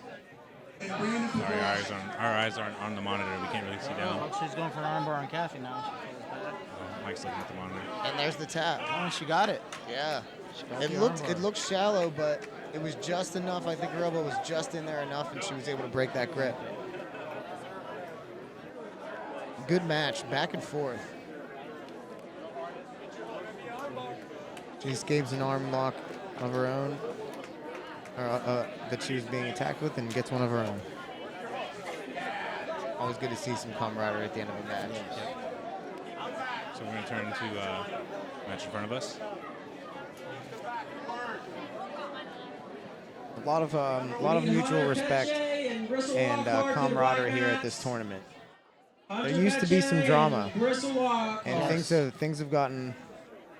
and Brandon. Sorry, our eyes aren't on the monitor. We can't really see down. Oh, she's going for an armbar on Kathy now. Mike's looking at the monitor. And there's the tap. Oh, she got it. Yeah. got It the looked armbar. shallow, but it was just enough. I think her elbow was just in there enough, and she was able to break that grip. Good match, back and forth. She escapes an arm lock of her own, or that she was being attacked with, and gets one of her own. Always good to see some camaraderie at the end of a match. So we're going to turn to match in front of us. A lot of mutual respect and camaraderie here at this tournament. There used to be some drama, and things have gotten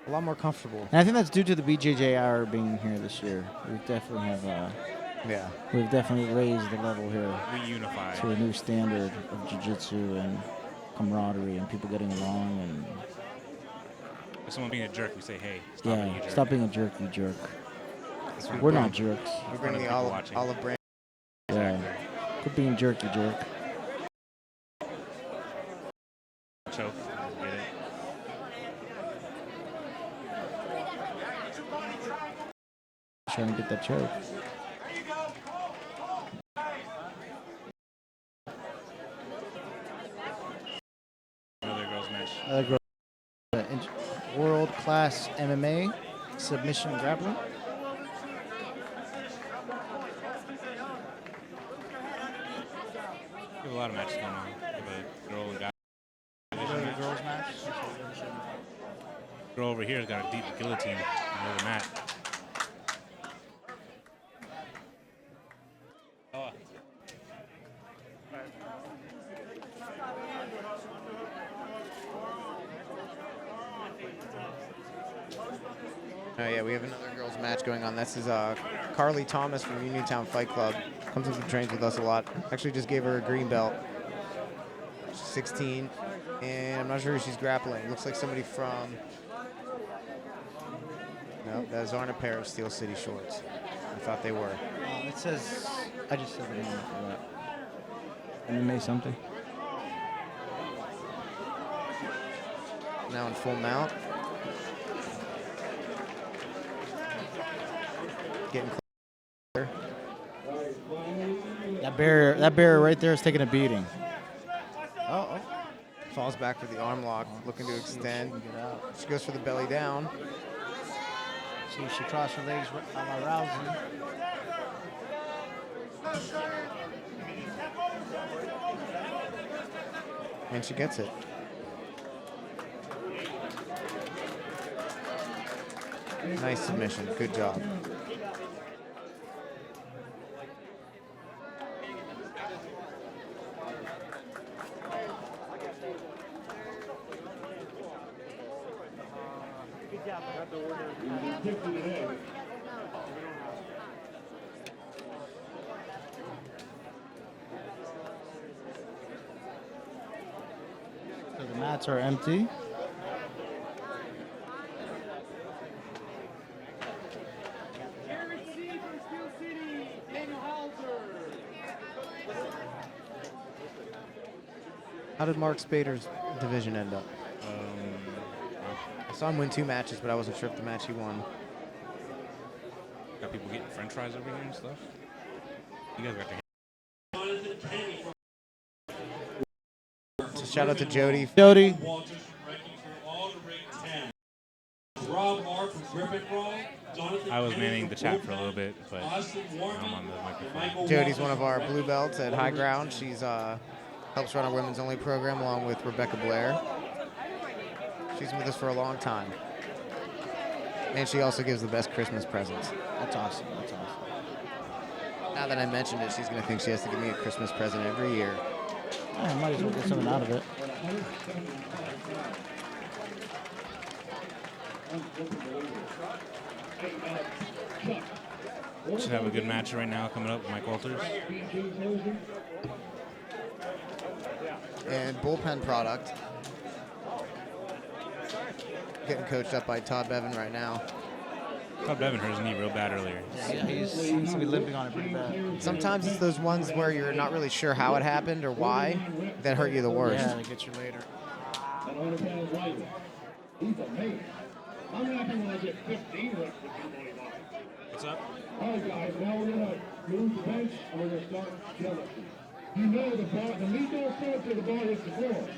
a lot more comfortable. And I think that's due to the BJJ hour being here this year. We definitely have, we've definitely raised the level here. We unify to a new standard of jiu-jitsu and camaraderie and people getting along. And If someone being a jerk, we say, hey, stop being a jerk. stop being a jerk, you jerk. right. We're not jerks. We bring the olive brand. Yeah. Quit being jerk, you jerk. Choke. Get it. Trying to get that choke. Another girls match. Another world-class MMA submission grappling. We have a lot of matches going on. We have a girl and guy. Girls match. Girl over here has got a deep guillotine under the mat. Oh yeah, we have another girls match going on. This is Carly Thomas from Uniontown Fight Club. Comes up and trains with us a lot. Actually just gave her a green belt. She's 16, and I'm not sure who she's grappling. Looks like somebody from... No, those aren't a pair of Steel City shorts. I thought they were. It says, I just said the name for that. MMA something. Now in full mount. Getting closer. That barrier right there is taking a beating. Falls back for the arm lock, looking to extend. She goes for the belly down. See if she crossed her legs a la Rousey. And she gets it. Nice submission. Good job. So the mats are empty. How did Mark Spader's division end up? I saw him win 2 matches, but I wasn't sure if the match he won. Got people getting French fries over here and stuff. You guys got to. So shout out to Jody. Jody. I was manning the chat for a little bit, but I'm on the microphone. Jody's one of our blue belts at High Ground. She's helps run our women's only program along with Rebecca Blair. She's been with us for a long time. And she also gives the best Christmas presents. That's awesome. That's awesome. Now that I mentioned it, she's going to think she has to give me a Christmas present every year. I might as well get something out of it. Should have a good match right now coming up with Mike Walters. And bullpen product. Getting coached up by Todd Beav right now. Todd Beav hurt his knee real bad earlier. Yeah, he seems to be limping on it pretty bad. Sometimes it's those ones where you're not really sure how it happened or why that hurt you the worst. Yeah, that gets you later. What's up? All right, guys, now we're going to move the bench and we're going to start jealousy. You know the lead don't start till the ball hits the floor.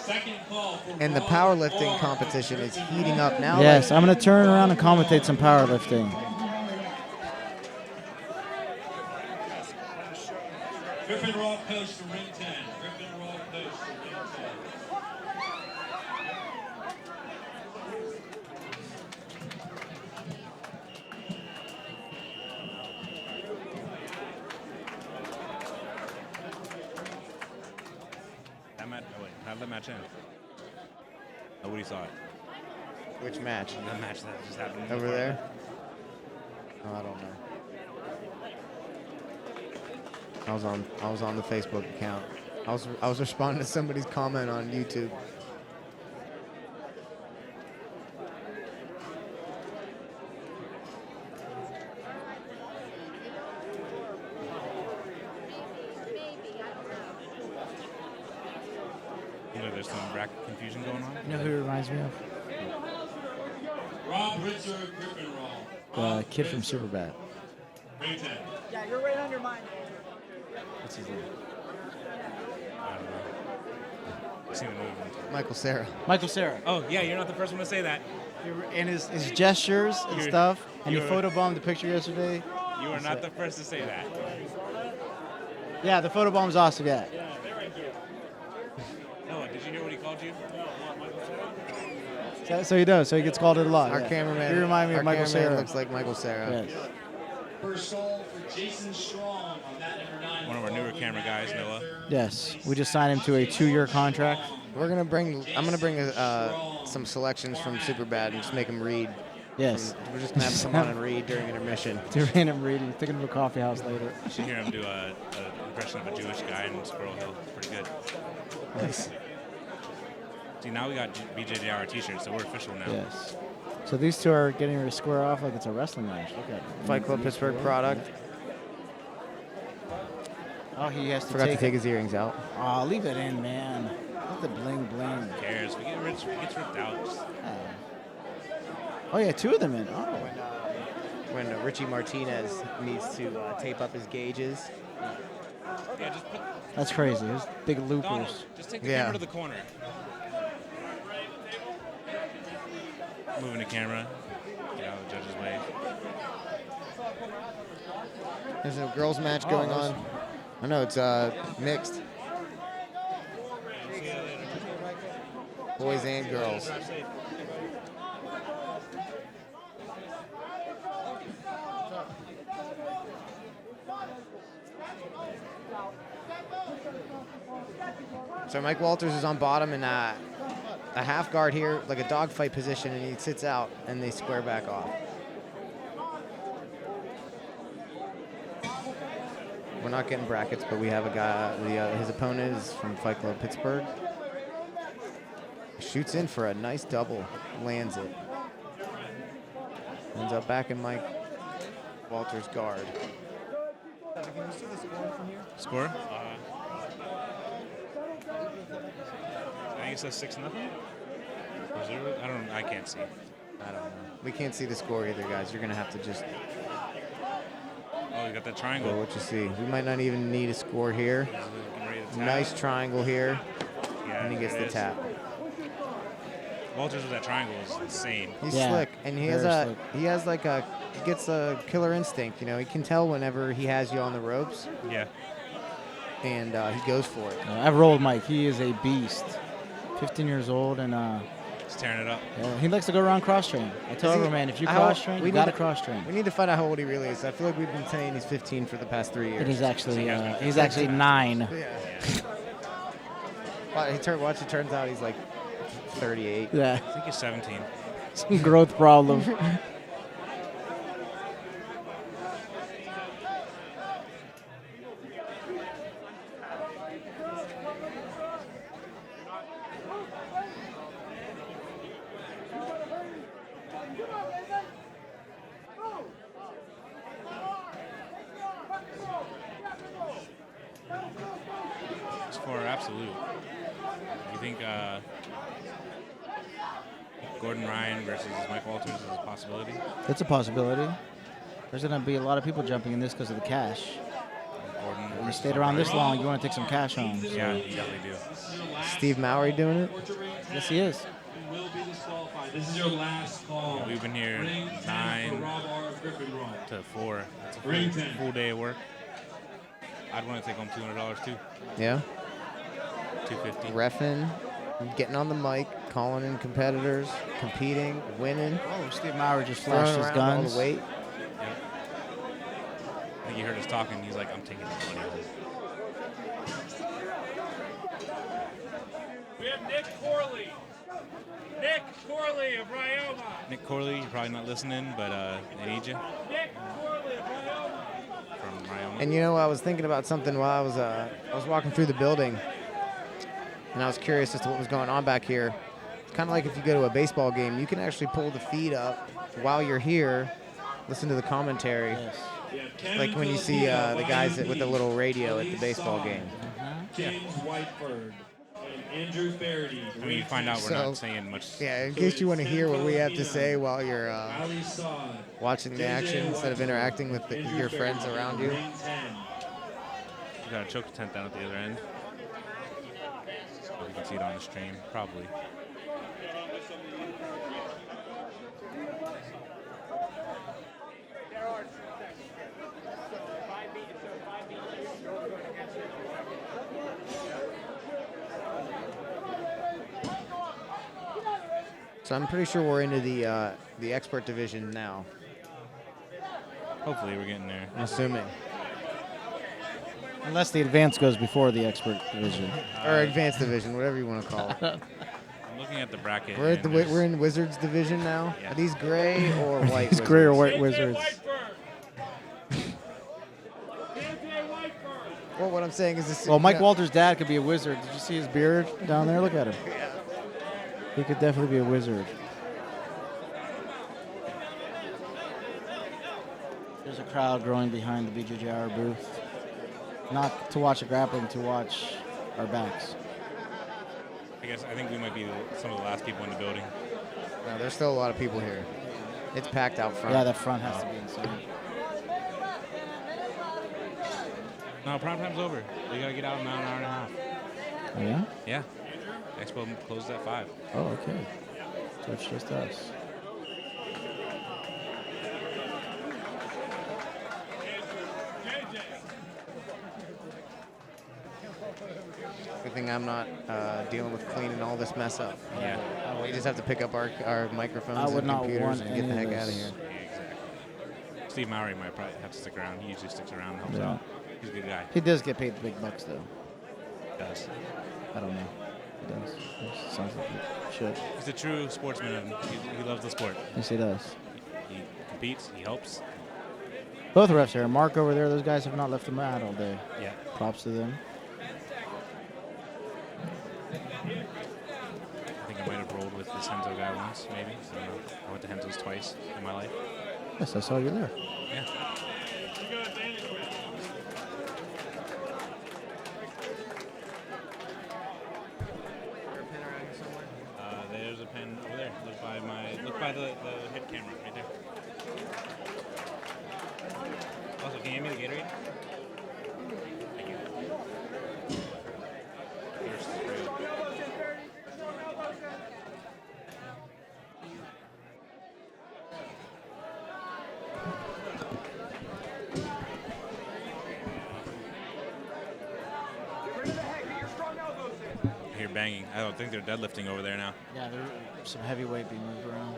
Second call for And the powerlifting competition is heating up now. Yes, I'm going to turn around and commentate some powerlifting. Griffin Raw coach to ring 10. Griffin Raw coach to ring 10. How'd that match end? Nobody saw it. Which match? The match that just happened. Over there? Oh, I don't know. I was on the Facebook account. I was responding to somebody's comment on YouTube. There's some bracket confusion going on. You know who it reminds me of? Rob Ritzer, Griffin Raw. The kid from Superbad. Ring 10. Yeah, you're right on your mind. What's his name? I don't know. I've seen the movie. Michael Cera. Michael Cera. Oh, yeah, you're not the first one to say that. And his gestures and You're- stuff. And he you're- photobombed the picture yesterday. You are not the first to say that. Yeah, the photobomb's awesome, yeah. Noah, did you hear what he called you? So he does. So he gets called it a lot. Our yeah. cameraman. He remind me our of Michael cameraman Cera. looks like Michael Cera. Yes. First call for Jason Strong on that number 9. One of our newer camera guys, Noah. Yes. We just signed him to a 2-year contract. I'm gonna bring some selections from Superbad and just make him read. Yes. We're just gonna have him come on and read during intermission. To random reading. Taking him to a coffee house later. You should hear him do an impression of a Jewish guy in Squirrel Hill. Pretty good. Nice. See, now we got BJJ t-shirts, so we're official now. Yes. So these two are getting ready to square off like it's a wrestling match. Look at it. Fight Club Pittsburgh product. Oh, he has to Forgot to take his earrings out. Oh, leave it in, man. Let the bling bling. Who cares? We get ripped out. Oh, yeah, 2 of them in. Oh. When Richie Martinez needs to tape up his gauges, Yeah, just put. That's crazy. There's big loopers. Donald, just take the Yeah. camera to the corner. Moving the camera. Get out of the judge's way. There's a girls match going on. I know it's mixed. Boys and girls. So Mike Walters is on bottom in a half guard here, like a dogfight position, and he sits out and they square back off. We're not getting brackets, but we have a guy, his opponent is from Fight Club Pittsburgh. Shoots in for a nice double, lands it. Ends up back in Mike Walters' guard. Can you see the score from here? Score? I think it says 6-0. Or 0? I don't. I can't see. I don't know. We can't see the score either, guys. You're gonna have to just. Oh, you got that triangle. Go what you see. We might not even need a score here. Nice triangle here. Yeah, and he gets there the it is. tap. Walters with that triangle is insane. He's slick, and he gets a killer instinct. You know, he can tell whenever he has you on the ropes. Yeah. And he goes for it. I've rolled Mike. He is a beast. 15 years old, and he's tearing it up. Yeah, he likes to go around cross train. I tell everyone, man, if you cross train, you gotta cross train. We need to find out how old he really is. I feel like we've been saying he's 15 for the past 3 years. And he's actually 9. Yeah. Watch, it turns out he's like 38. Yeah. I think he's 17. Some growth problem. It's for absolute. You think Gordon Ryan versus Mike Walters is a possibility? It's a possibility. There's going to be a lot of people jumping in this because of the cash. When you stayed around this long, you want to take some cash home. So. Yeah, you definitely do. Steve Mowry doing it? Yes, he is. This is your last call. Yeah, we've been here 9 to 4. It's a full day of work. I'd want to take home $200 too. Yeah. $250. Reffing, getting on the mic, calling in competitors, competing, winning. Oh, Steve Maurer just flashed his All guns. the weight. Yep. I think he heard us talking. He's like, I'm taking this money home. We have Nick Corley. Nick Corley of Ryoma. Nick Corley, you're probably not listening, but they need you. Nick Corley of Ryoma. From Ryoma. And you know, I was thinking about something while I was walking through the building, and I was curious as to what was going on back here. It's kind of like if you go to a baseball game, you can actually pull the feed up while you're here, listen to the commentary. Yes. Like when you see the guys with the little radio at the baseball game. James Whiteford and Andrew Faraday. I mean, you find out we're not saying much. Yeah, in case you want to hear what we have to say while you're watching the action instead of interacting with your friends around you. You got a choke tent down at the other end. So you can see it on the stream, probably. So I'm pretty sure we're into the expert division now. Hopefully we're getting there. I'm assuming. Unless the advanced goes before the expert division. Or advanced division, whatever you want to call it. I'm looking at the bracket. We're at we're in Wizards division now. Yeah. Are these gray or white? It's gray or white Wizards. Well, what I'm saying is this. Well, Mike Walters' dad could be a wizard. Did you see his beard down there? Look at him. He could definitely be a wizard. There's a crowd growing behind the BJJ booth. Not to watch a grappling, to watch our backs. I think we might be some of the last people in the building. No, there's still a lot of people here. It's packed out front. Yeah, that front has to be insane. No, prime time's over. We gotta get out in an hour and a half. Oh, yeah? Yeah. Expo closes at 5. Oh, okay. So it's just us. Good thing I'm not dealing with cleaning all this mess up. Yeah. We just have to pick up our microphones I would and not computers want and get the any heck of out of this. here. Exactly. Steve Mowry might probably have to stick around. He usually sticks around and helps Yeah. out. He's a good guy. He does get paid the big bucks, though. Does. I don't know. He does. It sounds like he should. He's a true sportsman, and he loves the sport. Yes, he does. He competes. He helps. Both refs here. Mark over there, those guys have not left the mat all day. Yeah. Props to them. I think I might have rolled with this Henzo guy once, maybe. So I went to Henzo's twice in my life. Yes, I saw you there. Yeah. There's a pen over there. Look by the head camera right there. Also, can you hand me the Gatorade? Thank you. Thirst is great. I hear banging. I don't think they're deadlifting over there now. Yeah, there's some heavyweight being moved around.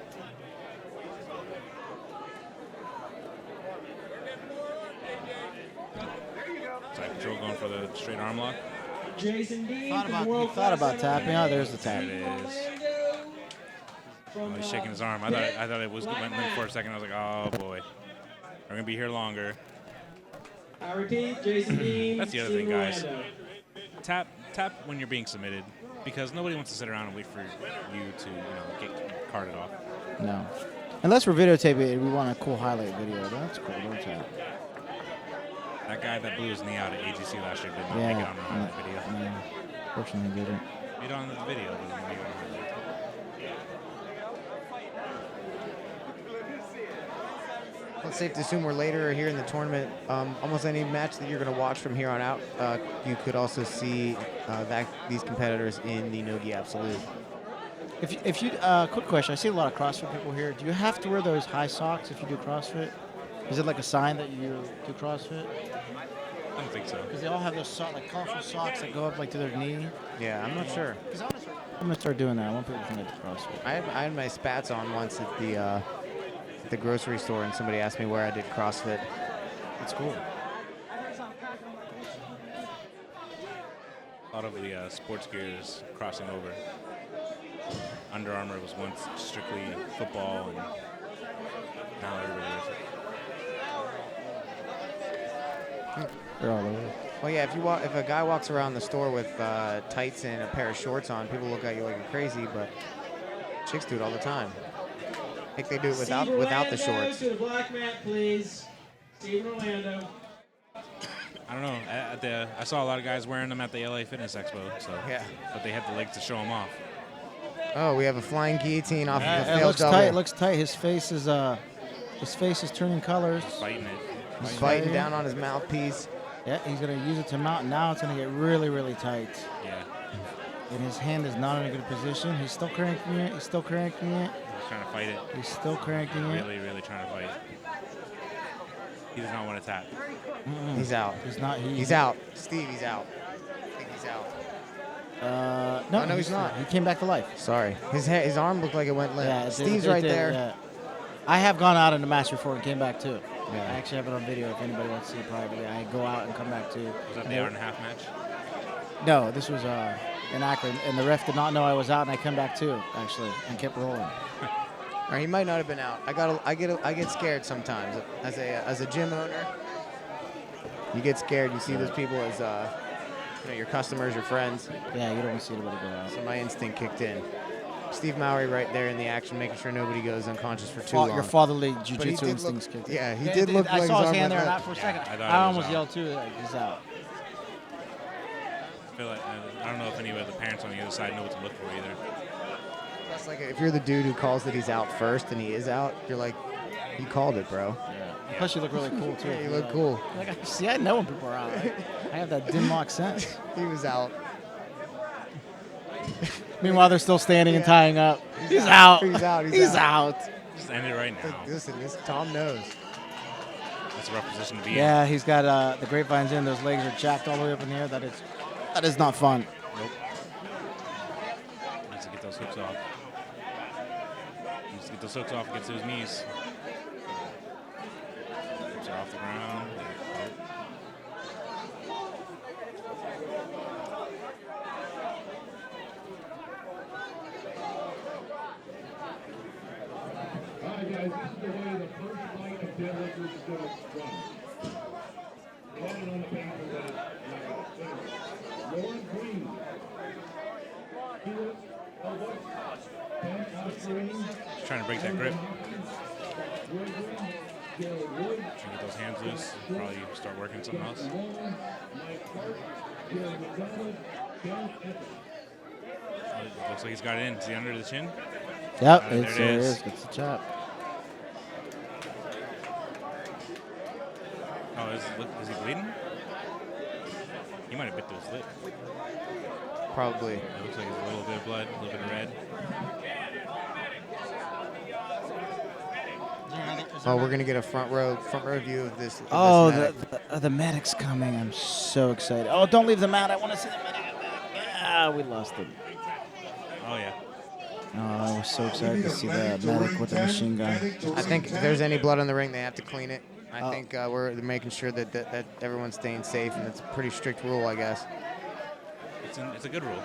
Side control going for the straight arm lock. Jason Dean Thought about tapping. Oh, there's the tap. There it is. Oh, he's shaking his arm. I thought it went limp for a second. I was like, oh boy, we're gonna be here longer. I repeat, Jason Dean. That's the other thing, guys. Tap when you're being submitted, because nobody wants to sit around and wait for you to, get carted off. No. Unless we're videotaping it, we want a cool highlight video. That's cool. Don't tap. That guy that blew his knee out at AGC last year did not make it on the highlight video. No. Fortunately, he didn't. Made it on the video, but didn't make it on the highlight. It's safe to assume we're later here in the tournament. Almost any match that you're going to watch from here on out, you could also see these competitors in the Nogi Absolute. If you quick question, I see a lot of CrossFit people here. Do you have to wear those high socks if you do CrossFit? Is it like a sign that you do CrossFit? I don't think so. Because they all have those like colorful socks that go up like to their knee. Yeah, I'm not sure. I'm gonna start doing that. I want people to think I do CrossFit. I had my spats on once at the grocery store, and somebody asked me where I did CrossFit. That's cool. A lot of the sports gear is crossing over. Under Armour was once strictly football, and now everybody wears it. They're all over. Well, yeah, if a guy walks around the store with tights and a pair of shorts on, people look at you like you're crazy, but chicks do it all the time. I think they do it without the shorts. To the black mat, please. Steve Orlando. I don't know. I saw a lot of guys wearing them at the LA Fitness Expo, so yeah. But they had the legs to show them off. Oh, we have a flying guillotine off of the It failed looks double. tight. It looks tight. His face is turning colors. He's fighting it. He's fighting down on his mouthpiece. Yeah, he's gonna use it to mount. Now it's gonna get really, really tight. Yeah. And his hand is not in a good position. He's still cranking it. He's trying to fight it. He's still cranking it. Really, really trying to fight. He does not want to tap. He's out. He's not. He's out. Steve, he's out. I think he's out. No, no, he's not. He came back to life. Sorry. His arm looked like it went limp. Yeah, Steve's right there. Yeah. I have gone out in the match before and came back too. Yeah. I actually have it on video if anybody wants to see it privately. I go out and come back too. Was that the hour and a half match? No, this was in Akron, and the ref did not know I was out, and I come back too, actually, and kept rolling. Or he might not have been out. I get scared sometimes as a gym owner. You get scared. You see those people as your customers, your friends. Yeah, you don't want to see anybody go out. So my instinct kicked in. Steve Mowry right there in the action, making sure nobody goes unconscious for too long. Your fatherly But he jiu-jitsu did instincts look, kicked in. yeah, he did look like I saw his arm hand there, went and limp. for a second, I thought I he was almost out. yelled too. Like, he's out. I feel like I don't know if any of the parents on the other side know what to look for either. That's like if you're the dude who calls that he's out first and he is out, you're like, He called it, bro. Plus, you look really cool too. Yeah, you look cool. Like, see, I know when people are out. I have that dim lock sense. He was out. Meanwhile, they're still standing and tying up. He's out. He's out. He's out. Just end it right now. Listen, this Tom knows. That's a rough position to be in. Yeah, he's got the grapevines in. Those legs are jacked all the way up in the air. That is not fun. Nope. Needs to get those hooks off. Needs to get those hooks off against those knees. Hips are off the ground. All right, guys, this is the way the first fight of Bill Edwards is going to run. Landing on the back of the Lauren Green. Hewitt, elbow. 10 out of 3. Just trying to break that grip. Trying to get those hands loose. Probably start working something else. Looks like he's got it in. Is he under the chin? Yep, There it it is. is. It's a chop. Oh, is he bleeding? He might have bit through his lip. Probably. It looks like a little bit of blood, a little bit of red. Oh, we're gonna get a front row view of this. Oh, this the medic's coming. I'm so excited. Oh, don't leave them out. I want to see the medic. Ah, we lost him. Oh, yeah. Oh, I was so excited to see the medic with the machine gun. I think if there's any blood on the ring, they have to clean it. I think we're making sure that everyone's staying safe, and it's a pretty strict rule, I guess. It's a good rule.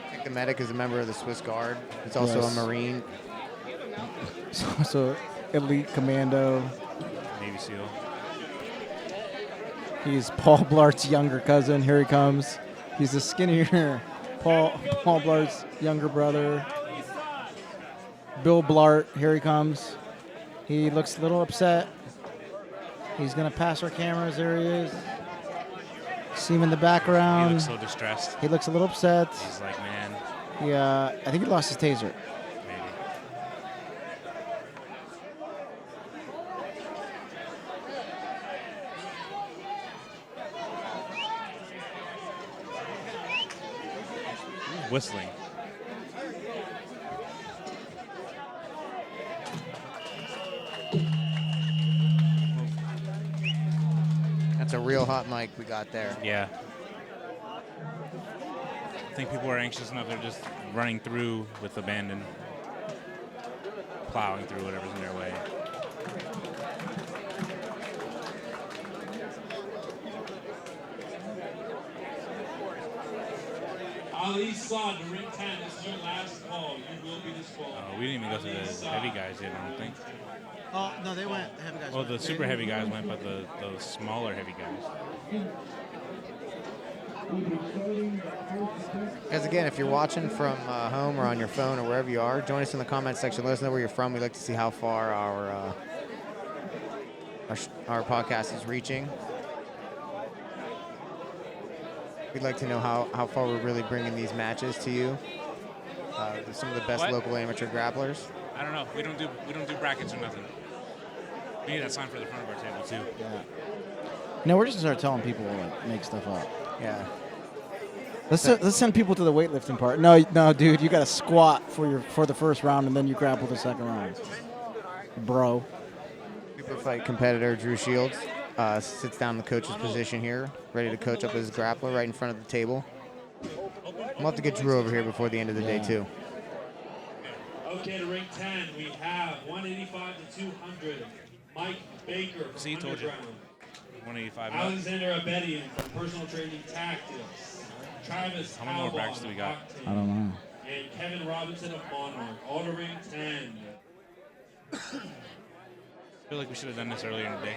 I think the medic is a member of the Swiss Guard. He's also a Marine. So elite commando. Navy SEAL. He's Paul Blart's younger cousin. Here he comes. He's the skinnier Paul Blart's younger brother. Bill Blart. Here he comes. He looks a little upset. He's gonna pass our cameras. There he is. See him in the background. He looks so distressed. He looks a little upset. He's like, man. Yeah, I think he lost his taser. Whistling. That's a real hot mic we got there. Yeah. I think people are anxious enough. They're just running through with abandon, plowing through whatever's in their way. Ali Saad, the ring 10, this is your last call. You will be disqualified. We didn't even go through the heavy guys yet, I don't think. Oh, no, they went. The heavy guys Well, the super heavy guys went, but those smaller heavy guys. Guys, again, if you're watching from home or on your phone or wherever you are, join us in the comments section. Let us know where you're from. We'd like to see how far our podcast is reaching. We'd like to know how far we're really bringing these matches to you. Some of the best local amateur grapplers. I don't know. We don't do brackets or nothing. We need that sign for the front of our table too. Yeah. No, we're just gonna start telling people to like, make stuff up. Yeah. Let's send people to the weightlifting part. No, dude, you got to squat for the first round and then you grapple the second round, bro. Super fight competitor Drew Shields sits down in the coach's position here, ready to coach up his grappler right in front of the table. We'll have to get Drew over here before the end of the day too. Okay, to ring 10, we have 185 to 200. Mike Baker from See, told you. Underground. 185. Alexander Abedian from Personal Training Tactics. Travis How many more Halbach brackets do we got? of Octane. I don't know. And Kevin Robinson of Monarch. All to ring 10. I feel like we should have done this earlier in the day.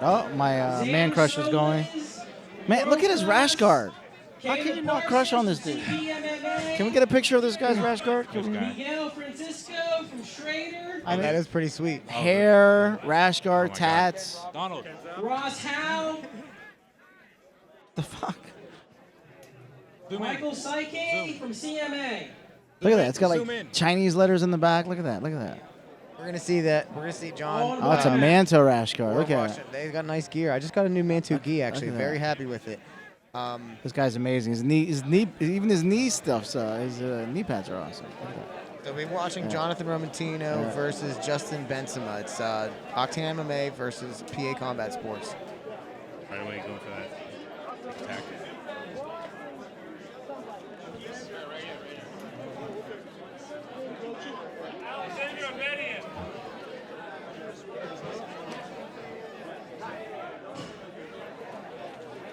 Oh, my man crush is going. Man, look at his rash guard. How can you not crush on this dude? Can we get a picture of this guy's rash guard? Miguel Francisco from Schrader. That is pretty sweet. Hair, rash guard, tats. Donald. Ross Howe. The fuck? Michael Psyche from CMA. Look at that. It's got Zoom like in. Chinese letters in the back. Look at that. Look at that. We're gonna see that. We're gonna see John. Oh, it's a Manto rash guard. Look at it. They've got nice gear. I just got a new Manto gi actually. at Very that. happy with it. This guy's amazing. His knee, even his knee stuff. His knee pads are awesome. Look at that. So we're watching Yeah. Jonathan Romantino Yeah. versus Justin Bensema. It's Octane MMA versus PA Combat Sports. Right away, going for that attack.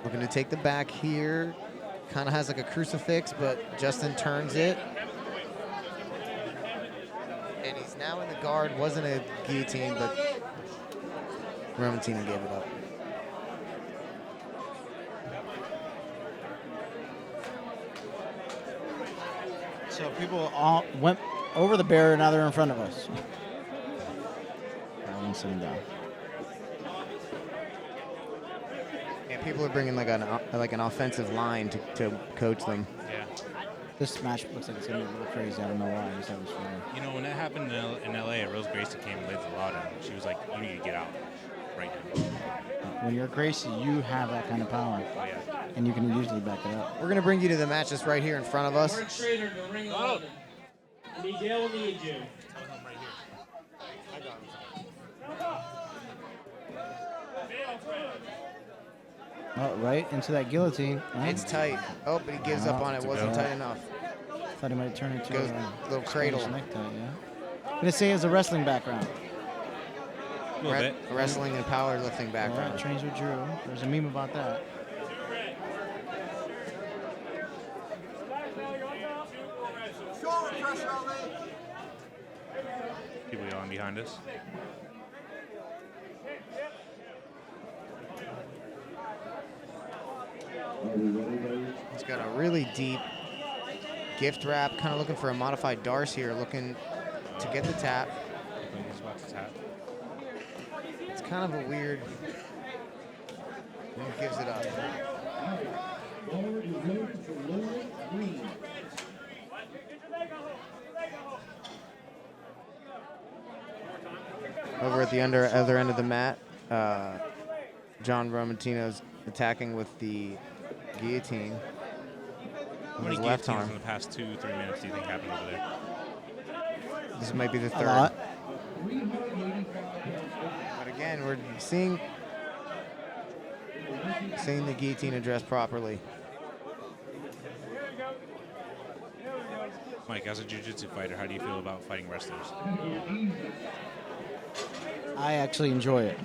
Looking to take the back here. Kind of has like a crucifix, but Justin turns it. And he's now in the guard. Wasn't a guillotine, but Romantino gave it up. So people all went over the barrier. Now they're in front of us. I'm sitting down. Yeah, people are bringing like an offensive line to coach them. Yeah. This match looks like it's gonna be a little crazy. I don't know why. I just have this feeling. You know, when that happened in LA, Rose Gracie came and laid the law down. She was like, you need to get out right now. When you're Gracie, you have that kind of power. Oh, yeah. And you can usually back it up. We're going to bring you to the match that's right here in front of us. Mark Schrader to ring 11. Miguel will need you. Oh, right into that guillotine. It's tight. Oh, but he gives up on it. Wasn't tight enough. Thought he might turn into Goes a little cradle. Spanish necktie, yeah. I'm gonna say he has a wrestling background. Wrestling and powerlifting All background. right, trains with Drew. There's a meme about that. People yelling behind us. He's got a really deep gift wrap, kind of looking for a modified Darce here, looking to get the tap. He's about to tap. It's kind of a weird. He gives it up. Over at the other end of the mat, John Romantino's attacking with the guillotine. How many His left guillotines arm. in the past 2-3 minutes do you think happened over there? This might be the A third. lot. But again, we're seeing the guillotine addressed properly. Mike, as a jiu-jitsu fighter, how do you feel about fighting wrestlers? I actually enjoy it.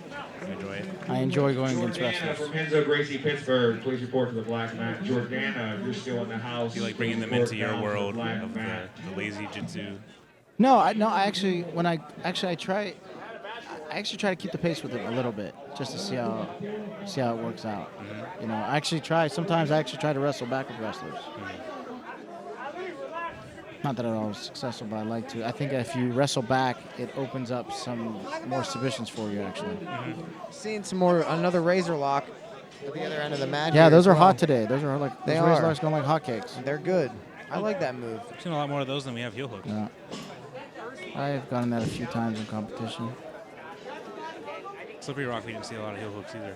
You enjoy it? I enjoy going against Jordana wrestlers. from Enzo Gracie, Pittsburgh. Please report to the black mat. Jordana, you're still in the house. Do you like bringing them Report into your down to the world black of mat. the lazy jitsu? No, I actually I try to keep the pace with it a little bit just to see how it works out. Mm-hmm. You know, I actually try. Sometimes I actually try to wrestle back with wrestlers. Mm-hmm. Not that I'm always successful, but I like to. I think if you wrestle back, it opens up some more submissions for you, actually. Mm-hmm. Seeing some more, another razor lock at the other end of the mat. Yeah, here those as are hot well. today. Those are like They those razor are. locks going like hotcakes. They're good. I like that move. We've seen a lot more of those than we have heel hooks. Yeah. I've gotten that a few times in competition. Slippery Rock, we didn't see a lot of heel hooks either,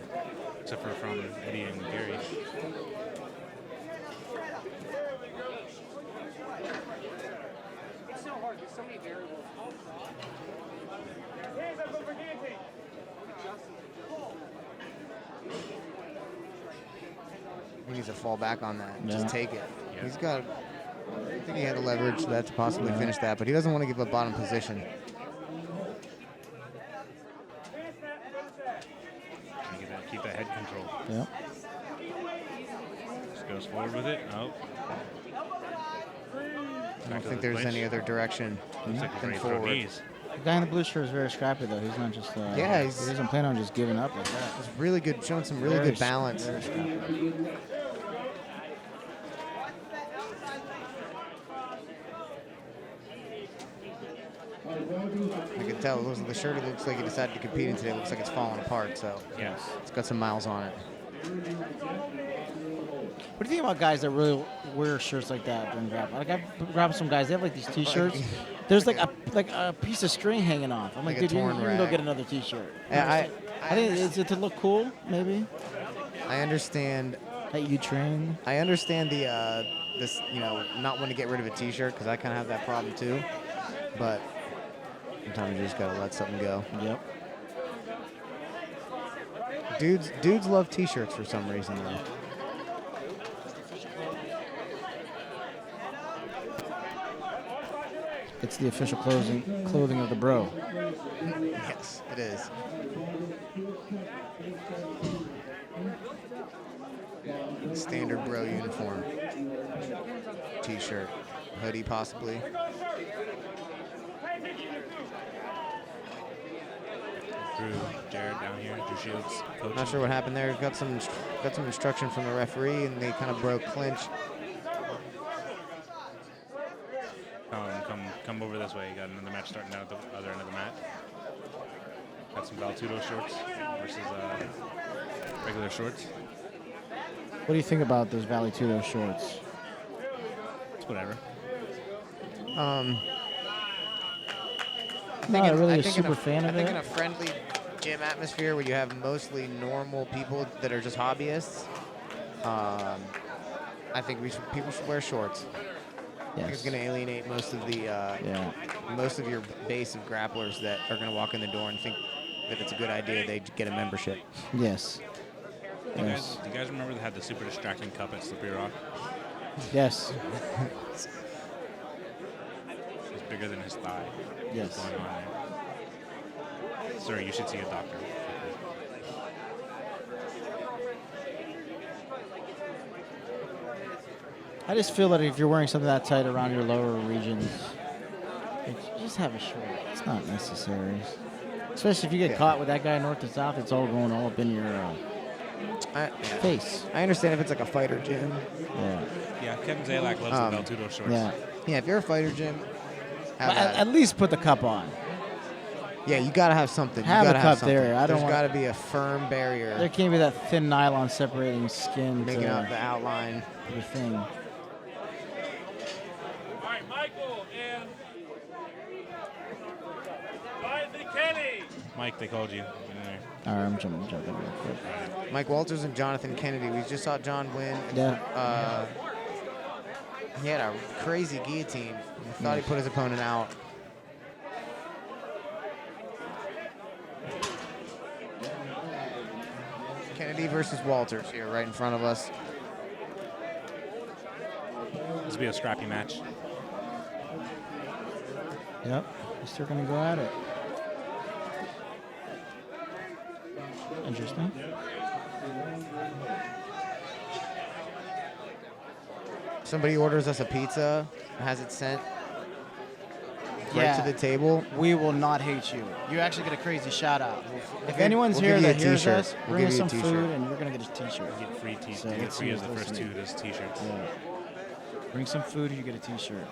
except for from Eddie and Gary. It's so hard. There's so many variables. He needs to fall back on that. Yeah. Just take it. Yeah. He's got. I think he had the leverage that to possibly finish that, but he doesn't want to give up bottom position. Keep that head control. Yeah. Just goes forward with it. Oh. I don't think there's any other direction Looks like he's than ready to throw forward. knees. The guy in the blue shirt is very scrappy, though. He's not just. Yeah, he he's- doesn't plan on just giving up like that. It's really good, showing some really Very good balance. very scrappy. I can tell. It looks like the shirt. It looks like he decided to compete in today. It looks like it's falling apart. So Yes. it's got some miles on it. What do you think about guys that really wear shirts like that during grappling? Like I've grabbed some guys, they have like these T-shirts. There's like a piece of string hanging off. I'm like, Like a dude, you torn can go rag. get another T-shirt. Yeah, I think is it to look cool, maybe. I understand. That you train. I understand the this not wanting to get rid of a T-shirt because I kind of have that problem too. But sometimes you just gotta let something go. Yep. Dudes love T-shirts for some reason though. It's the official clothing of the bro. Yes, it is. Standard bro uniform. T-shirt. Hoodie possibly. Drew, Jared down here, Drew Shields, coach. Not sure what happened there. Got some instruction from the referee, and they kind of broke clinch. Come over this way. You got another match starting out at the other end of the mat. Got some Valtudo shorts versus regular shorts. What do you think about those Valley Tudo shorts? It's whatever. Not really I a think super fan of I think it. in a friendly gym atmosphere where you have mostly normal people that are just hobbyists, I think people should wear shorts. I think it's going to alienate most of the most of your base of grapplers that are going to walk in the door and think that it's a good idea they get a membership. Yes. Do you guys remember they had the super distracting cup at Slippery Rock? Yes. It's bigger than his thigh. Yes. What's going on there? Sir, you should see a doctor. I just feel that if you're wearing something that tight around your lower regions, just have a short. It's not necessary. Especially if you get caught with that guy north to south, it's all going all up in your face. I understand if it's like a fighter gym. Yeah. Yeah, Kevin Zalak loves the Valtudo shorts. Yeah. Yeah, if you're a fighter gym, At least put the cup on. Yeah, you gotta have something. Have you a gotta cup have something. there. There's gotta be a firm barrier. There can't be that thin nylon separating skin. Making out the outline. The thing. All right, Michael and Jonathan Kenny. Mike, they called you. All right, I'm jumping real quick. Mike Walters and Jonathan Kennedy. We just saw John win. Yeah. He had a crazy guillotine. He thought he put his opponent out. Kennedy versus Walters here, right in front of us. This will be a scrappy match. Yep. They're still going to go at it. Interesting. Somebody orders us a pizza, has it sent right to the table. We will not hate you. You actually get a crazy shout out. If give- anyone's we'll here give you a that hears t-shirt. us, We'll bring give us you a some t-shirt. food and you're going to get a t-shirt. You get free So you get let's free see as the who's first two listening. of those t-shirts. Yeah. Bring some food, you get a t-shirt.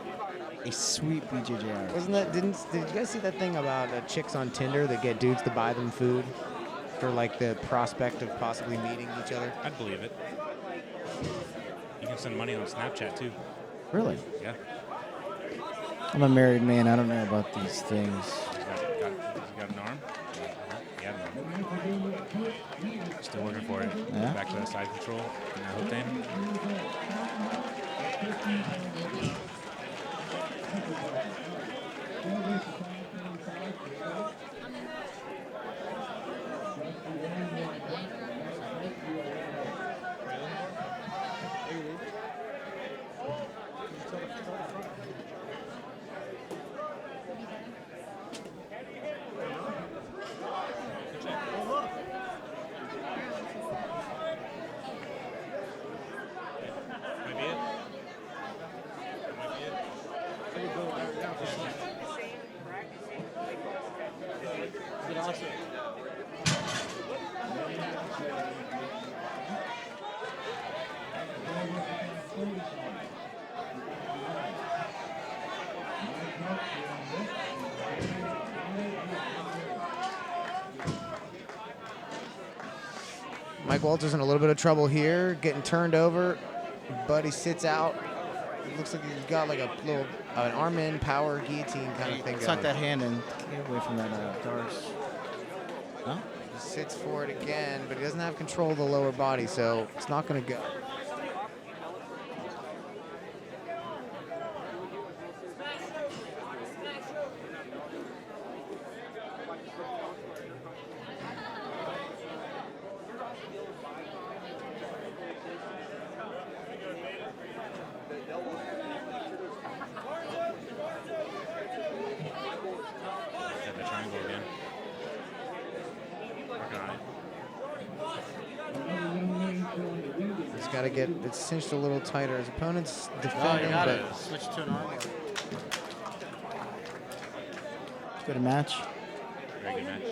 A sweet BJJ art. Wasn't that? Did you guys see that thing about chicks on Tinder that get dudes to buy them food for like the prospect of possibly meeting each other? I'd believe it. You can send money on Snapchat too. Really? Yeah. I'm a married man. I don't know about these things. He's got an arm. He had an arm. Still working for it. Yeah. Back to that side control and that hook thing. Mike Walters in a little bit of trouble here, getting turned over. but he sits out. It looks like he's got like a little an arm in power guillotine kind of thing. Tuck going. that hand in. Get away from that Dars. Huh? He sits for it again, but he doesn't have control of the lower body, so it's not going to go. Got the triangle again. Working on it. He's got to get it cinched a little tighter. His opponent's Oh, defending, you got but it. Switch to an arm. Good match. Very good match.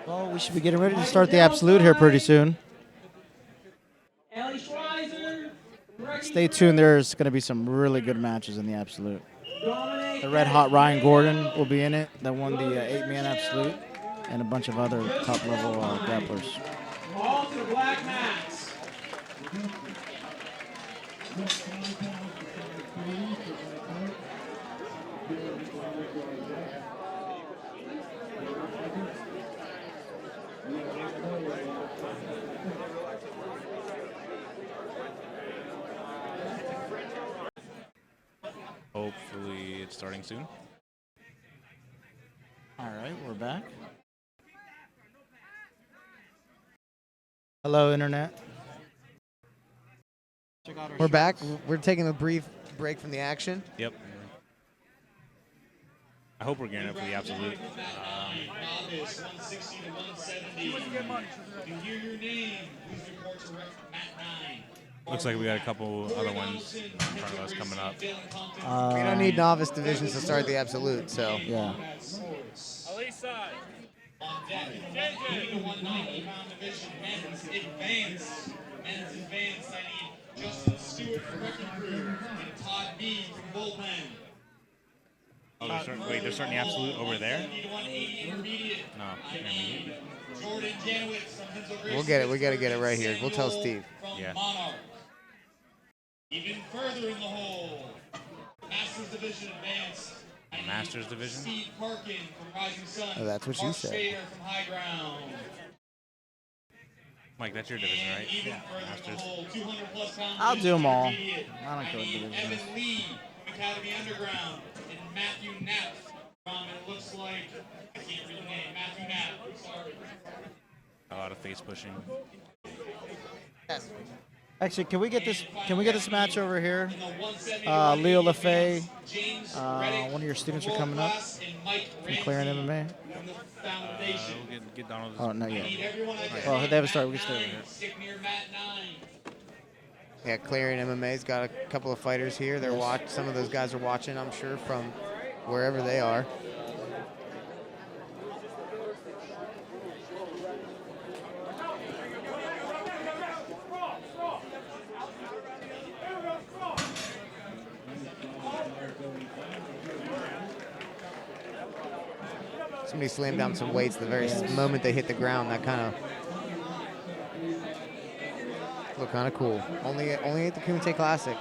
Well, we should be getting ready to start the absolute here pretty soon. Stay tuned. There's going to be some really good matches in the absolute. The red hot Ryan Gordon will be in it. That won the 8-man absolute, and a bunch of other top level grapplers. All to the black mats. Hopefully it's starting soon. All right, we're back. Hello, Internet. we're back. We're taking a brief break from the action. Yep. I hope we're gearing up for the absolute. Novice, 160 to 170. If you hear your name, please report to ref mat 9. Looks like we got a couple other ones in front of us coming up. We don't need novice divisions to start the absolute, so. Yeah. Elise side. On deck, 180 to 190 pound division, men's advance. Men's advance, I need Justin Stewart from Wrecking Crew and Todd Beav from Bullpen. Oh, they're starting the absolute over there? 170 to 180 intermediate. No, I intermediate. need Jordan Janowitz from Pennsylvania. We'll get it. We got to get it right here. We'll tell Steve. From Yeah. Monarch. Even further in the hole, Masters Division advanced. I need Masters Division? Steve Parkin from Rising Sun. Oh, that's what you Mark said. Spader from High Ground. Mike, that's your division, right? Even Yeah. further in the Masters. hole, 200 plus pound I'll do them all. intermediate. I don't care what need division Evan is. Lee from Academy Underground and Matthew Knapp from, it looks like, I can't read the name, Matthew Knapp, sorry. A lot of face pushing. Yes. Actually, can we get this? Can we get this match over here? Leo LaFay, one of your students are coming up from Clearing MMA. We'll get Donald. Oh, not yet. Right. Well, they haven't started. We can stay over here. Stick near mat 9. Yeah, Clearing MMA's got a couple of fighters here. They're some of those guys are watching, I'm sure, from wherever they are. Somebody slammed down some weights the very moment they hit the ground. That kind of looked kind of cool. Only at the Kumite Classic.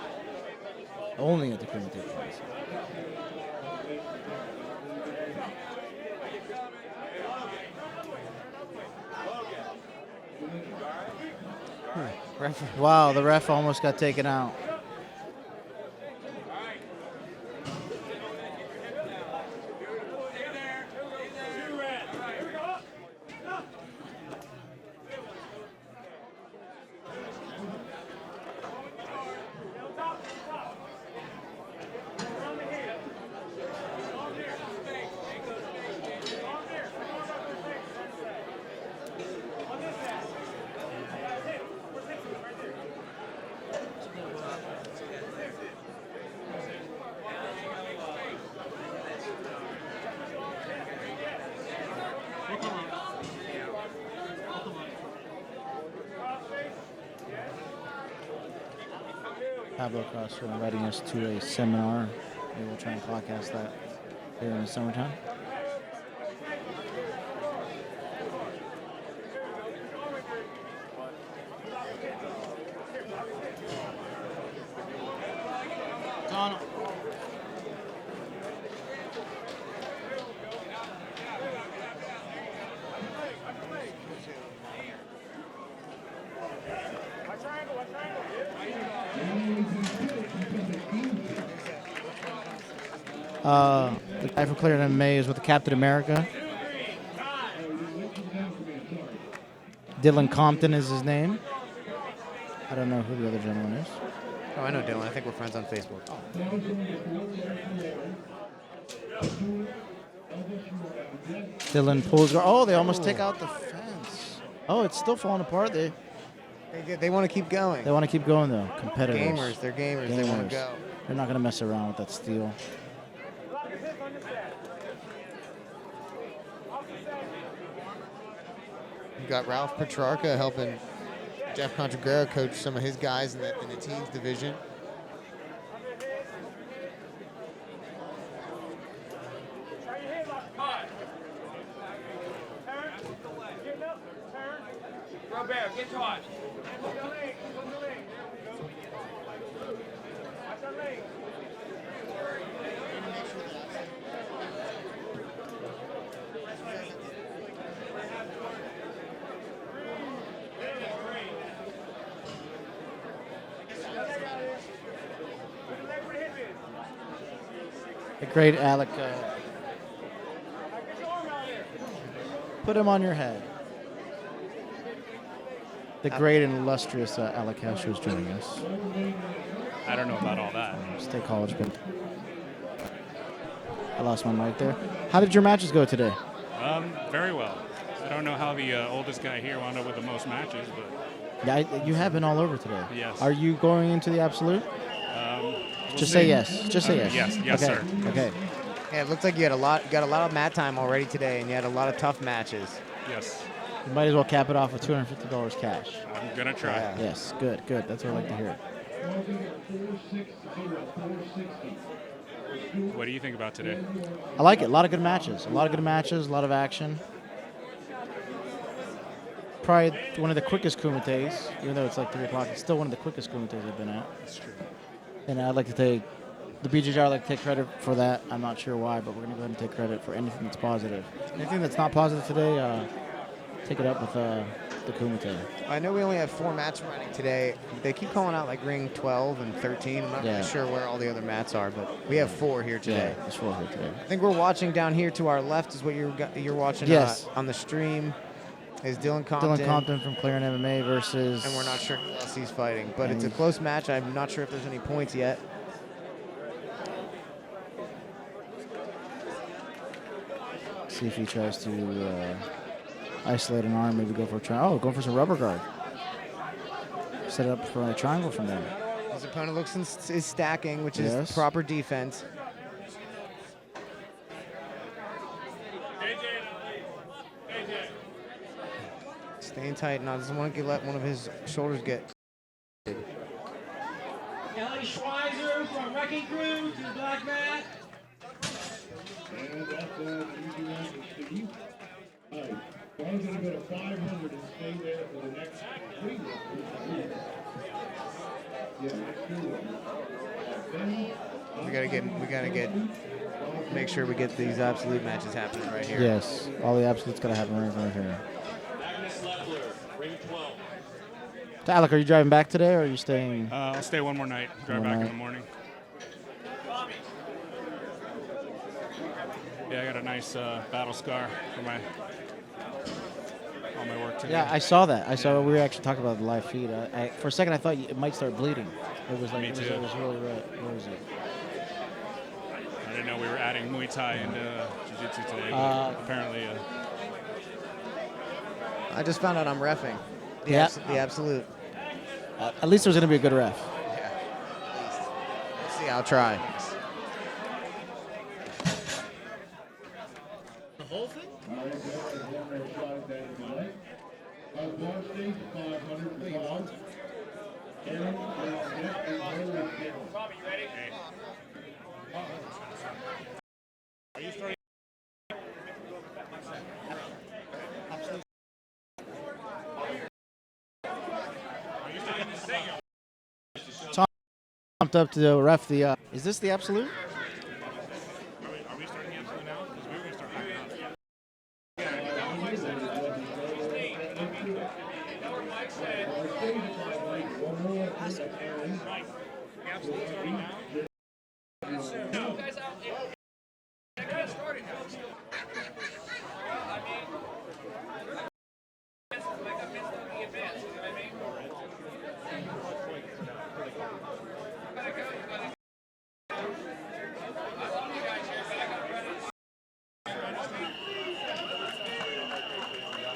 Only at the Kumite Classic. Wow, the ref almost got taken out. Pablo Castro inviting us to a seminar. Maybe we'll try and podcast that here in the summertime. on him. The guy from Clear MMA is with the Captain America. Dylan Compton is his name. I don't know who the other gentleman is. Oh, I know Dylan. I think we're friends on Facebook. Dylan pulls. Oh, they almost take out the fence. Oh, it's still falling apart. They want to keep going. They want to keep going though. Competitors. Gamers. They're gamers. They want to go. They're not going to mess around with that steel. You got Ralph Petrarca helping Jeff Contraguera coach some of his guys in the teens division. Robert, get Todd. The great Alec. Put him on your head. The great and illustrious Alec Castro is joining us. I don't know about all that. State College, but I lost my mic there. How did your matches go today? Very well. I don't know how the oldest guy here wound up with the most matches, but Yeah, you have been all over today. Yes. Are you going into the absolute? we'll Just see. say yes. Just say yes. Yes, okay. sir. Okay. Yeah, it looks like you had got a lot of mat time already today, and you had a lot of tough matches. Yes. You might as well cap it off with $250 cash. I'm gonna try. Yeah. Yes. Good. Good. That's what I like to hear. What do you think about today? I like it. A lot of good matches. A lot of good matches. A lot of action. Probably one of the quickest Kumites, even though it's like 3 o'clock. It's still one of the quickest Kumites I've been at. That's true. And I'd like to take the BJJ. I'd like to take credit for that. I'm not sure why, but we're gonna go ahead and take credit for anything that's positive. Anything that's not positive today, take it up with the Kumite. I know we only have 4 mats running today. They keep calling out like ring 12 and 13. I'm not Yeah. really sure where all the other mats are, but we have 4 here today. Yeah, there's 4 here today. I think we're watching down here to our left is what you're watching Yes. on the stream. Is Dylan Compton. Dylan Compton from Clear MMA versus. And we're not sure who else he's fighting, but it's a close match. I'm not sure if there's any points yet. See if he tries to isolate an arm, maybe go for a triangle. Oh, going for some rubber guard. Set it up for a triangle from there. His opponent looks is stacking, which is Yes. proper defense. Staying tight now. Doesn't want to let one of his shoulders get. Kelly Schweizer from Wrecking Crew to the black mat. And that's easy one for Steve. All right, Ron's going to go to 500 and stay there for the next 3 rounds. Yeah, next 2 rounds. We gotta get, make sure we get these absolute matches happening right here. Yes, all the absolutes got to happen right here. Alec, are you driving back today, or are you staying? I'll stay one more night. Drive back in the morning. Yeah, I got a nice battle scar for all my work today. Yeah, I saw that. I saw we were actually talking about the live feed. For a second, I thought it might start bleeding. It was like Me it too. was really rosy. I didn't know we were adding Muay Thai into Jiu-Jitsu today, but apparently. I just found out I'm reffing. Yeah. The absolute. At least there's going to be a good ref. Yeah. Let's see. I'll try. The whole thing? Tommy, you ready? Are you starting? stepped up to the ref. Is this the absolute? Are we starting the absolute now? Because we were going to start backing up. Mike, the absolute starting now?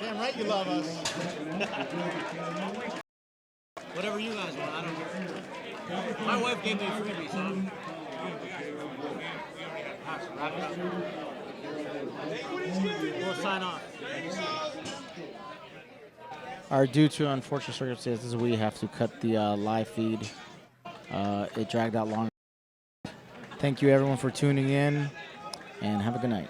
Damn right you love us. Whatever you guys want, I don't care. My wife gave me a freebie, so. Wrap it up. We'll sign off. Due to unfortunate circumstances, we have to cut the live feed. It dragged out long. Thank you, everyone, for tuning in, and have a good night.